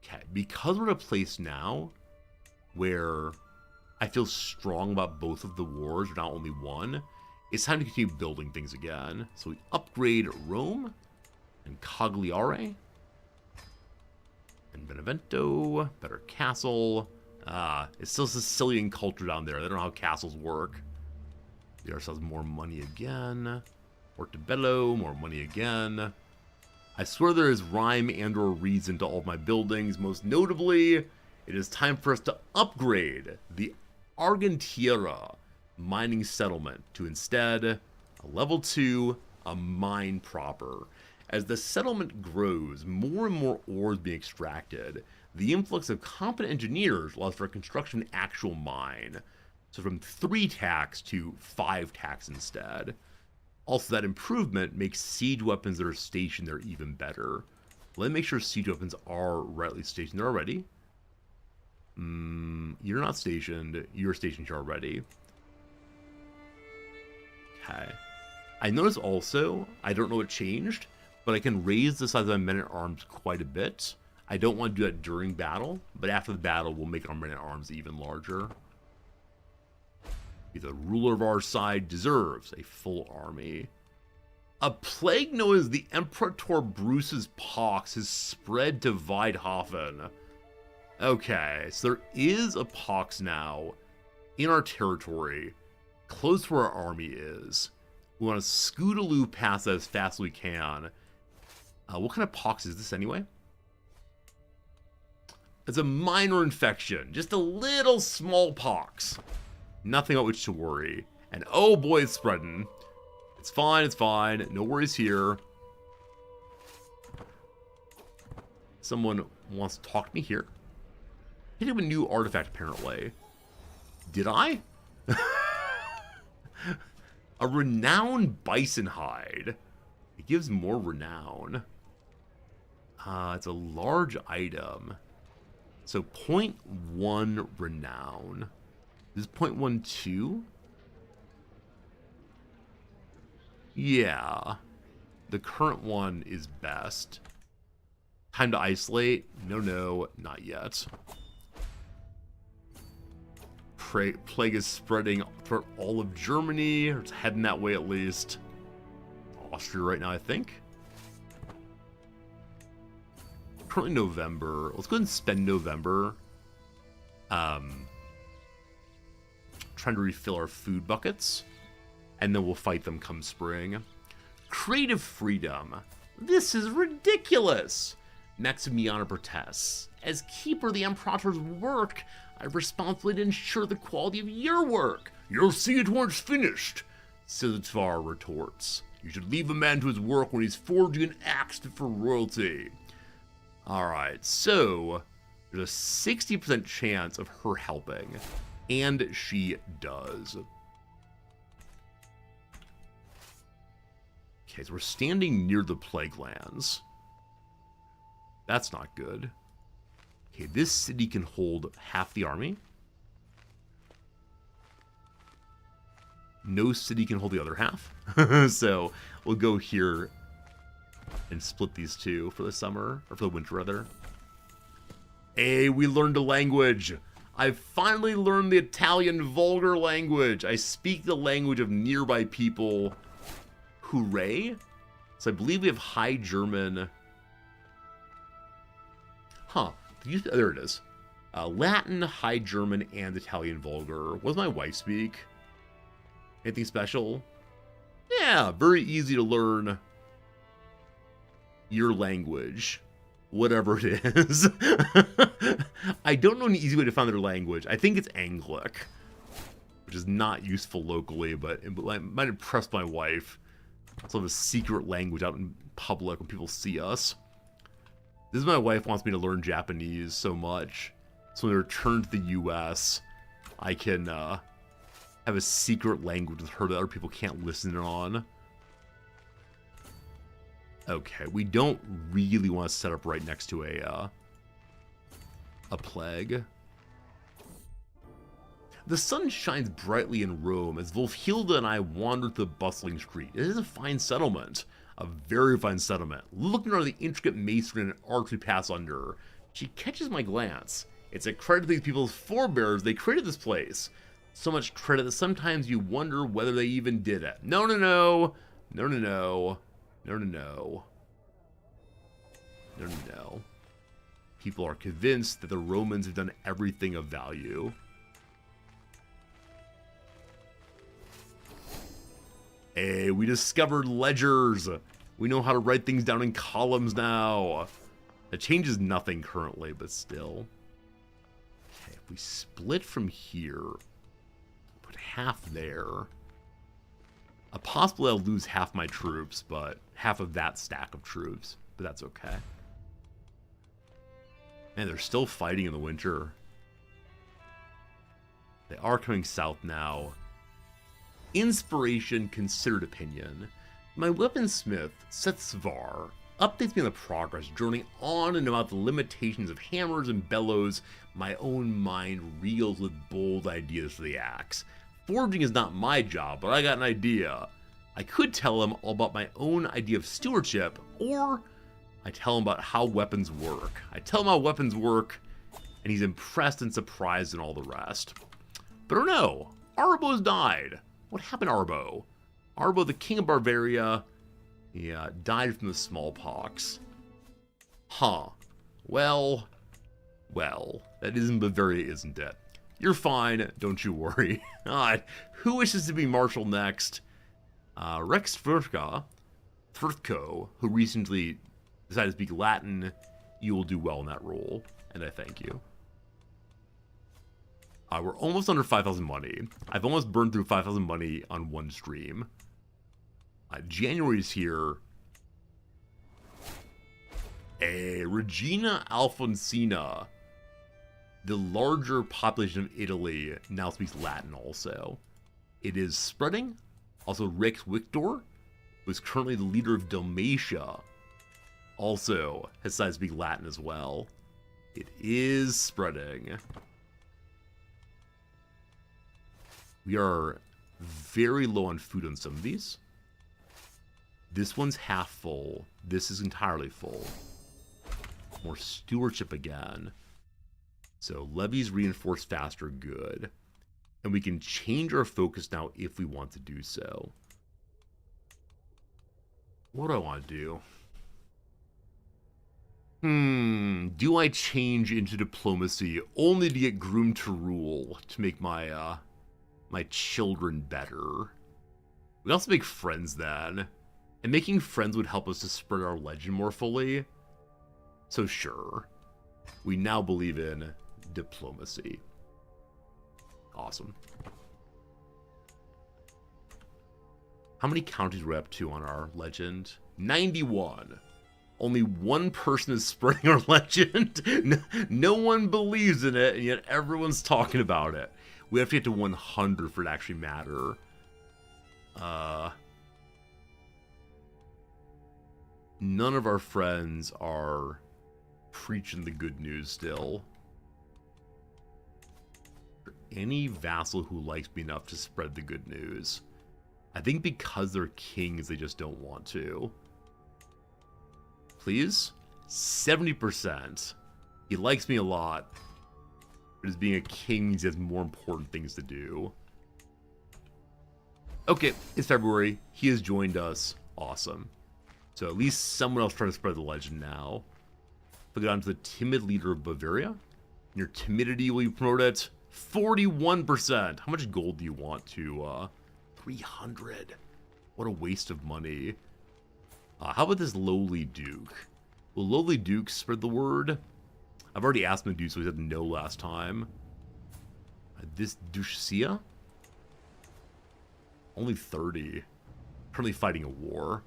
[SPEAKER 1] Okay, because we're in a place now where I feel strong about both of the wars, or not only one, it's time to continue building things again. So we upgrade Rome and Cagliari and Benevento, better castle. It's still Sicilian culture down there. They don't know how castles work. Get ourselves more money again. Portobello, more money again. I swear there is rhyme and or reason to all of my buildings. Most notably, it is time for us to upgrade the Argentiera mining settlement to instead a level 2, a mine proper. As the settlement grows, more and more ore is being extracted. The influx of competent engineers allows for a construction of an actual mine. So from 3 tacks to 5 tacks instead. Also, that improvement makes siege weapons that are stationed there even better. Let me make sure siege weapons are rightly stationed there already. You're not stationed. You're stationed here already. Okay. I noticed also, I don't know what changed, but I can raise the size of my men-at-arms quite a bit. I don't want to do that during battle, but after the battle, we'll make our men-at-arms even larger. The ruler of our side deserves a full army. A plague known as the Imperator Bruce's pox has spread to Weidhofen. Okay, so there is a pox now in our territory, close to where our army is. We want to scootaloo past that as fast as we can. What kind of pox is this anyway? It's a minor infection, just a little smallpox. Nothing about which to worry. And oh boy, it's spreading. It's fine, it's fine. No worries here. Someone wants to talk to me here. Picked up a new artifact, apparently. Did I? A renowned bison hide. It gives more renown. It's a large item. So 0.1 renown. This is 0.12? Yeah. The current one is best. Time to isolate? No, not yet. Plague is spreading throughout all of Germany, or it's heading that way at least. Austria right now, I think. Currently November. Let's go ahead and spend November. Trying to refill our food buckets. And then we'll fight them come spring. Creative freedom. This is ridiculous! Maximiana protests. As keeper of the Imperator's work, I have responsibility to ensure the quality of your work. Your siege war's finished, Siltvar retorts. You should leave a man to his work when he's forging an axe fit for royalty. Alright, so there's a 60% chance of her helping, and she does. Okay, so we're standing near the plague lands. That's not good. Okay, this city can hold half the army. No city can hold the other half. So we'll go here and split these two for the summer, or for the winter rather. Hey, we learned a language. I finally learned the Italian vulgar language. I speak the language of nearby people. Hooray. So I believe we have High German. Huh. There it is. Latin, High German, and Italian vulgar. What does my wife speak? Anything special? Yeah, very easy to learn your language, whatever it is. I don't know an easy way to find their language. I think it's Anglic, which is not useful locally, but it might impress my wife. Also have a secret language out in public when people see us. This is my wife wants me to learn Japanese so much, so when I return to the US, I can have a secret language with her that other people can't listen on. Okay, we don't really want to set up right next to a plague. The sun shines brightly in Rome as Wolfhilda and I wander through the bustling street. It is a fine settlement. A very fine settlement. Looking around the intricate masonry and arch we pass under, she catches my glance. It's a credit to these people's forebears they created this place. So much credit that sometimes you wonder whether they even did it. No, no, no. No, no, no. No, no, no. No, no, no. People are convinced that the Romans have done everything of value. Hey, we discovered ledgers. We know how to write things down in columns now. That changes nothing currently, but still. Okay, if we split from here, put half there. Possibly I'll lose half my troops, but half of that stack of troops. But that's okay. Man, they're still fighting in the winter. They are coming south now. Inspiration, considered opinion. My weaponsmith, Setsvar, updates me on the progress, journeying on and about the limitations of hammers and bellows. My own mind reels with bold ideas for the axe. Forging is not my job, but I got an idea. I could tell him all about my own idea of stewardship, or I tell him about how weapons work. I tell him how weapons work, and he's impressed and surprised and all the rest. But oh no, Arbo's died. What happened to Arbo? Arbo, the king of Bavaria, died from the smallpox. Huh. Well, that isn't Bavaria, isn't it? You're fine, don't you worry. Who wishes to be marshal next? Rex Thurthko, who recently decided to speak Latin. You will do well in that role, and I thank you. We're almost under 5,000 money. I've almost burned through 5,000 money on one stream. January's here. Regina Alfonsina, the larger population of Italy, now speaks Latin also. It is spreading. Also, Rex Victor, who is currently the leader of Dalmatia, also has decided to speak Latin as well. It is spreading. We are very low on food on some of these. This one's half full. This is entirely full. More stewardship again. So levies reinforced faster, good. And we can change our focus now if we want to do so. What do I want to do? Do I change into diplomacy only to get groomed to rule to make my my children better? We also make friends then. And making friends would help us to spread our legend more fully. So sure. We now believe in diplomacy. Awesome. How many counties we're up to on our legend? 91. Only one person is spreading our legend. No one believes in it, and yet everyone's talking about it. We have to get to 100 for it to actually matter. None of our friends are preaching the good news still. Any vassal who likes me enough to spread the good news. I think because they're kings, they just don't want to. Please? 70%. He likes me a lot. But as being a king means he has more important things to do. Okay, it's February. He has joined us. Awesome. So at least someone else trying to spread the legend now. Look on to the timid leader of Bavaria. Your timidity will you promote it? 41%. How much gold do you want to 300? What a waste of money. How about this lowly duke? Will lowly duke spread the word? I've already asked him to do so. He said no last time. This Ducia? Only 30. Currently fighting a war.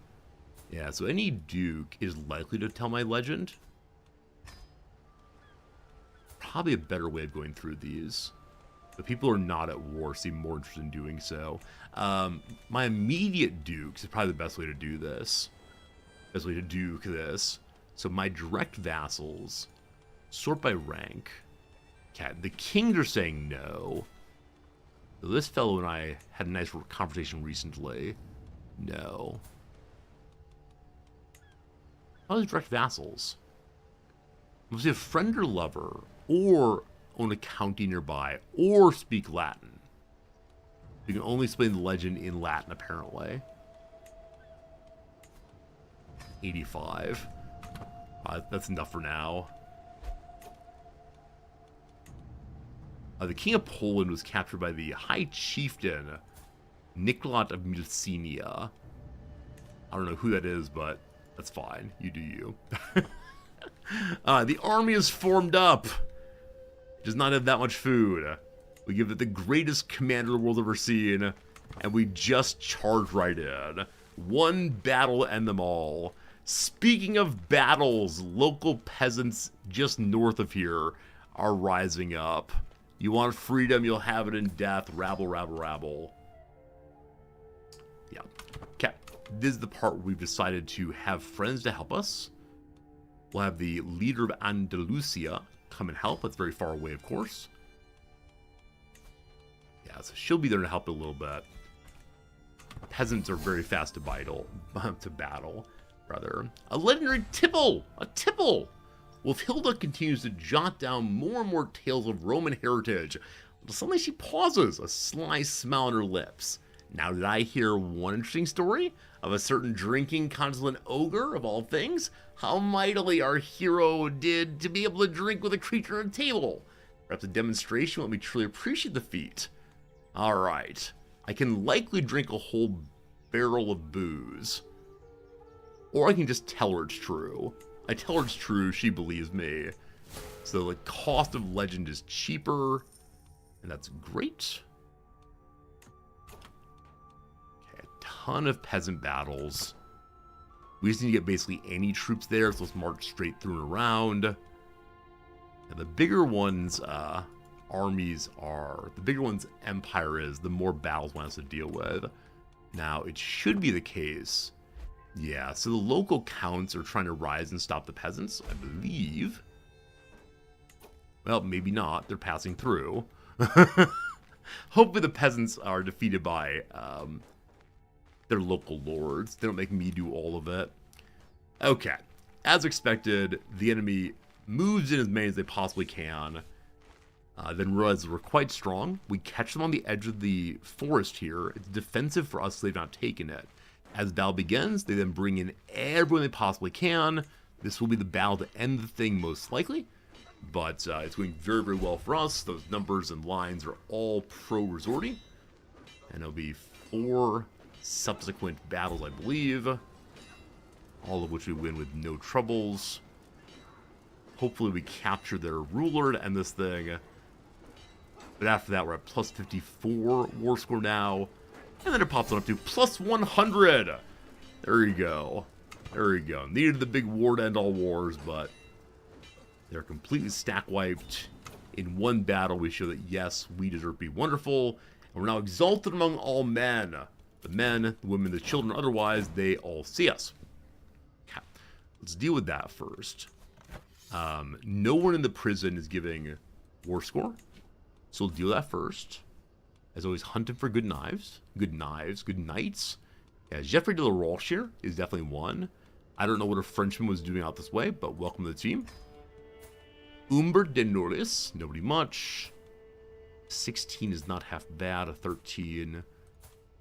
[SPEAKER 1] Yeah, so any duke is likely to tell my legend. Probably a better way of going through these. The people who are not at war seem more interested in doing so. My immediate dukes is probably the best way to do this. Best way to duke this. So my direct vassals sort by rank. Okay, the kings are saying no. So this fellow and I had a nice conversation recently. No. How is direct vassals? Must be a friend or lover, or own a county nearby, or speak Latin. You can only explain the legend in Latin, apparently. 85. That's enough for now. The King of Poland was captured by the High Chieftain, Nicolot of Milcenia. I don't know who that is, but that's fine. You do you. The army is formed up. It does not have that much food. We give it the greatest commander the world ever seen, and we just charge right in. One battle to end them all. Speaking of battles, local peasants just north of here are rising up. You want freedom, you'll have it in death. Rabble, rabble, rabble. Yeah. Okay. This is the part where we've decided to have friends to help us. We'll have the leader of Andalusia come and help. That's very far away, of course. Yeah, so she'll be there to help a little bit. Peasants are very fast to battle. A legendary tipple! A tipple! Wolfhilda continues to jot down more and more tales of Roman heritage. Suddenly she pauses, a sly smile on her lips. Now did I hear one interesting story of a certain drinking consulate ogre, of all things? How mightily our hero did to be able to drink with a creature at a table. Perhaps a demonstration will let me truly appreciate the feat. Alright, I can likely drink a whole barrel of booze. Or I can just tell her it's true. I tell her it's true, she believes me. So the cost of legend is cheaper, and that's great. Okay, a ton of peasant battles. We just need to get basically any troops there, so let's march straight through and around. And the bigger ones, armies are, the bigger ones empire is, the more battles one has to deal with. Now, it should be the case. Yeah, so the local counts are trying to rise and stop the peasants, I believe. Well, maybe not. They're passing through. Hopefully the peasants are defeated by their local lords. They don't make me do all of it. Okay. As expected, the enemy moves in as many as they possibly can. Then realize we're quite strong. We catch them on the edge of the forest here. It's defensive for us, so they've not taken it. As the battle begins, they then bring in everyone they possibly can. This will be the battle to end the thing most likely. But it's going very, very well for us. Those numbers and lines are all pro-resorty. And there'll be 4 subsequent battles, I believe. All of which we win with no troubles. Hopefully we capture their ruler to end this thing. But after that, we're at plus 54 war score now. And then it pops on up to plus 100. There you go. There you go. Needed the big war to end all wars, but they're completely stack wiped. In one battle, we show that, yes, we deserve to be wonderful, and we're now exalted among all men. The men, the women, the children, otherwise, they all see us. Okay. Let's deal with that first. No one in the prison is giving war score, so we'll deal with that first. As always, hunting for good knives, good knights. Yeah, Geoffrey de la Roche here is definitely one. I don't know what a Frenchman was doing out this way, but welcome to the team. Humbert de Norris, nobody much. 16 is not half bad, a 13.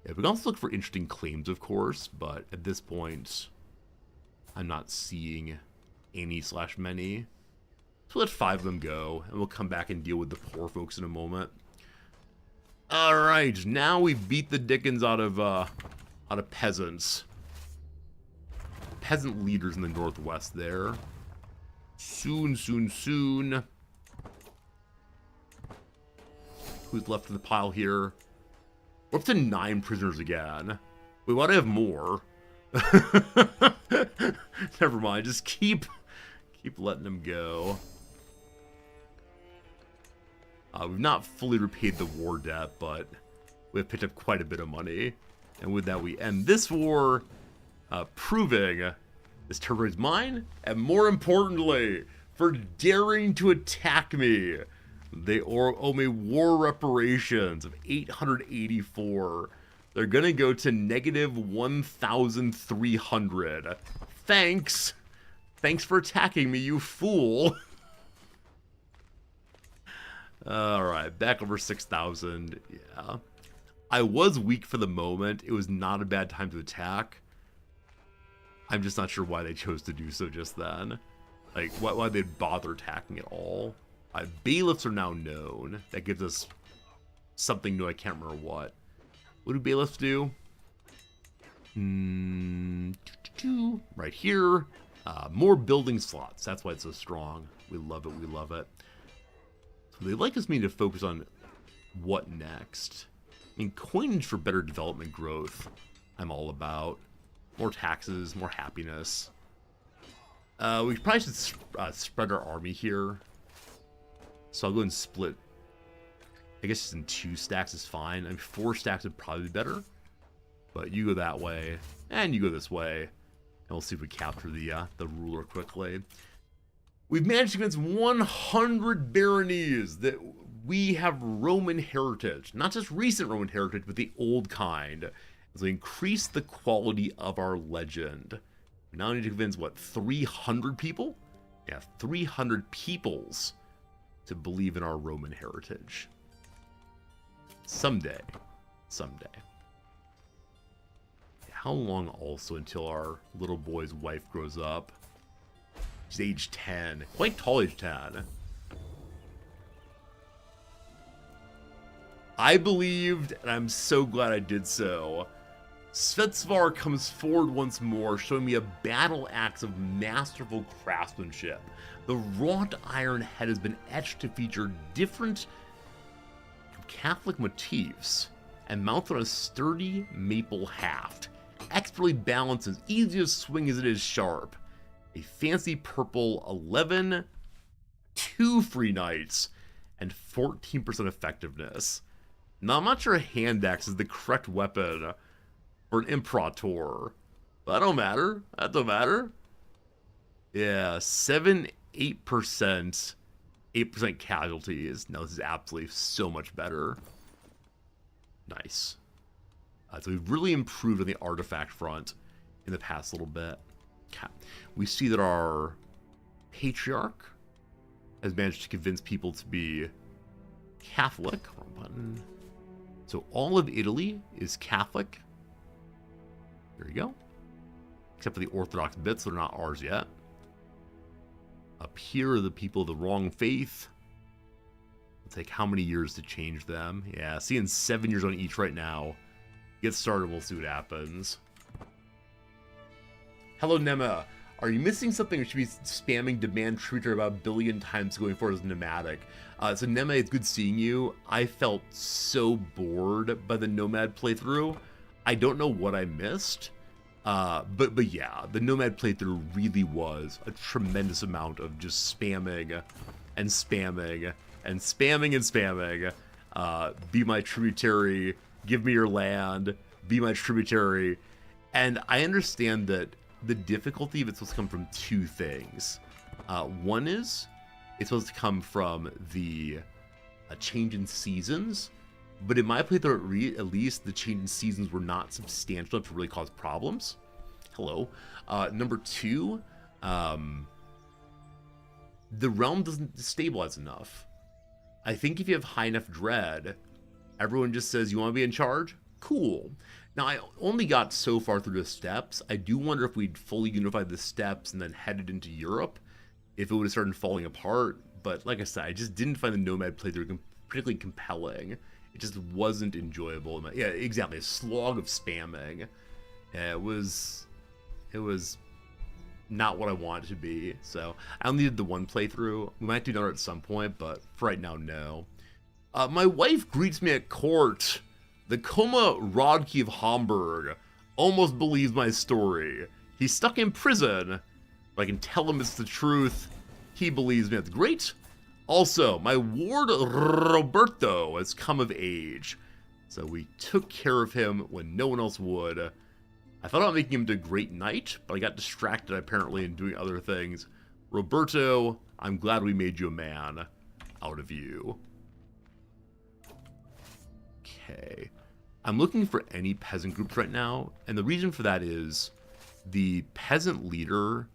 [SPEAKER 1] Yeah, we can also look for interesting claims, of course, but at this point, I'm not seeing any/many. So let 5 of them go, and we'll come back and deal with the poor folks in a moment. Alright, now we beat the dickens out of peasants. Peasant leaders in the northwest there. Soon. Who's left in the pile here? We're up to 9 prisoners again. We want to have more. Never mind. Just keep letting them go. We've not fully repaid the war debt, but we've picked up quite a bit of money. And with that, we end this war, proving this territory is mine, and more importantly, for daring to attack me. They owe me war reparations of 884. They're gonna go to negative 1,300. Thanks. Thanks for attacking me, you fool. Alright, back over 6,000. Yeah. I was weak for the moment. It was not a bad time to attack. I'm just not sure why they chose to do so just then. Like, why they'd bother attacking at all. Bailiffs are now known. That gives us something new. I can't remember what. What do bailiffs do? Right here. More building slots. That's why it's so strong. We love it. We love it. So they like us to focus on what next. I mean, coinage for better development growth. I'm all about. More taxes, more happiness. We probably should spread our army here. So I'll go and split. I guess just in 2 stacks is fine. I mean, 4 stacks would probably be better. But you go that way, and you go this way. And we'll see if we capture the ruler quickly. We've managed to convince 100 baronies that we have Roman heritage. Not just recent Roman heritage, but the old kind. As we increase the quality of our legend. We now need to convince, what, 300 people? Yeah, 300 peoples to believe in our Roman heritage. Someday. How long also until our little boy's wife grows up? She's age 10. Quite tall, age 10. I believed, and I'm so glad I did so. Svetsvar comes forward once more, showing me a battle axe of masterful craftsmanship. The wrought iron head has been etched to feature different Catholic motifs and mounted on a sturdy maple haft. Expertly balanced, as easy to swing as it is sharp. A fancy purple 11, 2 free knights, and 14% effectiveness. Now, I'm not sure a hand axe is the correct weapon for an Imperator. But that don't matter. That don't matter. Yeah, 8%, 8% casualties. No, this is absolutely so much better. Nice. So we've really improved on the artifact front in the past little bit. Okay. We see that our patriarch has managed to convince people to be Catholic. Wrong button. So all of Italy is Catholic. There you go. Except for the Orthodox bits, they're not ours yet. Up here are the people of the wrong faith. It'll take how many years to change them? Yeah, seeing 7 years on each right now. Get started, we'll see what happens. Hello, Nema. Are you missing something or should be spamming demand treater about 1 billion times going forward as nomadic? So Nema, it's good seeing you. I felt so bored by the Nomad playthrough. I don't know what I missed, but yeah, the Nomad playthrough really was a tremendous amount of just spamming and spamming and spamming and spamming. Be my tributary, give me your land, be my tributary. And I understand that the difficulty of it's supposed to come from two things. One is it's supposed to come from the change in seasons, but in my playthrough, at least, the change in seasons were not substantial enough to really cause problems. Hello. Number two, the realm doesn't stabilize enough. I think if you have high enough dread, everyone just says, you want to be in charge? Cool. Now, I only got so far through the steps. I do wonder if we'd fully unified the steps and then headed into Europe, if it would have started falling apart. But like I said, I just didn't find the Nomad playthrough particularly compelling. It just wasn't enjoyable. Yeah, exactly. A slog of spamming. Yeah, it was not what I wanted it to be. So I only did the one playthrough. We might do another at some point, but for right now, no. My wife greets me at court. The Koma Rodke of Hamburg almost believes my story. He's stuck in prison, but I can tell him it's the truth. He believes me. That's great. Also, my ward Roberto has come of age, so we took care of him when no one else would. I thought about making him a great knight, but I got distracted apparently in doing other things. Roberto, I'm glad we made you a man out of you. Okay. I'm looking for any peasant groups right now, and the reason for that is the peasant leader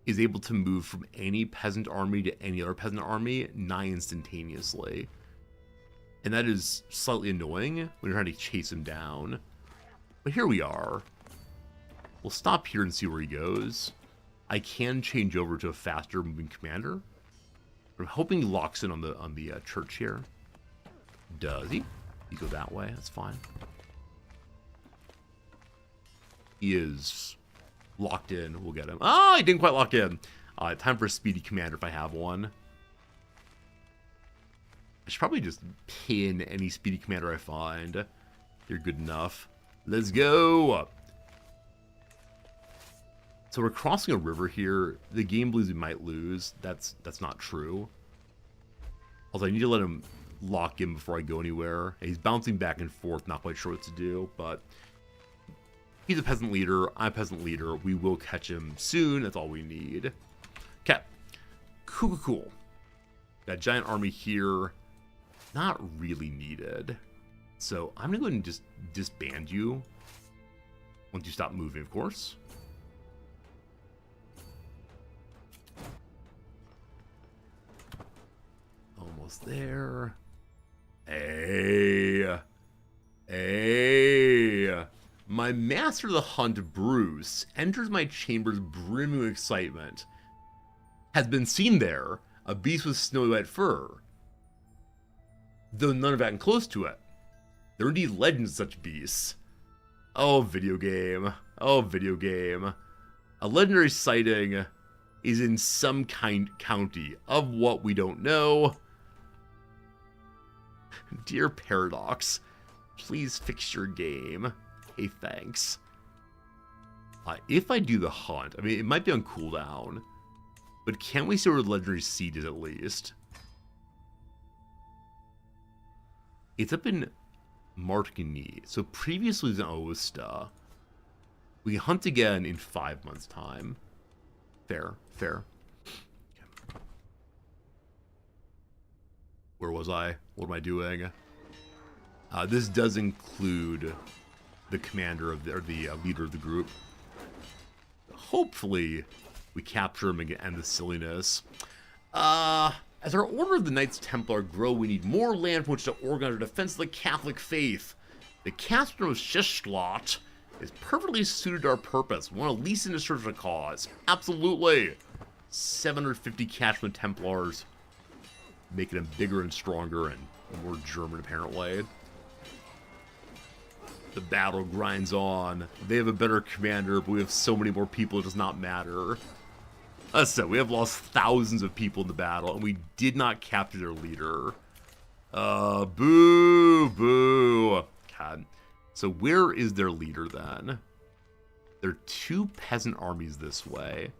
[SPEAKER 1] is able to move from any peasant army to any other peasant army nigh instantaneously. And that is slightly annoying when you're trying to chase him down. But here we are. We'll stop here and see where he goes. I can change over to a faster moving commander. I'm hoping he locks in on the church here. Does he? You go that way, that's fine. He is locked in. We'll get him. Oh, he didn't quite lock in. Time for a speedy commander if I have one. I should probably just pin any speedy commander I find. You're good enough. Let's go. So we're crossing a river here. The game believes we might lose. That's not true. Also, I need to let him lock in before I go anywhere. He's bouncing back and forth, not quite sure what to do, but he's a peasant leader. I'm a peasant leader. We will catch him soon. That's all we need. Okay. Cool. That giant army here, not really needed. So I'm going to go ahead and just disband you once you stop moving, of course. Almost there. Hey. My master of the hunt, Bruce, enters my chambers brimming with excitement. Has been seen there, a beast with snowy white fur, though none have gotten close to it. There are indeed legends of such beasts. Oh, video game. Oh, video game. A legendary sighting is in some county of what we don't know. Dear Paradox, please fix your game. Hey, thanks. If I do the hunt, I mean, it might be on cooldown, but can we see where the legendary seed is at least? It's up in Martigny. So previously it was in Osta. We can hunt again in 5 months' time. Fair. Where was I? What am I doing? This does include the commander of the leader of the group. Hopefully, we capture him and end the silliness. As our Order of the Knights Templar grow, we need more land from which to organize our defense of the Catholic faith. The Castro of Schischlot is perfectly suited to our purpose. We want to lease into search of a cause. Absolutely. 750 cash from the Templars, making them bigger and stronger and more German, apparently. The battle grinds on. They have a better commander, but we have so many more people, it does not matter. As I said, we have lost thousands of people in the battle, and we did not capture their leader. Boo. God. So where is their leader then? There are 2 peasant armies this way.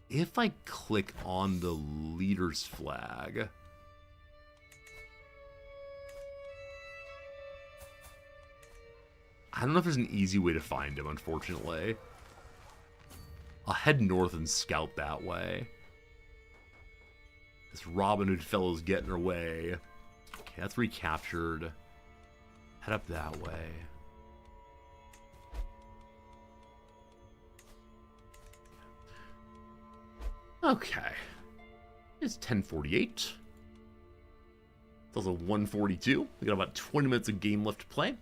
[SPEAKER 1] If I click on the leader's flag... I don't know if there's an easy way to find him, unfortunately. I'll head north and scout that way. This Robin Hood fellow's getting her way. Okay, that's recaptured. Head up that way. Okay. It's 10:48. It's also 1:42. We got about 20 minutes of game left to play.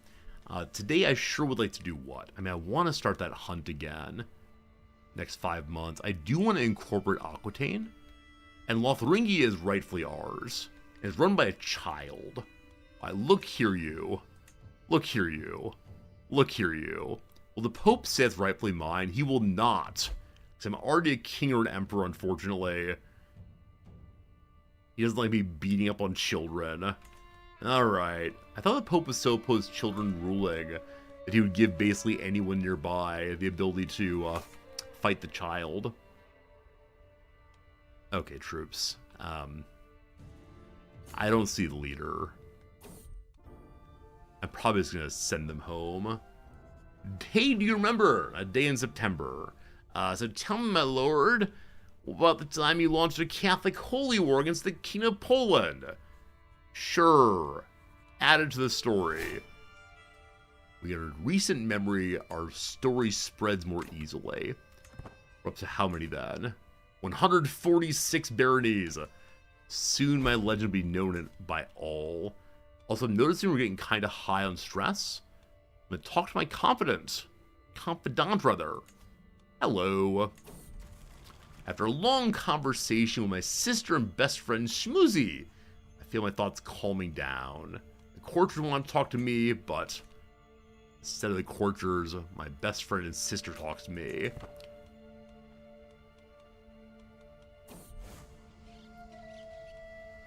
[SPEAKER 1] Today I sure would like to do what? I mean, I want to start that hunt again. Next 5 months. I do want to incorporate Aquitaine. And Lotharingia is rightfully ours. It's run by a child. Look here, you. Look here, you. Look here, you. Well, the Pope says rightfully mine. He will not. Because I'm already a king or an emperor, unfortunately. He doesn't like me beating up on children. Alright. I thought the Pope was so opposed to children ruling that he would give basically anyone nearby the ability to fight the child. Okay, troops. I don't see the leader. I'm probably just going to send them home. Hey, do you remember a day in September? So tell me, my lord, about the time you launched a Catholic holy war against the King of Poland. Sure. Added to the story. We got a recent memory, our story spreads more easily. We're up to how many then? 146 baronies. Soon my legend will be known by all. Also, I'm noticing we're getting kind of high on stress. I'm going to talk to my confidant, rather. Hello. After a long conversation with my sister and best friend Schmoozy, I feel my thoughts calming down. The courtiers want to talk to me, but instead of the courtiers, my best friend and sister talks to me.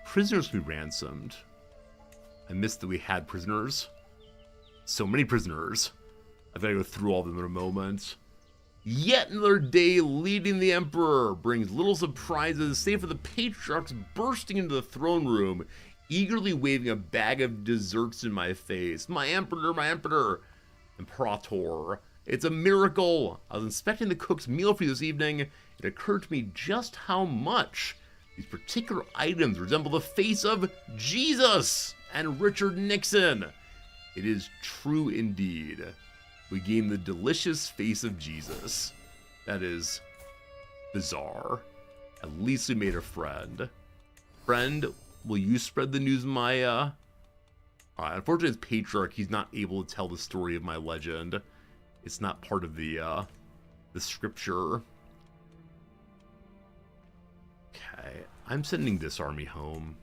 [SPEAKER 1] Prisoners to be ransomed. I missed that we had prisoners. So many prisoners. I've got to go through all of them in a moment. Yet another day leading the Emperor brings little surprises, save for the patriarchs bursting into the throne room, eagerly waving a bag of desserts in my face. My Emperor, my Emperor! Imperator. It's a miracle! I was inspecting the cook's meal for you this evening. It occurred to me just how much these particular items resemble the face of Jesus and Richard Nixon. It is true indeed. We gained the delicious face of Jesus. That is bizarre. At least we made a friend. Friend, will you spread the news of my, unfortunately, as Patriarch, he's not able to tell the story of my legend. It's not part of the scripture. Okay, I'm sending this army home.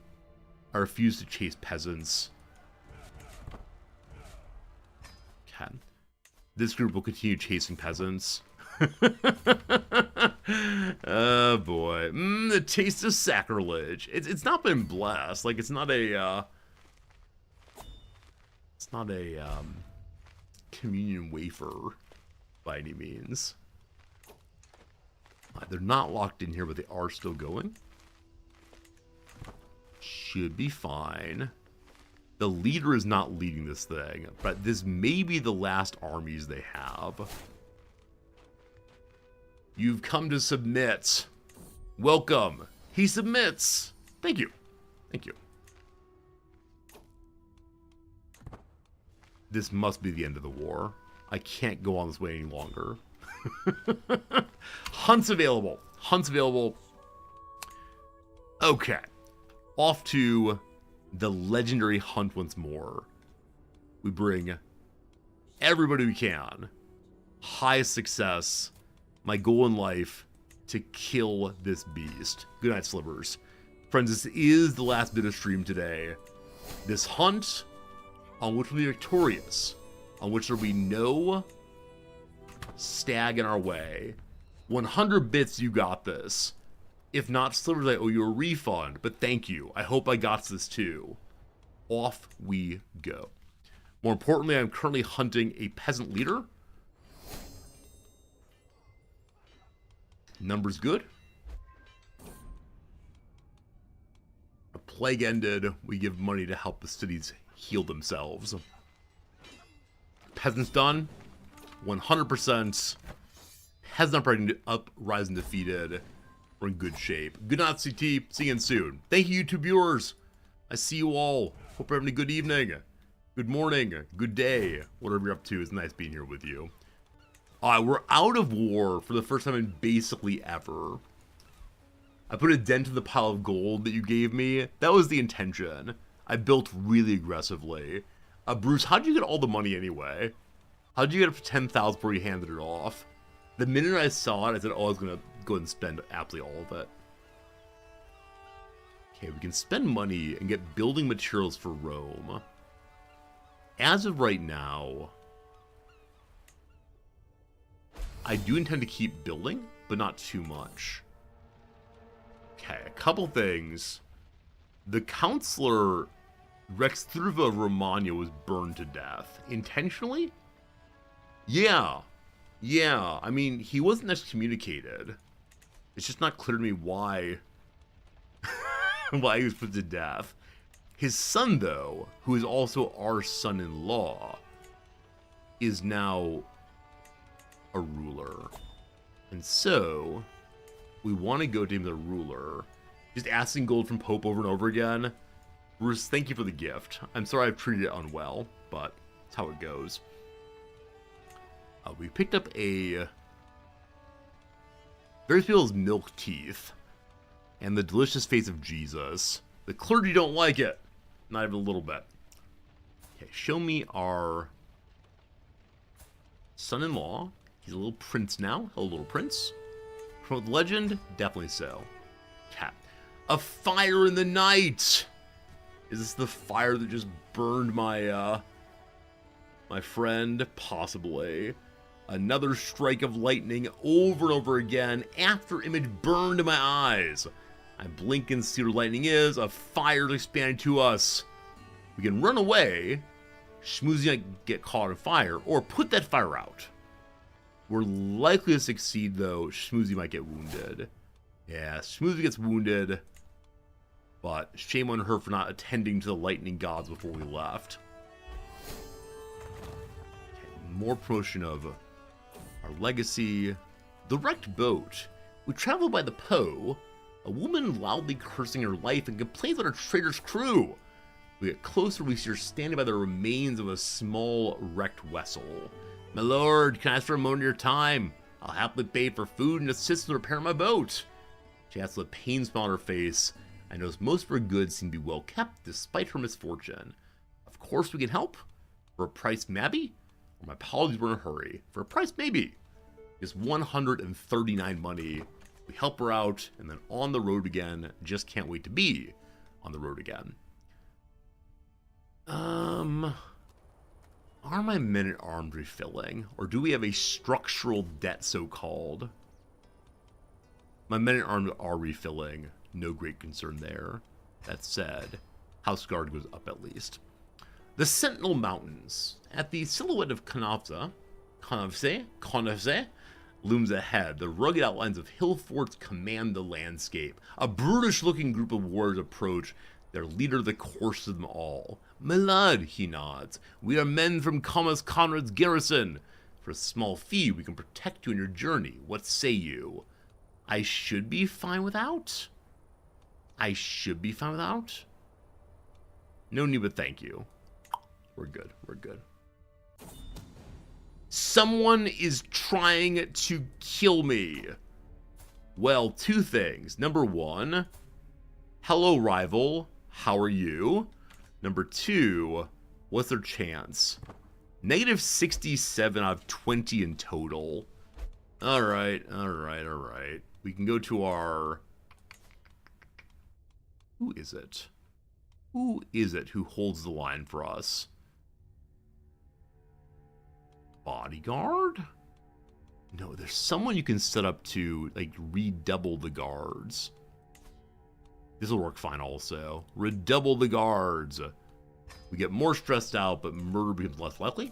[SPEAKER 1] I refuse to chase peasants. Okay. This group will continue chasing peasants. Oh boy. The taste of sacrilege. It's not been blessed. Like, it's not a communion wafer by any means. They're not locked in here, but they are still going. Should be fine. The leader is not leading this thing, but this may be the last armies they have. You've come to submit. Welcome. He submits. Thank you. Thank you. This must be the end of the war. I can't go on this way any longer. Hunts available. Hunts available. Okay. Off to the legendary hunt once more. We bring everybody we can. Highest success. My goal in life, to kill this beast. Good night, Slivers. Friends, this is the last bit of stream today. This hunt, on which we'll be victorious, on which there will be no stag in our way. 100 bits, you got this. If not, Slivers, I owe you a refund, but thank you. I hope I got this too. Off we go. More importantly, I'm currently hunting a peasant leader. Numbers good. A plague ended. We give money to help the cities heal themselves. Peasants done. 100%. Peasant uprising defeated. We're in good shape. Good night, CT. See you again soon. Thank you, YouTube viewers. I see you all. Hope you're having a good evening. Good morning. Good day. Whatever you're up to, it's nice being here with you. Alright, we're out of war for the first time in basically ever. I put a dent in the pile of gold that you gave me. That was the intention. I built really aggressively. Bruce, how'd you get all the money anyway? How'd you get up to 10,000 before you handed it off? The minute I saw it, I said, oh, I was going to go ahead and spend absolutely all of it. Okay, we can spend money and get building materials for Rome. As of right now, I do intend to keep building, but not too much. Okay, a couple things. The Counselor Rex Thurva Romagna was burned to death. Intentionally? Yeah. Yeah, I mean, he wasn't excommunicated. It's just not clear to me why why he was put to death. His son, though, who is also our son-in-law, is now a ruler. And so, we want to go to him the ruler. Just asking gold from Pope over and over again. Bruce, thank you for the gift. I'm sorry I've treated it unwell, but that's how it goes. We picked up a various people's milk teeth and the delicious face of Jesus. The clergy don't like it. Not even a little bit. Okay, show me our son-in-law. He's a little prince now. Hello, little prince. Promote the legend? Definitely so. Cat. A fire in the night! Is this the fire that just burned my, my friend? Possibly. Another strike of lightning over and over again. After image burned in my eyes. I blink and see what lightning is. A fire is expanding to us. We can run away. Schmoozy might get caught in fire. Or put that fire out. We're likely to succeed, though. Schmoozy might get wounded. Yeah, Schmoozy gets wounded. But shame on her for not attending to the lightning gods before we left. Okay, more promotion of our legacy. The wrecked boat. We travel by the Po. A woman loudly cursing her life and complains about her traitor's crew. We get closer, we see her standing by the remains of a small wrecked vessel. My lord, can I ask for a moment of your time? I'll happily pay for food and assist in repairing my boat. She asks with a pain smile on her face. I notice most of her goods seem to be well kept despite her misfortune. Of course we can help. For a price, maybe? Or my apologies, we're in a hurry. For a price, maybe. Just 139 money. We help her out, and then on the road again. Just can't wait to be on the road again. Are my men-at-arms refilling? Or do we have a structural debt, so-called? My men-at-arms are refilling. No great concern there. That said, House Guard goes up at least. The Sentinel Mountains. At the silhouette of Konavze looms ahead. The rugged outlines of hill forts command the landscape. A brutish-looking group of warriors approach. Their leader the coarsest of them all. My lord, he nods. We are men from Comas Conrad's garrison. For a small fee, we can protect you in your journey. What say you? I should be fine without? I should be fine without? No need, but thank you. We're good. We're good. Someone is trying to kill me. Well, two things. Number one, hello, rival. How are you? Number two, what's their chance? Negative 67 out of 20 in total. Alright, alright, alright. We can go to our... Who is it? Who is it who holds the line for us? Bodyguard? No, there's someone you can set up to, like, redouble the guards. This will work fine also. Redouble the guards. We get more stressed out, but murder becomes less likely.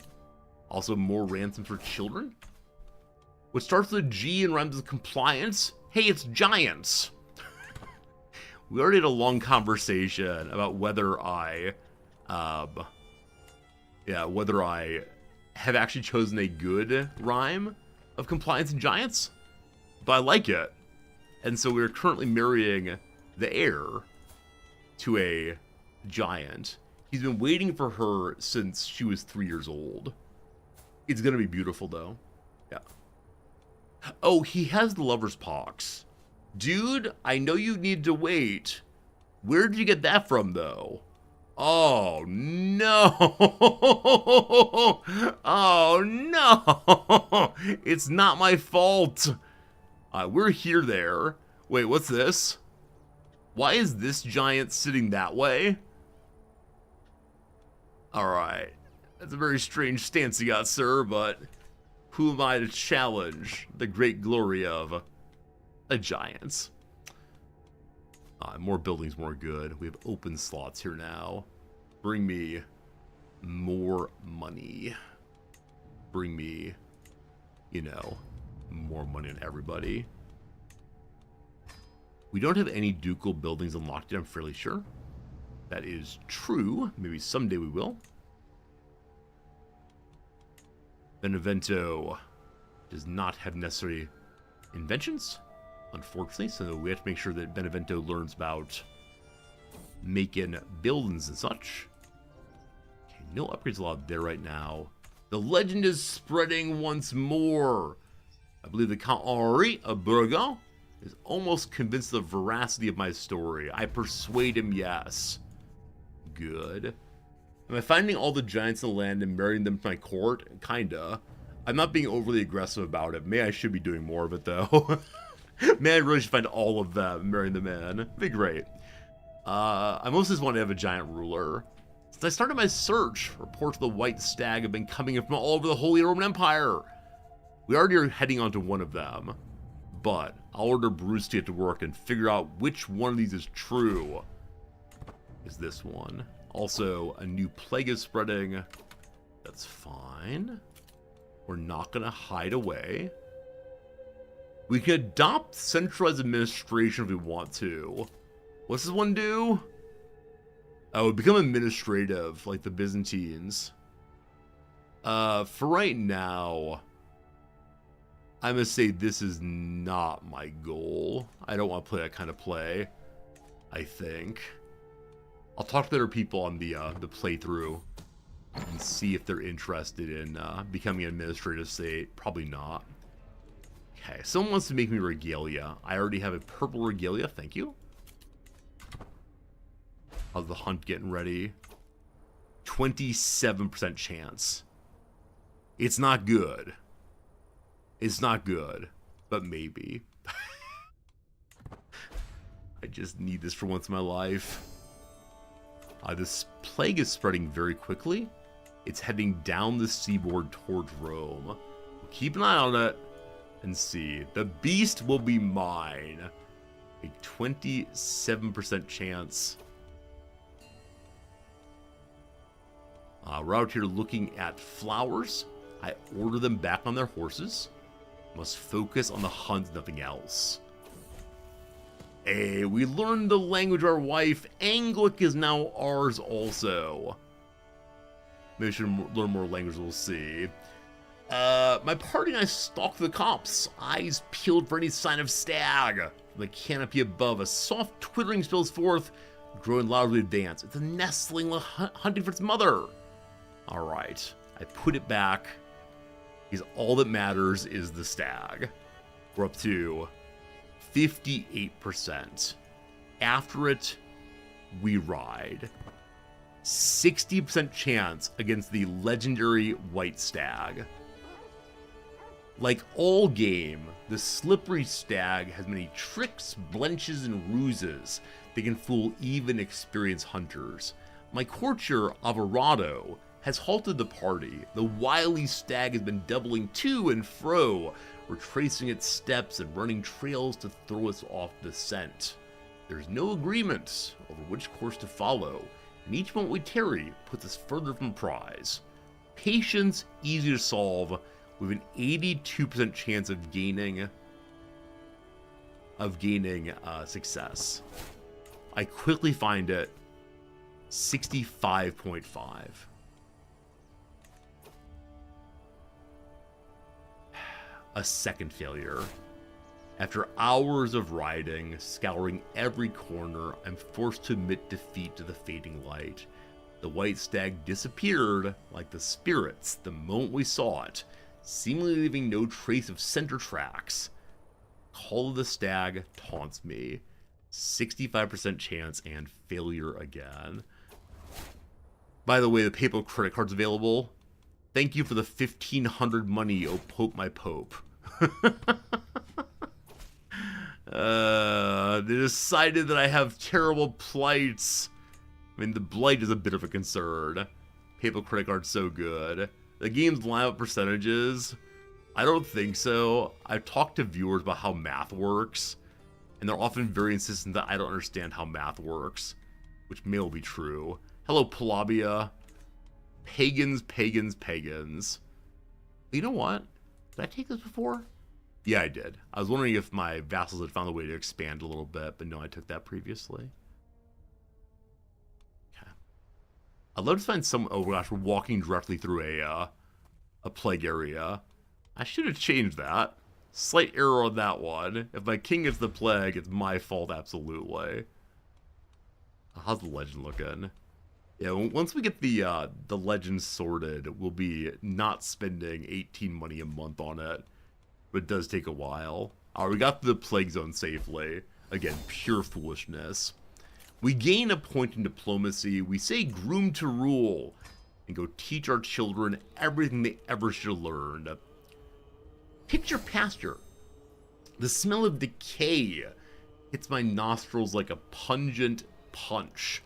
[SPEAKER 1] Also, more ransom for children. What starts with a G and rhymes with compliance? Hey, it's giants. We already had a long conversation about whether I have actually chosen a good rhyme of compliance and giants, but I like it. And so we're currently marrying the heir to a giant. He's been waiting for her since she was 3 years old. It's gonna be beautiful, though. Yeah. Oh, he has the lover's pox. Dude, I know you need to wait. Where did you get that from, though? Oh, no. Oh, no. It's not my fault. We're here there. Wait, what's this? Why is this giant sitting that way? Alright. That's a very strange stance you got, sir, but who am I to challenge the great glory of a giant? More buildings, more good. We have open slots here now. Bring me more money. Bring me, you know, more money on everybody. We don't have any ducal buildings unlocked yet, I'm fairly sure. That is true. Maybe someday we will. Benevento does not have necessary inventions, unfortunately, so we have to make sure that Benevento learns about making buildings and such. Okay, no upgrades allowed there right now. The legend is spreading once more. I believe the Count Henri of Burgo is almost convinced of the veracity of my story. I persuade him, yes. Good. Am I finding all the giants in the land and marrying them to my court? Kinda. I'm not being overly aggressive about it. Maybe I should be doing more of it, though. Man, I really should find all of them and marry them in. It'd be great. I mostly just want to have a giant ruler. Since I started my search, reports of the White Stag have been coming in from all over the Holy Roman Empire. We already are heading onto one of them, but I'll order Bruce to get to work and figure out which one of these is true. Is this one. Also, a new plague is spreading. That's fine. We're not going to hide away. We can adopt centralized administration if we want to. What's this one do? Oh, become administrative, like the Byzantines. For right now, I'm going to say this is not my goal. I don't want to play that kind of play, I think. I'll talk to other people on the playthrough and see if they're interested in becoming an administrative state. Probably not. Okay, someone wants to make me regalia. I already have a purple regalia, thank you. How's the hunt getting ready? 27% chance. It's not good. It's not good, but maybe. I just need this for once in my life. This plague is spreading very quickly. It's heading down the seaboard towards Rome. We'll keep an eye on it and see. The beast will be mine. A 27% chance. We're out here looking at flowers. I order them back on their horses. Must focus on the hunt, nothing else. Hey, we learned the language of our wife. Anglic is now ours also. Maybe we should learn more languages, we'll see. My party and I stalk the cops, eyes peeled for any sign of stag. From the canopy above, a soft twittering spills forth, growing loudly advance. It's a nestling hunting for its mother. Alright, I put it back, because all that matters is the stag. We're up to 58%. After it, we ride. 60% chance against the legendary White Stag. Like all game, the slippery stag has many tricks, blenches, and ruses that can fool even experienced hunters. My courtier, Alvarado, has halted the party. The wily stag has been doubling to and fro, retracing its steps and running trails to throw us off the scent. There's no agreement over which course to follow. and each moment we tarry puts us further from the prize. Patience, easy to solve, with an 82% chance of gaining success. I quickly find it 65.5. A second failure. After hours of riding, scouring every corner, I'm forced to admit defeat to the fading light. The white stag disappeared like the spirits the moment we saw it, seemingly leaving no trace of center tracks. Call of the Stag taunts me. 65% chance and failure again. By the way, the PayPal credit card's available. Thank you for the 1,500 money, oh Pope my Pope. They decided that I have terrible plights. I mean, the blight is a bit of a concern. PayPal credit card's so good. The game's lineup percentages, I don't think so. I've talked to viewers about how math works, and they're often very insistent that I don't understand how math works, which may well be true. Hello, Palabia. Pagans, pagans, pagans. You know what? Did I take this before? Yeah, I did. I was wondering if my vassals had found a way to expand a little bit, but no, I took that previously. Okay. I'd love to find some... Oh gosh, we're walking directly through a plague area. I should have changed that. Slight error on that one. If my king gets the plague, it's my fault, absolutely. How's the legend looking? Yeah, once we get the legend sorted, we'll be not spending 18 money a month on it. But it does take a while. Alright, we got the plague zone safely. Again, pure foolishness. We gain a point in diplomacy. We say groom to rule. And go teach our children everything they ever should have learned. Picture pasture. The smell of decay hits my nostrils like a pungent punch.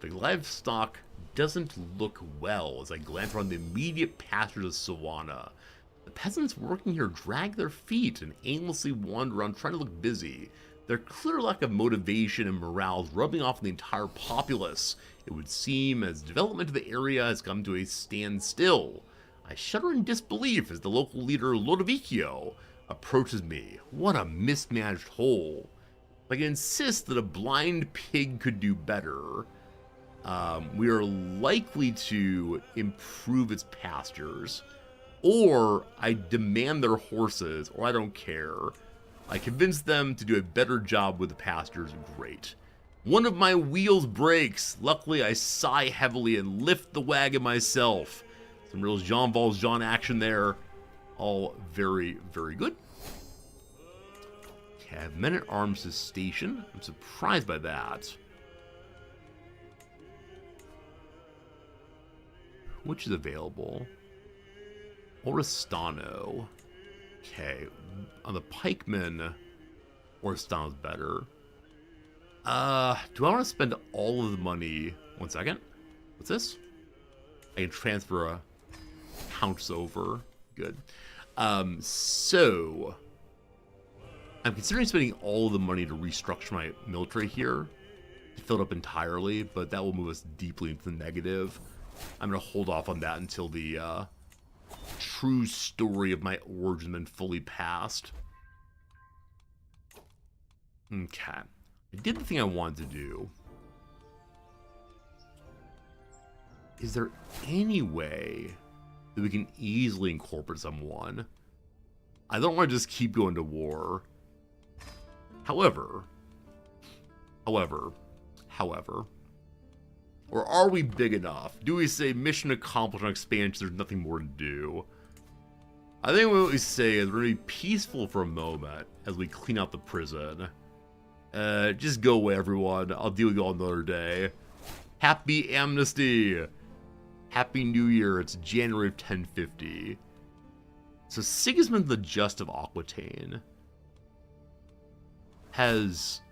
[SPEAKER 1] The livestock doesn't look well as I glance around the immediate pastures of Sawana. The peasants working here drag their feet and aimlessly wander around trying to look busy. Their clear lack of motivation and morale is rubbing off on the entire populace, it would seem, as development of the area has come to a standstill. I shudder in disbelief as the local leader, Lodovicio, approaches me. What a mismanaged whole. I can insist that a blind pig could do better. We are likely to improve its pastures. Or I demand their horses, or I don't care. I convince them to do a better job with the pastures. Great. One of my wheels breaks. Luckily, I sigh heavily and lift the wagon myself. Some real Jean Valjean action there. All very, very good. Okay, I have men-at-arms to station. I'm surprised by that. Which is available? Oristano. Okay. On the pikemen, Oristano's better. Do I want to spend all of the money? 1 second. What's this? I can transfer a counts over. Good. So I'm considering spending all of the money to restructure my military here to fill it up entirely, but that will move us deeply into the negative. I'm going to hold off on that until the true story of my origin been fully passed. Okay. I did the thing I wanted to do. Is there any way that we can easily incorporate someone? I don't want to just keep going to war. However, or are we big enough? Do we say mission accomplished on expansion, there's nothing more to do? I think what we say is we're going to be peaceful for a moment as we clean out the prison. Just go away, everyone. I'll deal with you all another day. Happy amnesty! Happy New Year. It's January of 1050. So Sigismund the Just of Aquitaine has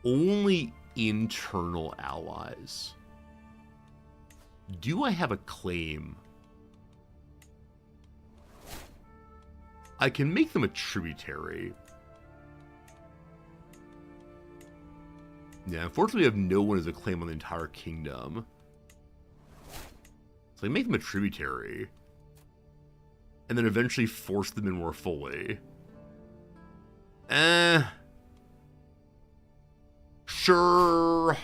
[SPEAKER 1] only internal allies. Do I have a claim? I can make them a tributary. Yeah, unfortunately, we have no one as a claim on the entire kingdom. So I make them a tributary. And then eventually force them in more fully. Sure.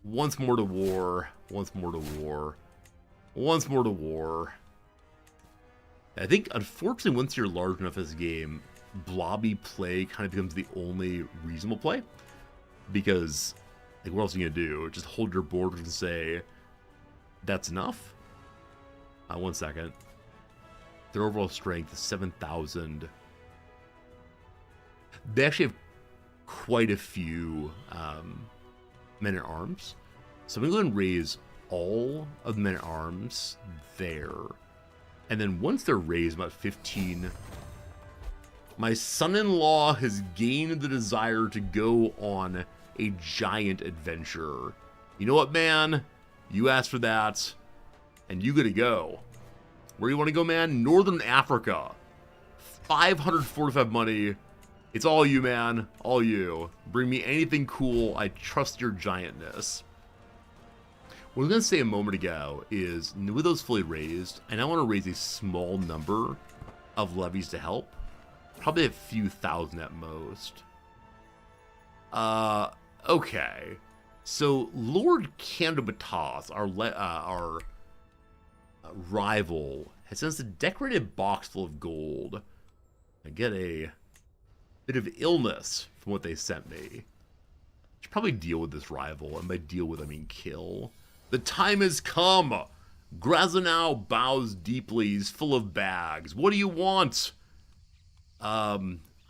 [SPEAKER 1] Once more to war. Once more to war. Once more to war. I think, unfortunately, once you're large enough as a game, blobby play kind of becomes the only reasonable play. Because, like, what else are you going to do? Just hold your borders and say, that's enough? 1 second. Their overall strength is 7,000. They actually have quite a few men-at-arms. So I'm going to go ahead and raise all of the men-at-arms there. And then once they're raised, about 15, my son-in-law has gained the desire to go on a giant adventure. You know what, man? You asked for that, and you gotta go. Where you want to go, man? Northern Africa. 545 money. It's all you, man. All you. Bring me anything cool. I trust your giantness. What I was going to say a moment ago is, with those fully raised, I now want to raise a small number of levies to help. Probably a few thousand at most. Okay. So, Lord Candobatas, our rival, has sent us a decorated box full of gold. I get a bit of illness from what they sent me. I should probably deal with this rival, and by deal with I mean kill. The time has come! Grazanow bows deeply, he's full of bags. What do you want? I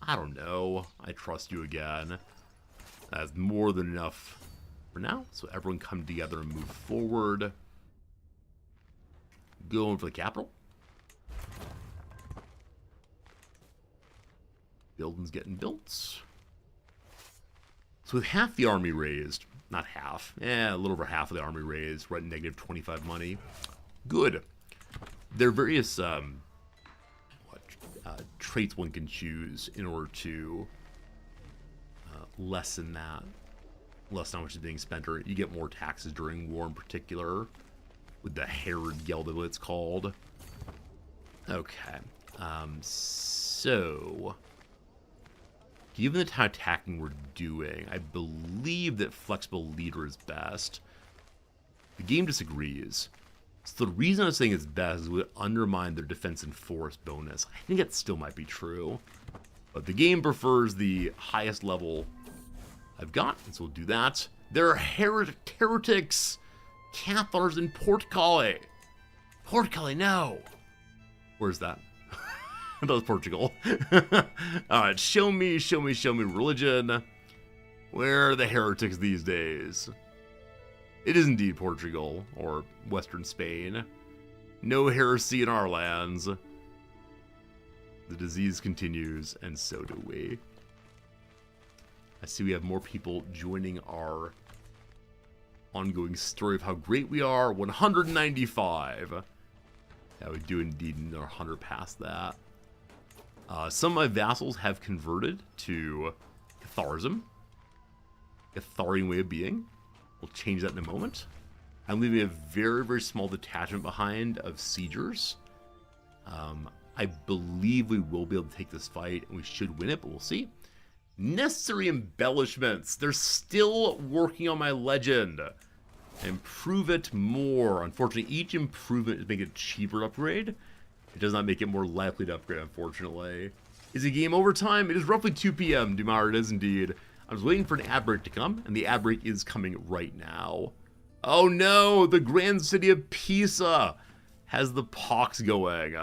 [SPEAKER 1] don't know. I trust you again. That's more than enough for now, so everyone come together and move forward. Going for the capital. Buildings getting built. So with half the army raised, not half, a little over half of the army raised, we're at negative 25 money. Good. There are various traits one can choose in order to lessen that. Less how much is being spent, or you get more taxes during war in particular. With the Herod Geld, what it's called. Okay. So, given the type of attacking we're doing, I believe that flexible leader is best. The game disagrees. So the reason I was saying it's best is it would undermine their defense and force bonus. I think that still might be true. But the game prefers the highest level I've got, and so we'll do that. There are heretics! Cathars in Portugal. Portugal, no. Where's that? That was Portugal. Alright, show me religion. Where are the heretics these days? It is indeed Portugal, or Western Spain. No heresy in our lands. The disease continues, and so do we. I see we have more people joining our ongoing story of how great we are. 195. Yeah, we do indeed need 100 past that. Some of my vassals have converted to Catharism. Catharian way of being. We'll change that in a moment. I'm leaving a very, very small detachment behind of siegers. I believe we will be able to take this fight, and we should win it, but we'll see. Necessary embellishments. They're still working on my legend. Improve it more. Unfortunately, each improvement is making it cheaper to upgrade. It does not make it more likely to upgrade, unfortunately. Is it game over time? It is roughly 2 p.m., Dumar. It is indeed. I was waiting for an ad break to come, and the ad break is coming right now. Oh no! The grand city of Pisa has the pox going.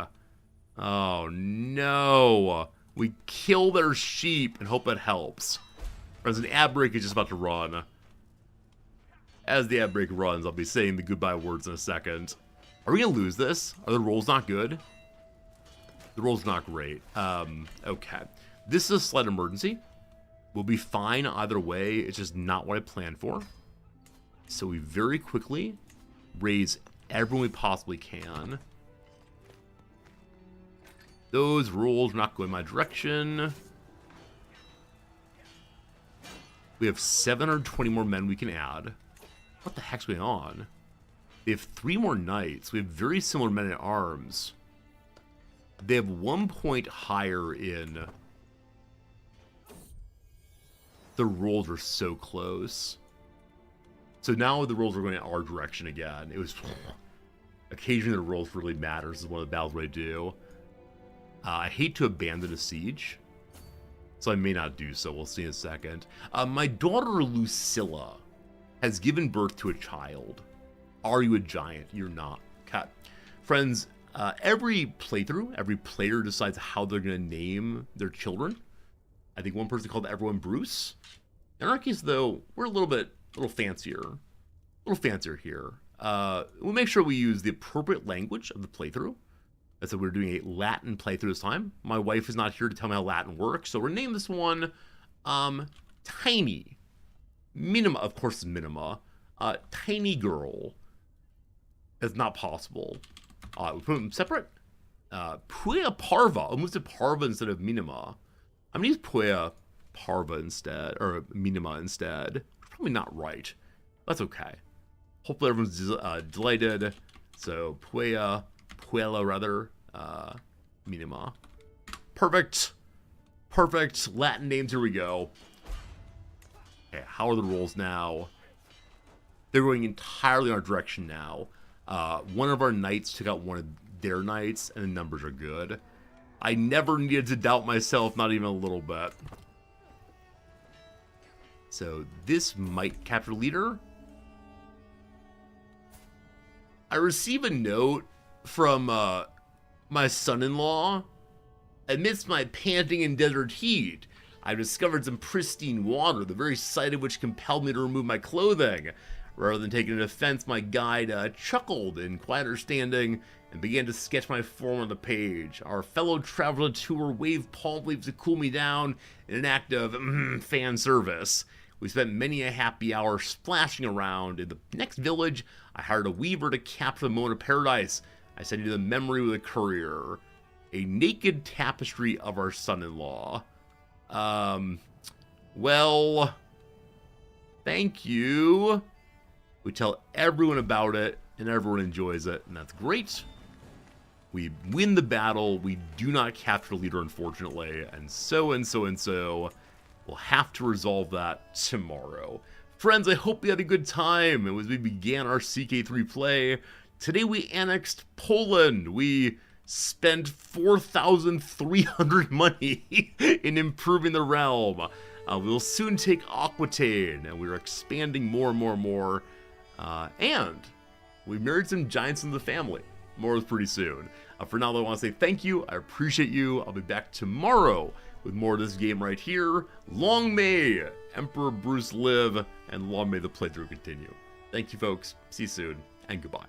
[SPEAKER 1] Oh no! We kill their sheep and hope it helps. As an ad break is just about to run. As the ad break runs, I'll be saying the goodbye words in a second. Are we gonna lose this? Are the rolls not good? The rolls not great. Okay. This is a slight emergency. We'll be fine either way. It's just not what I planned for. So we very quickly raise everyone we possibly can. Those rolls are not going my direction. We We have 720 more men we can add. What the heck's going on? They have 3 more knights. We have very similar men at arms. They have 1 point higher in... The rolls are so close. So now the rolls are going in our direction again. It was... Occasionally the rolls really matters. This is one of the battles I do. I hate to abandon a siege. So I may not do so. We'll see in a second. My daughter Lucilla has given birth to a child. Are you a giant? You're not. Okay. Friends, every playthrough, every player decides how they're going to name their children. I think one person called everyone Bruce. In our case, though, we're a little fancier. A little fancier here. We'll make sure we use the appropriate language of the playthrough. So we're doing a Latin playthrough this time. My wife is not here to tell me how Latin works, so we're naming this one Tiny. Minima, of course, is Minima. Tiny Girl. It's not possible. We put them separate. Puea Parva. Almost did Parva instead of Minima. I'm going to use Puea Parva instead, or Minima instead. Probably not right. That's okay. Hopefully everyone's delighted. So Puella rather, Minima. Perfect. Perfect. Latin names, here we go. Okay, how are the rolls now? They're going entirely in our direction now. One of our knights took out one of their knights, and the numbers are good. I never needed to doubt myself, not even a little bit. So this might capture leader. I receive a note from my son-in-law. Amidst my panting in desert heat, I discovered some pristine water, the very sight of which compelled me to remove my clothing. Rather than taking an offense, my guide chuckled in quiet understanding and began to sketch my form on the page. Our fellow traveler tour waved palm leaves to cool me down in an act of fan service. We spent many a happy hour splashing around. In the next village, I hired a weaver to capture the moment of paradise. I sent you the memory with a courier. A naked tapestry of our son-in-law. Well, thank you. We tell everyone about it, and everyone enjoys it, and that's great. We win the battle. We do not capture the leader, unfortunately, and so. We'll have to resolve that tomorrow. Friends, I hope you had a good time. As we began our CK3 play, today we annexed Poland. We spent 4,300 money in improving the realm. We'll soon take Aquitaine, and we're expanding more and more. And we married some giants in the family. More pretty soon. For now, though, I want to say thank you. I appreciate you. I'll be back tomorrow with more of this game right here. Long may Emperor Bruce live, and long may the playthrough continue. Thank you, folks. See you soon, and goodbye.